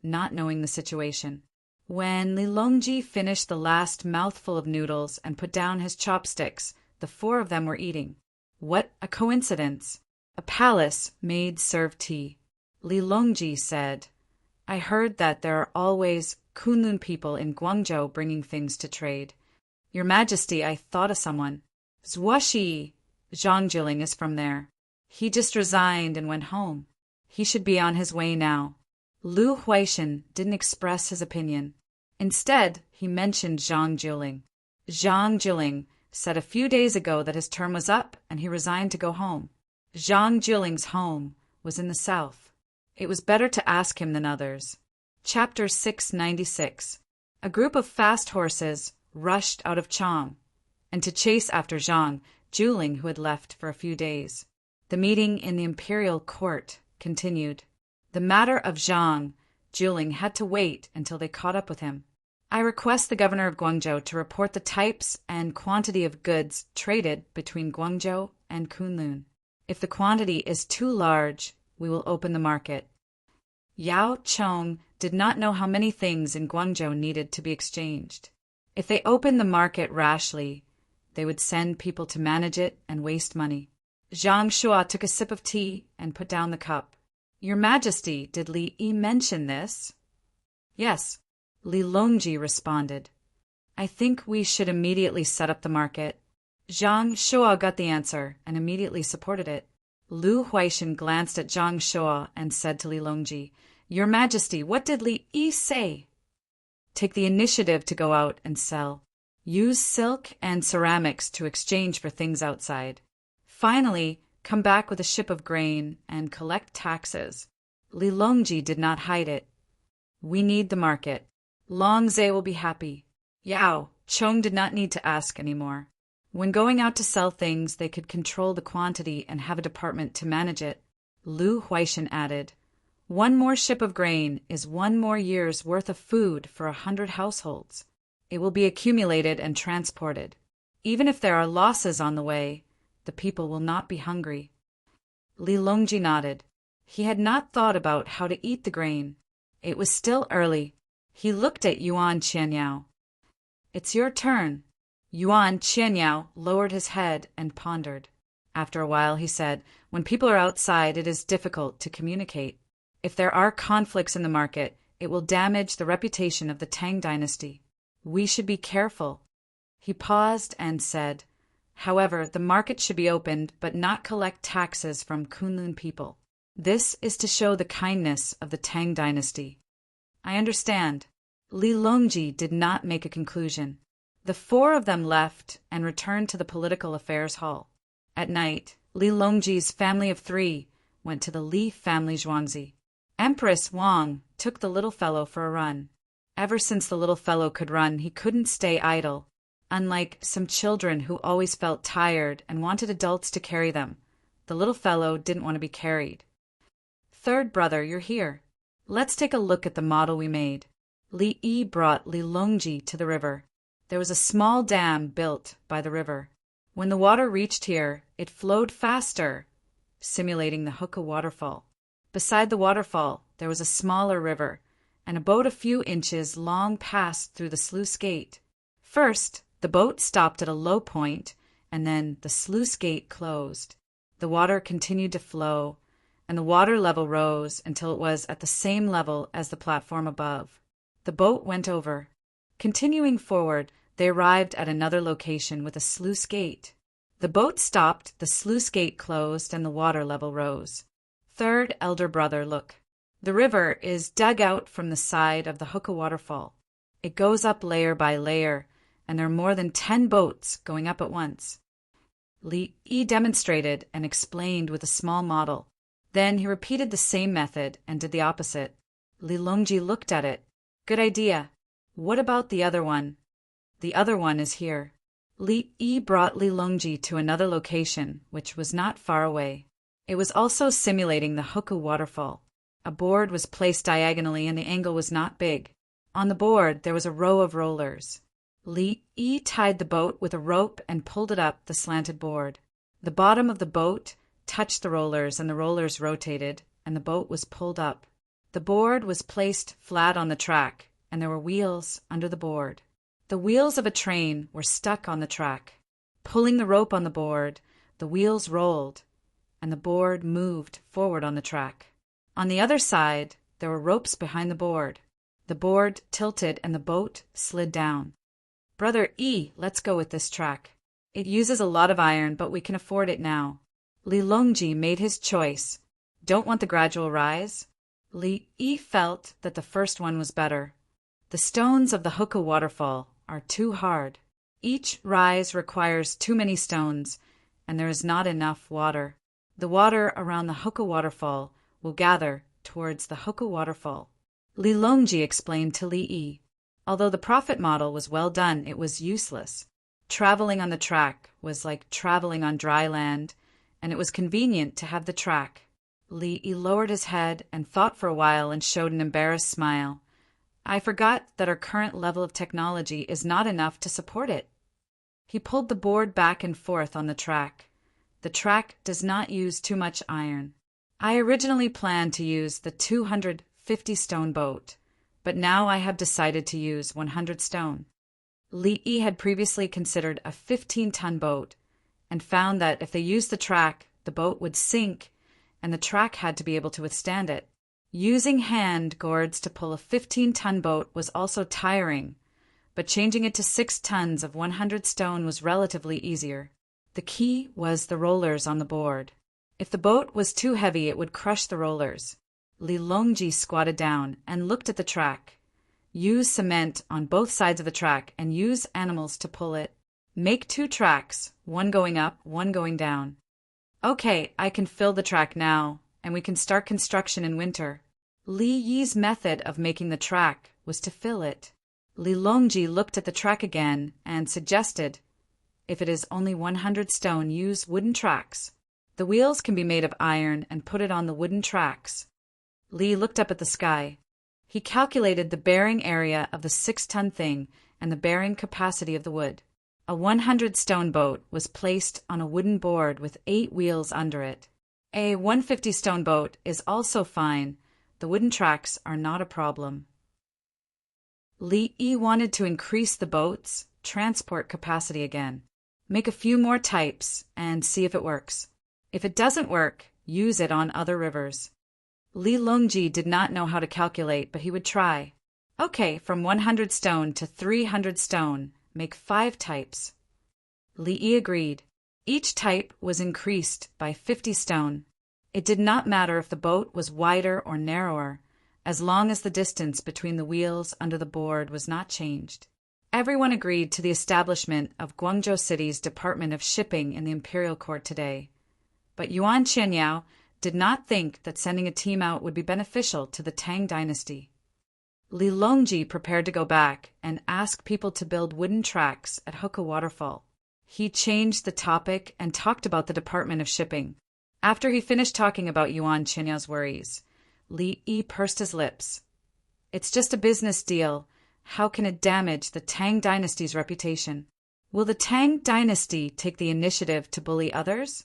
not knowing the situation. When Li Longji finished the last mouthful of noodles and put down his chopsticks, the 4 of them were eating. What a coincidence! A palace maid served tea. Li Longji said, "I heard that there are always Kunlun people in Guangzhou bringing things to trade. Your Majesty, I thought of someone. Zhuaxi Zhang Jiling is from there. He just resigned and went home. He should be on his way now." Lu Huaishan didn't express his opinion. Instead, he mentioned Zhang Jiling. Zhang Jiling said a few days ago that his term was up and he resigned to go home. Zhang Jiling's home was in the south. It was better to ask him than others. Chapter 696. A group of fast horses rushed out of Chang, and to chase after Zhang Jiling, who had left for a few days. The meeting in the imperial court continued. The matter of Zhang Jiling had to wait until they caught up with him. I request the governor of Guangzhou to report the types and quantity of goods traded between Guangzhou and Kunlun. If the quantity is too large, we will open the market. Yao Chong did not know how many things in Guangzhou needed to be exchanged. If they opened the market rashly, they would send people to manage it and waste money. Zhang Shua took a sip of tea and put down the cup. Your Majesty, did Li Yi mention this? Yes, Li Longji responded. I think we should immediately set up the market. Zhang Shua got the answer and immediately supported it. Lu Huaishan glanced at Zhang Shua and said to Li Longji, Your Majesty, what did Li Yi say? Take the initiative to go out and sell. Use silk and ceramics to exchange for things outside. Finally, come back with a ship of grain and collect taxes. Li Longji did not hide it. We need the market. Long Zhe will be happy. Yao Chong did not need to ask anymore. When going out to sell things, they could control the quantity and have a department to manage it. Lu Huaishan added, 1 more ship of grain is 1 more year's worth of food for 100 households. It will be accumulated and transported. Even if there are losses on the way, the people will not be hungry. Li Longji nodded. He had not thought about how to eat the grain. It was still early. He looked at Yuan Qianyao. It's your turn. Yuan Qianyao lowered his head and pondered. After a while, he said, When people are outside, it is difficult to communicate. If there are conflicts in the market, it will damage the reputation of the Tang dynasty. We should be careful. He paused and said, However, the market should be opened but not collect taxes from Kunlun people. This is to show the kindness of the Tang dynasty. I understand. Li Longji did not make a conclusion. The 4 of them left and returned to the political affairs hall. At night, Li Longji's family of 3 went to the Li family Zhuangzi. Empress Wang took the little fellow for a run. Ever since the little fellow could run, he couldn't stay idle. Unlike some children who always felt tired and wanted adults to carry them, the little fellow didn't want to be carried. Third brother, you're here. Let's take a look at the model we made. Li Yi brought Li Longji to the river. There was a small dam built by the river. When the water reached here, it flowed faster, simulating the Hoka waterfall. Beside the waterfall, there was a smaller river, and a boat a few inches long passed through the sluice gate. First, the boat stopped at a low point, and then the sluice gate closed. The water continued to flow, and the water level rose until it was at the same level as the platform above. The boat went over. Continuing forward, they arrived at another location with a sluice gate. The boat stopped, the sluice gate closed, and the water level rose. Third elder brother, look. The river is dug out from the side of the Hookah waterfall. It goes up layer by layer, and there are more than 10 boats going up at once. Li Yi demonstrated and explained with a small model. Then he repeated the same method and did the opposite. Li Longji looked at it. Good idea. What about the other one? The other one is here. Li Yi brought Li Longji to another location, which was not far away. It was also simulating the Hookah waterfall. A board was placed diagonally and the angle was not big. On the board there was a row of rollers. Li Yi tied the boat with a rope and pulled it up the slanted board. The bottom of the boat touched the rollers and the rollers rotated, and the boat was pulled up. The board was placed flat on the track, and there were wheels under the board. The wheels of a train were stuck on the track. Pulling the rope on the board, the wheels rolled, and the board moved forward on the track. On the other side, there were ropes behind the board. The board tilted and the boat slid down. Brother E, let's go with this track. It uses a lot of iron, but we can afford it now. Li Longji made his choice. Don't want the gradual rise? Li Yi felt that the first one was better. The stones of the Hookah waterfall are too hard. Each rise requires too many stones, and there is not enough water. The water around the Hookah waterfall will gather towards the Hookah waterfall. Li Longji explained to Li Yi. Although the profit model was well done, it was useless. Traveling on the track was like traveling on dry land, and it was convenient to have the track. Li Yi lowered his head and thought for a while and showed an embarrassed smile. I forgot that our current level of technology is not enough to support it. He pulled the board back and forth on the track. The track does not use too much iron. I originally planned to use the 250 stone boat, but now I have decided to use 100 stone. Li Yi had previously considered a 15-ton boat and found that if they used the track, the boat would sink, and the track had to be able to withstand it. Using hand gourds to pull a 15-ton boat was also tiring, but changing it to 6 tons of 100 stone was relatively easier. The key was the rollers on the board. If the boat was too heavy, it would crush the rollers. Li Longji squatted down and looked at the track. Use cement on both sides of the track and use animals to pull it. Make 2 tracks, one going up, one going down. Okay, I can fill the track now, and we can start construction in winter. Li Yi's method of making the track was to fill it. Li Longji looked at the track again and suggested, if it is only 100 stone, use wooden tracks. The wheels can be made of iron and put it on the wooden tracks. Li looked up at the sky. He calculated the bearing area of the 6-ton thing and the bearing capacity of the wood. A 100-stone boat was placed on a wooden board with 8 wheels under it. A 150-stone boat is also fine. The wooden tracks are not a problem. Li Yi wanted to increase the boat's transport capacity again. Make a few more types and see if it works. If it doesn't work, use it on other rivers. Li Longji did not know how to calculate, but he would try. Okay, from 100 stone to 300 stone, make 5 types. Li Yi agreed. Each type was increased by 50 stone. It did not matter if the boat was wider or narrower, as long as the distance between the wheels under the board was not changed. Everyone agreed to the establishment of Guangzhou City's Department of Shipping in the Imperial Court today. But Yuan Qianyao did not think that sending a team out would be beneficial to the Tang dynasty. Li Longji prepared to go back and ask people to build wooden tracks at Hookah Waterfall. He changed the topic and talked about the Department of Shipping. After he finished talking about Yuan Qianyao's worries, Li Yi pursed his lips. It's just a business deal. How can it damage the Tang dynasty's reputation? Will the Tang dynasty take the initiative to bully others?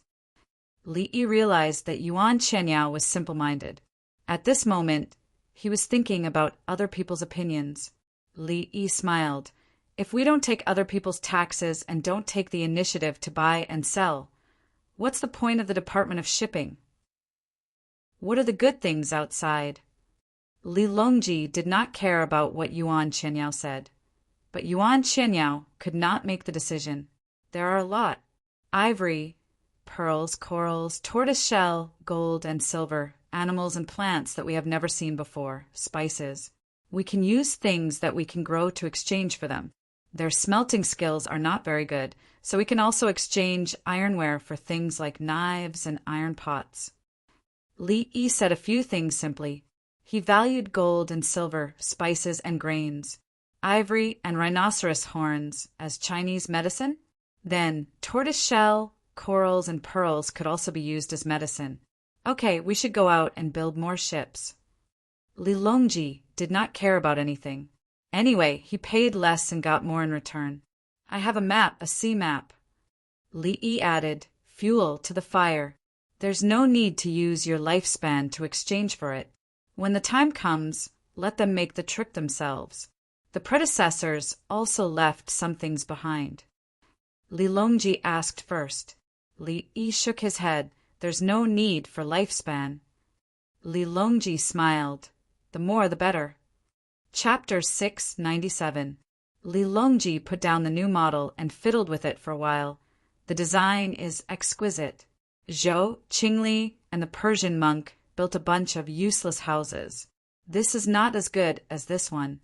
Li Yi realized that Yuan Qianyao was simple-minded. At this moment, he was thinking about other people's opinions. Li Yi smiled. If we don't take other people's taxes and don't take the initiative to buy and sell, what's the point of the Department of Shipping? What are the good things outside? Li Longji did not care about what Yuan Qianyao said. But Yuan Qianyao could not make the decision. There are a lot. Ivory, pearls, corals, tortoiseshell, gold and silver, animals and plants that we have never seen before, spices. We can use things that we can grow to exchange for them. Their smelting skills are not very good, so we can also exchange ironware for things like knives and iron pots. Li Yi said a few things simply. He valued gold and silver, spices and grains, ivory and rhinoceros horns as Chinese medicine. Then tortoiseshell, corals and pearls could also be used as medicine. Okay, we should go out and build more ships. Li Longji did not care about anything. Anyway, he paid less and got more in return. I have a map, a sea map. Li Yi added, fuel to the fire. There's no need to use your lifespan to exchange for it. When the time comes, let them make the trip themselves. The predecessors also left some things behind. Li Longji asked first. Li Yi shook his head. There's no need for lifespan. Li Longji smiled. The more the better. Chapter 697. Li Longji put down the new model and fiddled with it for a while. The design is exquisite. Zhou, Qingli, and the Persian monk built a bunch of useless houses. This is not as good as this one.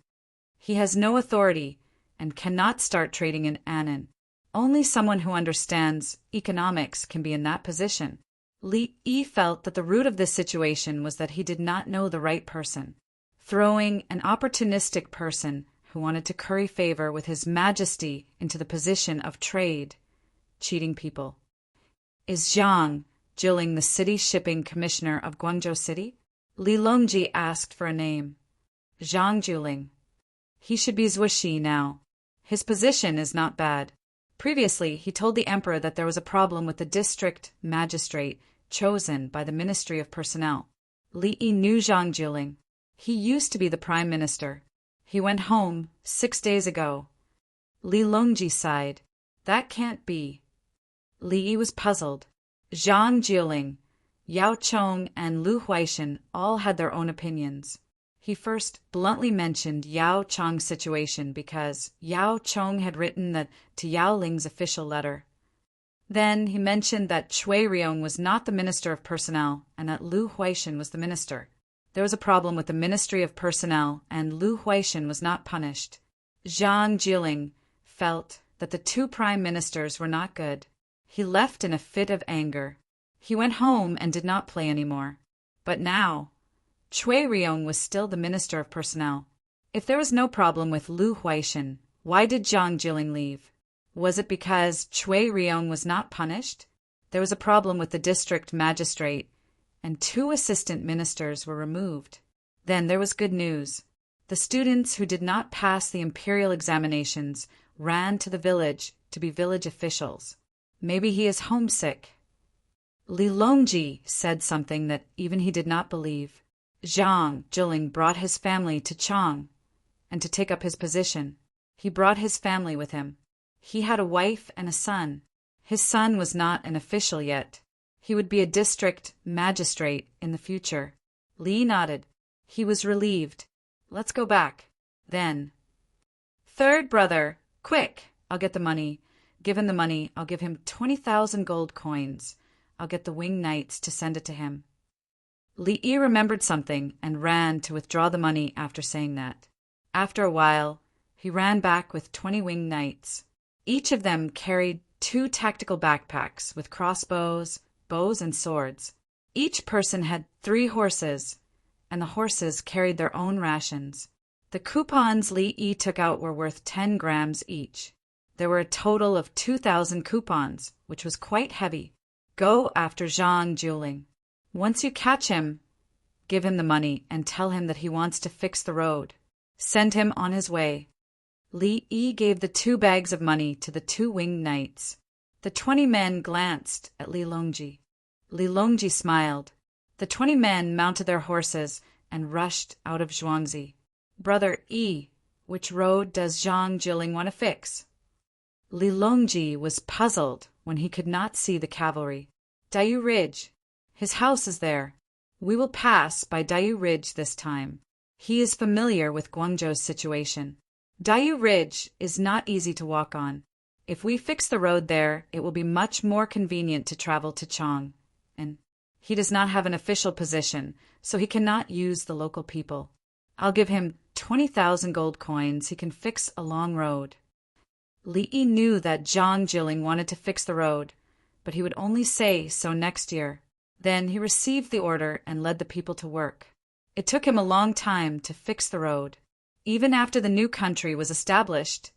He has no authority and cannot start trading in Annan. Only someone who understands economics can be in that position. Li Yi felt that the root of this situation was that he did not know the right person. Throwing an opportunistic person who wanted to curry favor with His Majesty into the position of trade, cheating people. Is Zhang Jiling the city shipping commissioner of Guangzhou City? Li Longji asked for a name. Zhang Jiling. He should be Zhuxi now. His position is not bad. Previously, he told the emperor that there was a problem with the district magistrate chosen by the Ministry of Personnel. Li Yi knew Zhang Jiling. He used to be the prime minister. He went home 6 days ago. Li Longji sighed. That can't be. Li Yi was puzzled. Zhang Jiling, Yao Chong, and Lu Huaishan all had their own opinions. He first bluntly mentioned Yao Chong's situation because Yao Chong had written that to Yao Ling's official letter. Then he mentioned that Cui Riong was not the Minister of Personnel and that Lu Huaishan was the minister. There was a problem with the Ministry of Personnel and Lu Huaishan was not punished. Zhang Jiling felt that the two prime ministers were not good. He left in a fit of anger. He went home and did not play anymore. But now, Cui Riong was still the Minister of Personnel. If there was no problem with Lu Huaishan, why did Zhang Jiling leave? Was it because Cui Riong was not punished? There was a problem with the district magistrate, and 2 assistant ministers were removed. Then there was good news. The students who did not pass the imperial examinations ran to the village to be village officials. Maybe he is homesick. Li Longji said something that even he did not believe. Zhang Jiling brought his family to Chang, and to take up his position. He brought his family with him. He had a wife and a son. His son was not an official yet. He would be a district magistrate in the future. Li nodded. He was relieved. Let's go back. Then. Third brother, quick! I'll get the money. Give him the money. I'll give him 20,000 gold coins. I'll get the winged knights to send it to him. Li Yi remembered something and ran to withdraw the money after saying that. After a while, he ran back with 20 winged knights. Each of them carried 2 tactical backpacks with crossbows, bows, and swords. Each person had 3 horses, and the horses carried their own rations. The coupons Li Yi took out were worth 10 grams each. There were a total of 2,000 coupons, which was quite heavy. Go after Zhang Jiling. Once you catch him, give him the money and tell him that he wants to fix the road. Send him on his way. Li Yi gave the 2 bags of money to the 2 winged knights. The 20 men glanced at Li Longji. Li Longji smiled. The 20 men mounted their horses and rushed out of Zhuangzi. Brother Yi, which road does Zhang Jiling want to fix? Li Longji was puzzled when he could not see the cavalry. Dayu Ridge. His house is there. We will pass by Dayu Ridge this time. He is familiar with Guangzhou's situation. Diu Ridge is not easy to walk on. If we fix the road there, it will be much more convenient to travel to Chang. And he does not have an official position, so he cannot use the local people. I'll give him 20,000 gold coins. He can fix a long road. Li Yi knew that Zhang Jilin wanted to fix the road, but he would only say so next year. Then he received the order and led the people to work. It took him a long time to fix the road. Even after the new country was established,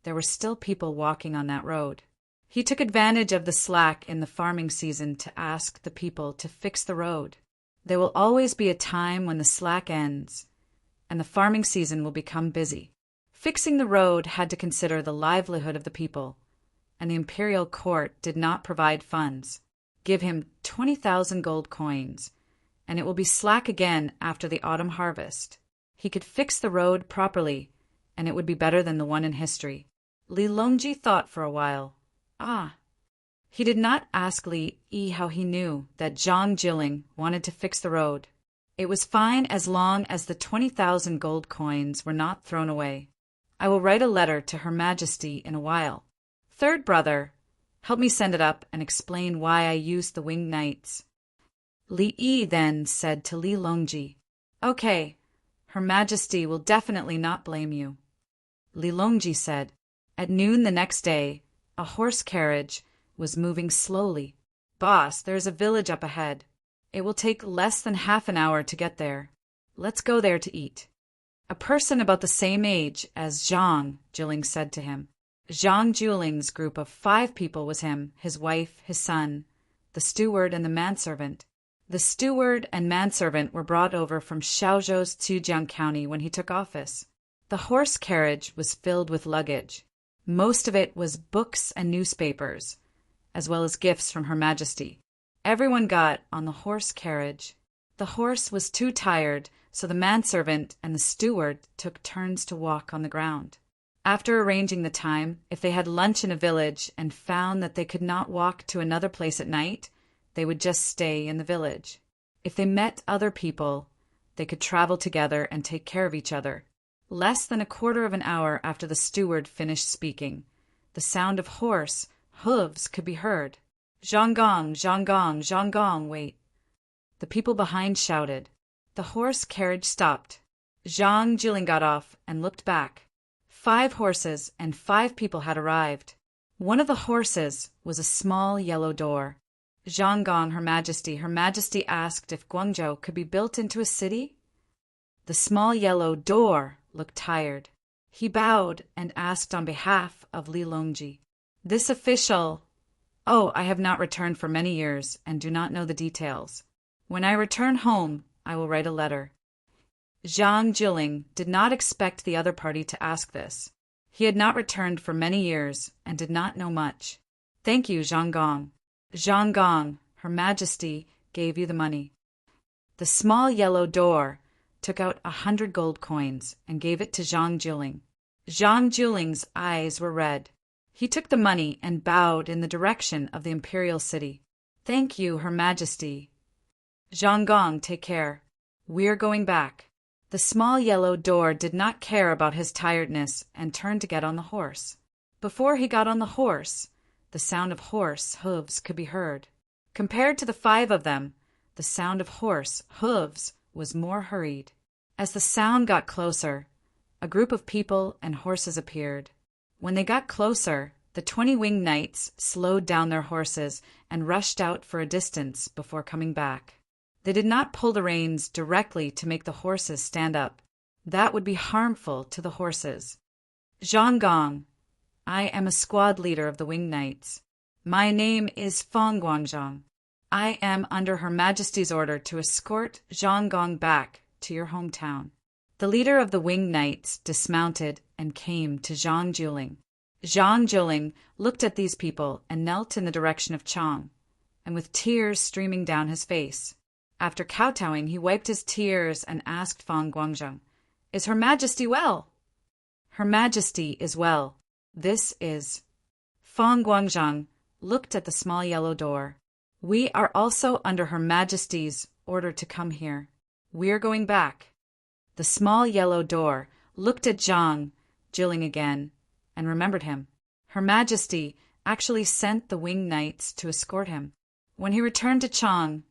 there were still people walking on that road. He took advantage of the slack in the farming season to ask the people to fix the road. There will always be a time when the slack ends, and the farming season will become busy. Fixing the road had to consider the livelihood of the people, and the imperial court did not provide funds. Give him 20,000 gold coins, and it will be slack again after the autumn harvest. He could fix the road properly, and it would be better than the one in history. Li Longji thought for a while. He did not ask Li Yi how he knew that Zhang Jilin wanted to fix the road. It was fine as long as the 20,000 gold coins were not thrown away. I will write a letter to Her Majesty in a while. Third brother, help me send it up and explain why I used the winged knights. Li Yi then said to Li Longji, Okay, Her Majesty will definitely not blame you. Li Longji said. At noon the next day, a horse carriage was moving slowly. Boss, there's a village up ahead. It will take less than half an hour to get there. Let's go there to eat. A person about the same age as Zhang Jilin said to him. Zhang Jilin's group of 5 people was him, his wife, his son, the steward, and the manservant. The steward and manservant were brought over from Shaozhou's Zhejiang County when he took office. The horse carriage was filled with luggage. Most of it was books and newspapers, as well as gifts from Her Majesty. Everyone got on the horse carriage. The horse was too tired, so the manservant and the steward took turns to walk on the ground. After arranging the time, if they had lunch in a village and found that they could not walk to another place at night, they would just stay in the village. If they met other people, they could travel together and take care of each other. Less than a quarter of an hour after the steward finished speaking, the sound of horse hooves could be heard. Zhonggong, Zhonggong, Zhonggong, wait. The people behind shouted. The horse carriage stopped. Zhang Jilin got off and looked back. 5 horses and 5 people had arrived. One of the horses was a small yellow door. Zhonggong, Her Majesty asked if Guangzhou could be built into a city? The small yellow door looked tired. He bowed and asked on behalf of Li Longji. This official... I have not returned for many years and do not know the details. When I return home, I will write a letter. Zhang Jilin did not expect the other party to ask this. He had not returned for many years and did not know much. Thank you, Zhonggong. Zhonggong, Her Majesty gave you the money. The small yellow door took out 100 gold coins and gave it to Zhang Jilin. Zhang Jilin's eyes were red. He took the money and bowed in the direction of the imperial city. Thank you, Her Majesty. Zhonggong, take care. We're going back. The small yellow door did not care about his tiredness and turned to get on the horse. Before he got on the horse, the sound of horse hooves could be heard. Compared to the 5 of them, the sound of horse hooves was more hurried. As the sound got closer, a group of people and horses appeared. When they got closer, the 20 winged knights slowed down their horses and rushed out for a distance before coming back. They did not pull the reins directly to make the horses stand up. That would be harmful to the horses. Zhonggong, I am a squad leader of the winged knights. My name is Feng Guangzhong. I am under Her Majesty's order to escort Zhonggong back to your hometown. The leader of the winged knights dismounted and came to Zhang Jilin. Zhang Jilin looked at these people and knelt in the direction of Chang, and with tears streaming down his face. After kowtowing, he wiped his tears and asked Feng Guangzhong, Is Her Majesty well? Her Majesty is well. This is... Feng Guangzhong looked at the small yellow door. We are also under Her Majesty's order to come here. We're going back. The small yellow door looked at Zhang Jilin again, and remembered him. Her Majesty actually sent the winged knights to escort him. When he returned to Chang,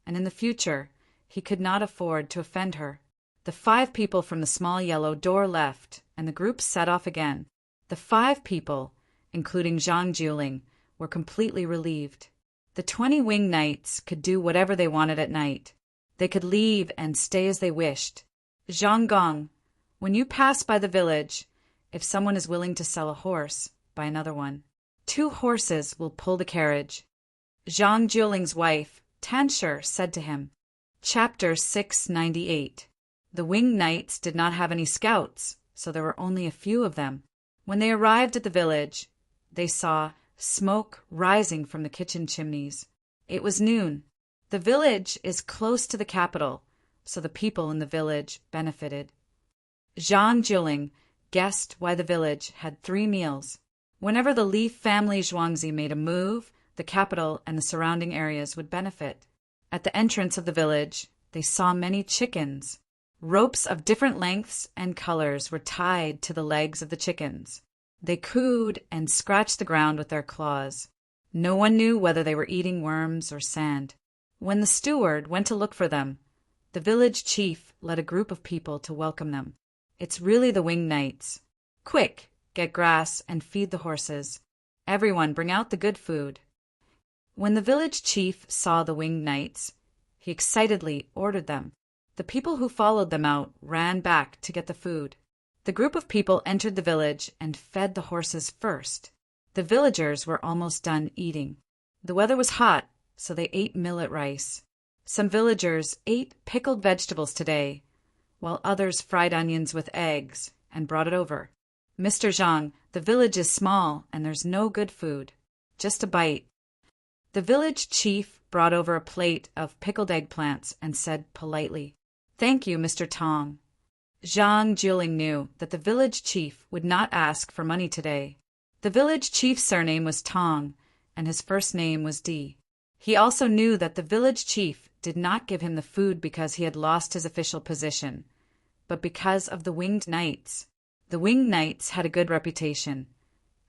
and in the future, he could not afford to offend her. The 5 people from the small yellow door left, and the group set off again. The 5 people, including Zhang Juling, were completely relieved. The 20 winged knights could do whatever they wanted at night. They could leave and stay as they wished. Zhang Gong, when you pass by the village, if someone is willing to sell a horse, buy another one. 2 horses will pull the carriage. Zhang Juling's wife, Tanshi, said to him. Chapter 698. The winged knights did not have any scouts, so there were only a few of them. When they arrived at the village, they saw smoke rising from the kitchen chimneys. It was noon. The village is close to the capital, so the people in the village benefited. Zhang Juling guessed why the village had 3 meals. Whenever the Leaf family Zhuangzi made a move, the capital and the surrounding areas would benefit. At the entrance of the village, they saw many chickens. Ropes of different lengths and colors were tied to the legs of the chickens. They cooed and scratched the ground with their claws. No one knew whether they were eating worms or sand. When the steward went to look for them, the village chief led a group of people to welcome them. It's really the winged knights. Quick, get grass and feed the horses. Everyone bring out the good food. When the village chief saw the winged knights, he excitedly ordered them. The people who followed them out ran back to get the food. The group of people entered the village and fed the horses first. The villagers were almost done eating. The weather was hot, so they ate millet rice. Some villagers ate pickled vegetables today, while others fried onions with eggs and brought it over. Mr. Zhang, the village is small and there's no good food. Just a bite. The village chief brought over a plate of pickled eggplants and said politely, "Thank you, Mr. Tang." Zhang Juling knew that the village chief would not ask for money today. The village chief's surname was Tang, and his first name was Di. He also knew that the village chief did not give him the food because he had lost his official position, but because of the winged knights. The winged knights had a good reputation,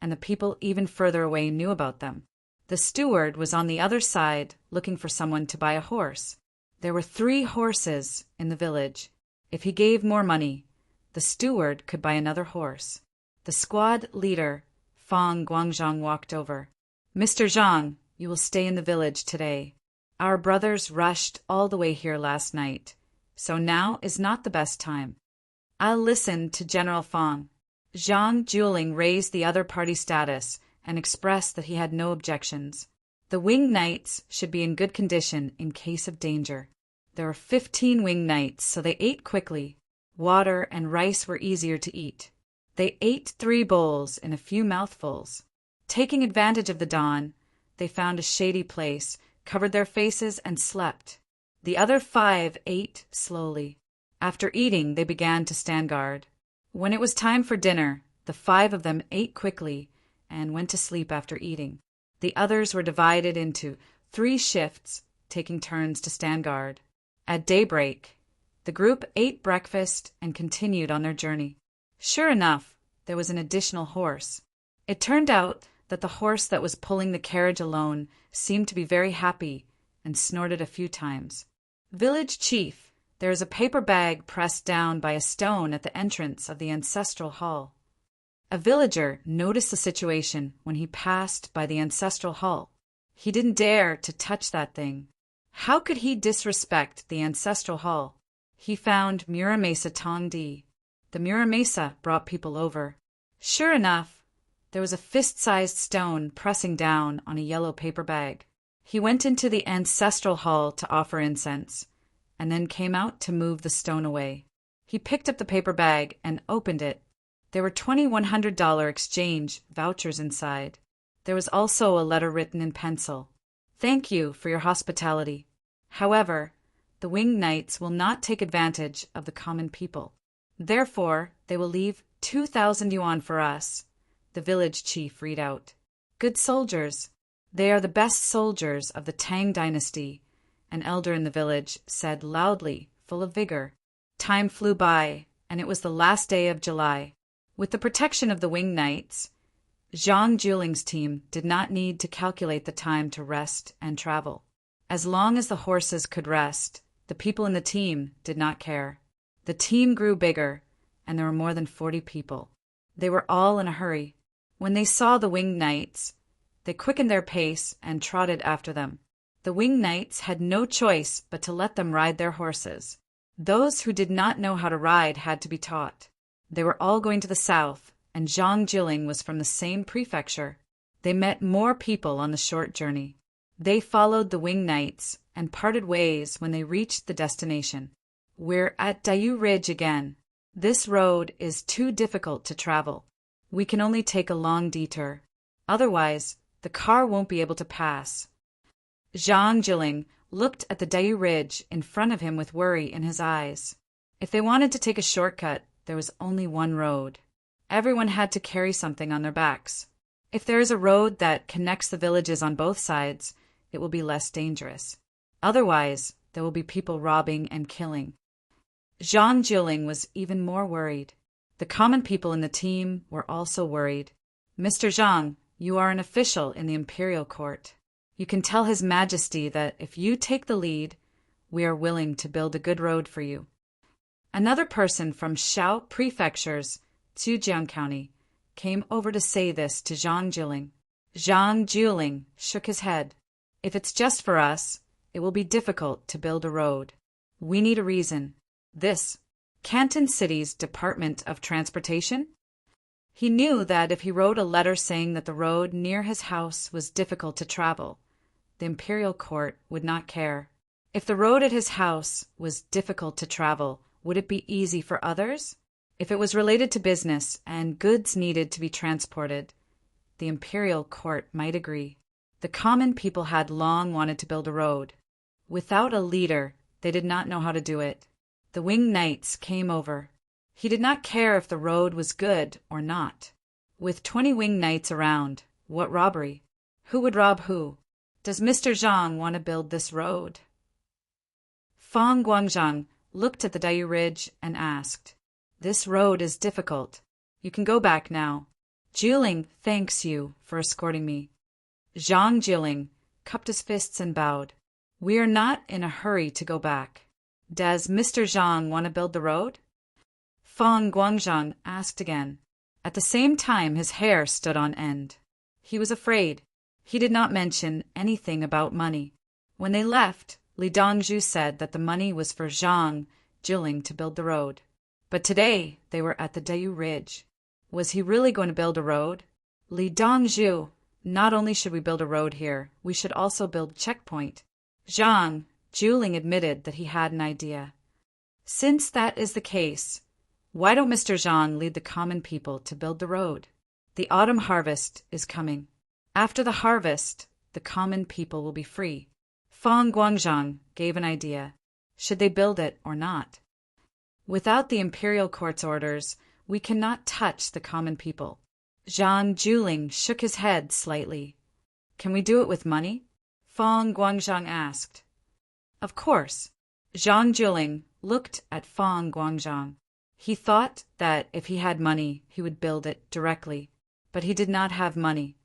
and the people even further away knew about them. The steward was on the other side looking for someone to buy a horse. There were 3 horses in the village. If he gave more money, the steward could buy another horse. The squad leader, Fang Guangzhang, walked over. "Mr. Zhang, you will stay in the village today. Our brothers rushed all the way here last night, so now is not the best time." "I'll listen to General Fang." Zhang Juling raised the other party status and expressed that he had no objections. The winged knights should be in good condition in case of danger. There were 15 winged knights, so they ate quickly. Water and rice were easier to eat. They ate 3 bowls in a few mouthfuls. Taking advantage of the dawn, they found a shady place, covered their faces, and slept. The other 5 ate slowly. After eating, they began to stand guard. When it was time for dinner, the 5 of them ate quickly and went to sleep after eating. The others were divided into 3 shifts, taking turns to stand guard. At daybreak, the group ate breakfast and continued on their journey. Sure enough, there was an additional horse. It turned out that the horse that was pulling the carriage alone seemed to be very happy and snorted a few times. "Village chief, there is a paper bag pressed down by a stone at the entrance of the ancestral hall." A villager noticed the situation when he passed by the ancestral hall. He didn't dare to touch that thing. How could he disrespect the ancestral hall? He found Muramesa Tongdi. The Muramesa brought people over. Sure enough, there was a fist-sized stone pressing down on a yellow paper bag. He went into the ancestral hall to offer incense, and then came out to move the stone away. He picked up the paper bag and opened it. There were $2,100 exchange vouchers inside. There was also a letter written in pencil. "Thank you for your hospitality. However, the winged knights will not take advantage of the common people. Therefore, they will leave 2,000 yuan for us," the village chief read out. "Good soldiers. They are the best soldiers of the Tang dynasty," an elder in the village said loudly, full of vigor. Time flew by, and it was the last day of July. With the protection of the winged knights, Zhang Juling's team did not need to calculate the time to rest and travel. As long as the horses could rest, the people in the team did not care. The team grew bigger, and there were more than 40 people. They were all in a hurry. When they saw the winged knights, they quickened their pace and trotted after them. The winged knights had no choice but to let them ride their horses. Those who did not know how to ride had to be taught. They were all going to the south, and Zhang Jiling was from the same prefecture. They met more people on the short journey. They followed the winged knights and parted ways when they reached the destination. We're at Dayu Ridge again. This road is too difficult to travel. We can only take a long detour. Otherwise, the car won't be able to pass. Zhang Jiling looked at the Dayu Ridge in front of him with worry in his eyes. If they wanted to take a shortcut, there was only one road. Everyone had to carry something on their backs. If there is a road that connects the villages on both sides, it will be less dangerous. Otherwise, there will be people robbing and killing. Zhang Jiling was even more worried. The common people in the team were also worried. Mr. Zhang, you are an official in the imperial court. You can tell His Majesty that if you take the lead, we are willing to build a good road for you. Another person from Shao Prefecture's Zhejiang County came over to say this to Zhang Jiling. Zhang Jiling shook his head. If it's just for us, it will be difficult to build a road. We need a reason. This, Canton City's Department of Transportation? He knew that if he wrote a letter saying that the road near his house was difficult to travel, the imperial court would not care. If the road at his house was difficult to travel, would it be easy for others? If it was related to business and goods needed to be transported, the imperial court might agree. The common people had long wanted to build a road. Without a leader, they did not know how to do it. The winged knights came over. He did not care if the road was good or not. With 20 winged knights around, what robbery? Who would rob who? Does Mr. Zhang want to build this road? Fang Guangzhang looked at the Dayu Ridge and asked, This road is difficult. You can go back now. Jiling thanks you for escorting me. Zhang Jiling cupped his fists and bowed. We are not in a hurry to go back. Does Mr. Zhang want to build the road? Fang Guangzhang asked again. At the same time, his hair stood on end. He was afraid. He did not mention anything about money. When they left, Li Dongzhu said that the money was for Zhang Jiling to build the road. But today, they were at the Dayu Ridge. Was he really going to build a road? Li Dongzhu, not only should we build a road here, we should also build a checkpoint. Zhang Jiling admitted that he had an idea. Since that is the case, why don't Mr. Zhang lead the common people to build the road? The autumn harvest is coming. After the harvest, the common people will be free. Fang Guangzhang gave an idea. Should they build it or not? Without the imperial court's orders, we cannot touch the common people. Zhang Jiling shook his head slightly. Can we do it with money? Fang Guangzhang asked. Of course. Zhang Jiling looked at Fang Guangzhang. He thought that if he had money, he would build it directly, but he did not have money.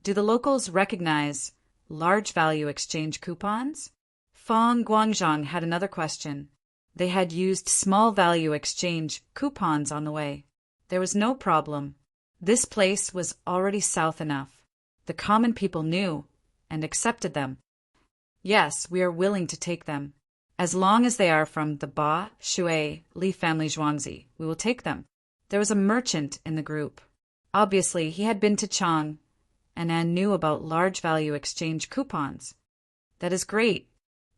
Do the locals recognize large value exchange coupons? Fang Guangzhang had another question. They had used small value exchange coupons on the way. There was no problem. This place was already south enough. The common people knew and accepted them. Yes, we are willing to take them. As long as they are from the Ba, Shui, Li family Zhuangzi, we will take them. There was a merchant in the group. Obviously, he had been to Chang, and knew about large value exchange coupons. That is great.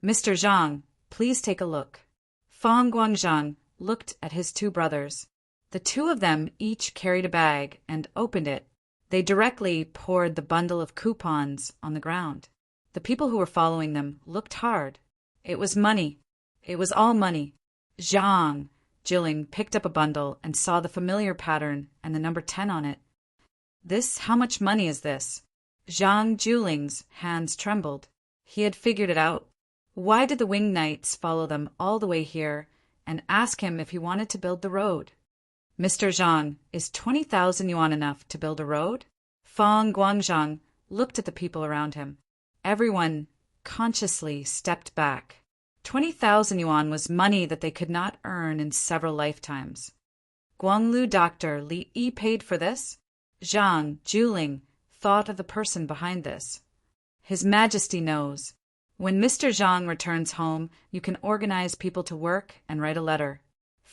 Mr. Zhang, please take a look. Fang Guangzhang looked at his two brothers. The two of them each carried a bag and opened it. They directly poured the bundle of coupons on the ground. The people who were following them looked hard. It was money. It was all money. Zhang Jiling picked up a bundle and saw the familiar pattern and the number 10 on it. How much money is this? Zhang Jiling's hands trembled. He had figured it out. Why did the winged knights follow them all the way here and ask him if he wanted to build the road? Mr. Zhang, is 20,000 yuan enough to build a road? Fang Guangzhang looked at the people around him. Everyone consciously stepped back. 20,000 yuan was money that they could not earn in several lifetimes. Guanglu Doctor Li Yi paid for this? Zhang Juling thought of the person behind this. His Majesty knows. When Mr. Zhang returns home, you can organize people to work and write a letter.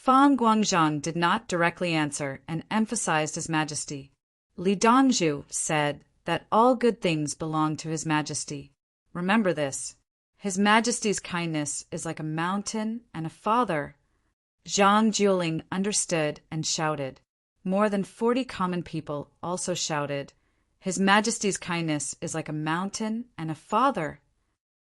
Fang Guangzhang did not directly answer and emphasized His Majesty. Li Dongzhu said that all good things belong to His Majesty. Remember this. His Majesty's kindness is like a mountain and a father. Zhang Juling understood and shouted. More than 40 common people also shouted, His Majesty's kindness is like a mountain and a father.